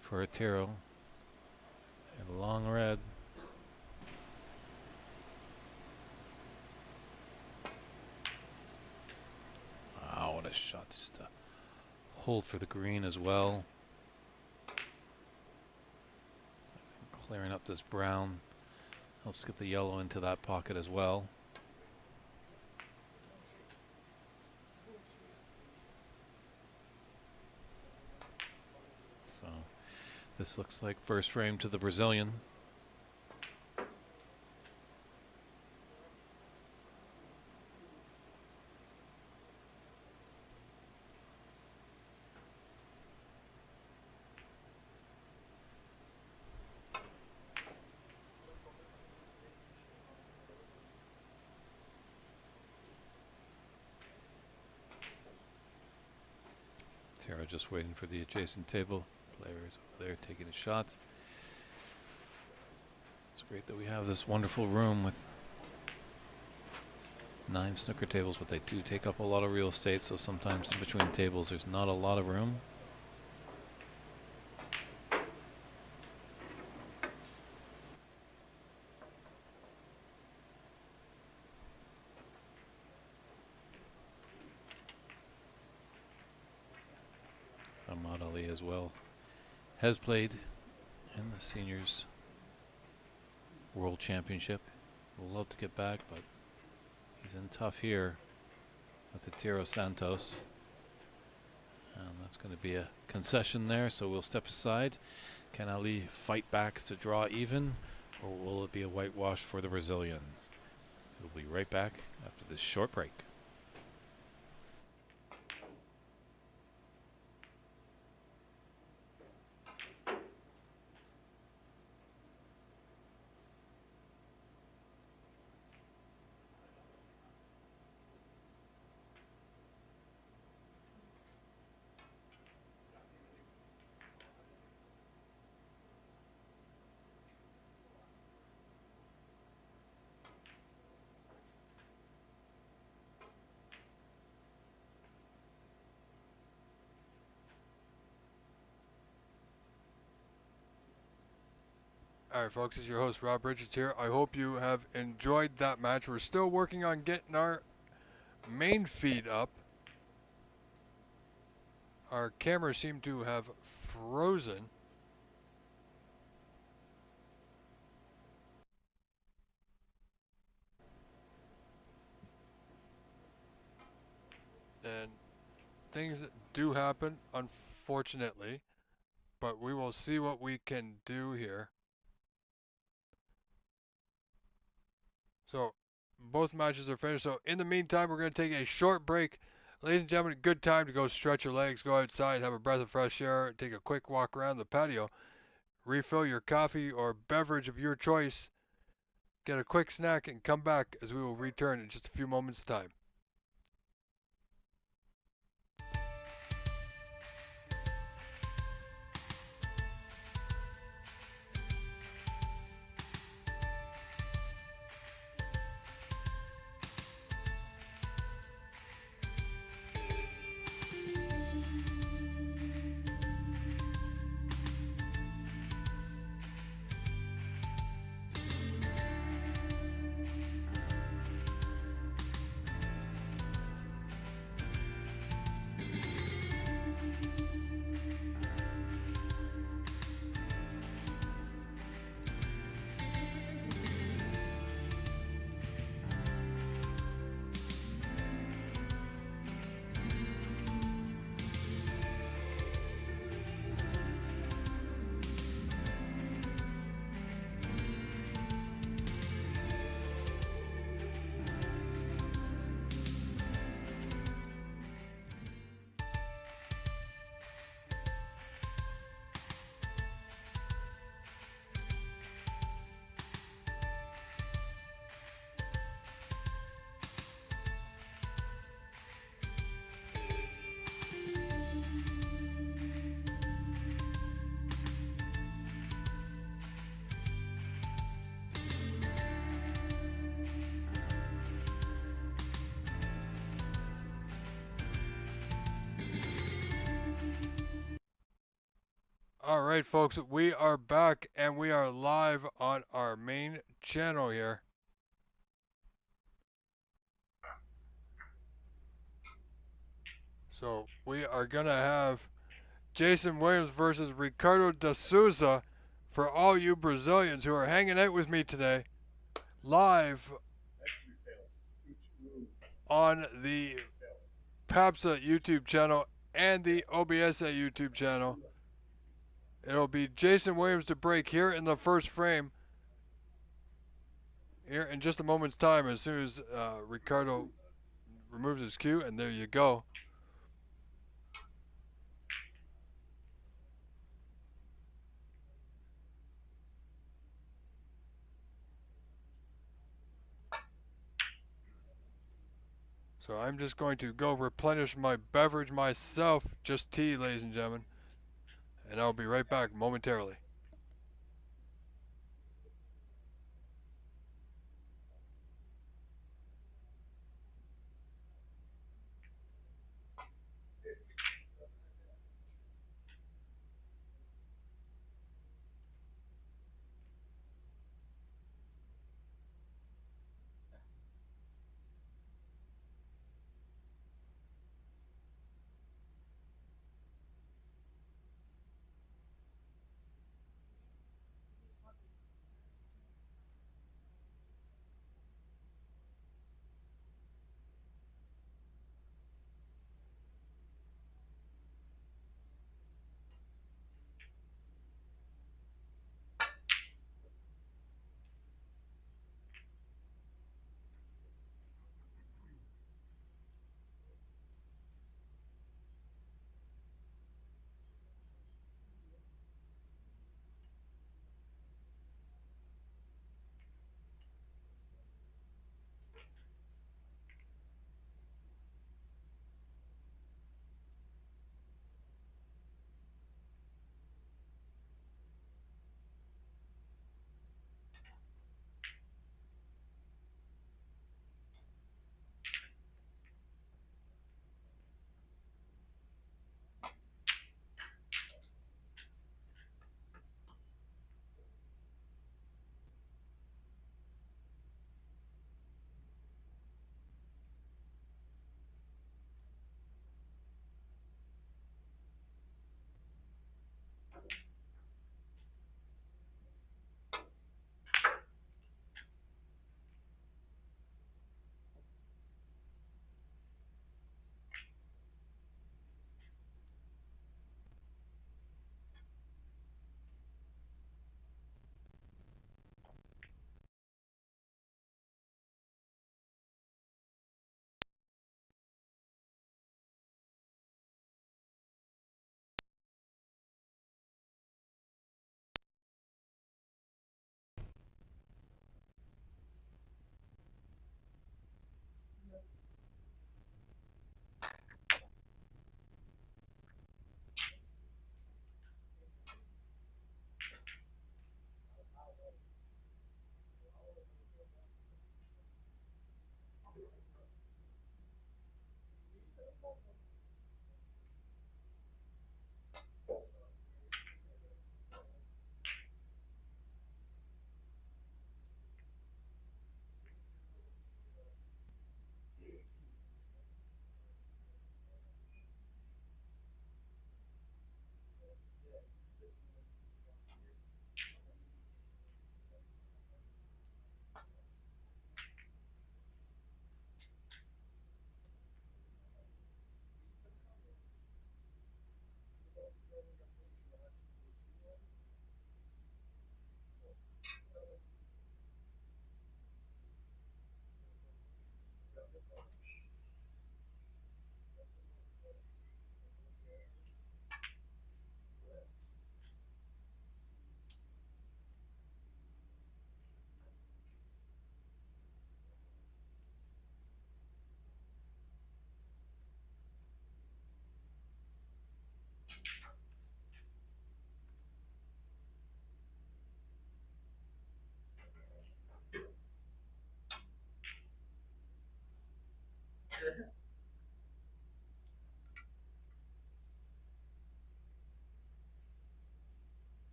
for a Dario. And long red. Wow, what a shot. Just to hold for the green as well. Clearing up this brown helps get the yellow into that pocket as well. This looks like first frame to the Brazilian. Dario just waiting for the adjacent table. Players over there taking a shot. It's great that we have this wonderful room with 9 snooker tables, but they do take up a lot of real estate, so sometimes in between tables there's not a lot of room. Ahmed Ali as well has played in the seniors world championship. Would love to get back, but he's in tough here with the Dario Santos. And that's going to be a concession there, so we'll step aside. Can Ali fight back to draw even, or will it be a whitewash for the Brazilian? We'll be right back after this short break.
Alright folks, it's your host Rob Richards here. I hope you have enjoyed that match. We're still working on getting our main feed up. Our camera seemed to have frozen. And things do happen, unfortunately. but we will see what we can do here. So both matches are finished. So in the meantime, we're going to take a short break. Ladies and gentlemen, good time to go stretch your legs, go outside, have a breath of fresh air, take a quick walk around the patio, refill your coffee or beverage of your choice, get a quick snack, and come back as we will return in just a few moments' time. All right, folks, we are back and we are live on our main channel here. So we are going to have Jason Williams versus Ricardo da Souza for all you Brazilians who are hanging out with me today, live on the PAPSA YouTube channel and the OBSA YouTube channel. It'll be Jason Williams to break here in the first frame. Here in just a moment's time, as soon as Ricardo removes his cue, and there you go. So I'm just going to go replenish my beverage myself, just tea, ladies and gentlemen, and I'll be right back momentarily.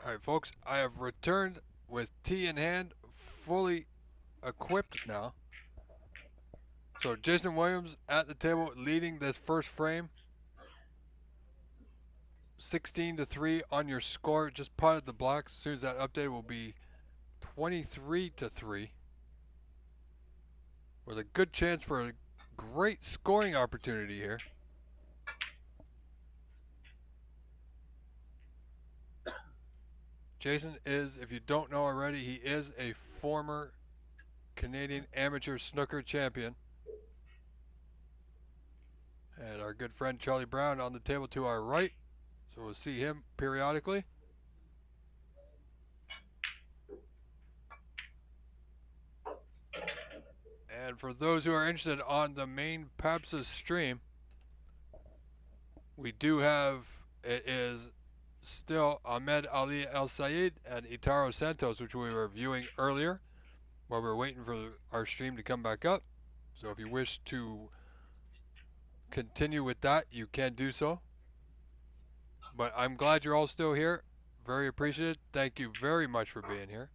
Alright folks, I have returned with tea in hand, fully equipped now. So Jason Williams at the table leading this first frame. 16-3 on your score. Just potted the black. As soon as that update will be 23-3. With a good chance for a great scoring opportunity here. Jason is, if you don't know already, he is a former Canadian amateur snooker champion. And our good friend Charlie Brown on the table to our right. So we'll see him periodically. And for those who are interested on the main PAPSA stream, we do have, it is still Ahmed Ali El Sayed and Itaro Santos, which we were viewing earlier while we were waiting for our stream to come back up. So if you wish to continue with that, you can do so. But I'm glad you're all still here. Very appreciated. Thank you very much for being here.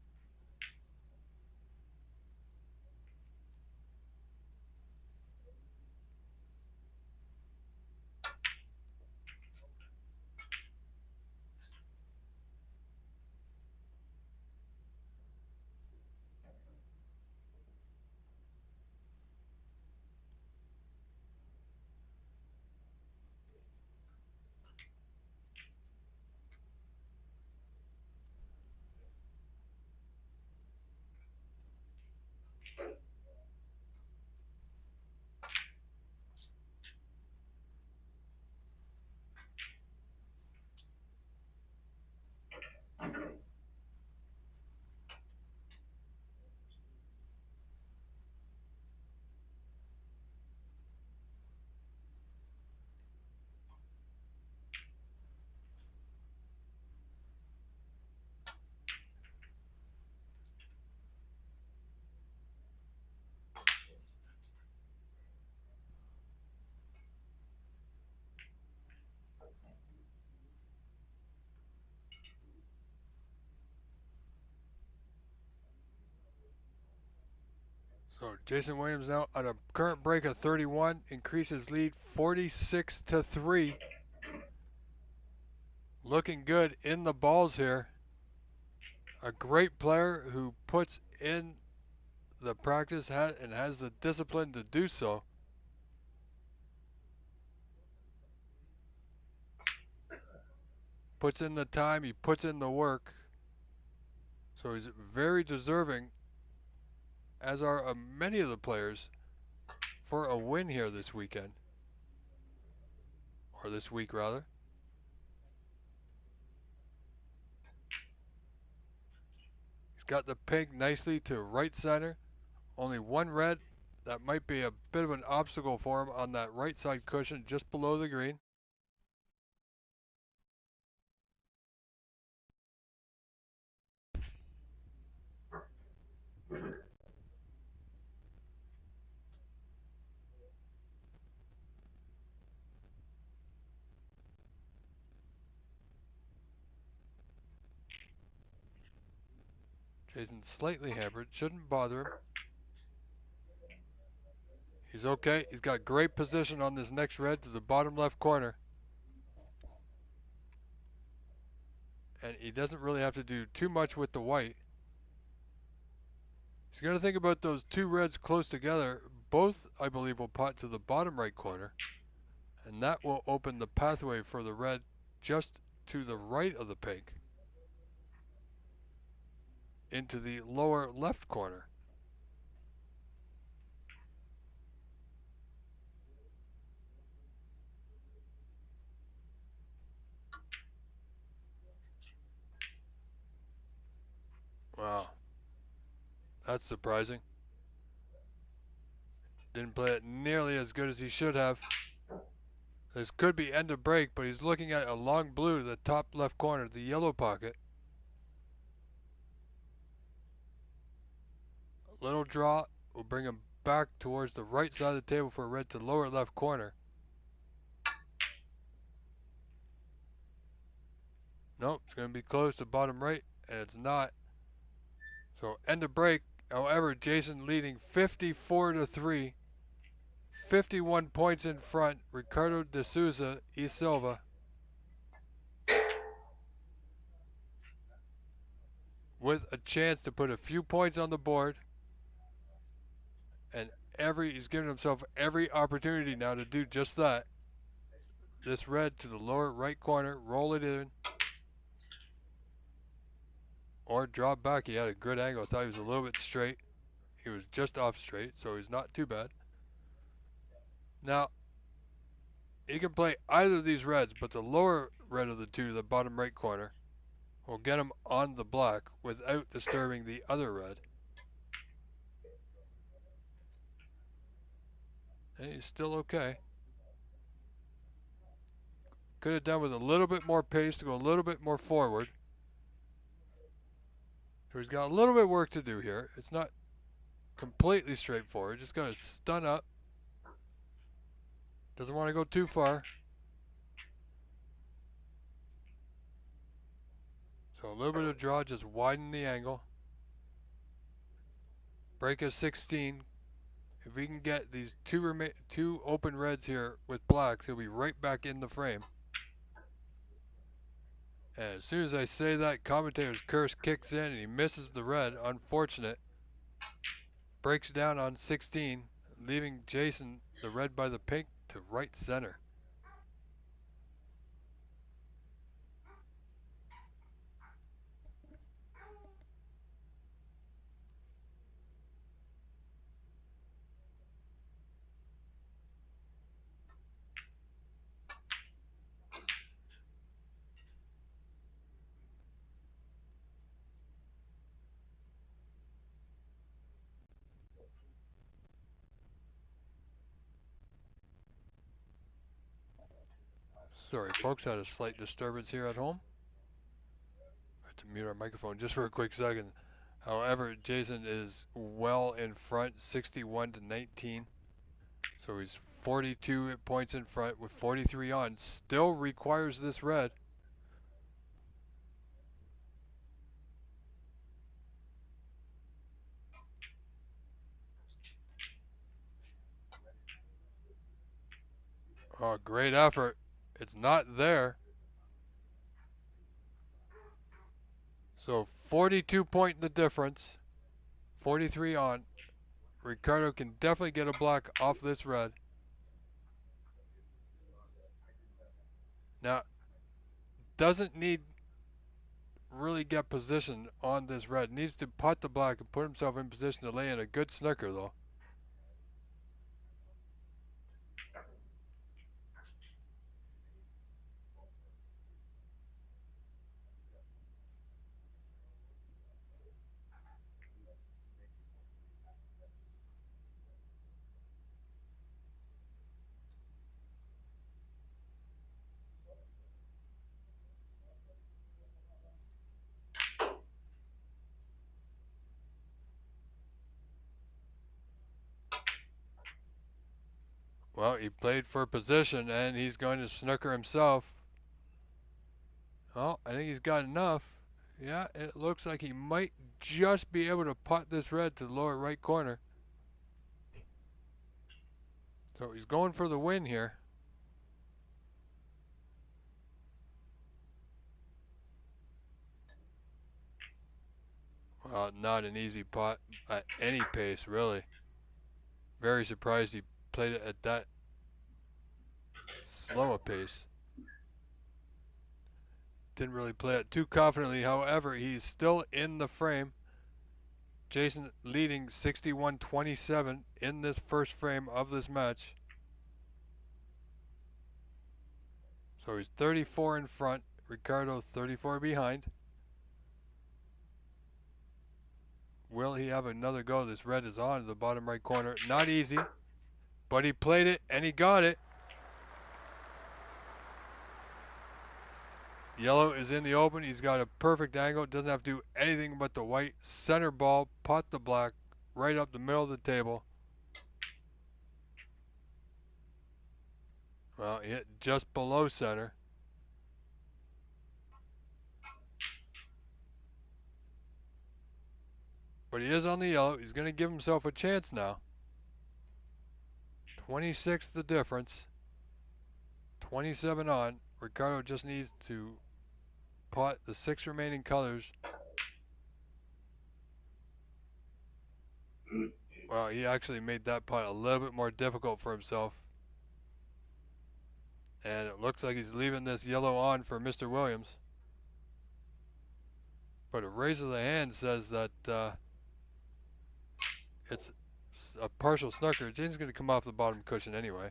So Jason Williams now on a current break of 31, increases lead 46-3. Looking good in the balls here. A great player who puts in the practice and has the discipline to do so. Puts in the time, he puts in the work. So he's very deserving, as are many of the players, for a win here this weekend. Or this week, rather. He's got the pink nicely to right center. Only one red. That might be a bit of an obstacle for him on that right side cushion just below the green. Jason's slightly hampered. Shouldn't bother him. He's okay. He's got great position on this next red to the bottom left corner. And he doesn't really have to do too much with the white. He's got to think about those two reds close together. Both, I believe, will pot to the bottom right corner. And that will open the pathway for the red just to the right of the pink into the lower left corner. Wow. That's surprising. Didn't play it nearly as good as he should have. This could be end of break, but he's looking at a long blue to the top left corner, the yellow pocket. A little draw will bring him back towards the right side of the table for red to lower left corner. Nope, it's going to be close to bottom right, and it's not. So end of break. However, Jason leading 54-3. 51 points in front. Ricardo de Souza e Silva with a chance to put a few points on the board. And he's giving himself every opportunity now to do just that. This red to the lower right corner, roll it in. Or drop back. He had a good angle. I thought he was a little bit straight. He was just off straight, so he's not too bad. Now, he can play either of these reds, but the lower red of the two, the bottom right corner, will get him on the black without disturbing the other red. And he's still okay. Could have done with a little bit more pace to go a little bit more forward. So he's got a little bit of work to do here. It's not completely straightforward. Just going to stun up. Doesn't want to go too far. So a little bit of draw, just widen the angle. Break is 16. If we can get these two open reds here with blacks, he'll be right back in the frame. And as soon as I say that, commentator's curse kicks in and he misses the red. Unfortunate. Breaks down on 16, leaving Jason the red by the pink to right center. Sorry folks, had a slight disturbance here at home. I have to mute our microphone just for a quick second. However, Jason is well in front, 61-19. So he's 42 points in front with 43 on. Still requires this red. Oh, great effort. It's not there. So 42 point in the difference. 43 on. Ricardo can definitely get a black off this red. Now, doesn't need really get position on this red. Needs to putt the black and put himself in position to lay in a good snooker though. Well, he played for position and he's going to snooker himself. Oh, I think he's got enough. Yeah, it looks like he might just be able to putt this red to the lower right corner. So he's going for the win here. Well, not an easy putt at any pace, really. Very surprised he played it at that slow a pace. Didn't really play it too confidently. However, he's still in the frame. Jason leading 61-27 in this first frame of this match. So he's 34 in front. Ricardo 34 behind. Will he have another go? This red is on the bottom right corner. Not easy, but he played it and he got it. Yellow is in the open. He's got a perfect angle. Doesn't have to do anything but the white. Center ball, pot the black, right up the middle of the table. Well, he hit just below center. But he is on the yellow. He's going to give himself a chance now. 26 the difference. 27 on. Ricardo just needs to pot the 6 remaining colors. Well, he actually made that putt a little bit more difficult for himself. And it looks like he's leaving this yellow on for Mr. Williams. But a raise of the hand says that it's a partial snooker. Jane's going to come off the bottom cushion anyway.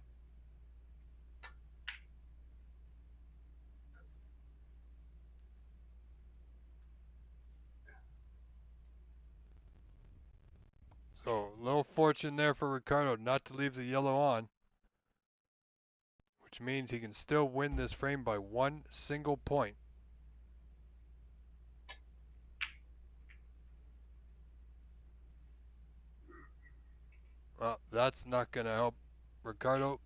So, little fortune there for Ricardo not to leave the yellow on. Which means he can still win this frame by 1 single point. Well, that's not going to help Ricardo.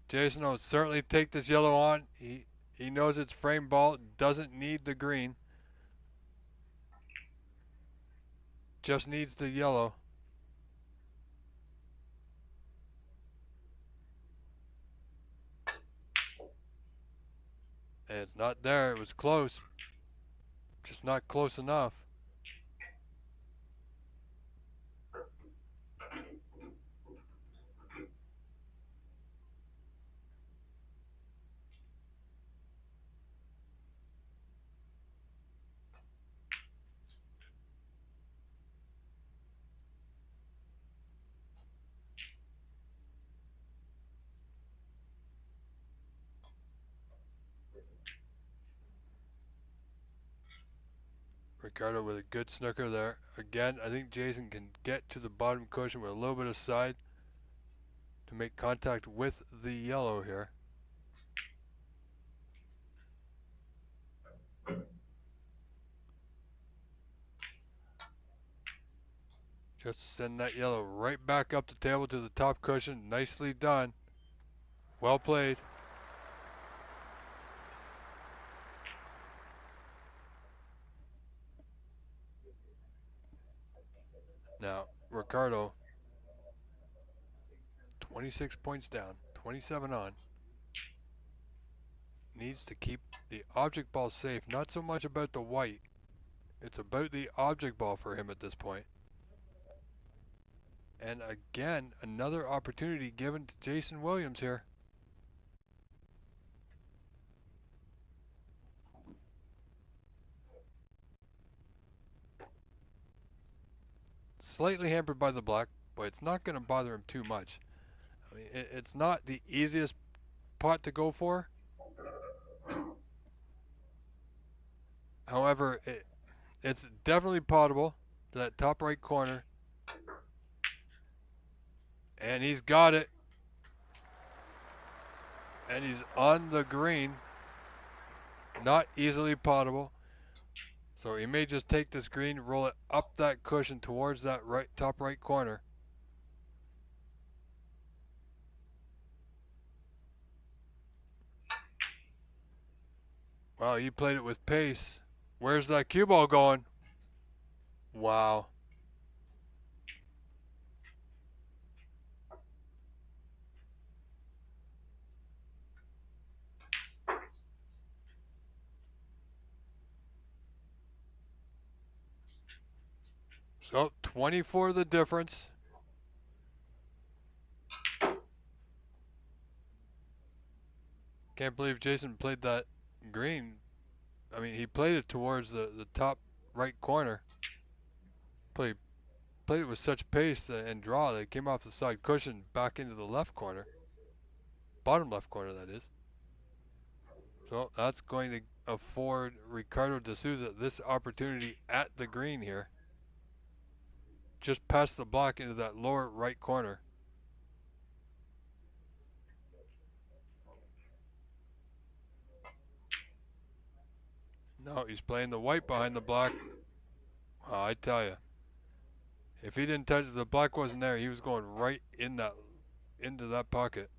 Jason will certainly take this yellow on. He knows it's frame ball, doesn't need the green. Just needs the yellow. And it's not there. It was close. Just not close enough. Ricardo with a good snooker there. Again, I think Jason can get to the bottom cushion with a little bit of side to make contact with the yellow here. Just to send that yellow right back up the table to the top cushion. Nicely done. Well played. Now, Ricardo, 26 points down, 27 on. Needs to keep the object ball safe. Not so much about the white. It's about the object ball for him at this point. And again, another opportunity given to Jason Williams here. Slightly hampered by the black, but it's not going to bother him too much. I mean, it's not the easiest pot to go for. However, it's definitely potable to that top right corner. And he's got it. And he's on the green. Not easily potable. So he may just take this green, roll it up that cushion towards that top right corner. Wow, he played it with pace. Where's that cue ball going? Wow. So 24 the difference. Can't believe Jason played that green. I mean, he played it towards the top right corner. Played it with such pace and draw that it came off the side cushion back into the left corner. Bottom left corner, that is. So that's going to afford Ricardo de Souza this opportunity at the green here. Just past the block into that lower right corner. No, he's playing the white behind the block. Well, I tell you, if he didn't touch it, the black wasn't there, he was going right into that pocket.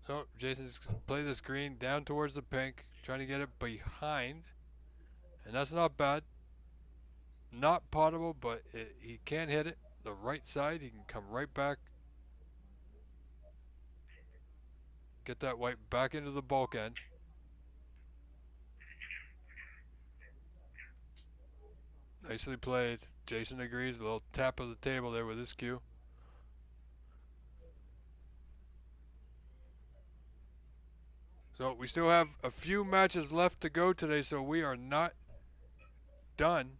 So Jason's play this green down towards the pink, trying to get it behind. And that's not bad. Not potable, but he can hit it. The right side, he can come right back. Get that white back into the bulk end. Nicely played. Jason agrees. A little tap of the table there with his cue. So we still have a few matches left to go today, so we are not done.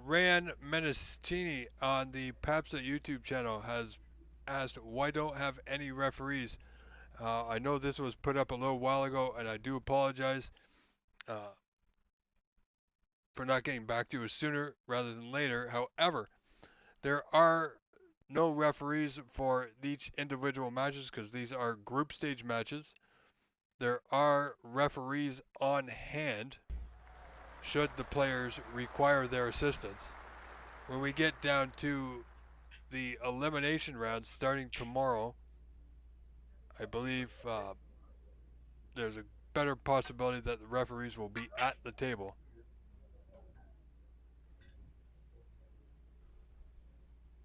Ryan Menestini on the Papsa YouTube channel has asked, why don't have any referees? I know this was put up a little while ago, and I do apologize for not getting back to you sooner rather than later. However, there are no referees for each individual matches because these are group stage matches. There are referees on hand should the players require their assistance. When we get down to the elimination round starting tomorrow, I believe there's a better possibility that the referees will be at the table.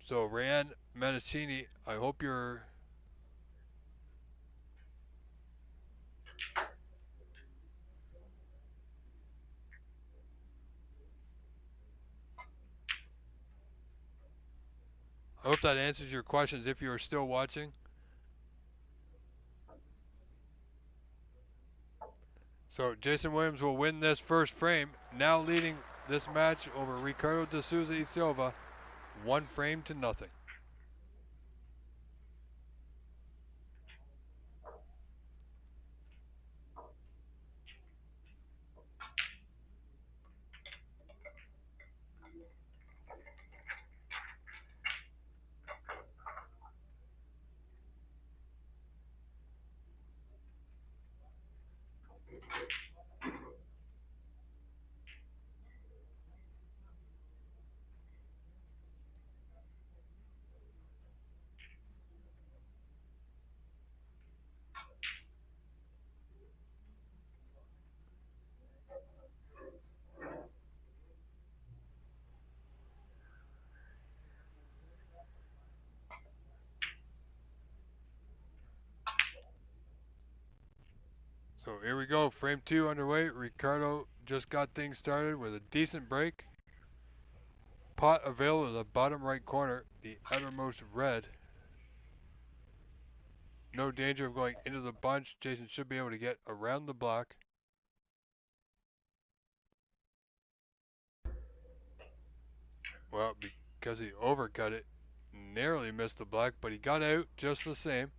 So Ryan Menacini, I hope you're I hope that answers your questions if you're still watching. So Jason Williams will win this first frame, now leading this match over Ricardo de Souza y Silva, 1 frame to nothing. So here we go, frame 2 underway. Ricardo just got things started with a decent break. Pot available in the bottom right corner, the outermost red. No danger of going into the bunch. Jason should be able to get around the block. Well, because he overcut it, narrowly missed the block, but he got out just the same.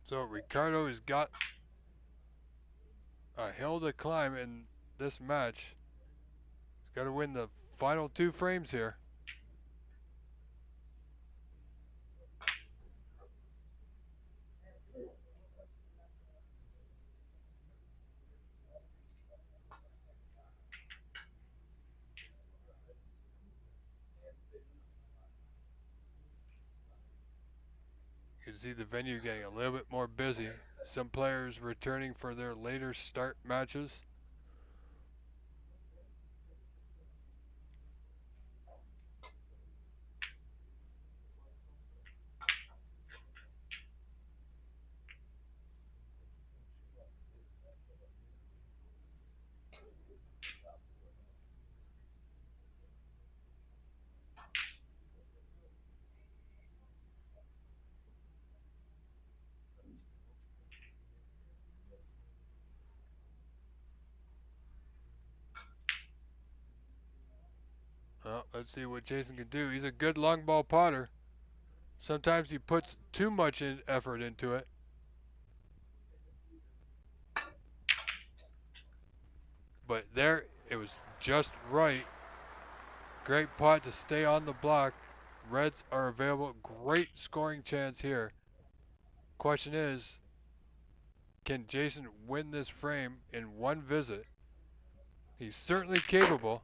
So Ricardo has got a hill to climb in this match. He's got to win the final 2 frames here. You can see the venue getting a little bit more busy. Some players returning for their later start matches. Well, let's see what Jason can do. He's a good long ball potter. Sometimes he puts too much effort into it. But there, it was just right. Great pot to stay on the block. Reds are available. Great scoring chance here. Question is, can Jason win this frame in one visit? He's certainly capable.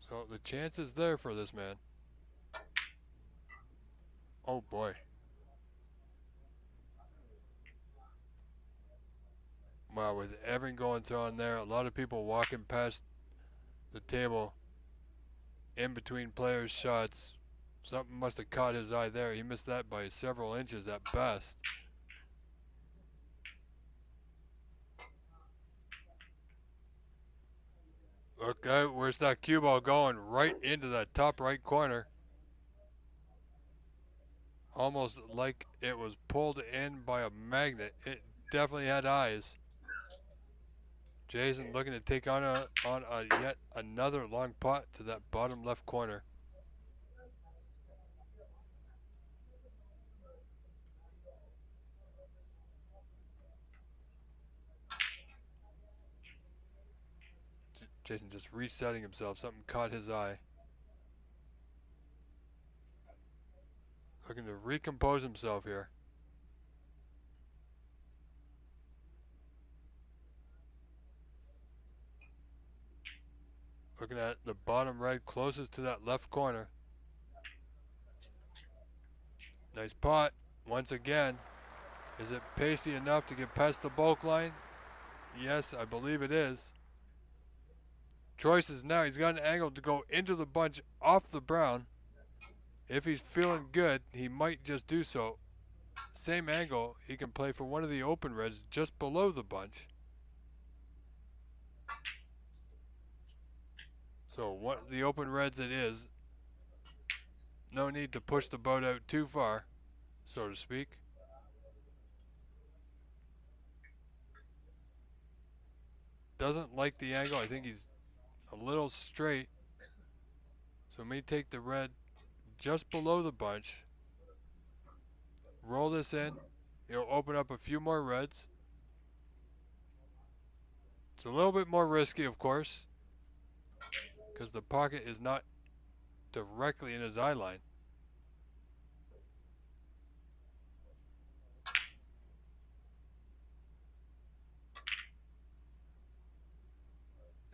So the chance is there for this man. Oh boy. Wow, with everything going on there, a lot of people walking past the table in between players' shots. Something must have caught his eye there. He missed that by several inches at best. Look out, where's that cue ball going? Right into that top right corner. Almost like it was pulled in by a magnet. It definitely had eyes. Jason looking to take on a yet another long pot to that bottom left corner. Jason just resetting himself. Something caught his eye. Looking to recompose himself here. Looking at the bottom right closest to that left corner. Nice pot. Once again. Is it pasty enough to get past the bulk line? Yes, I believe it is. Choice is now. He's got an angle to go into the bunch off the brown. If he's feeling good, he might just do so. Same angle, he can play for one of the open reds just below the bunch. So what the open reds it is. No need to push the boat out too far, so to speak. Doesn't like the angle. I think he's a little straight. So may take the red just below the bunch. Roll this in. It'll open up a few more reds. It's a little bit more risky, of course, because the pocket is not directly in his eye line.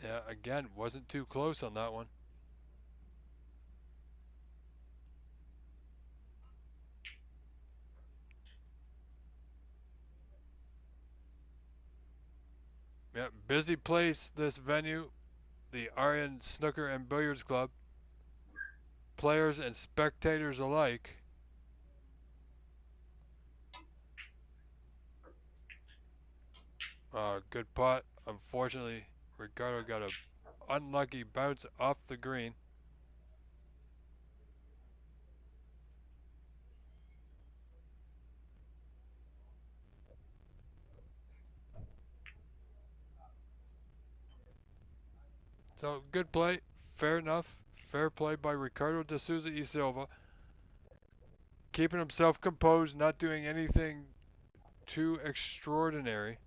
Yeah, again, wasn't too close on that one. Yeah, busy place, this venue, the Aryan Snooker and Billiards Club. Players and spectators alike. Good pot. Unfortunately, Ricardo got a unlucky bounce off the green. So good play, fair enough. Fair play by Ricardo de Souza y Silva. Keeping himself composed, not doing anything too extraordinary.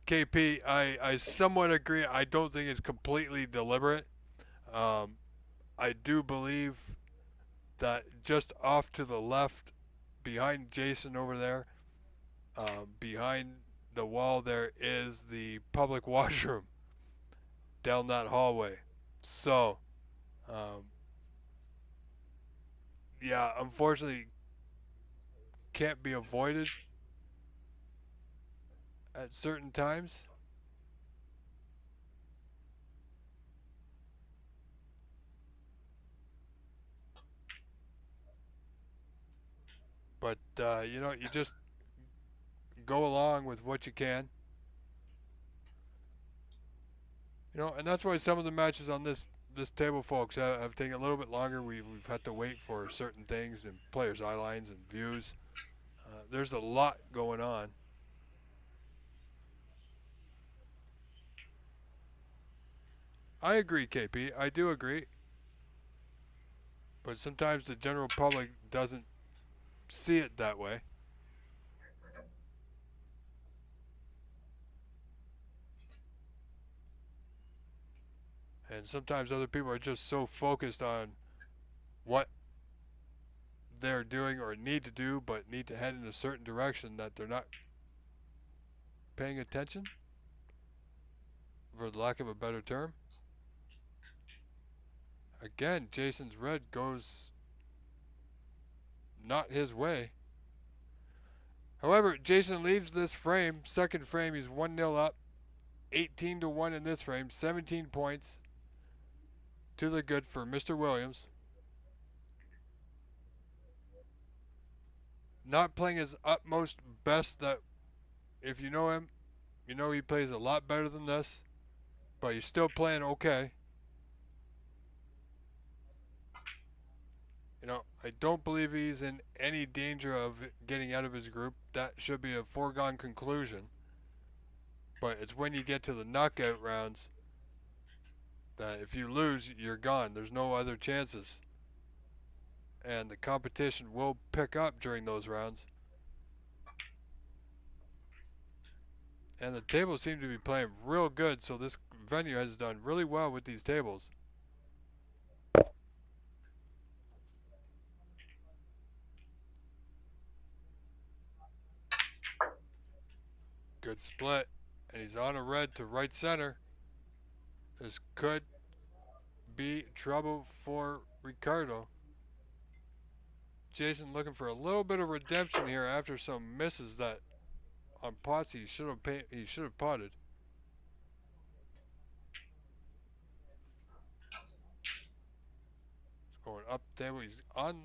KP, I somewhat agree. I don't think it's completely deliberate. I do believe that just off to the left, behind Jason over there, behind the wall there is the public washroom down that hallway. So, yeah, unfortunately, can't be avoided at certain times. But, you know, you just go along with what you can. You know, and that's why some of the matches on this table, folks, have taken a little bit longer. We've had to wait for certain things and players' eye lines and views. There's a lot going on. I agree, KP. I do agree. But sometimes the general public doesn't see it that way. And sometimes other people are just so focused on what they're doing or need to do, but need to head in a certain direction that they're not paying attention, for the lack of a better term. Again, Jason's red goes not his way. However, Jason leads this frame. Second frame, he's 1-0 up. 18-1 in this frame. 17 points to the good for Mr. Williams. Not playing his utmost best. That if you know him, you know he plays a lot better than this. But he's still playing okay. You know, I don't believe he's in any danger of getting out of his group. That should be a foregone conclusion. But it's when you get to the knockout rounds that if you lose, you're gone. There's no other chances. And the competition will pick up during those rounds. And the tables seem to be playing real good, so this venue has done really well with these tables. Good split. And he's on a red to right center. This could be trouble for Ricardo. Jason looking for a little bit of redemption here after some misses that on pots he should have potted. He's going up the table. He's on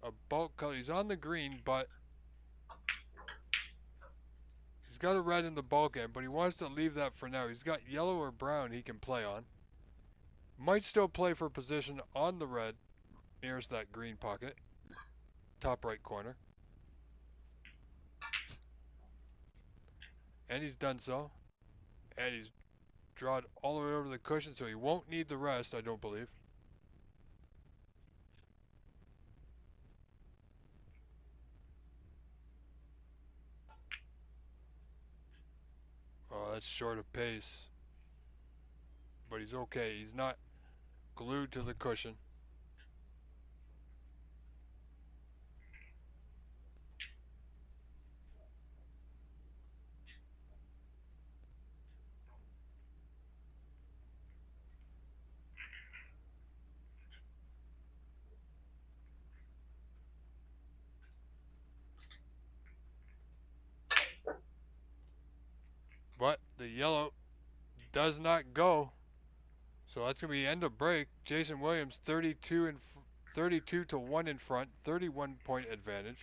a bulk color. He's on the green, but he's got a red in the bulk end, but he wants to leave that for now. He's got yellow or brown he can play on. Might still play for position on the red nearest that green pocket. Top right corner. And he's done so. And he's drawn all the way over the cushion, so he won't need the rest, I don't believe. Oh, that's short of pace. But he's okay. He's not glued to the cushion. But the yellow does not go. So that's going to be end of break. Jason Williams 32 to 1 in front, 31 point advantage.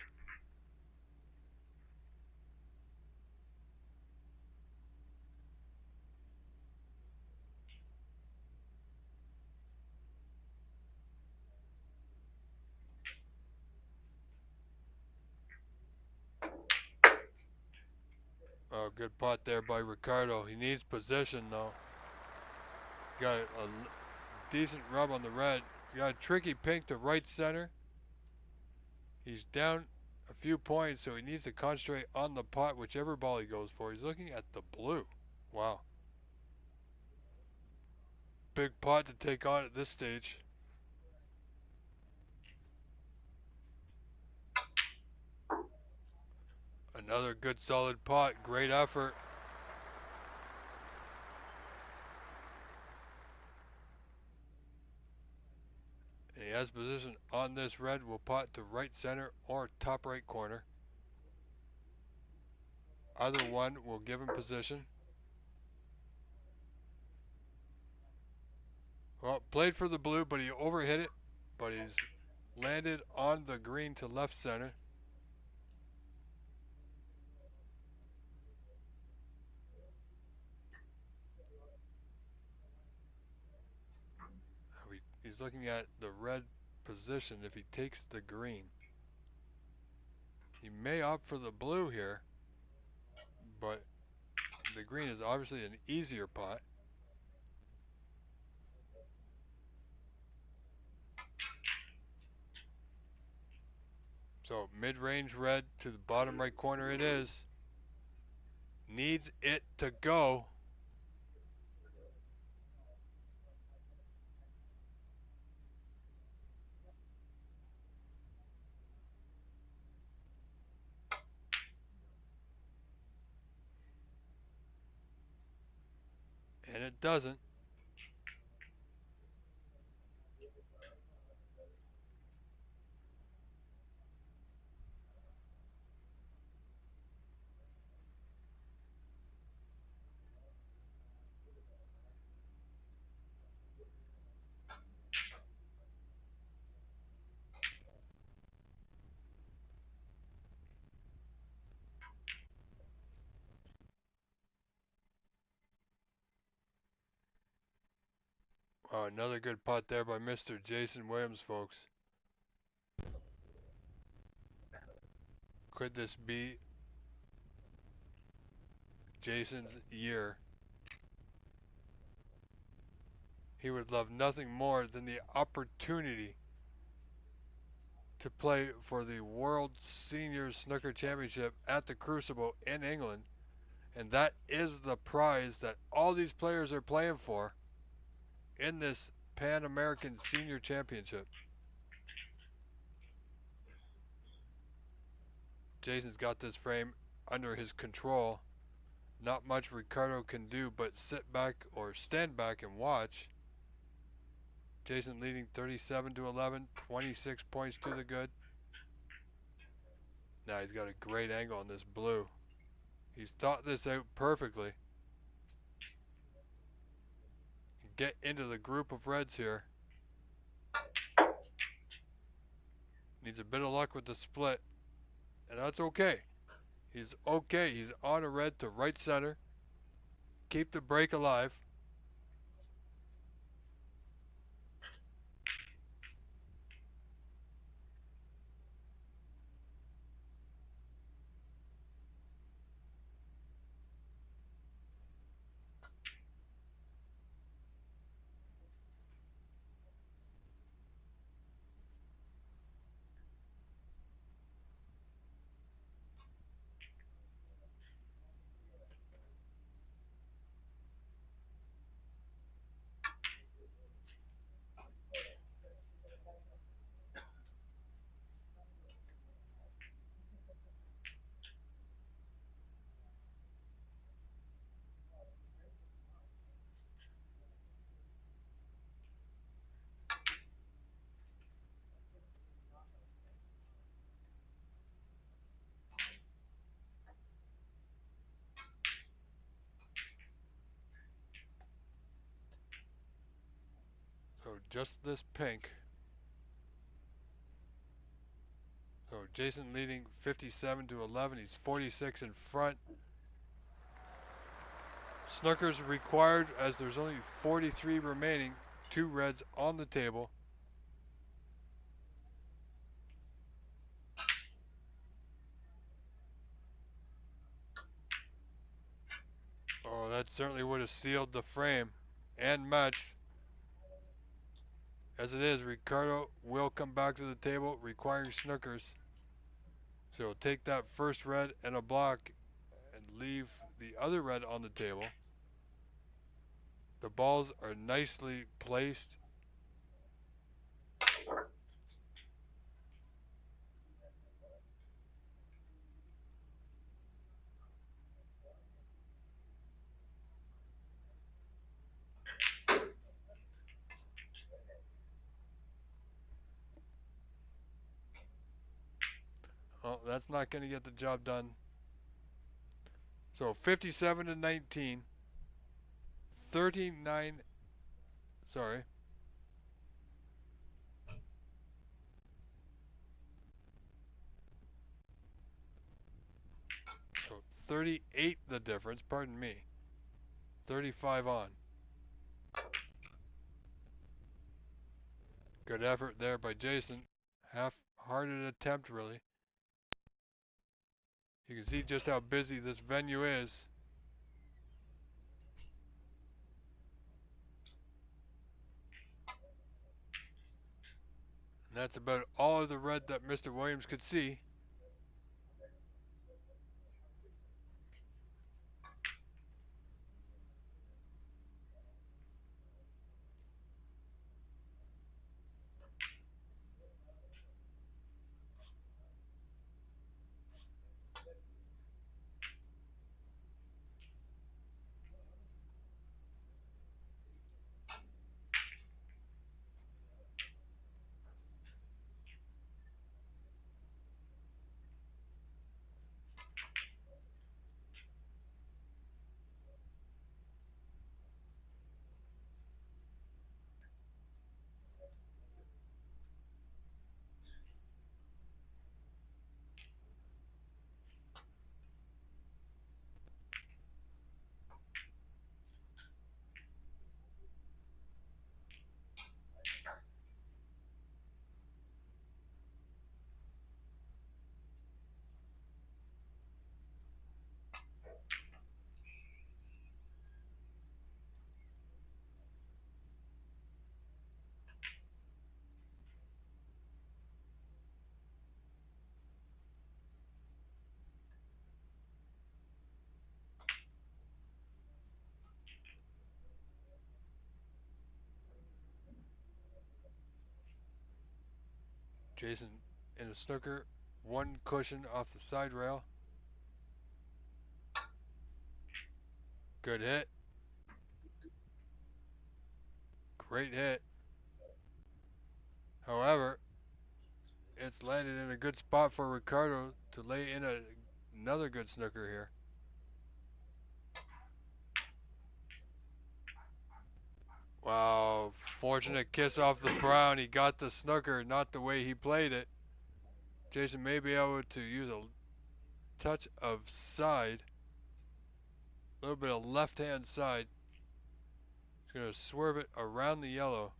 Oh, good pot there by Ricardo. He needs position though. Got a decent rub on the red. Got a tricky pink to right center. He's down a few points, so he needs to concentrate on the pot, whichever ball he goes for. He's looking at the blue. Wow. Big pot to take on at this stage. Another good solid pot. Great effort. And he has position on this red. Will pot to right center or top right corner. Either one will give him position. Well, played for the blue, but he overhit it. But he's landed on the green to left center. He's looking at the red position if he takes the green. He may opt for the blue here, but the green is obviously an easier pot. So mid-range red to the bottom right corner it is. Needs it to go. And it doesn't. Oh, another good putt there by Mr. Jason Williams, folks. Could this be Jason's year? He would love nothing more than the opportunity to play for the World Senior Snooker Championship at the Crucible in England. And that is the prize that all these players are playing for in this Pan American Senior Championship. Jason's got this frame under his control. Not much Ricardo can do but sit back or stand back and watch. Jason leading 37-11, 26 points to the good. Now he's got a great angle on this blue. He's thought this out perfectly. Get into the group of reds here. Needs a bit of luck with the split, and that's okay. He's okay. He's on a red to right center. Keep the break alive. So just this pink. So Jason leading 57-11. He's 46 in front. Snookers required as there's only 43 remaining. 2 reds on the table. Oh, that certainly would have sealed the frame and match. As it is, Ricardo will come back to the table requiring Snookers. So he'll take that first red and a block and leave the other red on the table. The balls are nicely placed. Oh, that's not going to get the job done. So 57-19. 39. Sorry. So 38 the difference, pardon me. 35 on. Good effort there by Jason. Half-hearted attempt, really. You can see just how busy this venue is. And that's about all of the red that Mr. Williams could see. Jason in a snooker, one cushion off the side rail. Good hit. Great hit. However, it's landed in a good spot for Ricardo to lay in another good snooker here. Wow, fortunate kiss off the brown. He got the snooker, not the way he played it. Jason may be able to use a touch of side. A little bit of left-hand side. He's going to swerve it around the yellow.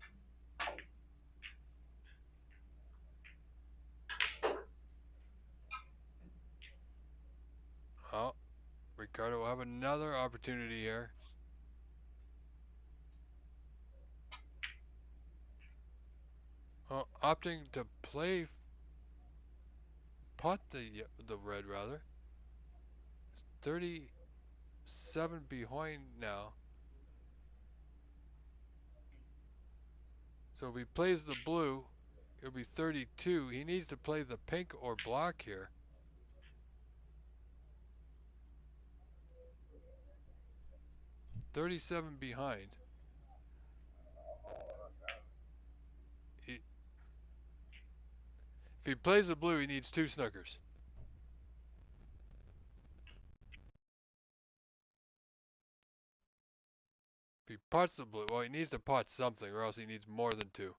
Oh, Ricardo will have another opportunity here. Oh, opting to play pot the red rather. 37 behind now. So if he plays the blue, it'll be 32. He needs to play the pink or black here. $37 behind. If he plays the blue, he needs 2 snookers. If he pots the blue, well, he needs to pot something, or else he needs more than 2.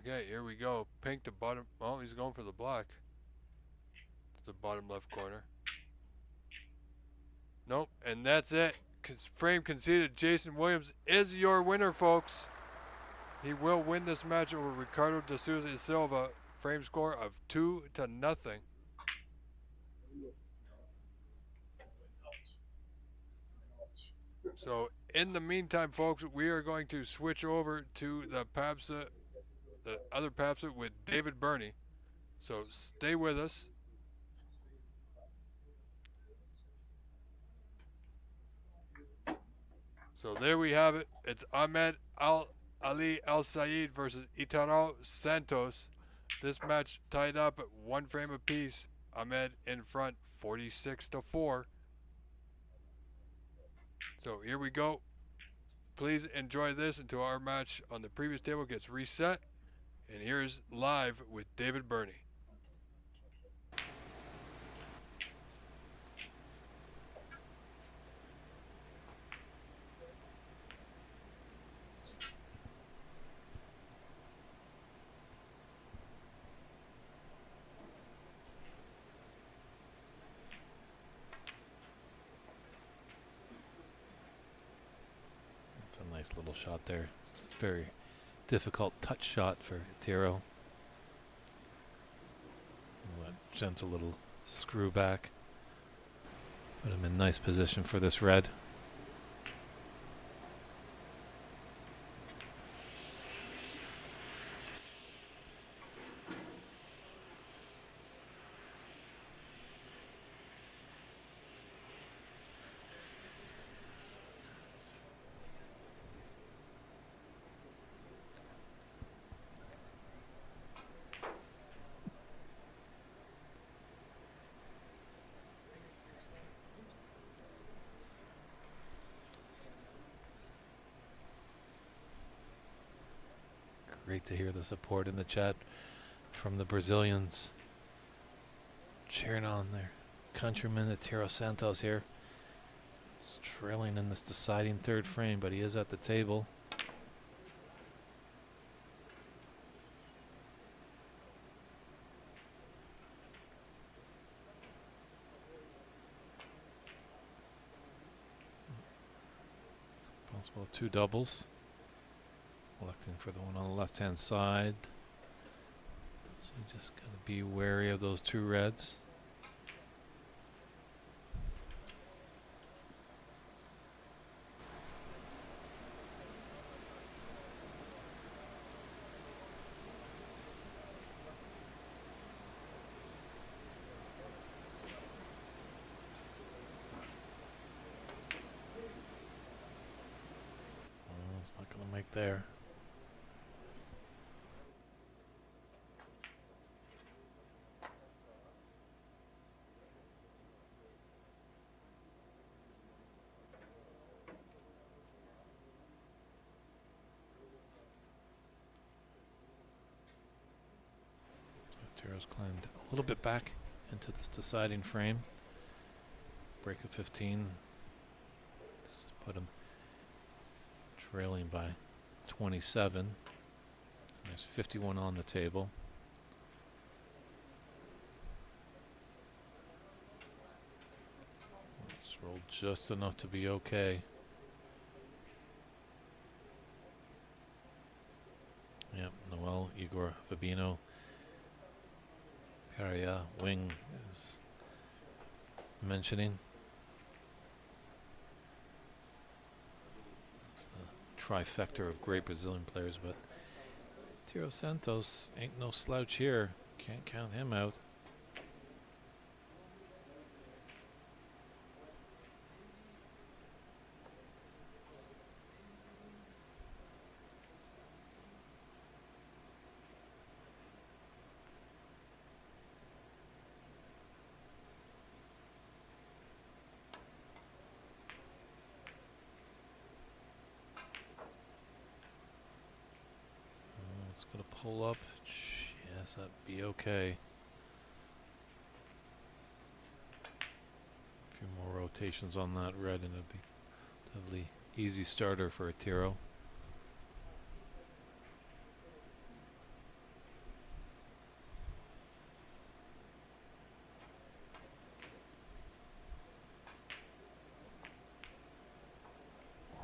Okay, here we go. Pink to bottom. Oh, he's going for the black. It's the bottom left corner. Nope, and that's it. Frame conceded. Jason Williams is your winner, folks. He will win this match over Ricardo de Souza Silva. Frame score of 2-0. So in the meantime, folks, we are going to switch over to the PAPSA, the other PAPSA with David Burney. So stay with us. So there we have it. It's Ahmed Ali Al Said versus Itaro Santos. This match tied up at 1 frame apiece. Ahmed in front, 46-4. So here we go. Please enjoy this until our match on the previous table gets reset. And here's live with David Burney.
Nice little shot there. Very difficult touch shot for Tiro. That gentle little screw back. Put him in nice position for this red. Great to hear the support in the chat from the Brazilians cheering on their countryman at Tiro Santos here. It's trailing in this deciding third frame, but he is at the table. It's possible 2 doubles. Electing for the one on the left-hand side. So you just gotta be wary of those 2 reds. It's not gonna make there. Tiro's climbed a little bit back into this deciding frame. Break of 15. Let's put him trailing by 27. And there's 51 on the table. Let's roll just enough to be okay. Yep, Noel, Igor, Fabino. Pereira, Wing is mentioning. It's the trifecta of great Brazilian players, but Tiro Santos ain't no slouch here. Can't count him out. It's gonna pull up. Yes, that'd be okay. A few more rotations on that red, and it'd be a totally easy starter for a Tiro.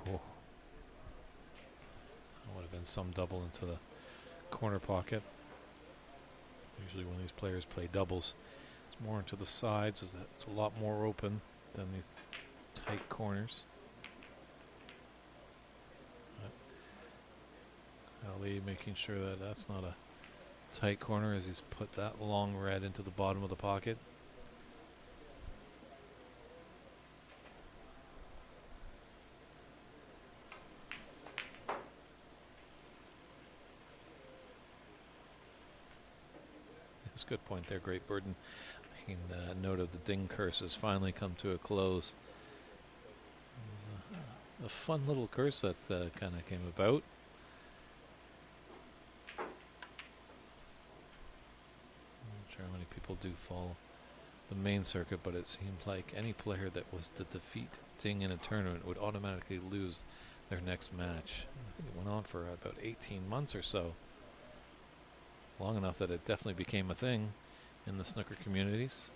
Oh. That would have been some double into the corner pocket. Usually when these players play doubles, it's more into the sides, as it's a lot more open than these tight corners. Ali making sure that that's not a tight corner as he's put that long red into the bottom of the pocket. That's a good point there, Great Burden. Making note of the ding curse has finally come to a close. It was a fun little curse that kind of came about. I'm not sure how many people do follow the main circuit, but it seemed like any player that was to defeat ding in a tournament would automatically lose their next match. I think it went on for about 18 months or so. Long enough that it definitely became a thing in the snooker communities.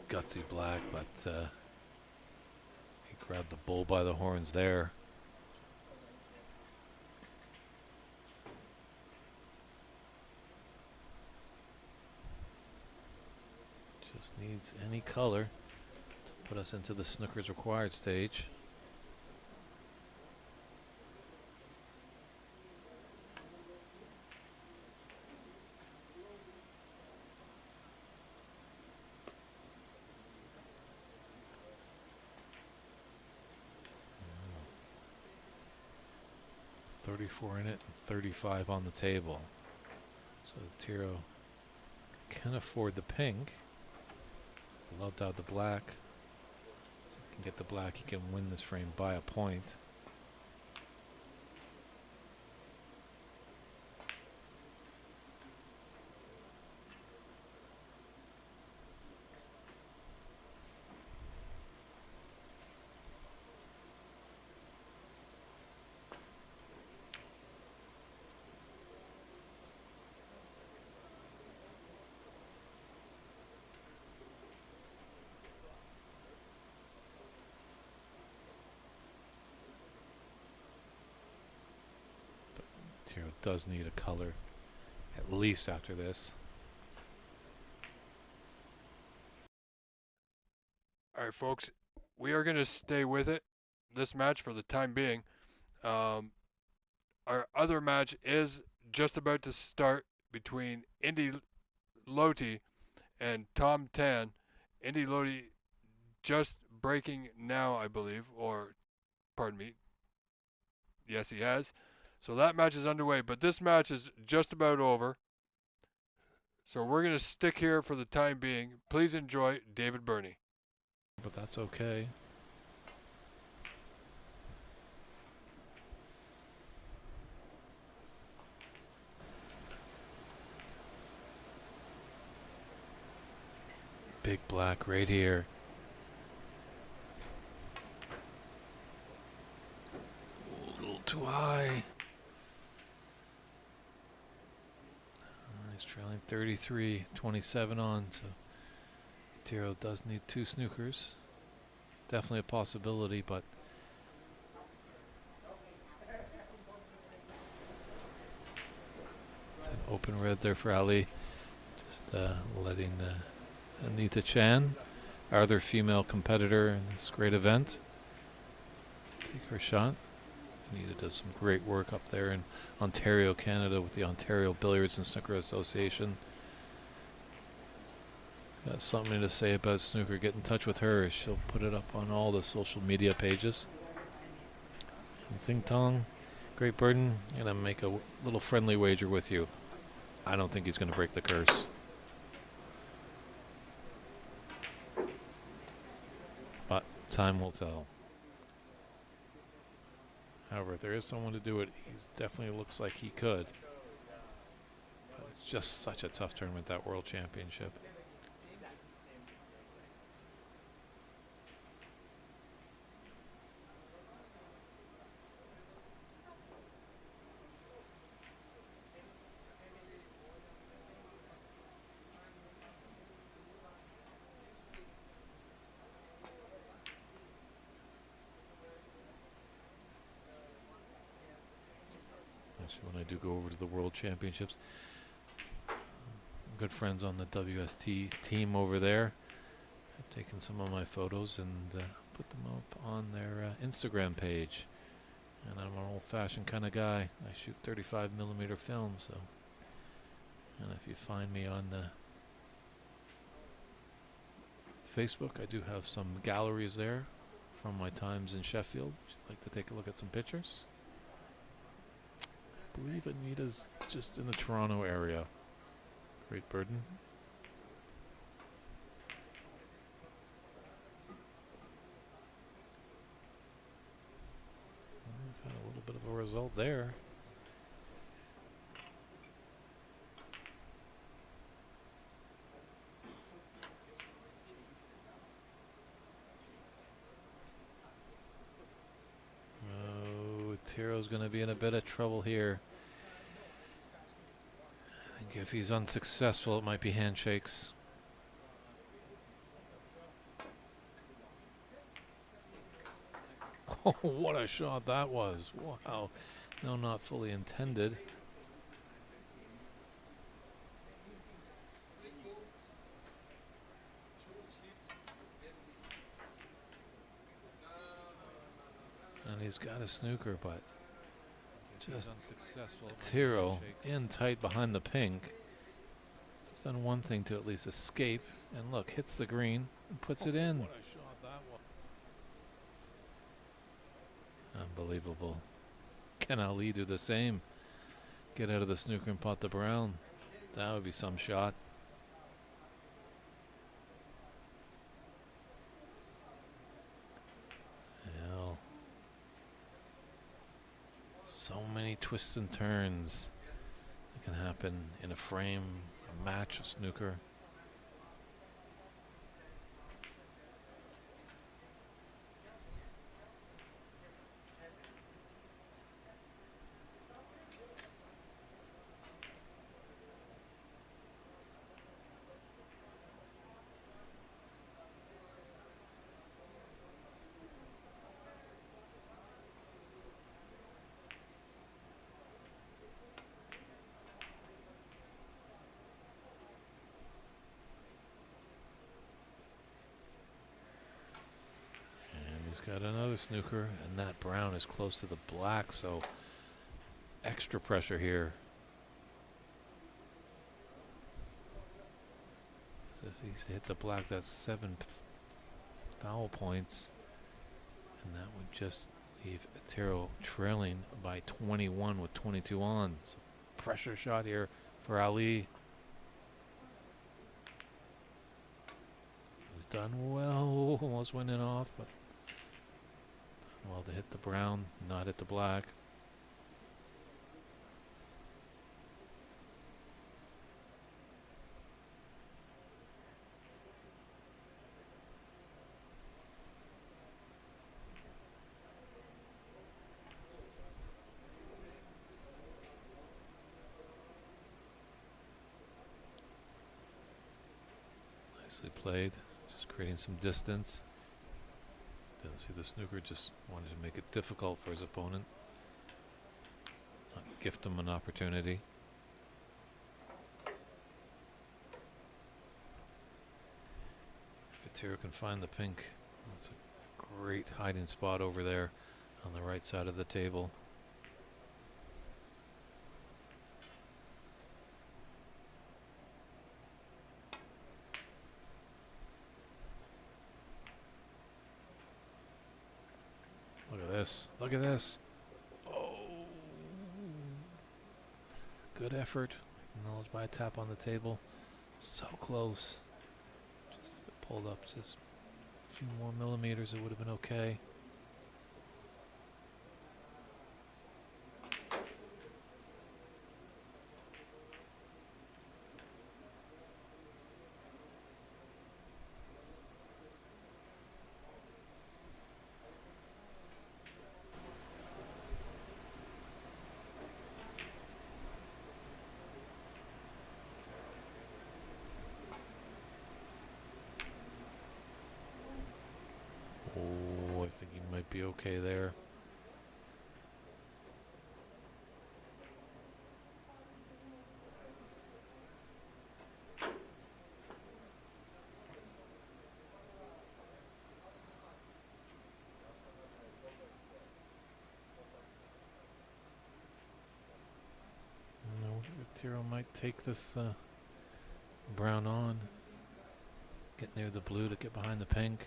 gutsy black, but he grabbed the bull by the horns there. Just needs any color to put us into the snooker's required stage. Mm. 34 in it and 35 on the table. So Tiro can afford the pink. Loved out the black. So he can get the black, he can win this frame by a point. Tiro does need a color, at least after this.
All right, folks, we are going to stay with it, this match, for the time being. Our other match is just about to start between Indie Loy and Tom Tan. Indie Loy just breaking now, I believe, or pardon me. Yes, he has. So that match is underway, but this match is just about over. So we're going to stick here for the time being. Please enjoy David Burney.
But that's okay. Big black right here. Ooh, a little too high. He's trailing 33, 27 on, so Tiro does need two snookers. Definitely a possibility, but it's an open red there for Ali. Just letting Anita Chan, our other female competitor in this great event, take her shot. Anita does some great work up there in Ontario, Canada, with the Ontario Billiards and Snooker Association. Got something to say about snooker, get in touch with her. She'll put it up on all the social media pages. And Sing Tong, Great Burden, I'm going to make a little friendly wager with you. I don't think he's going to break the curse. But time will tell. However, if there is someone to do it, he definitely looks like he could. But it's just such a tough tournament, that World Championship. When I do go over to the World Championships, good friends on the WST team over there have taken some of my photos and put them up on their Instagram page. And I'm an old-fashioned kind of guy. I shoot 35mm film, so. And if you find me on the Facebook, I do have some galleries there from my times in Sheffield. If you'd like to take a look at some pictures. I believe Anita's just in the Toronto area. Great Burden. He's had a little bit of a result there. Oh, Tiro's going to be in a bit of trouble here. I think if he's unsuccessful, it might be handshakes. What a shot that was. Wow. No, not fully intended. And he's got a snooker, but just unsuccessful. Tiro in tight behind the pink. It's done one thing to at least escape. And look, hits the green and puts it in. What a shot that was. Unbelievable. Can Ali do the same? Get out of the snooker and pot the brown. That would be some shot. Hell. So many twists and turns that can happen in a frame, a match, a snooker. He's got another snooker, and that brown is close to the black, so extra pressure here. So if he's hit the black, that's 7 foul points, and that would just leave Tiro trailing by 21 with 22 on. So pressure shot here for Ali. He's done well, almost winning off, but well to hit the brown, not hit the black. Nicely played, just creating some distance. Didn't see the snooker, just wanted to make it difficult for his opponent. Not gift him an opportunity. If Tiro can find the pink, that's a great hiding spot over there on the right side of the table. Look at this. Look at this. Oh. Good effort. Acknowledged by a tap on the table. So close. Just if it pulled up just a few more millimeters, it would have been okay. Oh, I think he might be okay there. No, Tiro might take this brown on. Get near the blue to get behind the pink.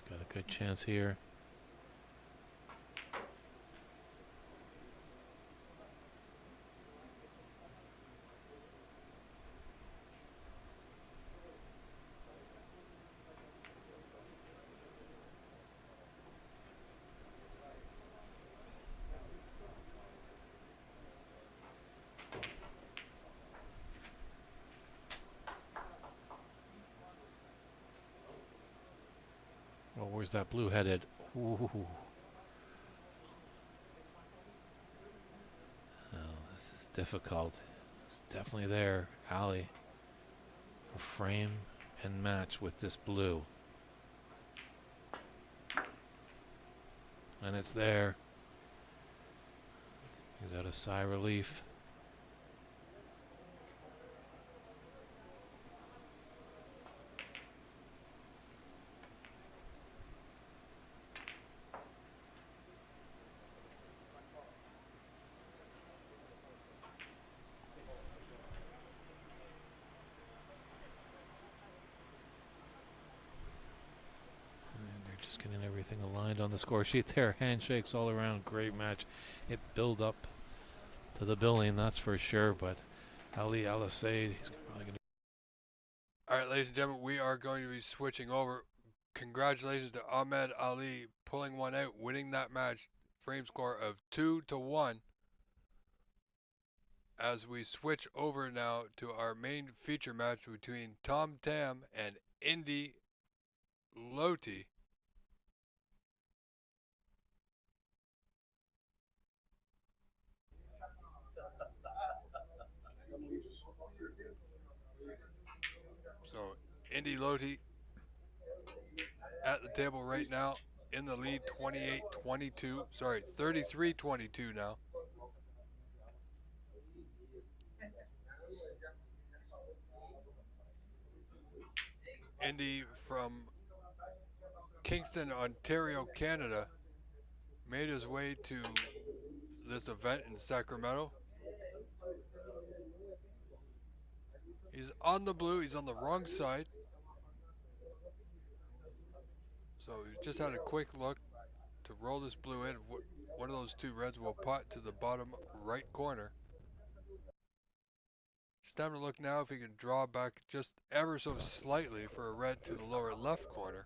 Got a good chance here. Where's that blue headed? Ooh. Oh, this is difficult. It's definitely there, Ali. A frame and match with this blue. And it's there. He's out a sigh of relief. Just getting everything aligned on the score sheet there. Handshakes all around. Great match. It built up to the billing, that's for sure. But Ali Al Said, he's probably going to.
All right, ladies and gentlemen, we are going to be switching over. Congratulations to Ahmed Ali pulling one out, winning that match. Frame score of 2-1. As we switch over now to our main feature match between Tom Tam and Indie Loy. So Indie Loy at the table right now in the lead, 28-22. Sorry, 33-22 now. Indy from Kingston, Ontario, Canada, made his way to this event in Sacramento. He's on the blue, he's on the wrong side. So we just had a quick look to roll this blue in. One of those two reds will pot to the bottom right corner. Just having a look now if he can draw back just ever so slightly for a red to the lower left corner.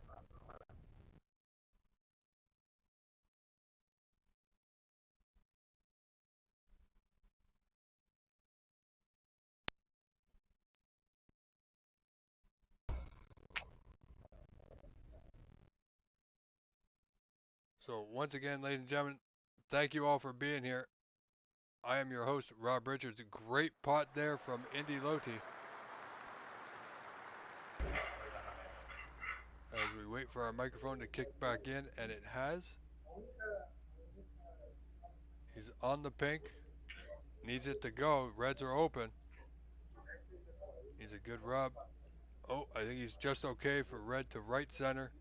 So once again, ladies and gentlemen, thank you all for being here. I am your host, Rob Richards. A great pot there from Indie Loy. As we wait for our microphone to kick back in, and it has. He's on the pink. Needs it to go. Reds are open. Needs a good rub. Oh, I think he's just okay for red to right center.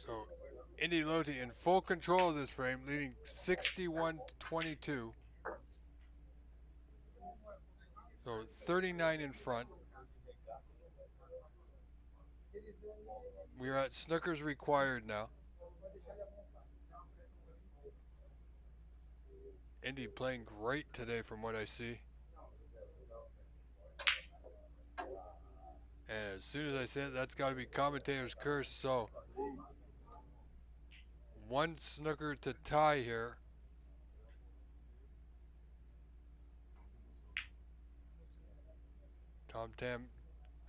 So Indie Loy in full control of this frame, leading 61-22. So 39 in front. We are at Snookers Required now. Indie playing great today from what I see. And as soon as I said that's got to be commentator's curse, so one snooker to tie here. Tom Tam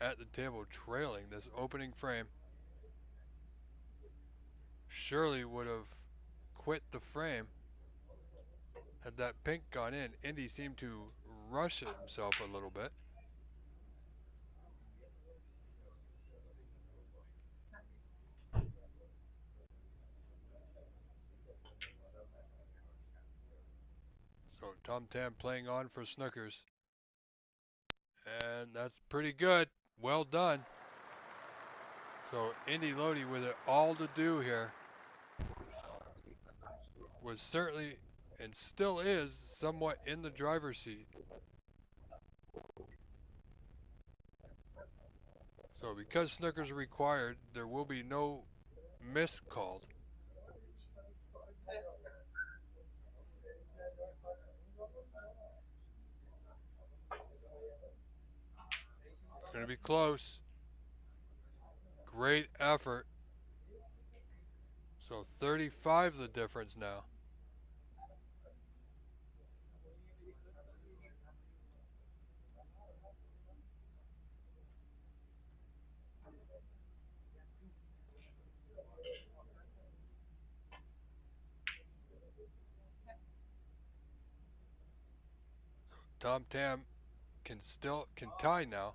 at the table trailing this opening frame. Surely would have quit the frame had that pink gone in. Indy seemed to rush it himself a little bit. So Tom Tam playing on for snookers. And that's pretty good. Well done. So Indie Loy with it all to do here. Was certainly and still is somewhat in the driver's seat. So because snookers are required, there will be no miss called. It's going to be close. Great effort. So 35 the difference now. Tom Tam can tie now,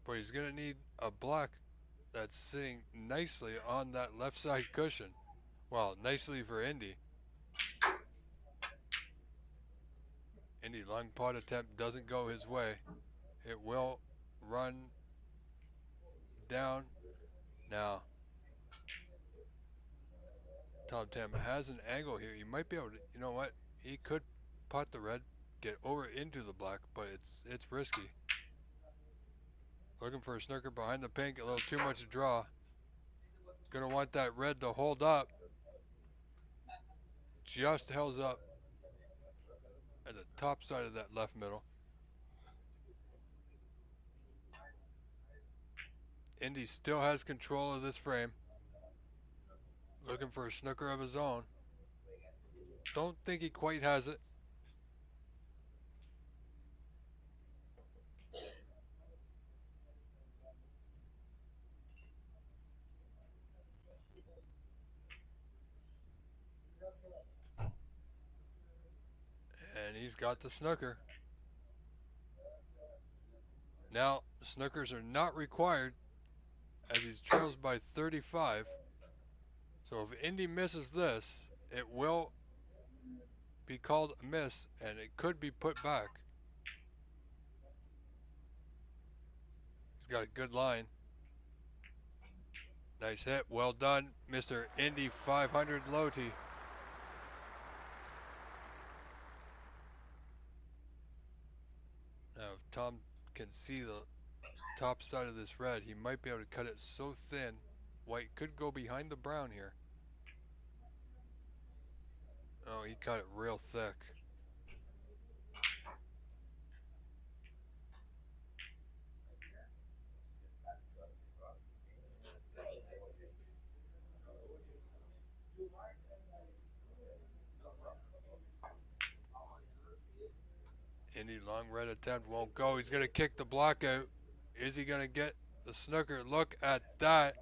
but he's going to need a black that's sitting nicely on that left side cushion. Well, nicely for Indy. Indy long pot attempt doesn't go his way. It will run down now. Tom Tam has an angle here. He might be able to, you know what? He could pot the red, get over into the black, but it's risky. Looking for a snooker behind the pink, a little too much draw. Gonna want that red to hold up. Just held up at the top side of that left middle. Indy still has control of this frame. Looking for a snooker of his own. Don't think he quite has it. And he's got the snooker. Now, snookers are not required as he trails by 35. So if Indy misses this, it will be called a miss and it could be put back. He's got a good line. Nice hit. Well done, Mr. Indy 500 Loty. Now, if Tom can see the top side of this red, he might be able to cut it so thin. White could go behind the brown here. Oh, he cut it real thick. Indy long red attempt won't go. He's going to kick the block out. Is he going to get the snooker? Look at that.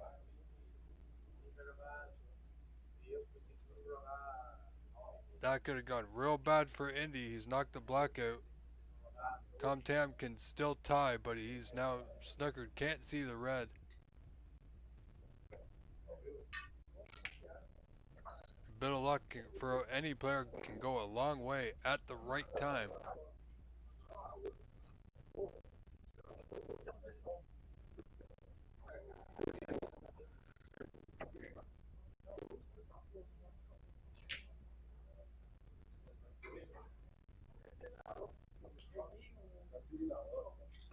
That could have gone real bad for Indy. He's knocked the block out. Tom Tam can still tie, but he's now snookered. Can't see the red. Bit of luck for any player can go a long way at the right time.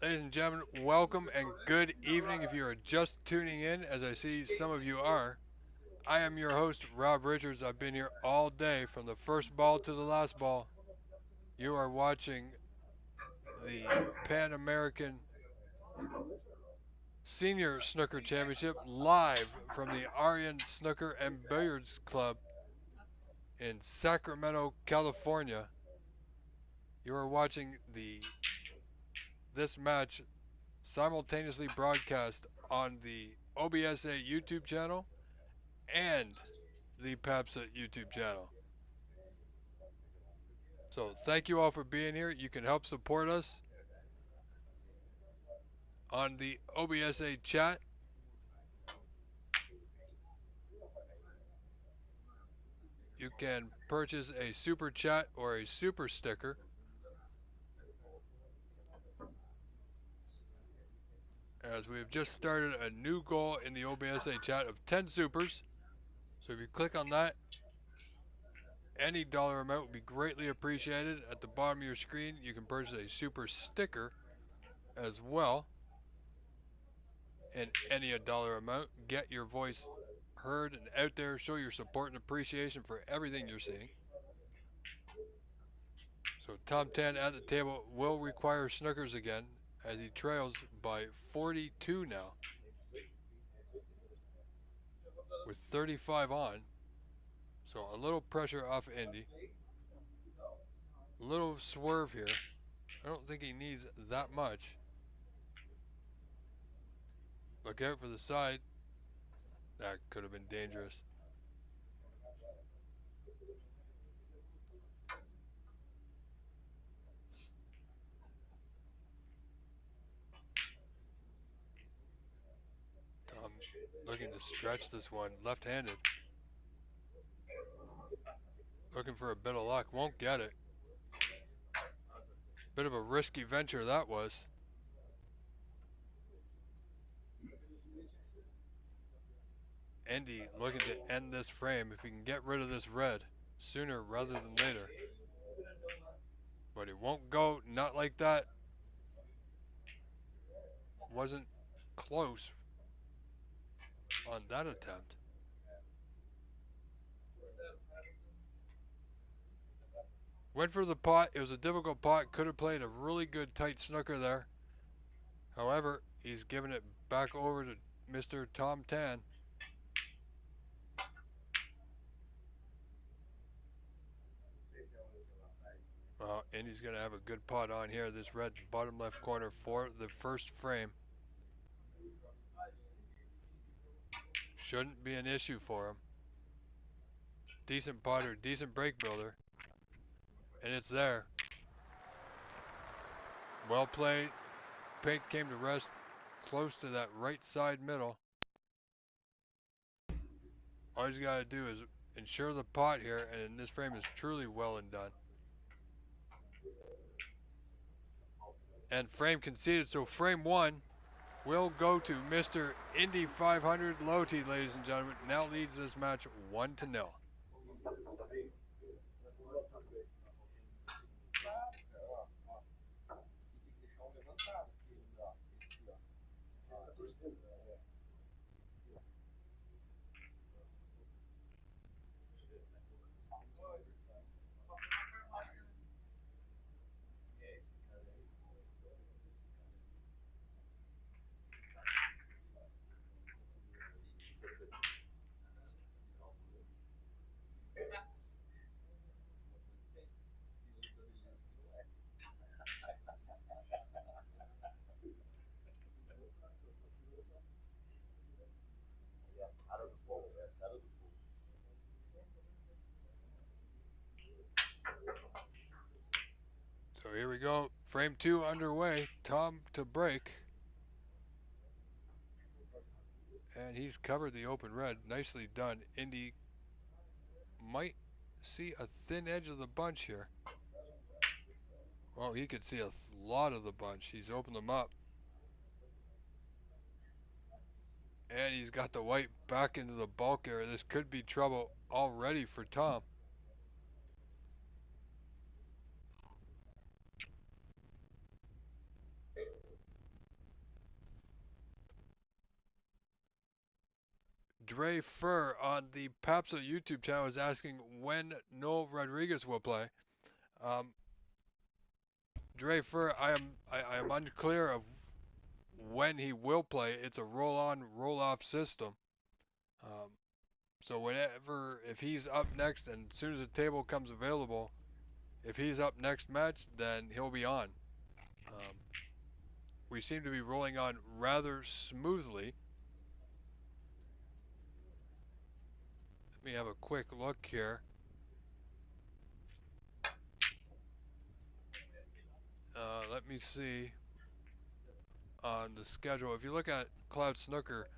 Ladies and gentlemen, welcome and good evening. If you are just tuning in, as I see some of you are, I am your host, Rob Richards. I've been here all day from the first ball to the last ball. You are watching the Pan American Senior Snooker Championship live from the Aryan Snooker and Billiards Club in Sacramento, California. You are watching this match simultaneously broadcast on the OBSA YouTube channel and the PAPSA YouTube channel. So thank you all for being here. You can help support us on the OBSA chat. You can purchase a super chat or a super sticker. As we have just started a new goal in the OBSA chat of 10 supers. So if you click on that, any dollar amount would be greatly appreciated. At the bottom of your screen, you can purchase a super sticker as well. And any a dollar amount, get your voice heard and out there, show your support and appreciation for everything you're seeing. So Tom 10 at the table will require snookers again as he trails by 42 now with 35 on. So a little pressure off Indy. A little swerve here. I don't think he needs that much. Look out for the side. That could have been dangerous. Tom looking to stretch this one, left-handed. Looking for a bit of luck, won't get it. Bit of a risky venture that was. Indy looking to end this frame if he can get rid of this red sooner rather than later. But it won't go, not like that. Wasn't close on that attempt. Went for the pot. It was a difficult pot. Could have played a really good tight snooker there. However, he's giving it back over to Mr. Tom Tan. Well, Indy's going to have a good pot on here. This red bottom left corner for the first frame. Shouldn't be an issue for him. Decent potter, decent break builder. And it's there. Well played. Pink came to rest close to that right side middle. All he's got to do is ensure the pot here, and this frame is truly well and done. And frame conceded, so frame one will go to Mr. Indy 500 Loti, ladies and gentlemen. Now leads this match 1-0. So here we go, frame two underway, Tom to break. And he's covered the open red, nicely done. Indy might see a thin edge of the bunch here. Well, he could see a lot of the bunch. He's opened them up. And he's got the white back into the bulk area. This could be trouble already for Tom. Dre Fur on the Papsa YouTube channel is asking when Noel Rodriguez will play. Dre Fur, I am unclear of when he will play. It's a roll-on, roll-off system. So whenever, if he's up next, and as soon as the table comes available, if he's up next match, then he'll be on. We seem to be rolling on rather smoothly. Let me have a quick look here. Let me see on the schedule. If you look at Cloud Snooker,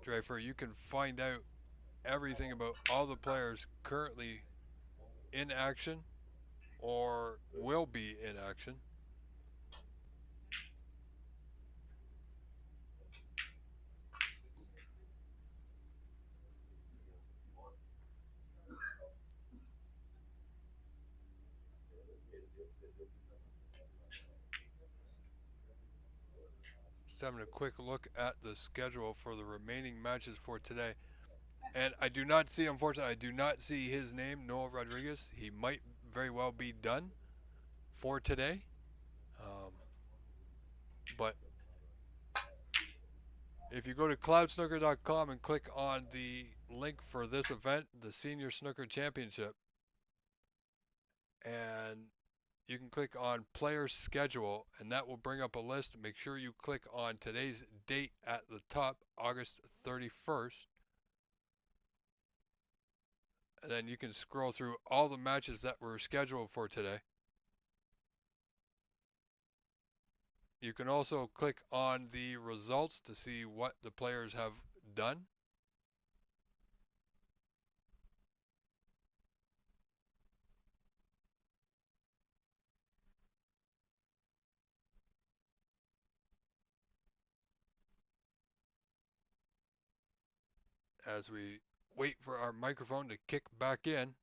Drafer, you can find out everything about all the players currently in action or will be in action. Just having a quick look at the schedule for the remaining matches for today. And I do not see, unfortunately, I do not see his name, Noel Rodriguez. He might very well be done for today. But if you go to cloudsnooker.com and click on the link for this event, the Senior Snooker Championship, and you can click on player schedule, and that will bring up a list. Make sure you click on today's date at the top, August 31st. And then you can scroll through all the matches that were scheduled for today. You can also click on the results to see what the players have done. As we wait for our microphone to kick back in.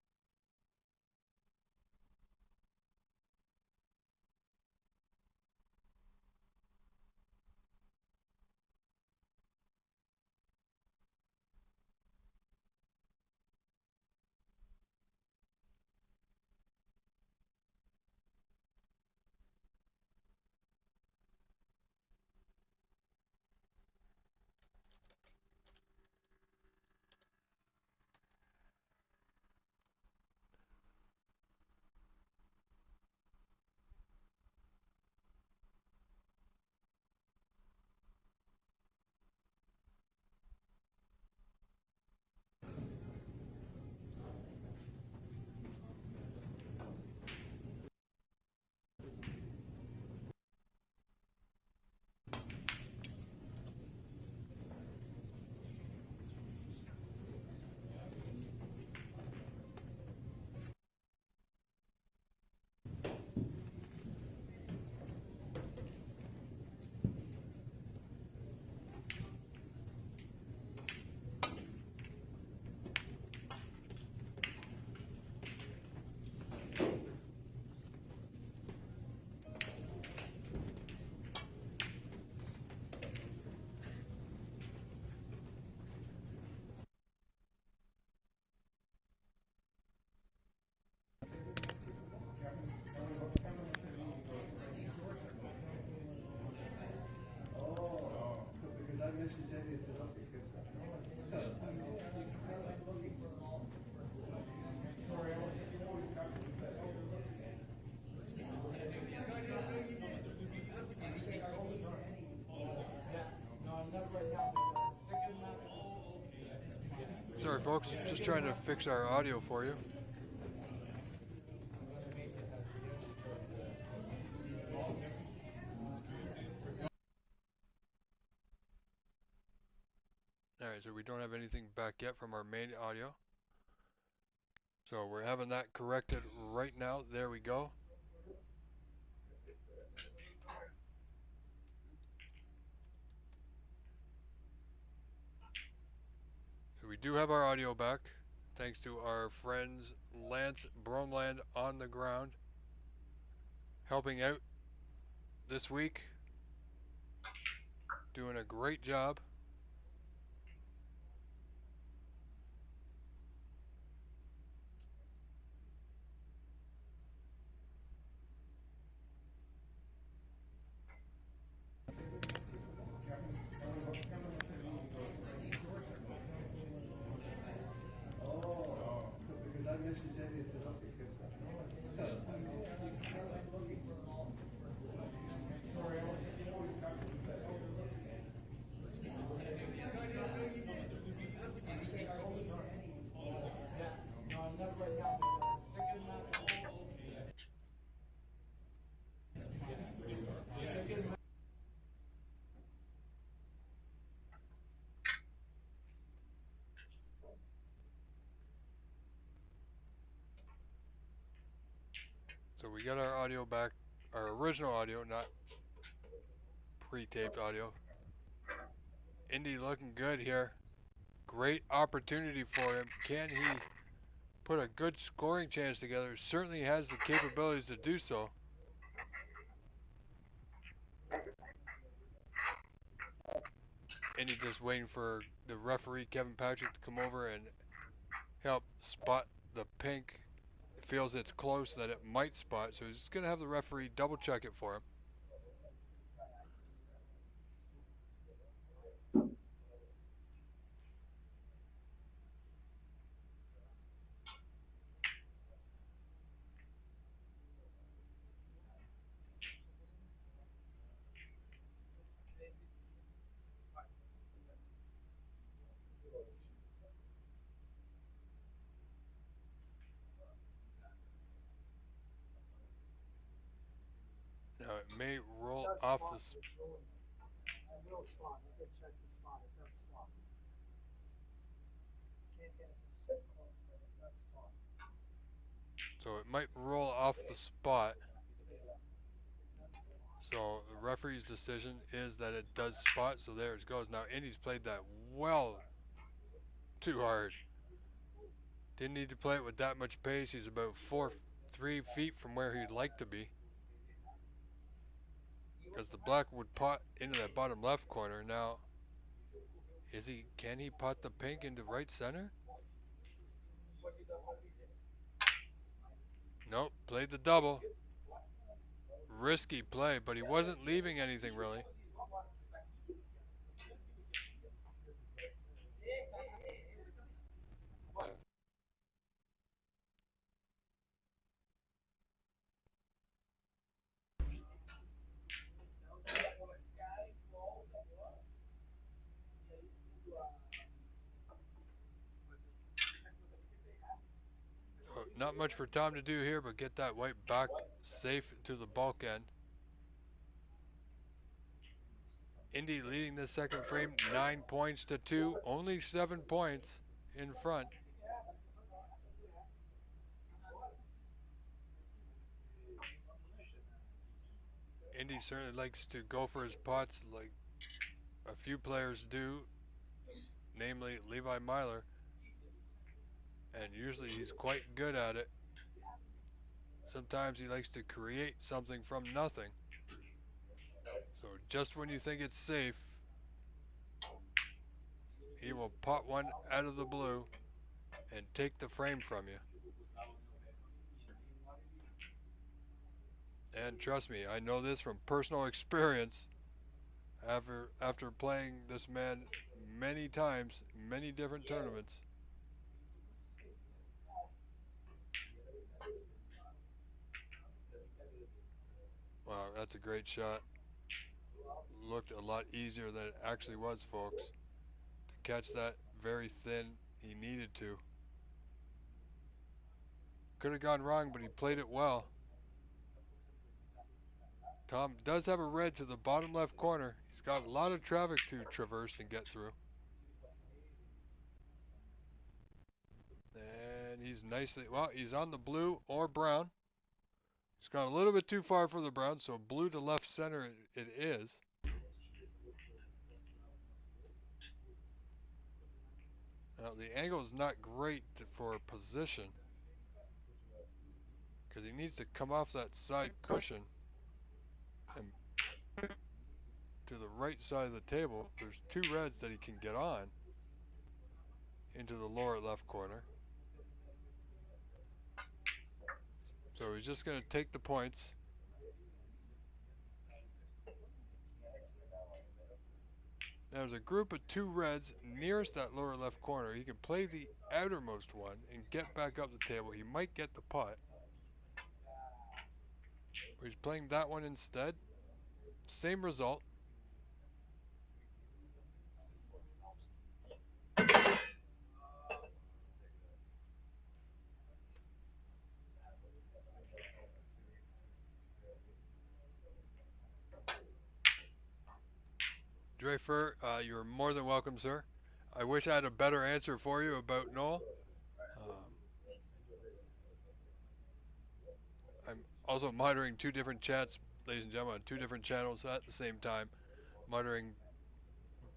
Sorry folks, just trying to fix our audio for you. Alright, so we don't have anything back yet from our main audio. So we're having that corrected right now. There we go. So we do have our audio back, thanks to our friends Lance Bromland on the ground, helping out this week, doing a great job. So we got our audio back, our original audio, not pre-taped audio. Indy looking good here. Great opportunity for him. Can he put a good scoring chance together? Certainly has the capabilities to do so. Indy just waiting for the referee, Kevin Patrick, to come over and help spot the pink. Feels it's close, that it might spot, so he's going to have the referee double check it for him. Now it may roll off the so it might roll off the spot. So the referee's decision is that it does spot, so there it goes. Now Indy's played that well too hard. Didn't need to play it with that much pace. He's about 3 feet from where he'd like to be. Because the black would pot into that bottom left corner. Now, can he pot the pink into right center? Nope, played the double. Risky play, but he wasn't leaving anything really. Not much for Tom to do here, but get that white back safe to the bulk end. Indy leading the second frame, 9 points to 2, only 7 points in front. Indy certainly likes to go for his pots like a few players do, namely Levi Myler. And usually he's quite good at it. Sometimes he likes to create something from nothing. So just when you think it's safe, he will pot one out of the blue and take the frame from you. And trust me, I know this from personal experience after playing this man many times, many different tournaments. Wow, that's a great shot. Looked a lot easier than it actually was, folks. To catch that very thin, he needed to. Could have gone wrong, but he played it well. Tom does have a red to the bottom left corner. He's got a lot of traffic to traverse and get through. And he's nicely, well, he's on the blue or brown. He's gone a little bit too far for the brown, so blue to left center it is. Now the angle is not great for position, because he needs to come off that side cushion and to the right side of the table. There's 2 reds that he can get on into the lower left corner. So he's just going to take the points. Now there's a group of 2 reds nearest that lower left corner. He can play the outermost one and get back up the table. He might get the pot. He's playing that one instead. Same result. Drafer, you're more than welcome, sir. I wish I had a better answer for you about Noel. I'm also monitoring 2 different chats, ladies and gentlemen, on 2 different channels at the same time. Monitoring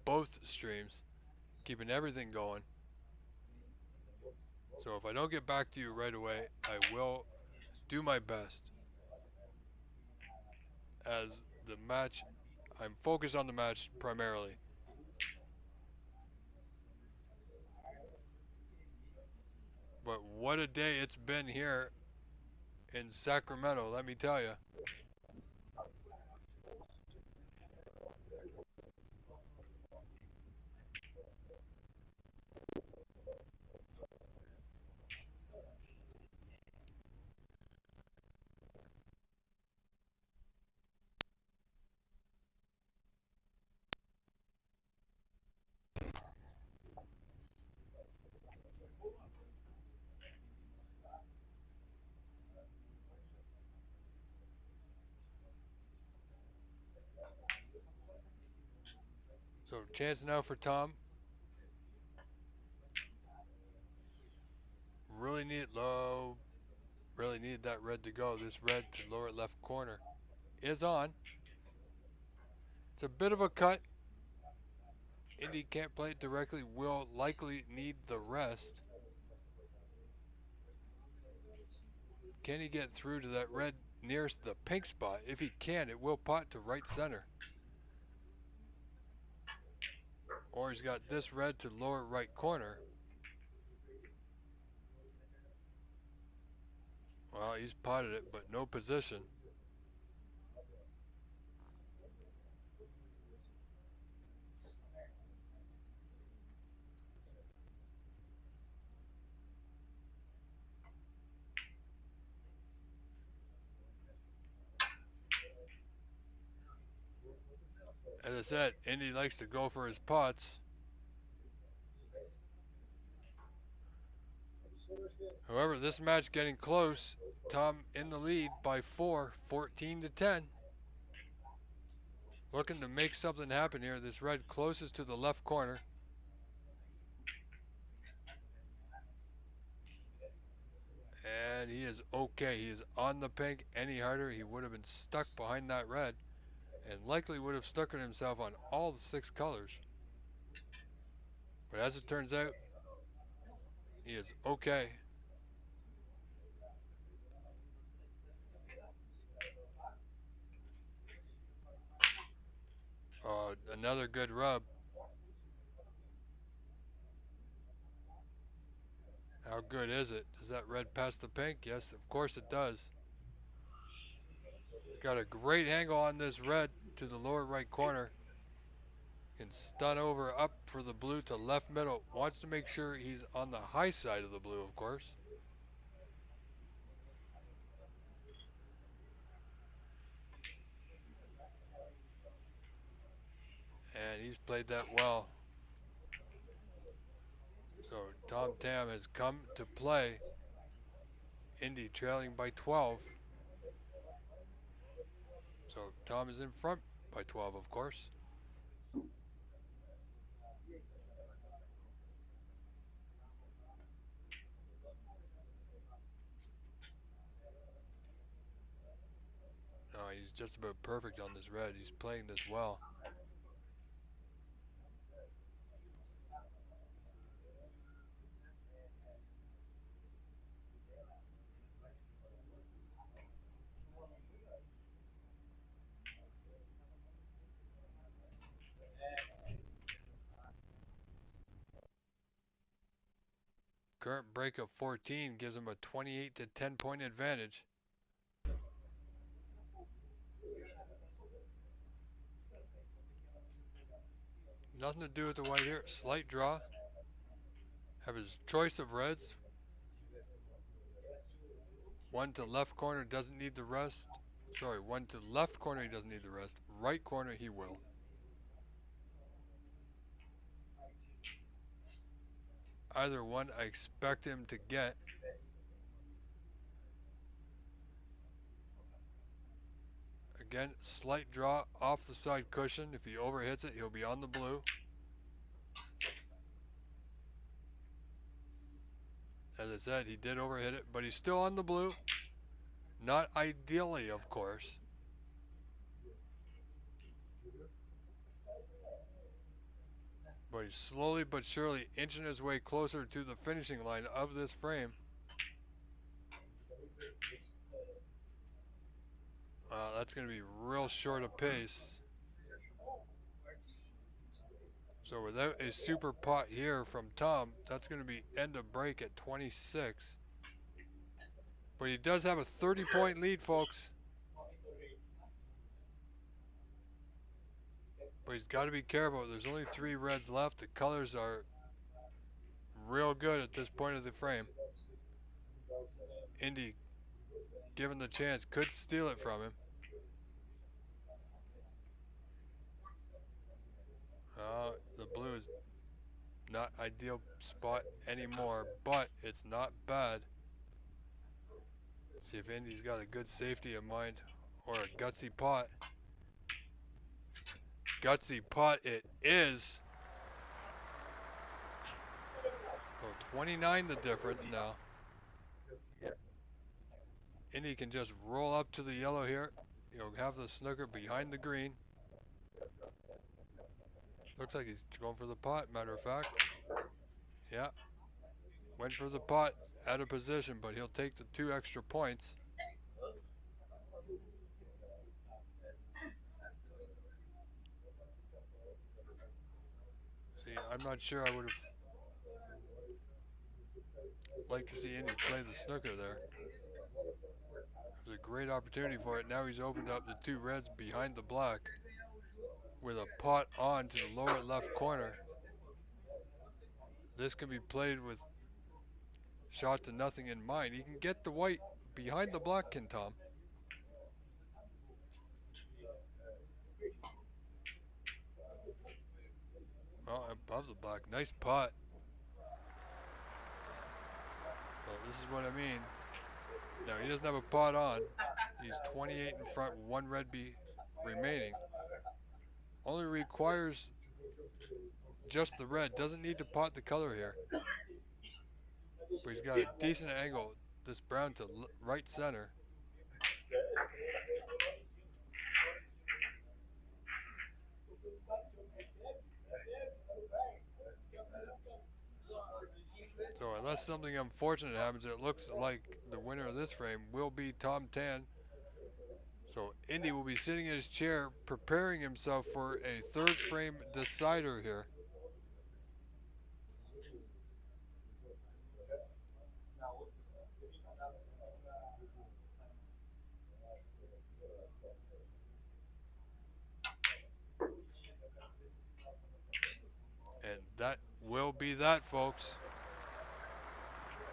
both streams, keeping everything going. So if I don't get back to you right away, I will do my best. As the match, I'm focused on the match primarily. But what a day it's been here in Sacramento, let me tell you. So chance now for Tom. Really need it low. Really need that red to go. This red to lower left corner is on. It's a bit of a cut. Indy can't play it directly. Will likely need the rest. Can he get through to that red nearest the pink spot? If he can, it will pot to right center. Or he's got this red to lower right corner. Well, he's potted it, but no position. As I said, Indy likes to go for his pots. However, this match getting close. Tom in the lead by 4, 14 to 10. Looking to make something happen here. This red closest to the left corner. And he is okay. He is on the pink. Any harder, he would have been stuck behind that red. And likely would have stuck himself on all the 6 colors. But as it turns out, he is okay. Another good rub. How good is it? Does that red pass the pink? Yes, of course it does. Got a great angle on this red to the lower right corner. Can stun over up for the blue to left middle. Wants to make sure he's on the high side of the blue, of course. And he's played that well. So Tom Tam has come to play. Indy trailing by 12. So Tom is in front by 12, of course. He's just about perfect on this red. He's playing this well. Current break of 14 gives him a 28 to 10 point advantage. Nothing to do with the white here. Slight draw. Have his choice of reds. One to left corner, doesn't need the rest. Sorry, one to left corner, he doesn't need the rest. Right corner, he will. Either one, I expect him to get. Again, slight draw off the side cushion. If he overhits it, he'll be on the blue. As I said, he did overhit it, but he's still on the blue. Not ideally, of course. But he's slowly but surely inching his way closer to the finishing line of this frame. That's going to be real short of pace. So without a super pot here from Tom, that's going to be end of break at 26. But he does have a 30-point lead, folks. But he's got to be careful. There's only 3 reds left. The colors are real good at this point of the frame. Indy, given the chance, could steal it from him. The blue is not ideal spot anymore, but it's not bad. See if Indy's got a good safety in mind, or a gutsy pot. Gutsy pot it is. So 29 the difference now. Indy can just roll up to the yellow here. He'll have the snooker behind the green. Looks like he's going for the pot, matter of fact. Yeah. Went for the pot, out of position, but he'll take the 2 extra points. See, I'm not sure I would have liked to see Indy play the snooker there. It was a great opportunity for it. Now he's opened up the 2 reds behind the black with a pot on to the lower left corner. This can be played with shot to nothing in mind. He can get the white behind the black, can Tom. Oh, above the black. Nice pot. Well, this is what I mean. Now, he doesn't have a pot on. He's 28 in front, 1 red remaining. Only requires just the red. Doesn't need to pot the color here. But he's got a decent angle. This brown to right center. So unless something unfortunate happens, it looks like the winner of this frame will be Tom Tan. So Indy will be sitting in his chair preparing himself for a 3rd frame decider here. And that will be that, folks.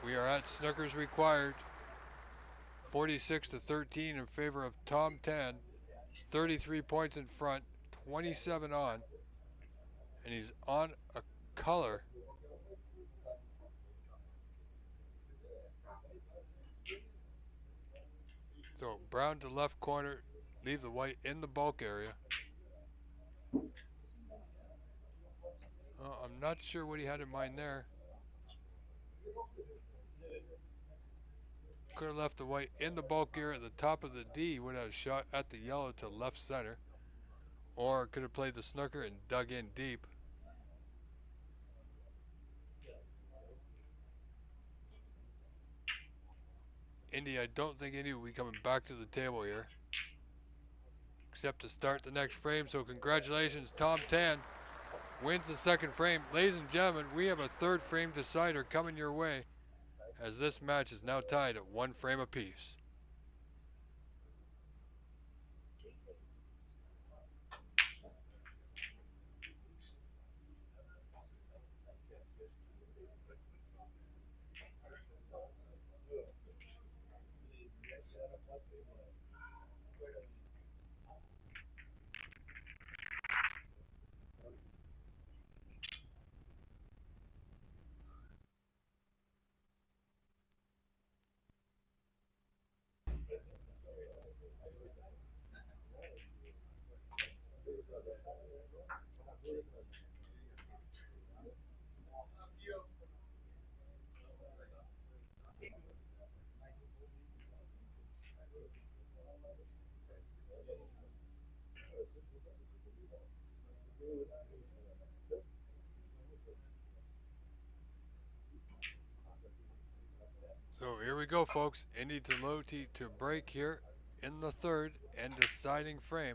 We are at snookers required. 46-13 in favor of Tom Tan. 33 points in front, 27 on. And he's on a color. So brown to left corner, leave the white in the bulk area. I'm not sure what he had in mind there. Could have left the white in the bulk area at the top of the D, would have shot at the yellow to left center. Or could have played the snooker and dug in deep. Indy, I don't think Indy will be coming back to the table here, except to start the next frame. So congratulations, Tom Tan wins the 2nd frame. Ladies and gentlemen, we have a 3rd frame decider coming your way, as this match is now tied at 1 frame apiece. So here we go, folks. Indie Loy to break here in the third and deciding frame.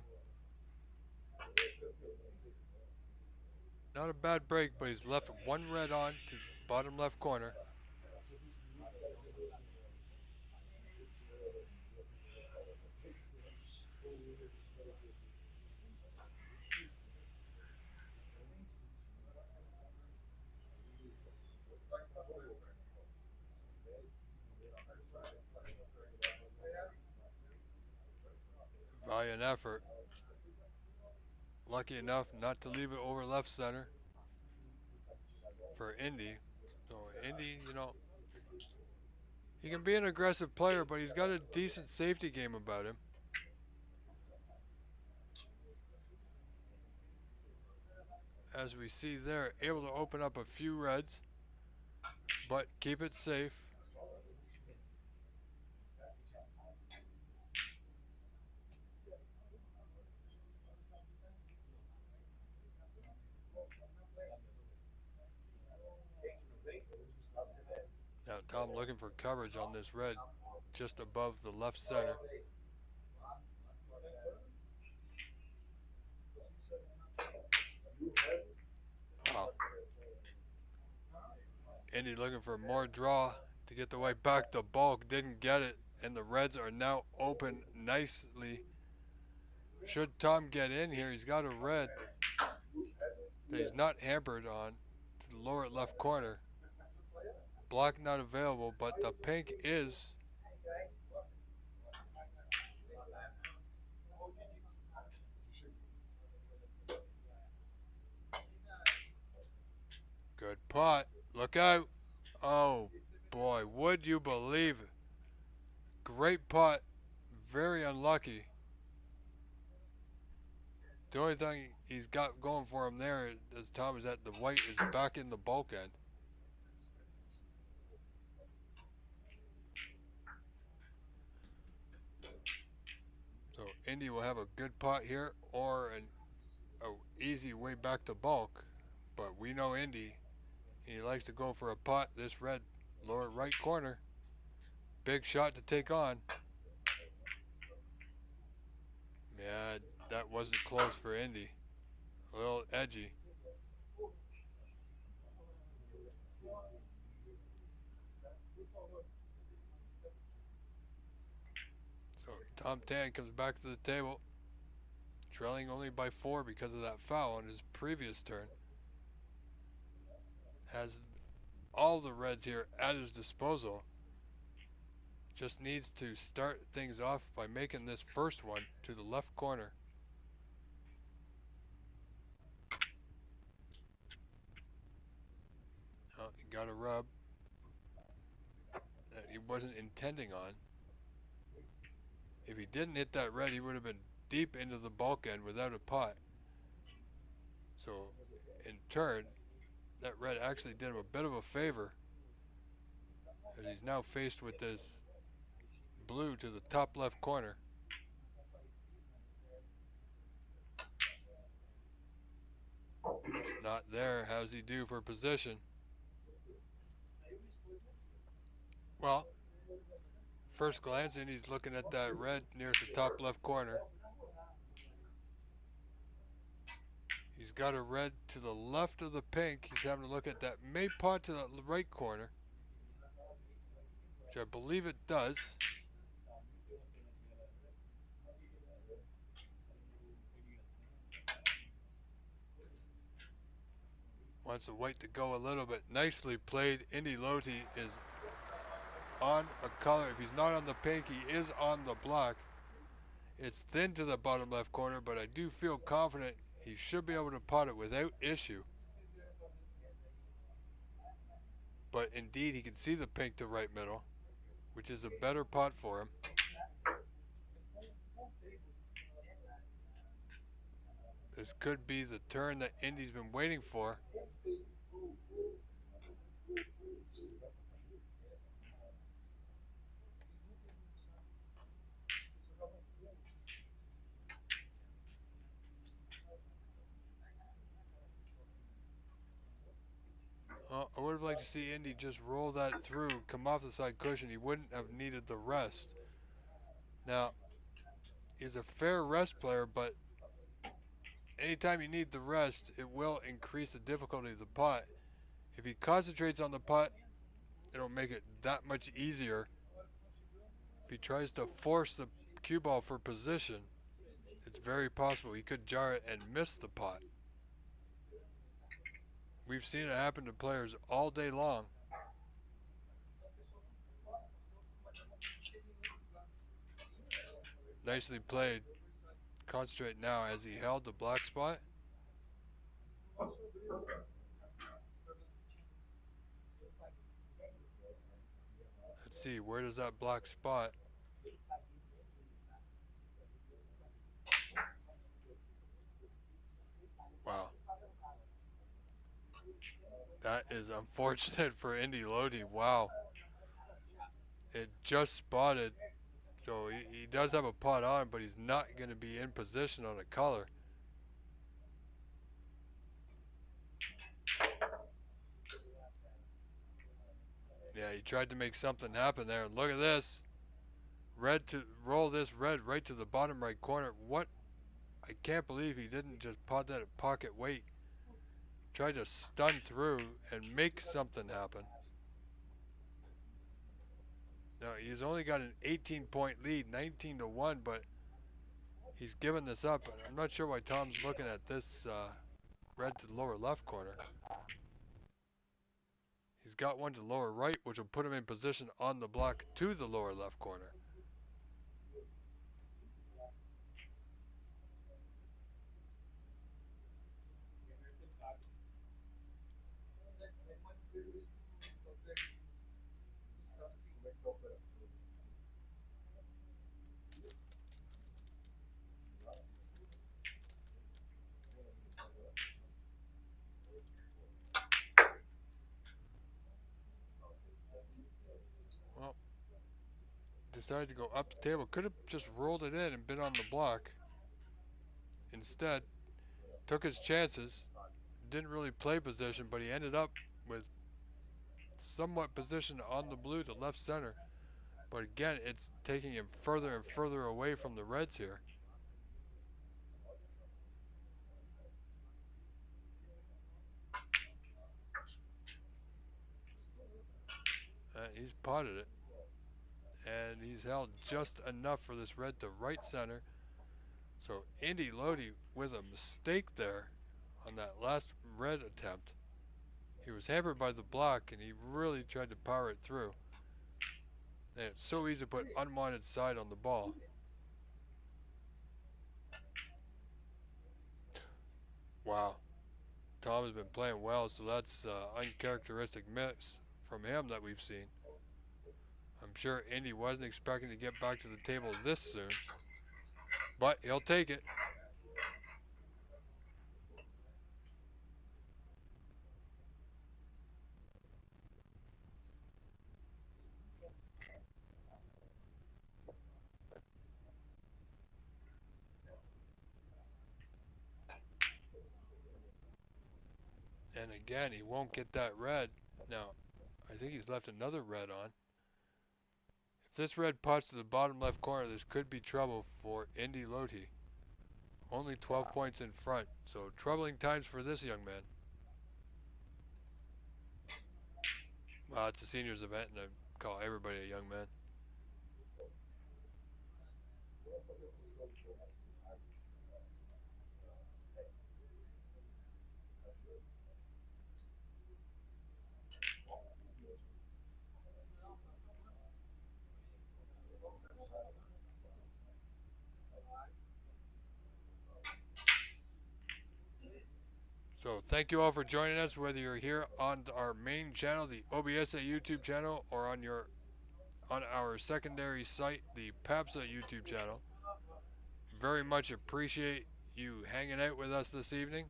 Not a bad break, but he's left one red on to bottom left corner. Valiant effort. Lucky enough not to leave it over left center for Indy. So Indy, you know, he can be an aggressive player, but he's got a decent safety game about him. As we see there, able to open up a few reds, but keep it safe. Now Tom looking for coverage on this red just above the left center. Wow. Indy looking for more draw to get the white back to bulk. Didn't get it. And the reds are now open nicely. Should Tom get in here, he's got a red that he's not hampered on to the lower left corner. Black not available, but the pink is. Good pot. Look out. Oh boy, would you believe it? Great putt. Very unlucky. The only thing he's got going for him there, as Tom, is that the white is back in the bulkhead. So Indy will have a good putt here or an easy way back to bulk. But we know Indy, he likes to go for a putt. This red lower right corner. Big shot to take on. Yeah, that wasn't close for Indy. A little edgy. So Tom Tan comes back to the table, trailing only by 4 because of that foul on his previous turn. Has all the reds here at his disposal. Just needs to start things off by making this first one to the left corner. Oh, he got a rub that he wasn't intending on. If he didn't hit that red, he would have been deep into the bulkhead without a putt. So, in turn, that red actually did him a bit of a favor, as he's now faced with this blue to the top left corner. It's not there. How's he do for position? Well, first glance in, he's looking at that red nearest the top left corner. He's got a red to the left of the pink. He's having to look at that may pot to the right corner, which I believe it does. Wants the white to go a little bit. Nicely played. Indie Loy is on a color. If he's not on the pink, he is on the black. It's thin to the bottom left corner, but I do feel confident he should be able to pot it without issue. But indeed, he can see the pink to right middle, which is a better pot for him. This could be the turn that Indy's been waiting for. I would have liked to see Indy just roll that through, come off the side cushion. He wouldn't have needed the rest. Now, he's a fair rest player, but anytime you need the rest, it will increase the difficulty of the pot. If he concentrates on the pot, it'll make it that much easier. If he tries to force the cue ball for position, it's very possible he could jar it and miss the pot. We've seen it happen to players all day long. Nicely played. Concentrate now as he held the black spot. Let's see, where does that black spot? Wow. That is unfortunate for Indie Loy. Wow. It just spotted. So he does have a pot on, but he's not going to be in position on a color. Yeah, he tried to make something happen there. Look at this. Red to roll this red right to the bottom right corner. What? I can't believe he didn't just pot that at pocket weight. Tried to stun through and make something happen. Now he's only got an 18-point lead, 19-1, but he's given this up. I'm not sure why Tom's looking at this red to the lower left corner. He's got one to the lower right, which will put him in position on the block to the lower left corner. Well, decided to go up the table. Could have just rolled it in and been on the block. Instead, took his chances. Didn't really play position, but he ended up with somewhat position on the blue to left center. But again, it's taking him further and further away from the reds here. He's potted it. And he's held just enough for this red to right center. So Indie Loy with a mistake there on that last red attempt. He was hampered by the block and he really tried to power it through. And it's so easy to put unwanted side on the ball. Wow. Tom has been playing well, so that's uncharacteristic miss from him that we've seen. I'm sure Indy wasn't expecting to get back to the table this soon, but he'll take it. And again, he won't get that red. Now, I think he's left another red on. If this red pots to the bottom left corner, this could be trouble for Indie Loy. Only 12 points in front, so troubling times for this young man. Well, it's a seniors event, and I call everybody a young man. So thank you all for joining us, whether you're here on our main channel, the OBSA YouTube channel, or on our secondary site, the PAPSA YouTube channel. Very much appreciate you hanging out with us this evening,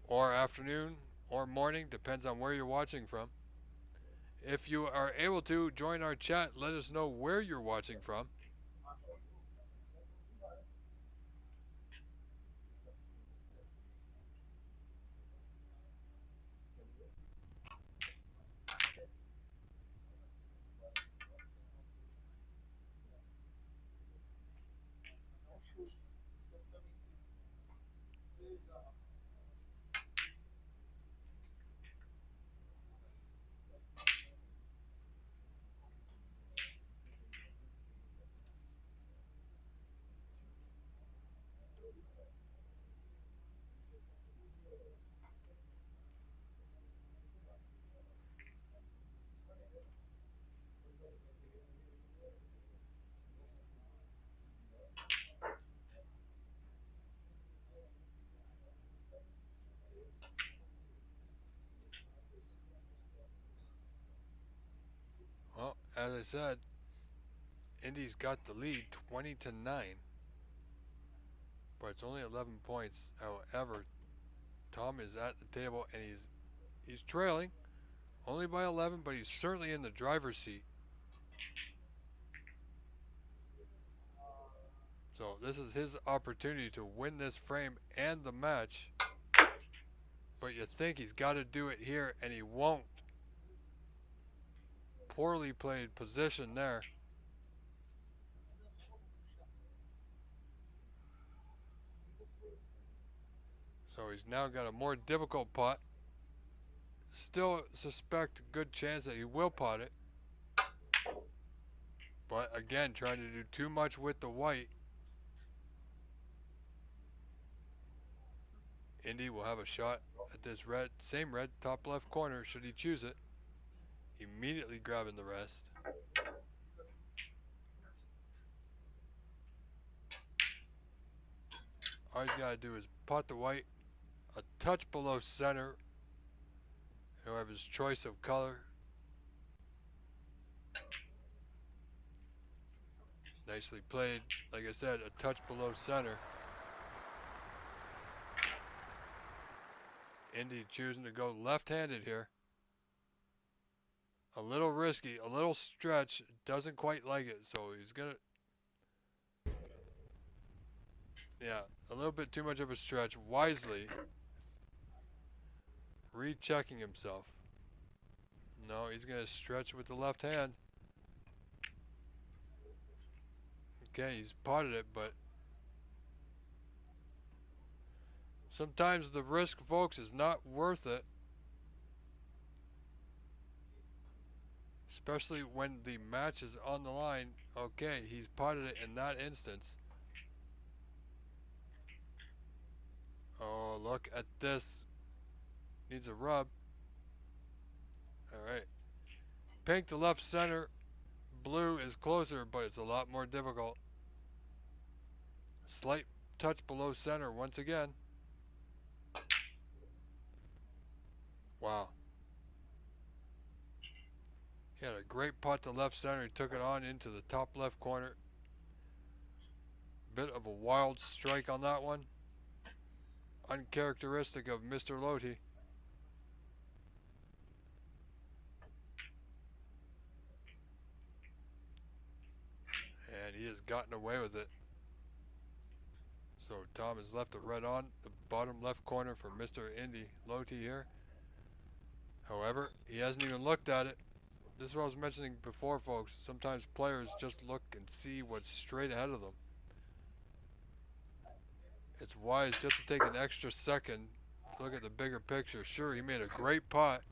or afternoon, or morning, depends on where you're watching from. If you are able to, join our chat, let us know where you're watching from. Well, as I said, Indy's got the lead 20-9, but it's only 11 points. However, Tom is at the table and he's trailing only by 11, but he's certainly in the driver's seat. So this is his opportunity to win this frame and the match. But you think he's got to do it here, and he won't. Poorly played position there. So he's now got a more difficult pot. Still suspect a good chance that he will pot it. But again, trying to do too much with the white. Indy will have a shot at this red, same red, top left corner, should he choose it. Immediately grabbing the rest. All he's got to do is pot the white a touch below center. He'll have his choice of color. Nicely played. Like I said, a touch below center. Indy choosing to go left-handed here. A little risky, a little stretch. Doesn't quite like it, so he's gonna... Yeah, a little bit too much of a stretch. Wisely rechecking himself. No, he's gonna stretch with the left hand. Okay, he's potted it, but sometimes the risk, folks, is not worth it. Especially when the match is on the line. Okay, he's potted it in that instance. Oh, look at this. Needs a rub. Alright. Pink to left center. Blue is closer, but it's a lot more difficult. Slight touch below center once again. Wow. He had a great putt to left center. He took it on into the top left corner. Bit of a wild strike on that one. Uncharacteristic of Mr. Loti. And he has gotten away with it. So Tom has left a red on the bottom left corner for Mr. Indie Loy here. However, he hasn't even looked at it. This is what I was mentioning before, folks. Sometimes players just look and see what's straight ahead of them. It's wise just to take an extra second, look at the bigger picture. Sure, he made a great putt.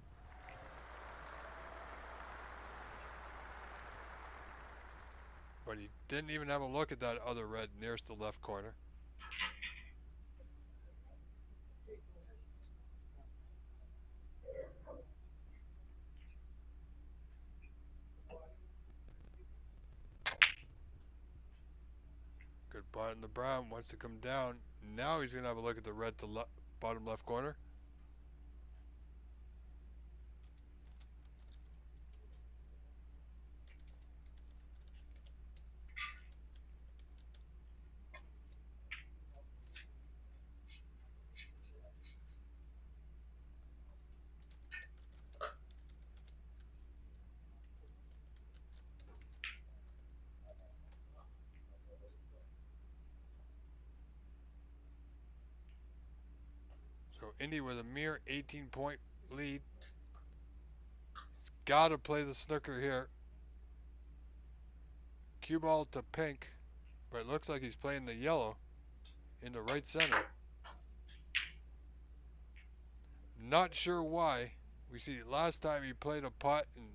But he didn't even have a look at that other red nearest the left corner. Good putt in the brown, wants to come down. Now he's going to have a look at the red to bottom left corner. So Indy with a mere 18-point lead. He's got to play the snooker here. Cue ball to pink, but it looks like he's playing the yellow in the right center. Not sure why. We see last time he played a pot and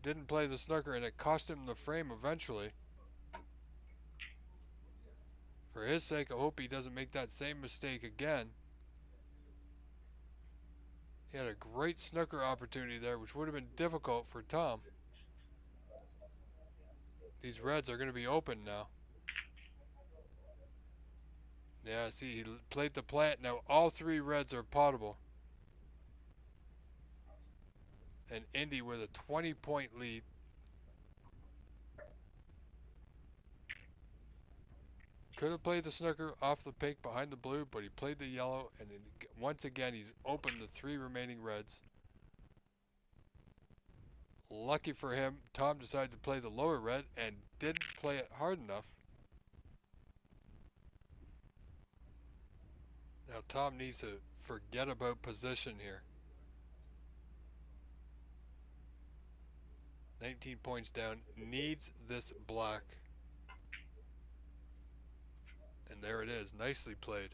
didn't play the snooker, and it cost him the frame eventually. For his sake, I hope he doesn't make that same mistake again. He had a great snooker opportunity there, which would have been difficult for Tom. These reds are going to be open now. Yeah, see, he played the plant. Now all three reds are potable. And Indy with a 20-point lead. Could have played the snooker off the pink behind the blue, but he played the yellow, and then once again he's opened the three remaining reds. Lucky for him, Tom decided to play the lower red and didn't play it hard enough. Now Tom needs to forget about position here. 19 points down, needs this black. And there it is, nicely played.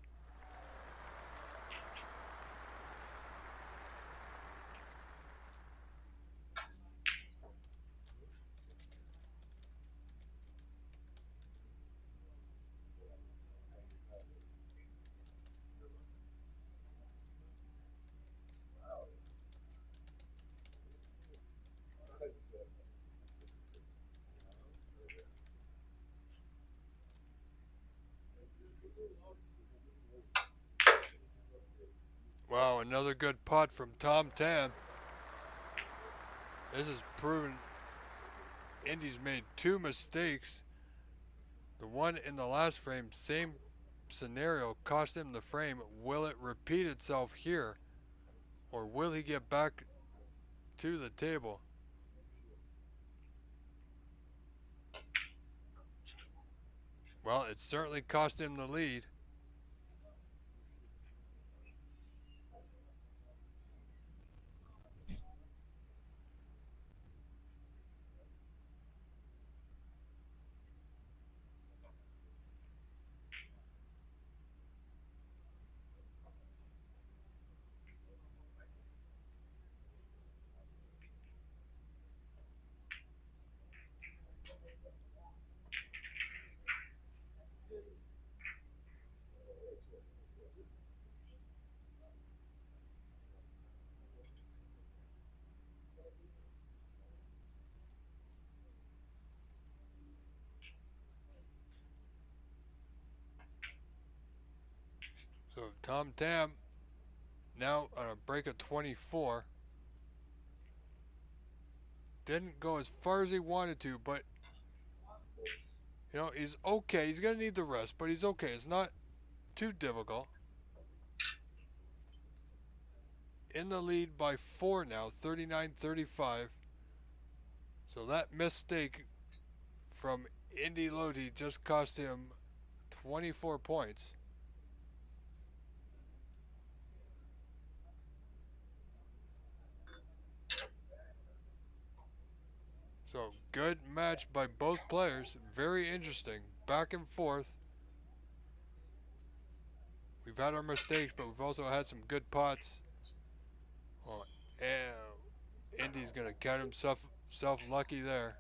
Wow, another good putt from Tom Tam. This has proven Indy's made two mistakes. The one in the last frame, same scenario, cost him the frame. Will it repeat itself here? Or will he get back to the table? Well, it certainly cost him the lead. So Tom Tam now on a break of 24. Didn't go as far as he wanted to, but you know, he's okay. He's gonna need the rest, but he's okay. It's not too difficult. In the lead by 4 now, 39-35. So that mistake from Indie Loy just cost him 24 points. So good match by both players. Very interesting. Back and forth. We've had our mistakes, but we've also had some good pots. Oh, and Indy's gonna count himself lucky there.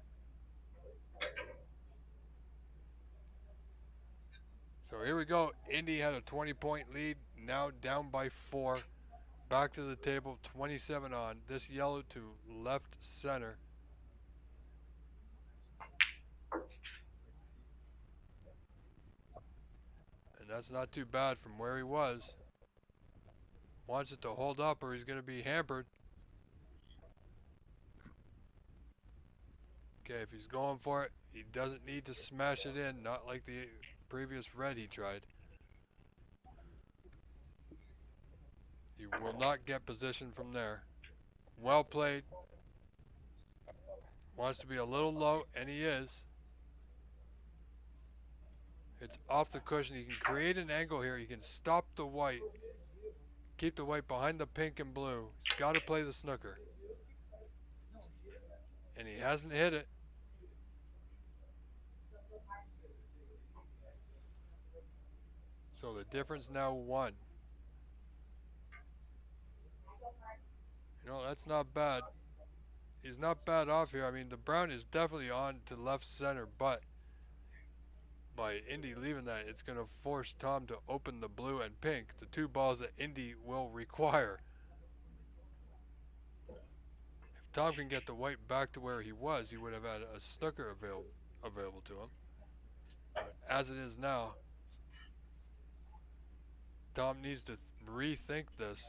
So here we go. Indy had a 20-point lead. Now down by 4. Back to the table. 27 on. This yellow to left center. that's not too bad from where he was. Wants it to hold up or he's going to be hampered. Okay, if he's going for it, he doesn't need to smash it in, not like the previous red he tried. He will not get position from there. Well played. Wants to be a little low, and he is. It's off the cushion. He can create an angle here. He can stop the white. Keep the white behind the pink and blue. He's got to play the snooker. And he hasn't hit it. So the difference now 1. You know, that's not bad. He's not bad off here. I mean, the brown is definitely on to left center, but by Indy leaving that, it's going to force Tom to open the blue and pink, the 2 balls that Indy will require. If Tom can get the white back to where he was, he would have had a snooker available to him. But as it is now, Tom needs to rethink this.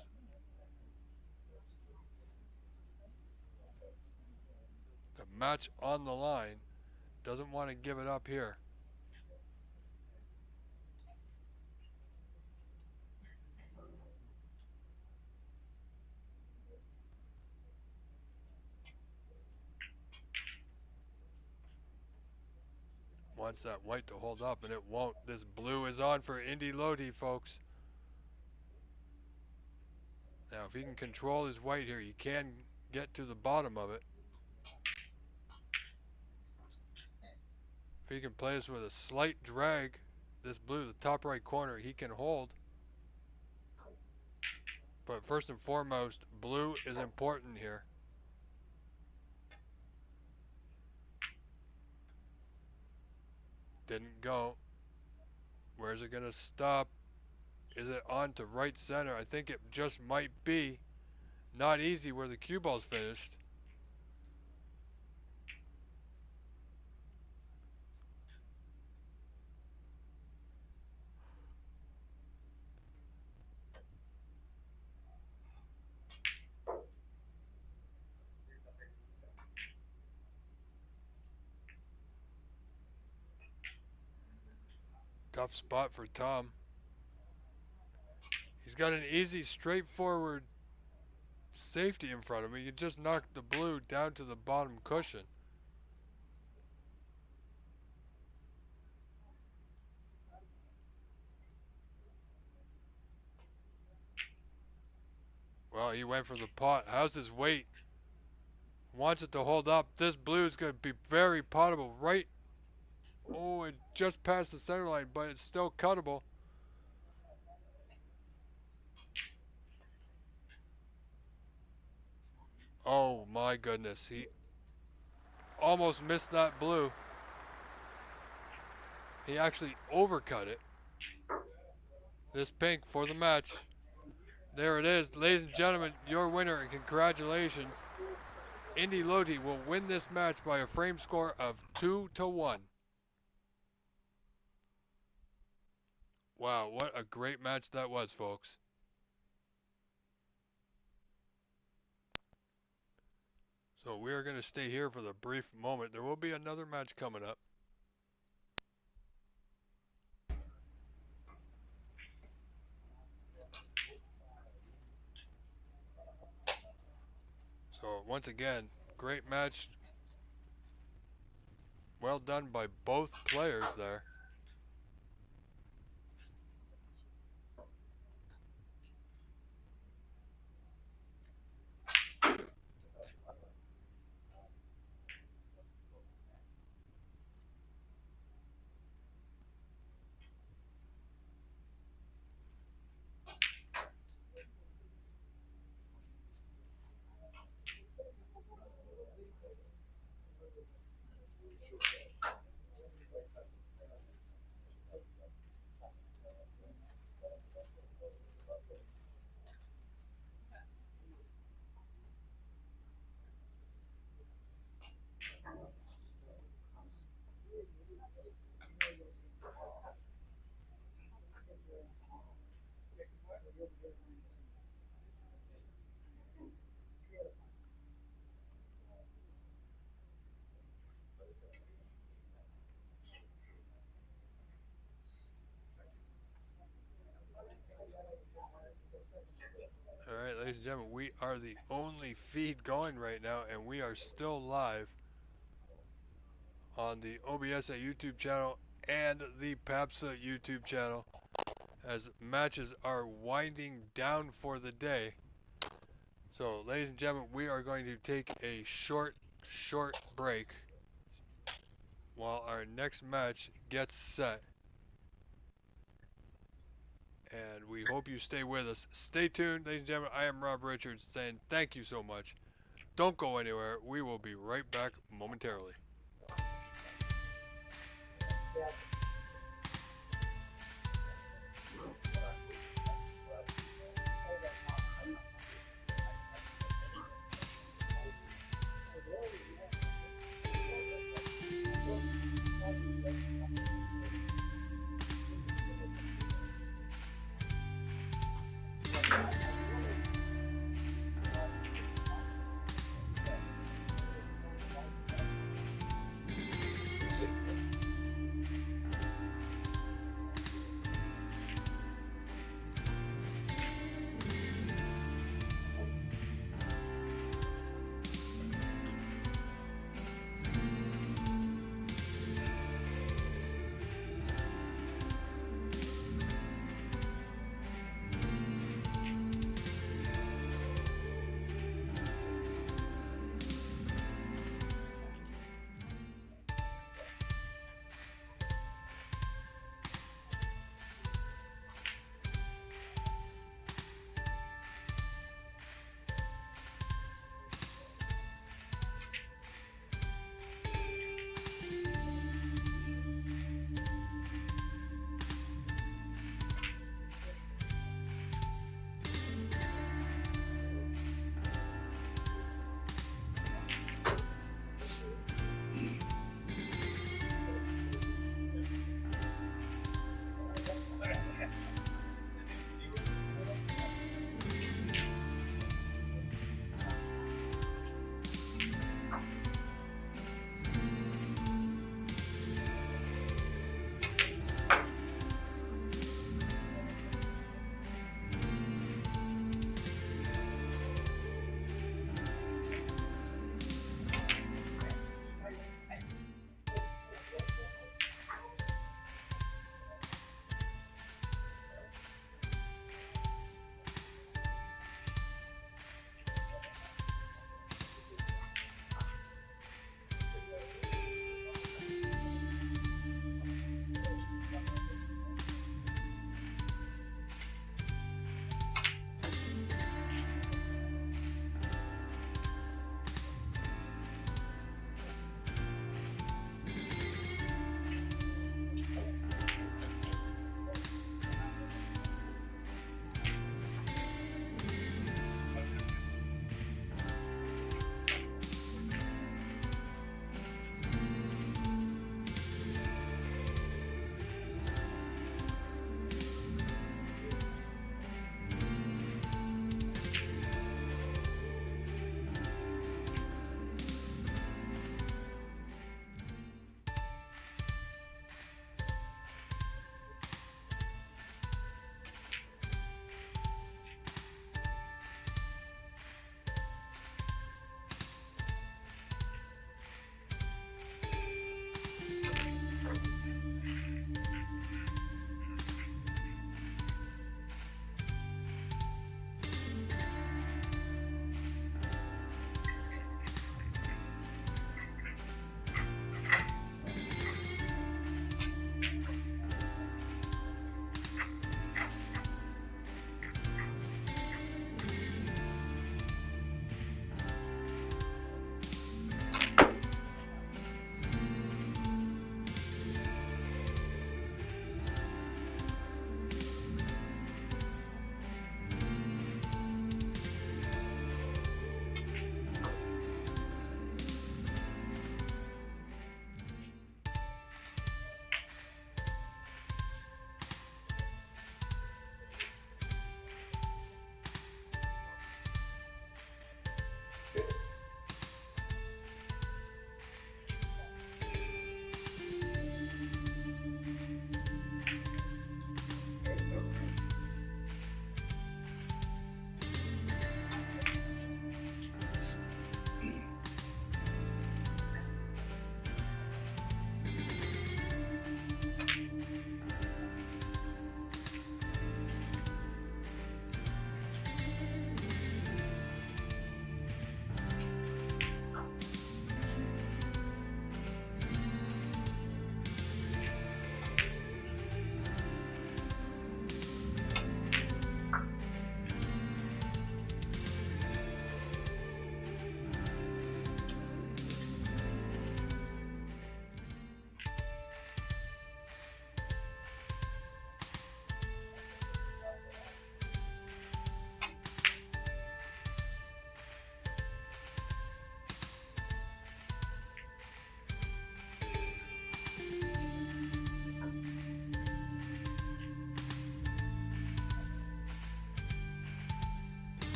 The match on the line, doesn't want to give it up here. Wants that white to hold up, and it won't. This blue is on for Indie Loy, folks. Now, if he can control his white here, he can get to the bottom of it. If he can play this with a slight drag, this blue, the top right corner, he can hold. But first and foremost, blue is important here. Didn't go. Where's it going to stop? Is it on to right center? I think it just might be. Not easy where the cue ball's finished. Tough spot for Tom. He's got an easy, straightforward safety in front of him. He can just knock the blue down to the bottom cushion. Well, he went for the pot. How's his weight? Wants it to hold up. This blue is going to be very potable. Right. Oh, it just passed the center line, but it's still cuttable. Oh my goodness. He almost missed that blue. He actually overcut it. This pink for the match. There it is. Ladies and gentlemen, your winner, and congratulations. Indie Loy will win this match by a frame score of 2-1. Wow, what a great match that was, folks. So we are going to stay here for the brief moment. There will be another match coming up. So once again, great match. Well done by both players there. ladies and gentlemen, we are the only feed going right now, and we are still live on the OBSA YouTube channel and the PAPSA YouTube channel as matches are winding down for the day. So, ladies and gentlemen, we are going to take a short break while our next match gets set. And we hope you stay with us. Stay tuned, ladies and gentlemen. I am Rob Richards saying thank you so much. Don't go anywhere. We will be right back momentarily.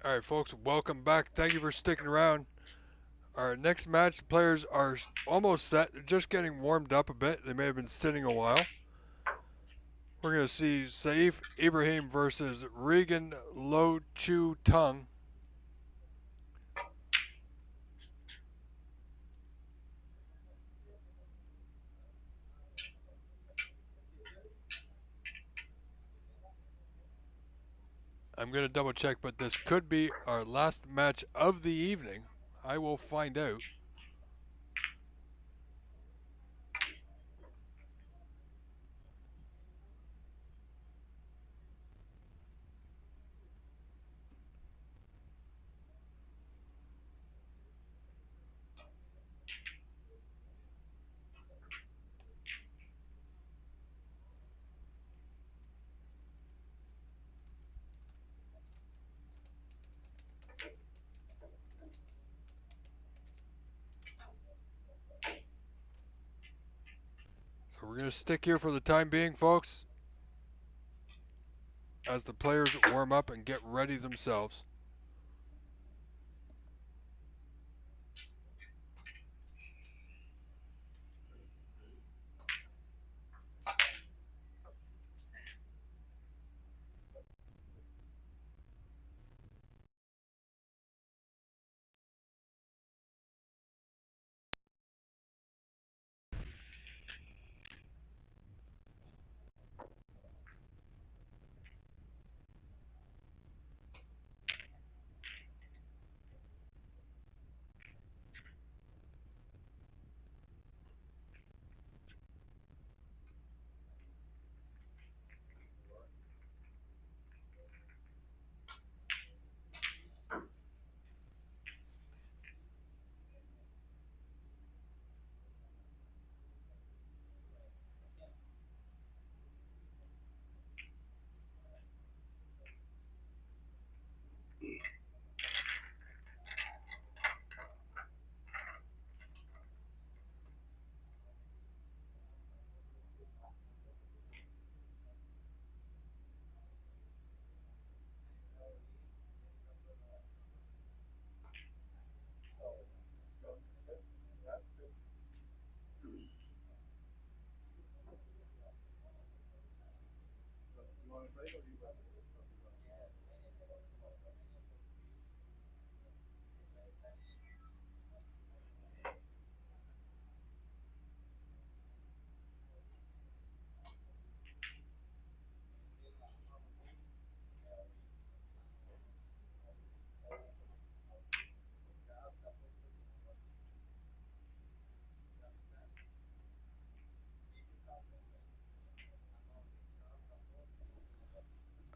All right, folks, welcome back. Thank you for sticking around. Our next match, players are almost set. They're just getting warmed up a bit. They may have been sitting a while. We're going to see Saif Ibrahim versus Regan Lo Chu Tung. I'm going to double check, but this could be our last match of the evening. I will find out. So we're going to stick here for the time being, folks, as the players warm up and get ready themselves.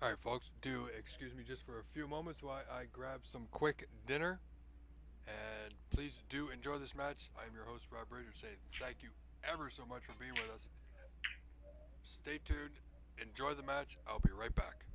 All right, folks, do excuse me just for a few moments while I grab some quick dinner. And please do enjoy this match. I am your host, Rob Brazier, saying thank you ever so much for being with us. Stay tuned. Enjoy the match. I'll be right back.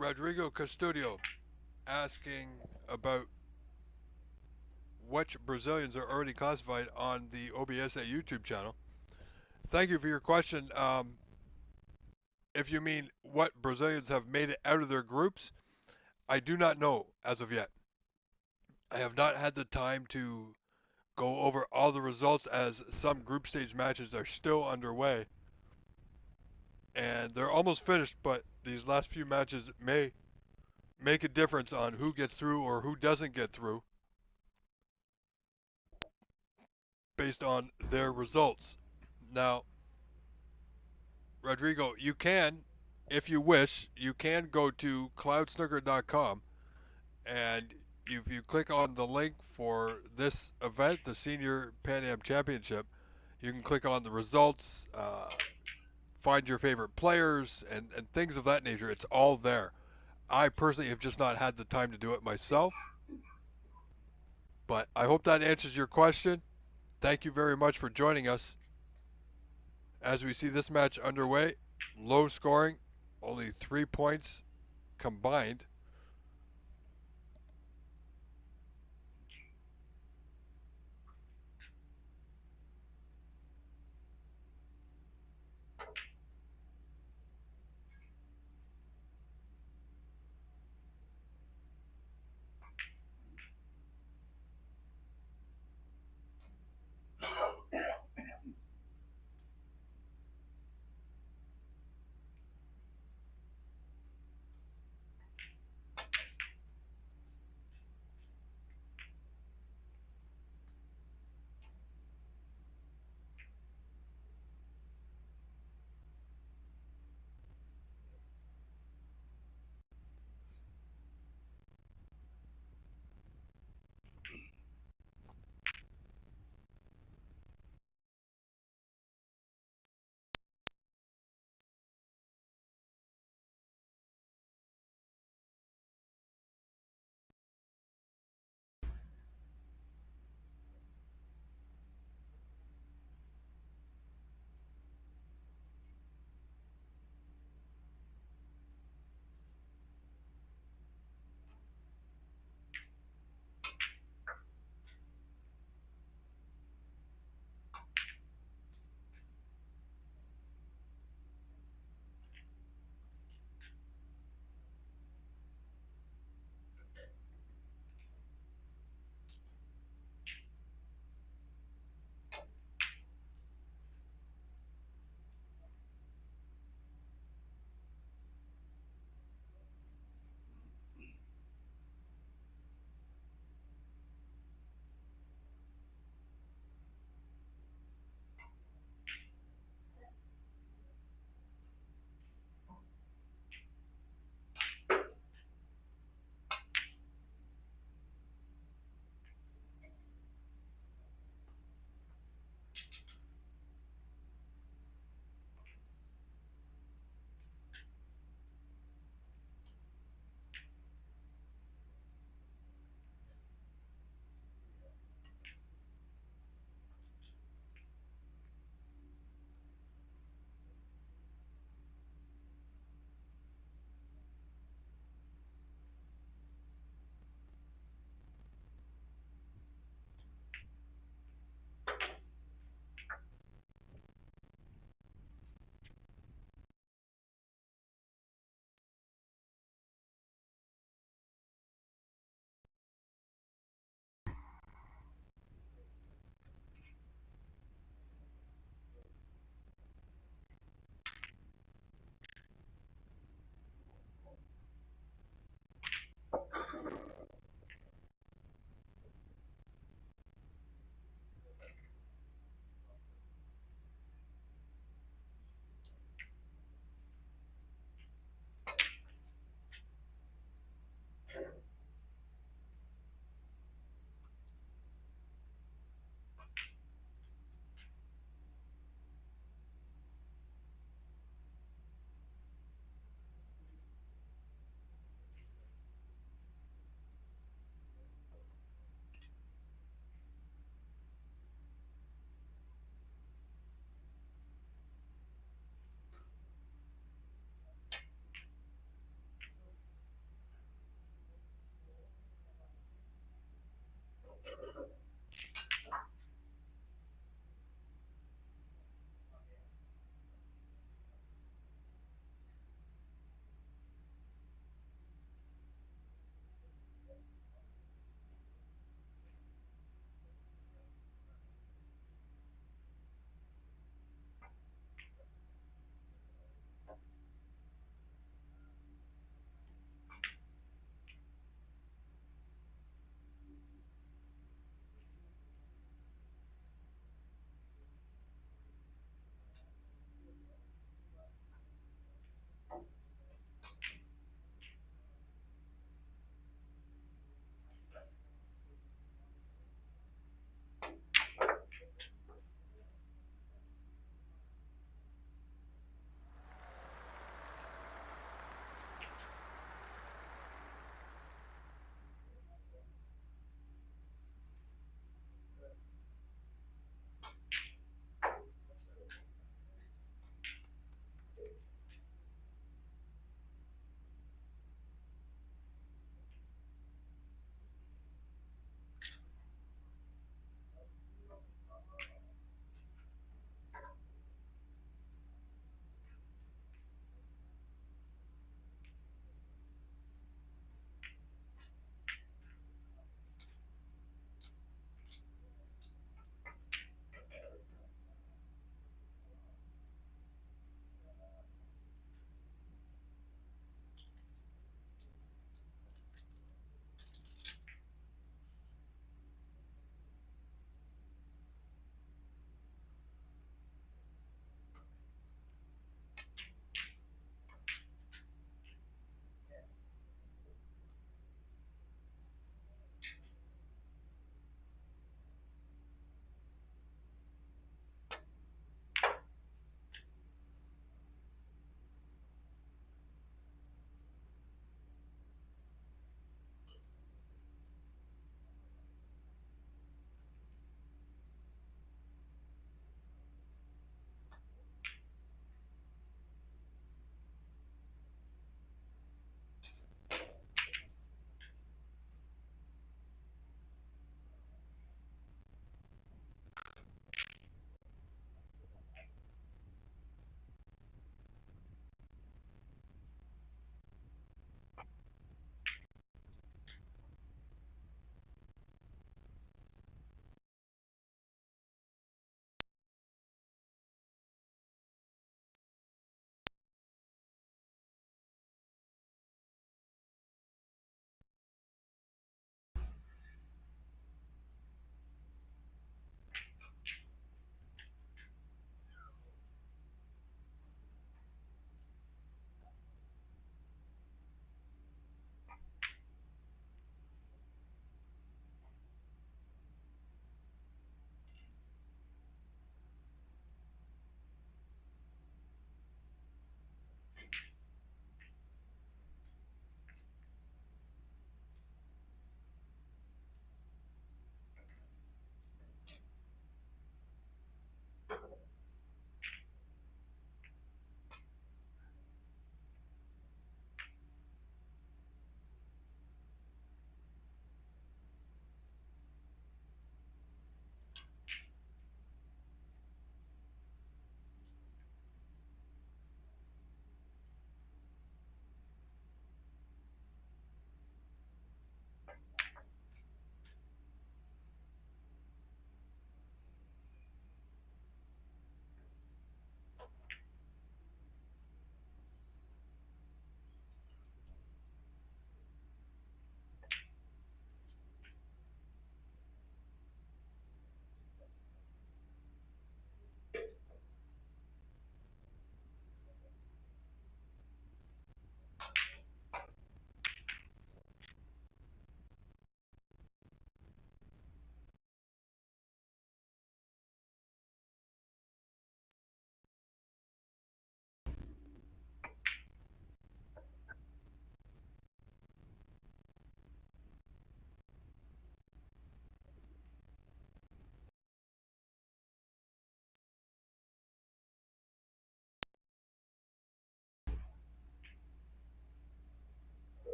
Rodrigo Custodio asking about which Brazilians are already classified on the OBSA YouTube channel. Thank you for your question. If you mean what Brazilians have made it out of their groups, I do not know as of yet. I have not had the time to go over all the results as some group stage matches are still underway. And they're almost finished, but these last few matches may make a difference on who gets through or who doesn't get through based on their results. Now, Rodrigo, you can, if you wish, you can go to cloudsnooker.com, and if you click on the link for this event, the Senior Pan Am Championship, you can click on the results, find your favorite players, and things of that nature. It's all there. I personally have just not had the time to do it myself, but I hope that answers your question. Thank you very much for joining us. As we see this match underway, low scoring, only 3 points combined.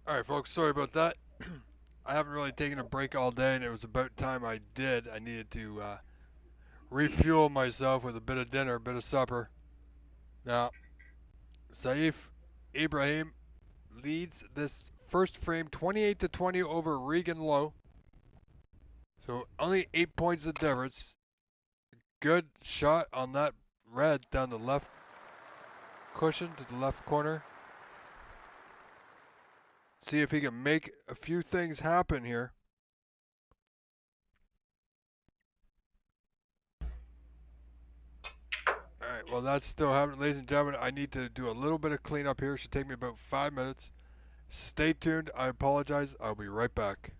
All right, folks. Sorry about that. I haven't really taken a break all day, and it was about time I did. I needed to refuel myself with a bit of dinner, a bit of supper. Now, Saif Ibrahim leads this first frame 28 to 20 over Regan Low. So only 8 points of difference. Good shot on that red down the left cushion to the left corner. See if he can make a few things happen here. Alright, well that's still happening. Ladies and gentlemen, I need to do a little bit of cleanup here. It should take me about 5 minutes. Stay tuned. I apologize. I'll be right back.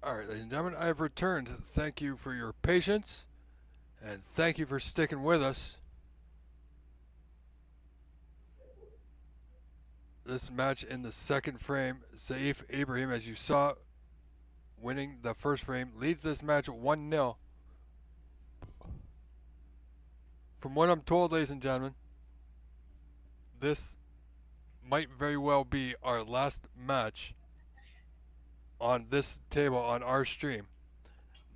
All right, ladies and gentlemen, I have returned. Thank you for your patience, and thank you for sticking with us. This match in the second frame, Saif Ibrahim, as you saw, winning the first frame, leads this match 1-0. From what I'm told, ladies and gentlemen, this might very well be our last match on this table on our stream.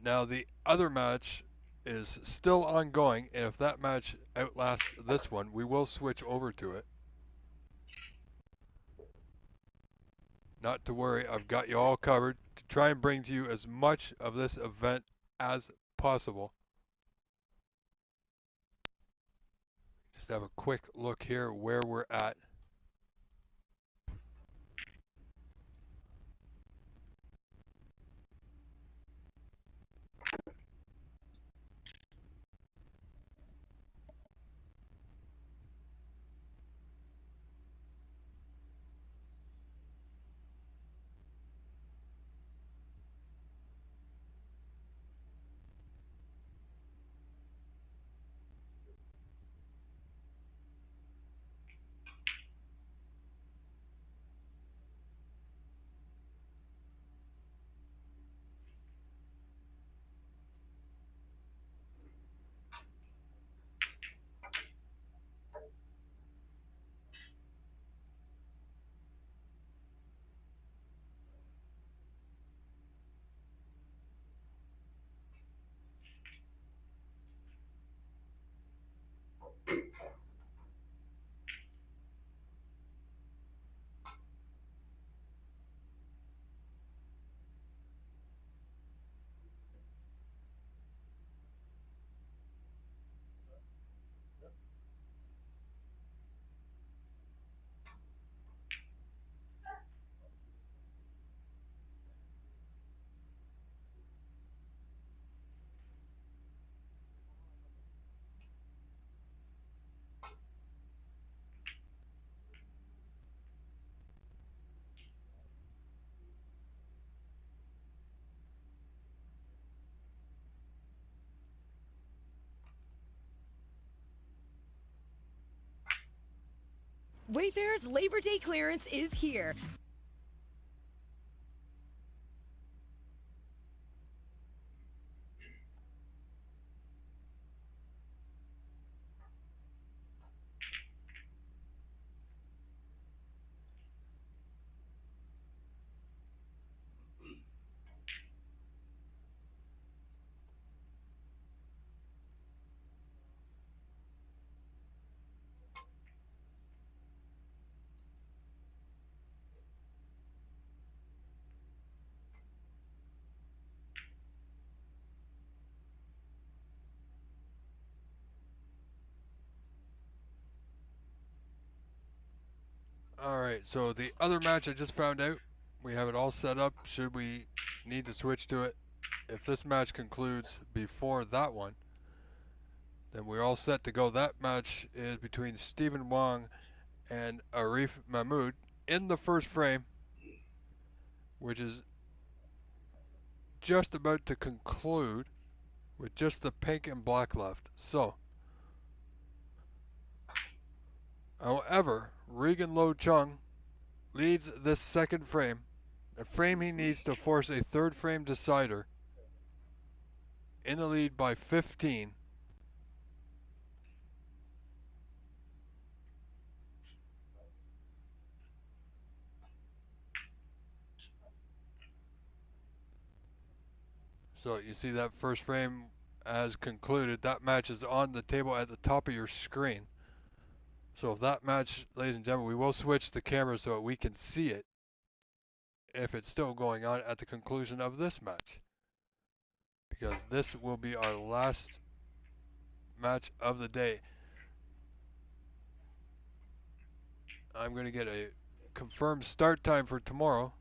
Now, the other match is still ongoing, and if that match outlasts this one, we will switch over to it. Not to worry, I've got you all covered to try and bring to you as much of this event as possible. Just have a quick look here where we're at.
Wayfair's Labor Day clearance is here.
Alright, so the other match I just found out, we have it all set up should we need to switch to it. If this match concludes before that one, then we're all set to go. That match is between Stephen Wong and Arif Mammud in the first frame, which is just about to conclude with just the pink and black left. So, however, Regan Lo Chung leads this second frame, a frame he needs to force a third frame decider, in the lead by 15. So you see that first frame has concluded. That match is on the table at the top of your screen. So if that match, ladies and gentlemen, we will switch the camera so we can see it if it's still going on at the conclusion of this match, because this will be our last match of the day. I'm going to get a confirmed start time for tomorrow.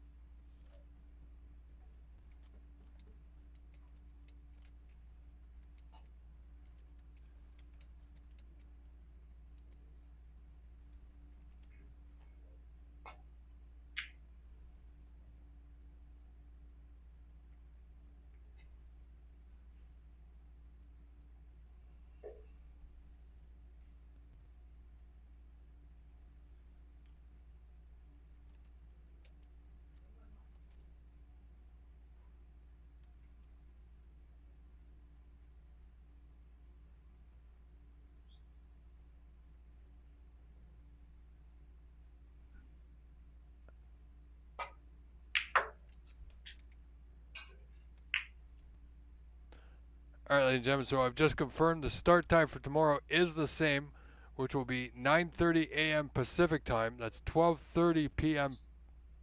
Alright, ladies and gentlemen, so I've just confirmed the start time for tomorrow is the same, which will be 9:30 a.m. Pacific time. That's 12:30 p.m.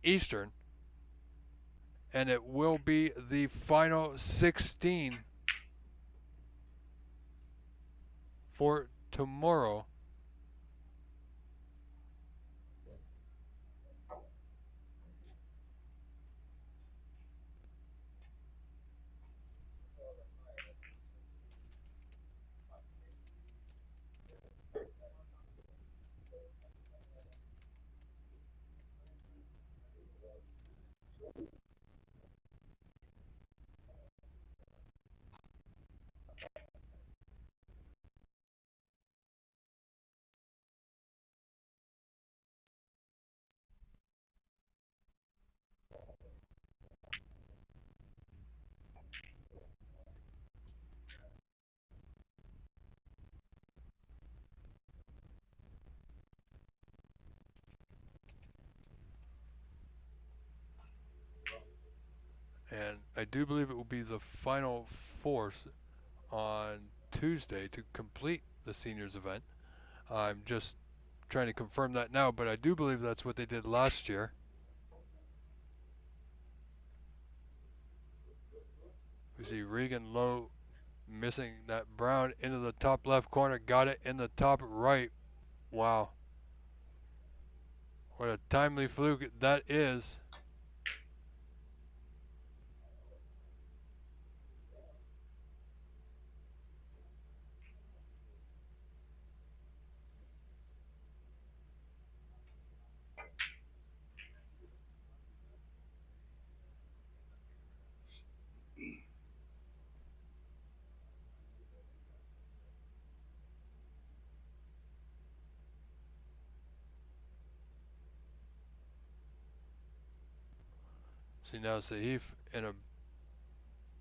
Eastern. And it will be the final 16 for tomorrow. And I do believe it will be the final force on Tuesday to complete the seniors event. I'm just trying to confirm that now, but I do believe that's what they did last year. We see Regan Lowe missing that brown into the top left corner, got it in the top right. Wow. What a timely fluke that is. See now Saif in a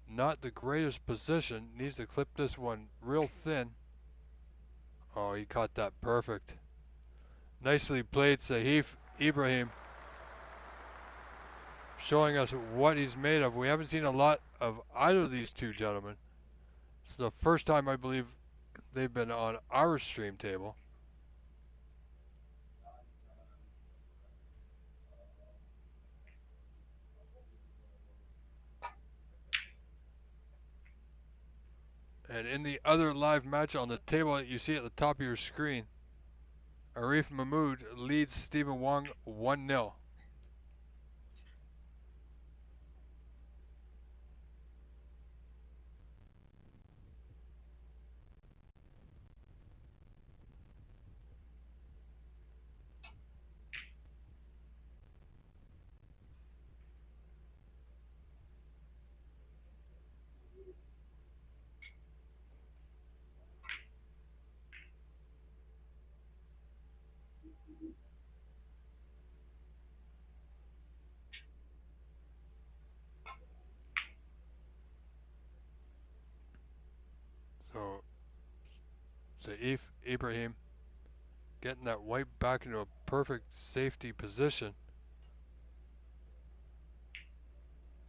not the greatest position. Needs to clip this one real thin. Oh, he caught that perfect. Nicely played, Saif. Ibrahim showing us what he's made of. We haven't seen a lot of either of these two gentlemen. It's the first time I believe they've been on our stream table. And in the other live match on the table that you see at the top of your screen, Arif Mammud leads Stephen Wong 1-0. So Saif Ibrahim getting that white back into a perfect safety position.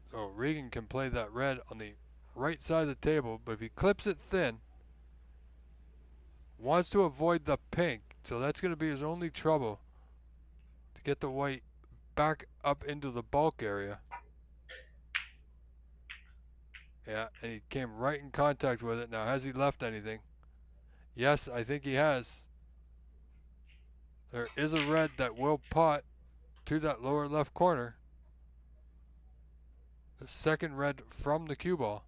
So Regan can play that red on the right side of the table, but if he clips it thin, wants to avoid the pink, so that's going to be his only trouble to get the white back up into the bulk area. Yeah, and he came right in contact with it. Now, has he left anything? Yes, I think he has. There is a red that will pot to that lower left corner. The second red from the cue ball.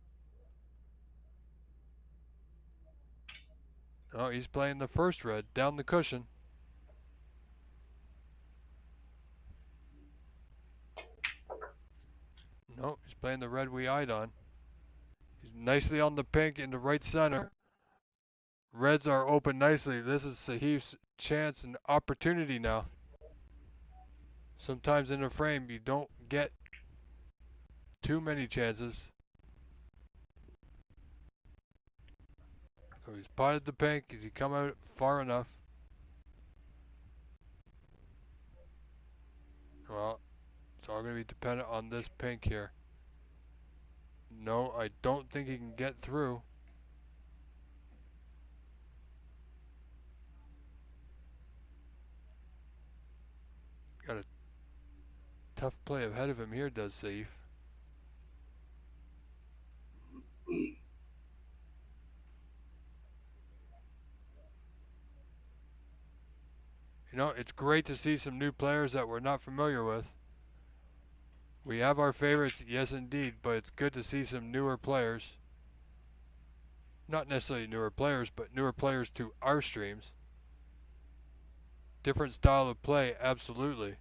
Oh, he's playing the first red down the cushion. No, he's playing the red we eyed on. He's nicely on the pink in the right center. Reds are open nicely. This is Sahif's chance and opportunity now. Sometimes in a frame you don't get too many chances. So he's potted the pink. Has he come out far enough? Well, it's all going to be dependent on this pink here. No, I don't think he can get through. Got a tough play ahead of him here, does Saif. You know, it's great to see some new players that we're not familiar with. We have our favorites, yes indeed, but it's good to see some newer players. Not necessarily newer players, but newer players to our streams. Different style of play, absolutely.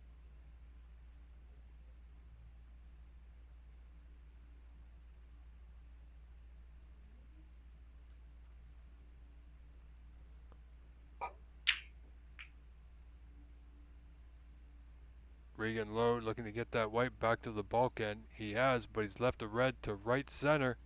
Regan low, looking to get that white back to the bulk end. He has, but he's left the red to right center.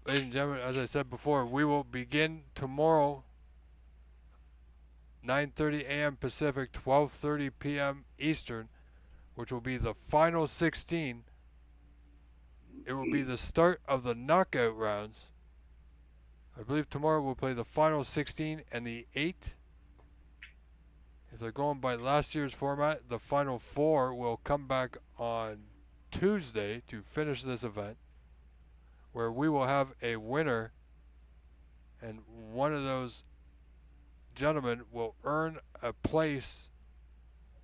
Ladies and gentlemen, as I said before, we will begin tomorrow, 9:30 a.m. Pacific, 12:30 p.m. Eastern, which will be the final 16. It will be the start of the knockout rounds. I believe tomorrow we'll play the final 16 and the 8 If they're going by last year's format, the final four will come back on Tuesday to finish this event, where we will have a winner, and one of those gentlemen will earn a place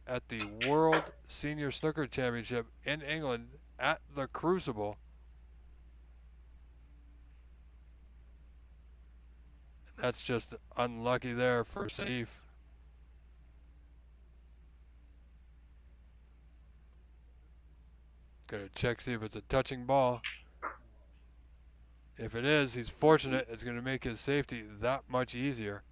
at the World Senior Snooker Championship in England at the Crucible. That's just unlucky there for Saif. Gonna check, see if it's a touching ball. If it is, he's fortunate. It's gonna make his safety that much easier.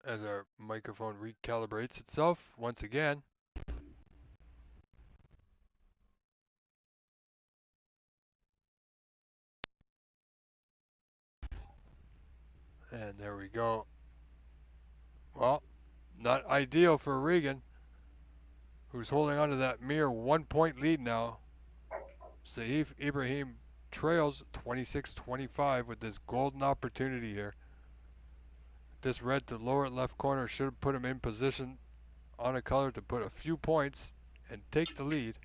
As our microphone recalibrates itself once again. And there we go. Well, not ideal for Regan, who's holding on to that mere 1-point lead now. Saif Ibrahim trails 26-25 with this golden opportunity here. This red to lower left corner should put him in position on a color to put a few points and take the lead.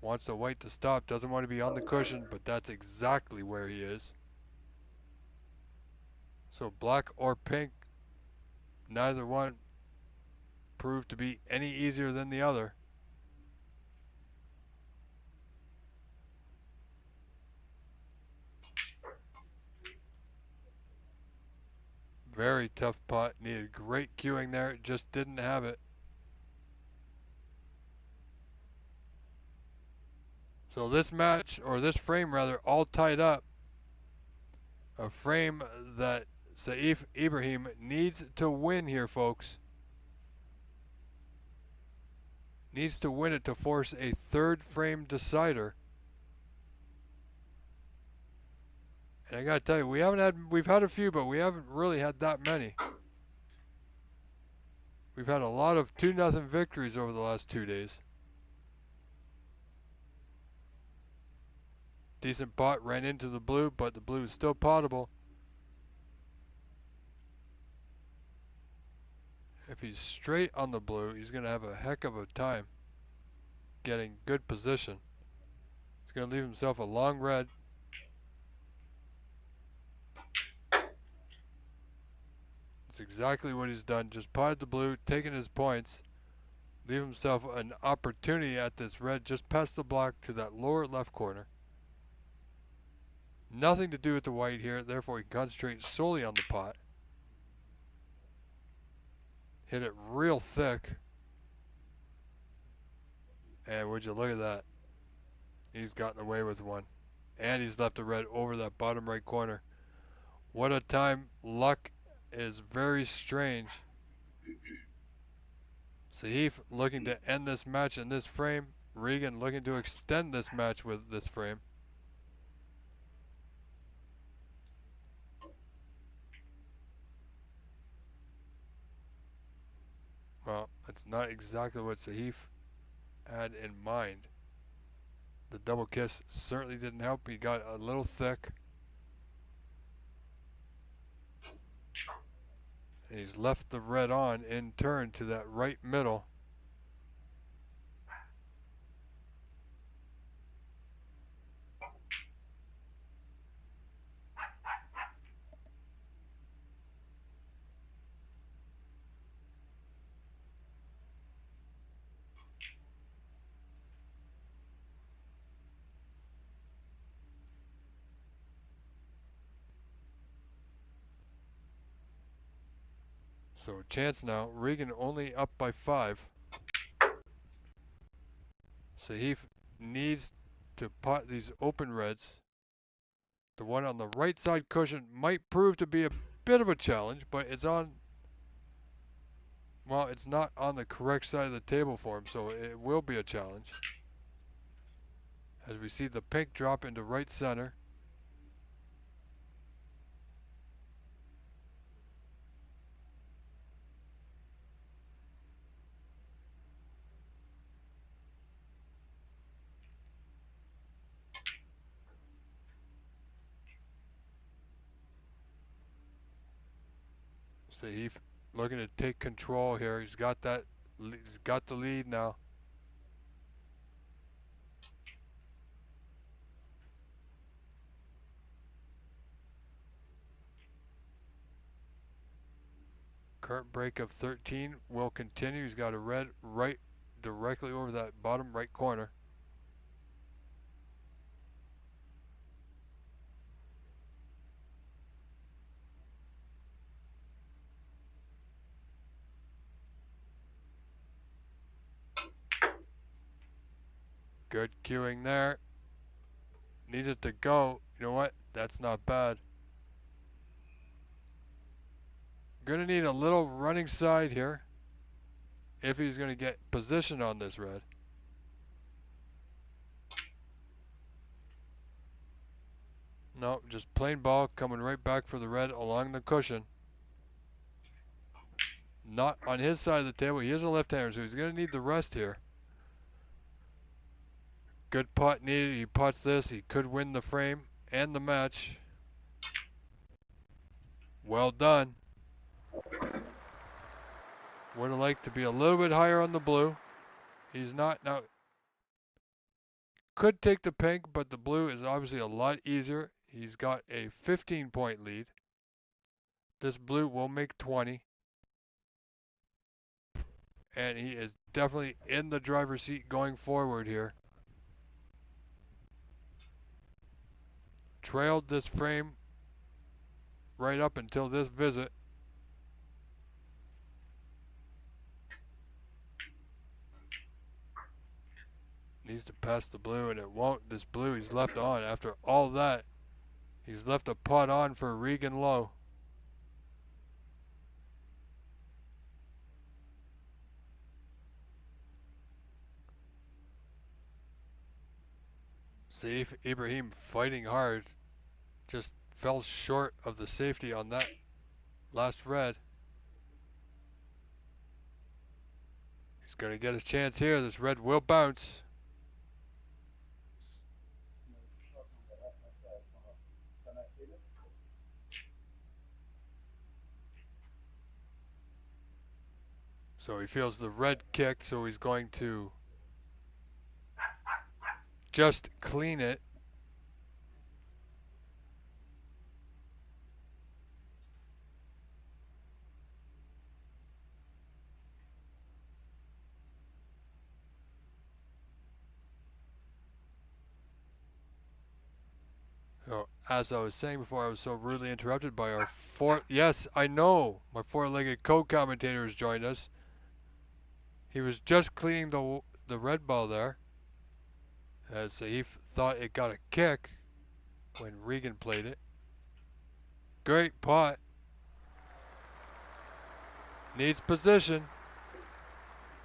Wants the white to stop, doesn't want to be on the cushion, but that's exactly where he is. So black or pink, neither one proved to be any easier than the other. Very tough pot, needed great cueing there, just didn't have it. So this match, or this frame rather, all tied up. A frame that Saif Ibrahim needs to win here, folks. Needs to win it to force a third frame decider. And I gotta tell you, we've had a few, but we haven't really had that many. We've had a lot of 2-0 victories over the last 2 days. Decent pot, ran into the blue, but the blue is still potable. If he's straight on the blue, he's gonna have a heck of a time getting good position. He's gonna leave himself a long red. That's exactly what he's done, just potted the blue, taking his points, leave himself an opportunity at this red just past the block to that lower left corner. Nothing to do with the white here, therefore he can concentrate solely on the pot. Hit it real thick. And would you look at that? He's gotten away with one. And he's left a red over that bottom right corner. What a time. Luck is very strange. Saif looking to end this match in this frame. Regan looking to extend this match with this frame. Well, that's not exactly what Saif had in mind. The double kiss certainly didn't help. He got a little thick. And he's left the red on in turn to that right middle. So chance now. Regan only up by 5. Saif needs to pot these open reds. The one on the right side cushion might prove to be a bit of a challenge, but it's on, well, it's not on the correct side of the table for him, so it will be a challenge. As we see the pink drop into right center. Saif looking to take control here. He's got the lead now. Current break of 13 will continue. He's got a red right directly over that bottom right corner. Good cueing there. Needed to go. You know what? That's not bad. Gonna need a little running side here if he's gonna get position on this red. No, just plain ball coming right back for the red along the cushion. Not on his side of the table. He is a left-hander, so he's gonna need the rest here. Good putt needed. He putts this. He could win the frame and the match. Well done. Would have liked to be a little bit higher on the blue. He's not. Now, could take the pink, but the blue is obviously a lot easier. He's got a 15-point lead. This blue will make 20. And he is definitely in the driver's seat going forward here. Trailed this frame right up until this visit. Needs to pass the blue, and it won't. This blue he's left on. After all that, he's left a putt on for Regan Low. Saif Ibrahim fighting hard. Just fell short of the safety on that last red. He's going to get a chance here. This red will bounce. So he feels the red kick, so he's going to just clean it. So, as I was saying before, I was so rudely interrupted by our yes, I know, my four-legged co-commentator has joined us. He was just cleaning the red ball there, as Saif thought it got a kick when Regan played it. Great putt. Needs position.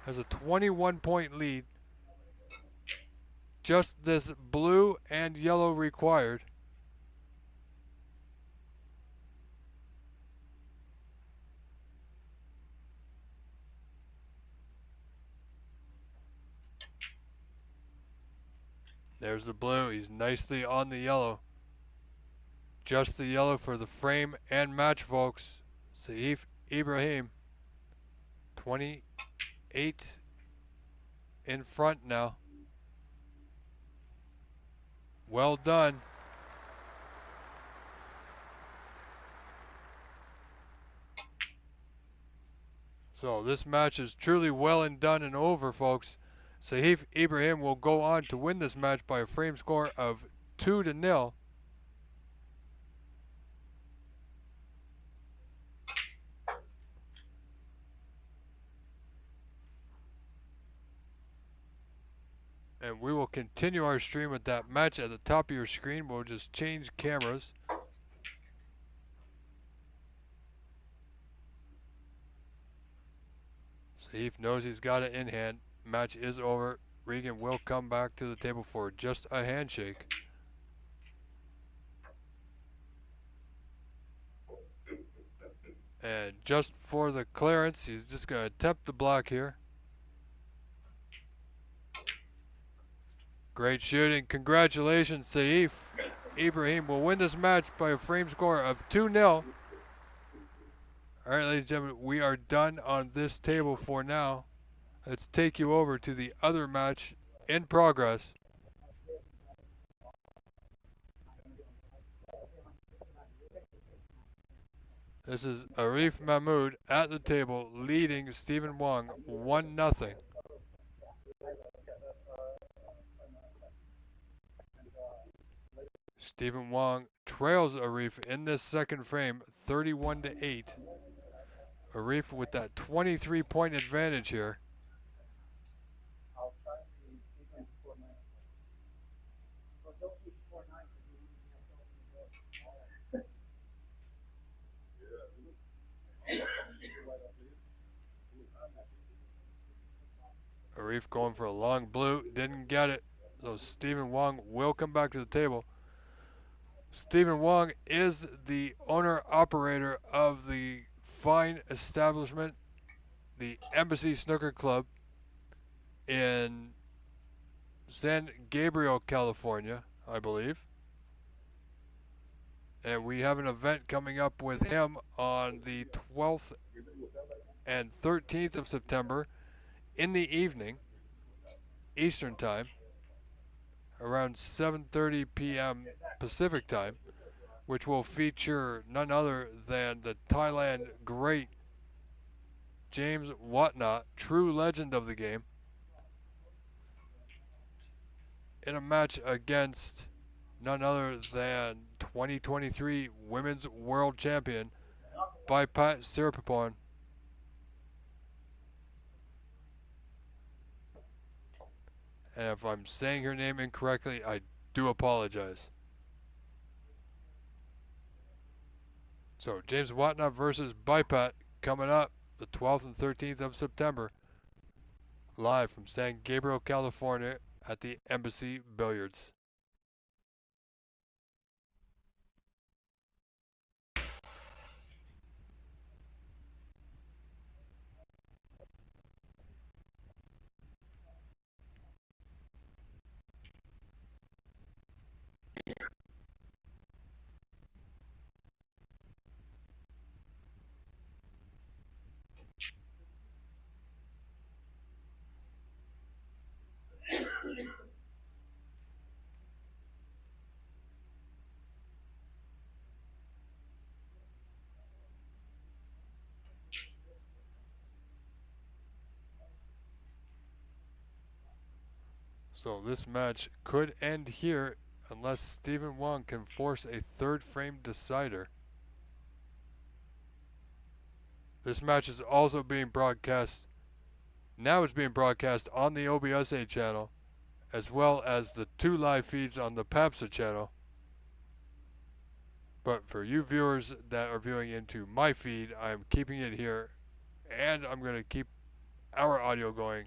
Has a 21-point lead. Just this blue and yellow required. There's the blue. He's nicely on the yellow. Just the yellow for the frame and match, folks. Saif Ibrahim, 28 in front now. Well done. So this match is truly well and done and over, folks. Saif Ibrahim will go on to win this match by a frame score of 2-0. And we will continue our stream with that match at the top of your screen. We'll just change cameras. Saif knows he's got it in hand. Match is over. Regan will come back to the table for just a handshake. And just for the clearance, he's just going to attempt the block here. Great shooting. Congratulations, Saif. Ibrahim will win this match by a frame score of 2-0. All right, ladies and gentlemen, we are done on this table for now. Let's take you over to the other match in progress. This is Arif Mammud at the table leading Stephen Wong 1-0. Stephen Wong trails Arif in this second frame 31-8. Arif with that 23-point advantage here. Arif going for a long blue, didn't get it. So Stephen Wong will come back to the table. Stephen Wong is the owner-operator of the fine establishment, the Embassy Snooker Club in San Gabriel, California, I believe. And we have an event coming up with him on the 12th and 13th of September in the evening, Eastern Time, around 7:30 p.m. Pacific Time, which will feature none other than the Thailand great James Watnott, true legend of the game, in a match against none other than 2023 Women's World Champion Baipat Siripapon. And if I'm saying her name incorrectly, I do apologize. So James Watnott versus Baipat coming up the 12th and 13th of September, live from San Gabriel, California at the Embassy Billiards. So this match could end here unless Stephen Wong can force a third frame decider. This match is also being broadcast, now it's being broadcast on the OBSA channel, as well as the 2 live feeds on the PAPSA channel. But for you viewers that are viewing into my feed, I'm keeping it here, and I'm going to keep our audio going.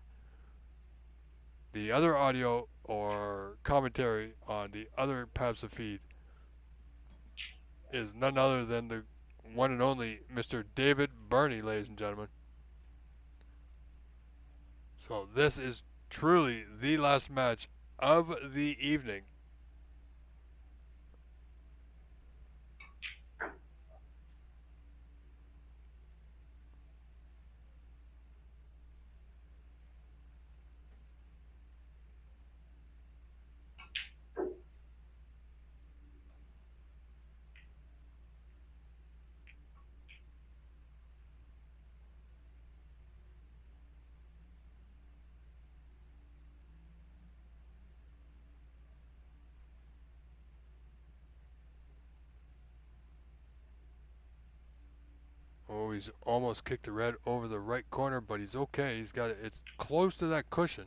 The other audio or commentary on the other PAPSA feed is none other than the one and only Mr. David Burney, ladies and gentlemen. So this is truly the last match of the evening. Oh, he's almost kicked the red over the right corner, but he's okay. He's got it. It's close to that cushion.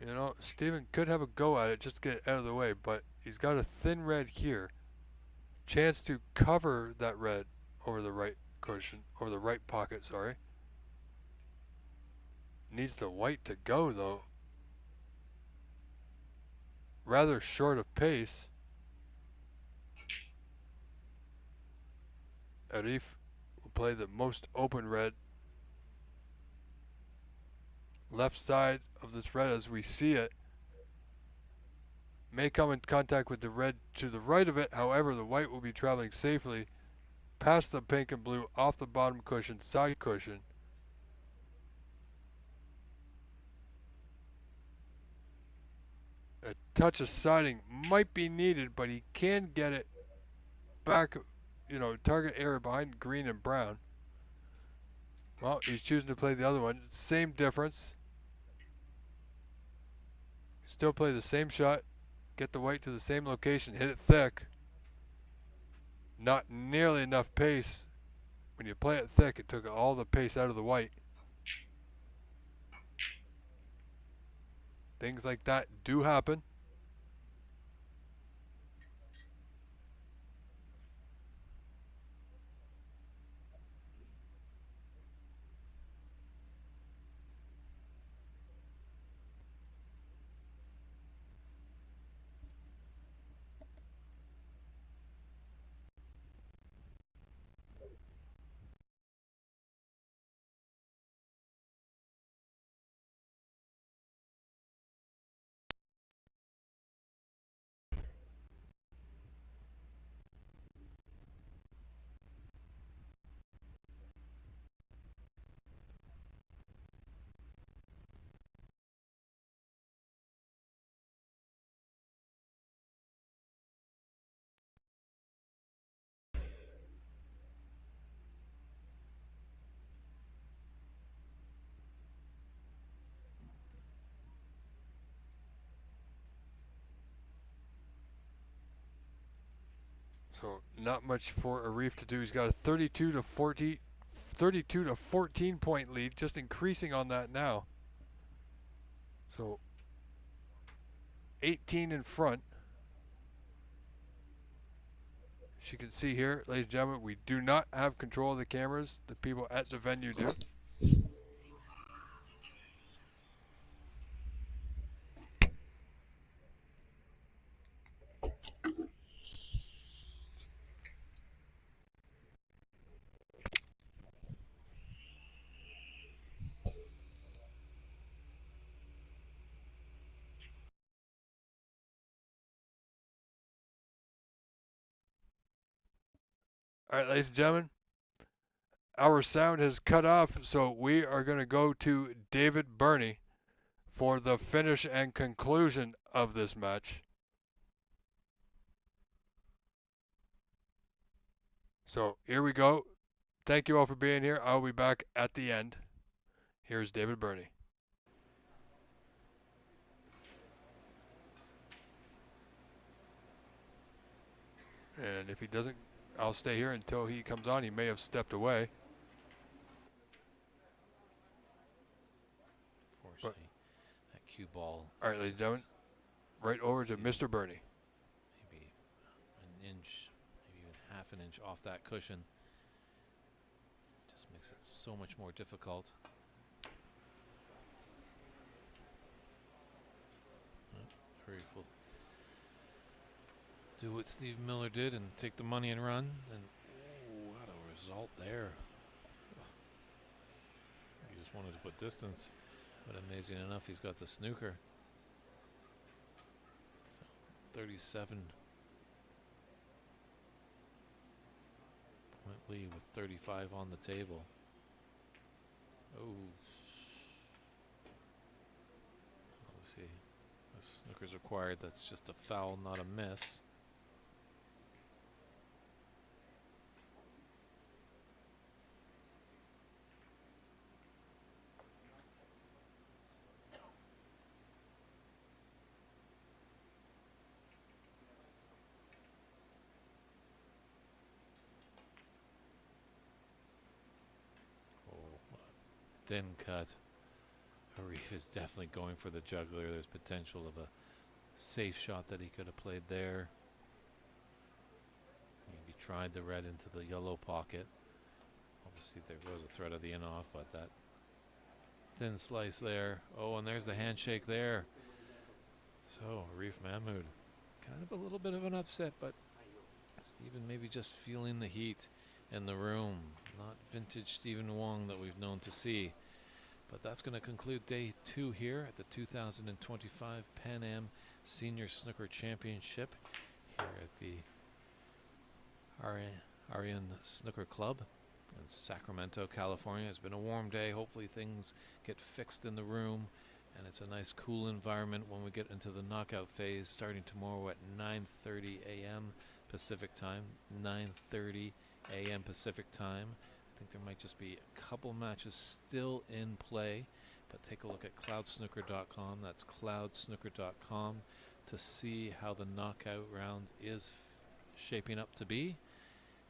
You know, Steven could have a go at it just to get it out of the way, but he's got a thin red here. Chance to cover that red over the right cushion, or the right pocket, sorry. Needs the white to go though. Rather short of pace. Arif will play the most open red. Left side of this red as we see it. May come in contact with the red to the right of it, however the white will be traveling safely past the pink and blue off the bottom cushion, side cushion. A touch of siding might be needed, but he can get it back, target area behind green and brown. Well, he's choosing to play the other one. Same difference. Still play the same shot. Get the white to the same location. Hit it thick. Not nearly enough pace. When you play it thick, it took all the pace out of the white. Things like that do happen. So not much for Arif to do. He's got a 32 to 14 point lead, just increasing on that now. So 18 in front. As you can see here, ladies and gentlemen, we do not have control of the cameras. The people at the venue do. All right, ladies and gentlemen, our sound has cut off, so we are going to go to David Burney for the finish and conclusion of this match. So here we go. Thank you all for being here. I'll be back at the end. Here's David Burney. And if he doesn't, I'll stay here until he comes on. He may have stepped away.
Unfortunately, that cue ball.
All right, ladies and gentlemen, right over to Mr. Burney.
Maybe an inch, maybe even half an inch off that cushion. Just makes it so much more difficult. Arif will do what Steve Miller did and take the money and run. And ooh, what a result there. He just wanted to put distance, but amazing enough, he's got the snooker. So 37 point lead with 35 on the table. Oh. Obviously, the snooker's required. That's just a foul, not a miss. Thin cut. Arif is definitely going for the juggler. There's potential of a safe shot that he could have played there. Maybe tried the red into the yellow pocket. Obviously, there was a threat of the in-off, but that thin slice there. Oh, and there's the handshake there. So, Arif Mammud, kind of a little bit of an upset, but Stephen maybe just feeling the heat in the room. Not vintage Stephen Wong that we've known to see. But that's going to conclude day 2 here at the 2025 Pan Am Senior Snooker Championship here at the Arian Snooker Club in Sacramento, California. It's been a warm day. Hopefully things get fixed in the room and it's a nice cool environment when we get into the knockout phase starting tomorrow at 9:30 a.m. Pacific time. 9:30 a.m. Pacific time. I think there might just be a couple matches still in play, but take a look at cloudsnooker.com. That's cloudsnooker.com to see how the knockout round is shaping up to be.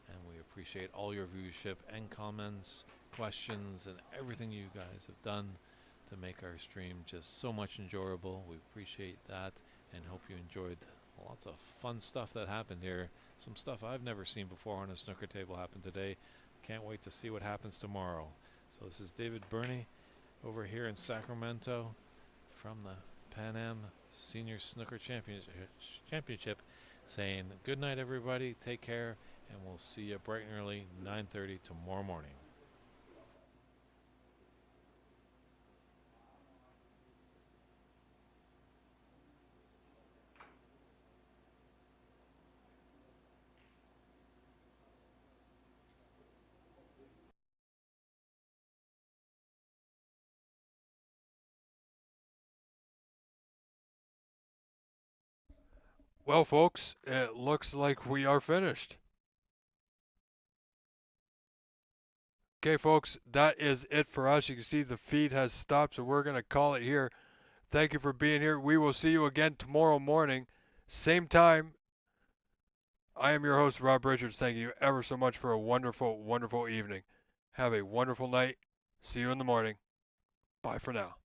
And we appreciate all your viewership and comments, questions, and everything you guys have done to make our stream just so much enjoyable. We appreciate that and hope you enjoyed lots of fun stuff that happened here. Some stuff I've never seen before on a snooker table happened today. Can't wait to see what happens tomorrow. So this is David Burney over here in Sacramento from the Pan Am Senior Snooker Championship saying good night everybody, take care, and we'll see you bright and early 9:30 tomorrow morning.
Well, folks, it looks like we are finished. Okay, folks, that is it for us. You can see the feed has stopped, so we're going to call it here. Thank you for being here. We will see you again tomorrow morning, same time. I am your host, Rob Richards. Thank you ever so much for a wonderful, wonderful evening. Have a wonderful night. See you in the morning. Bye for now.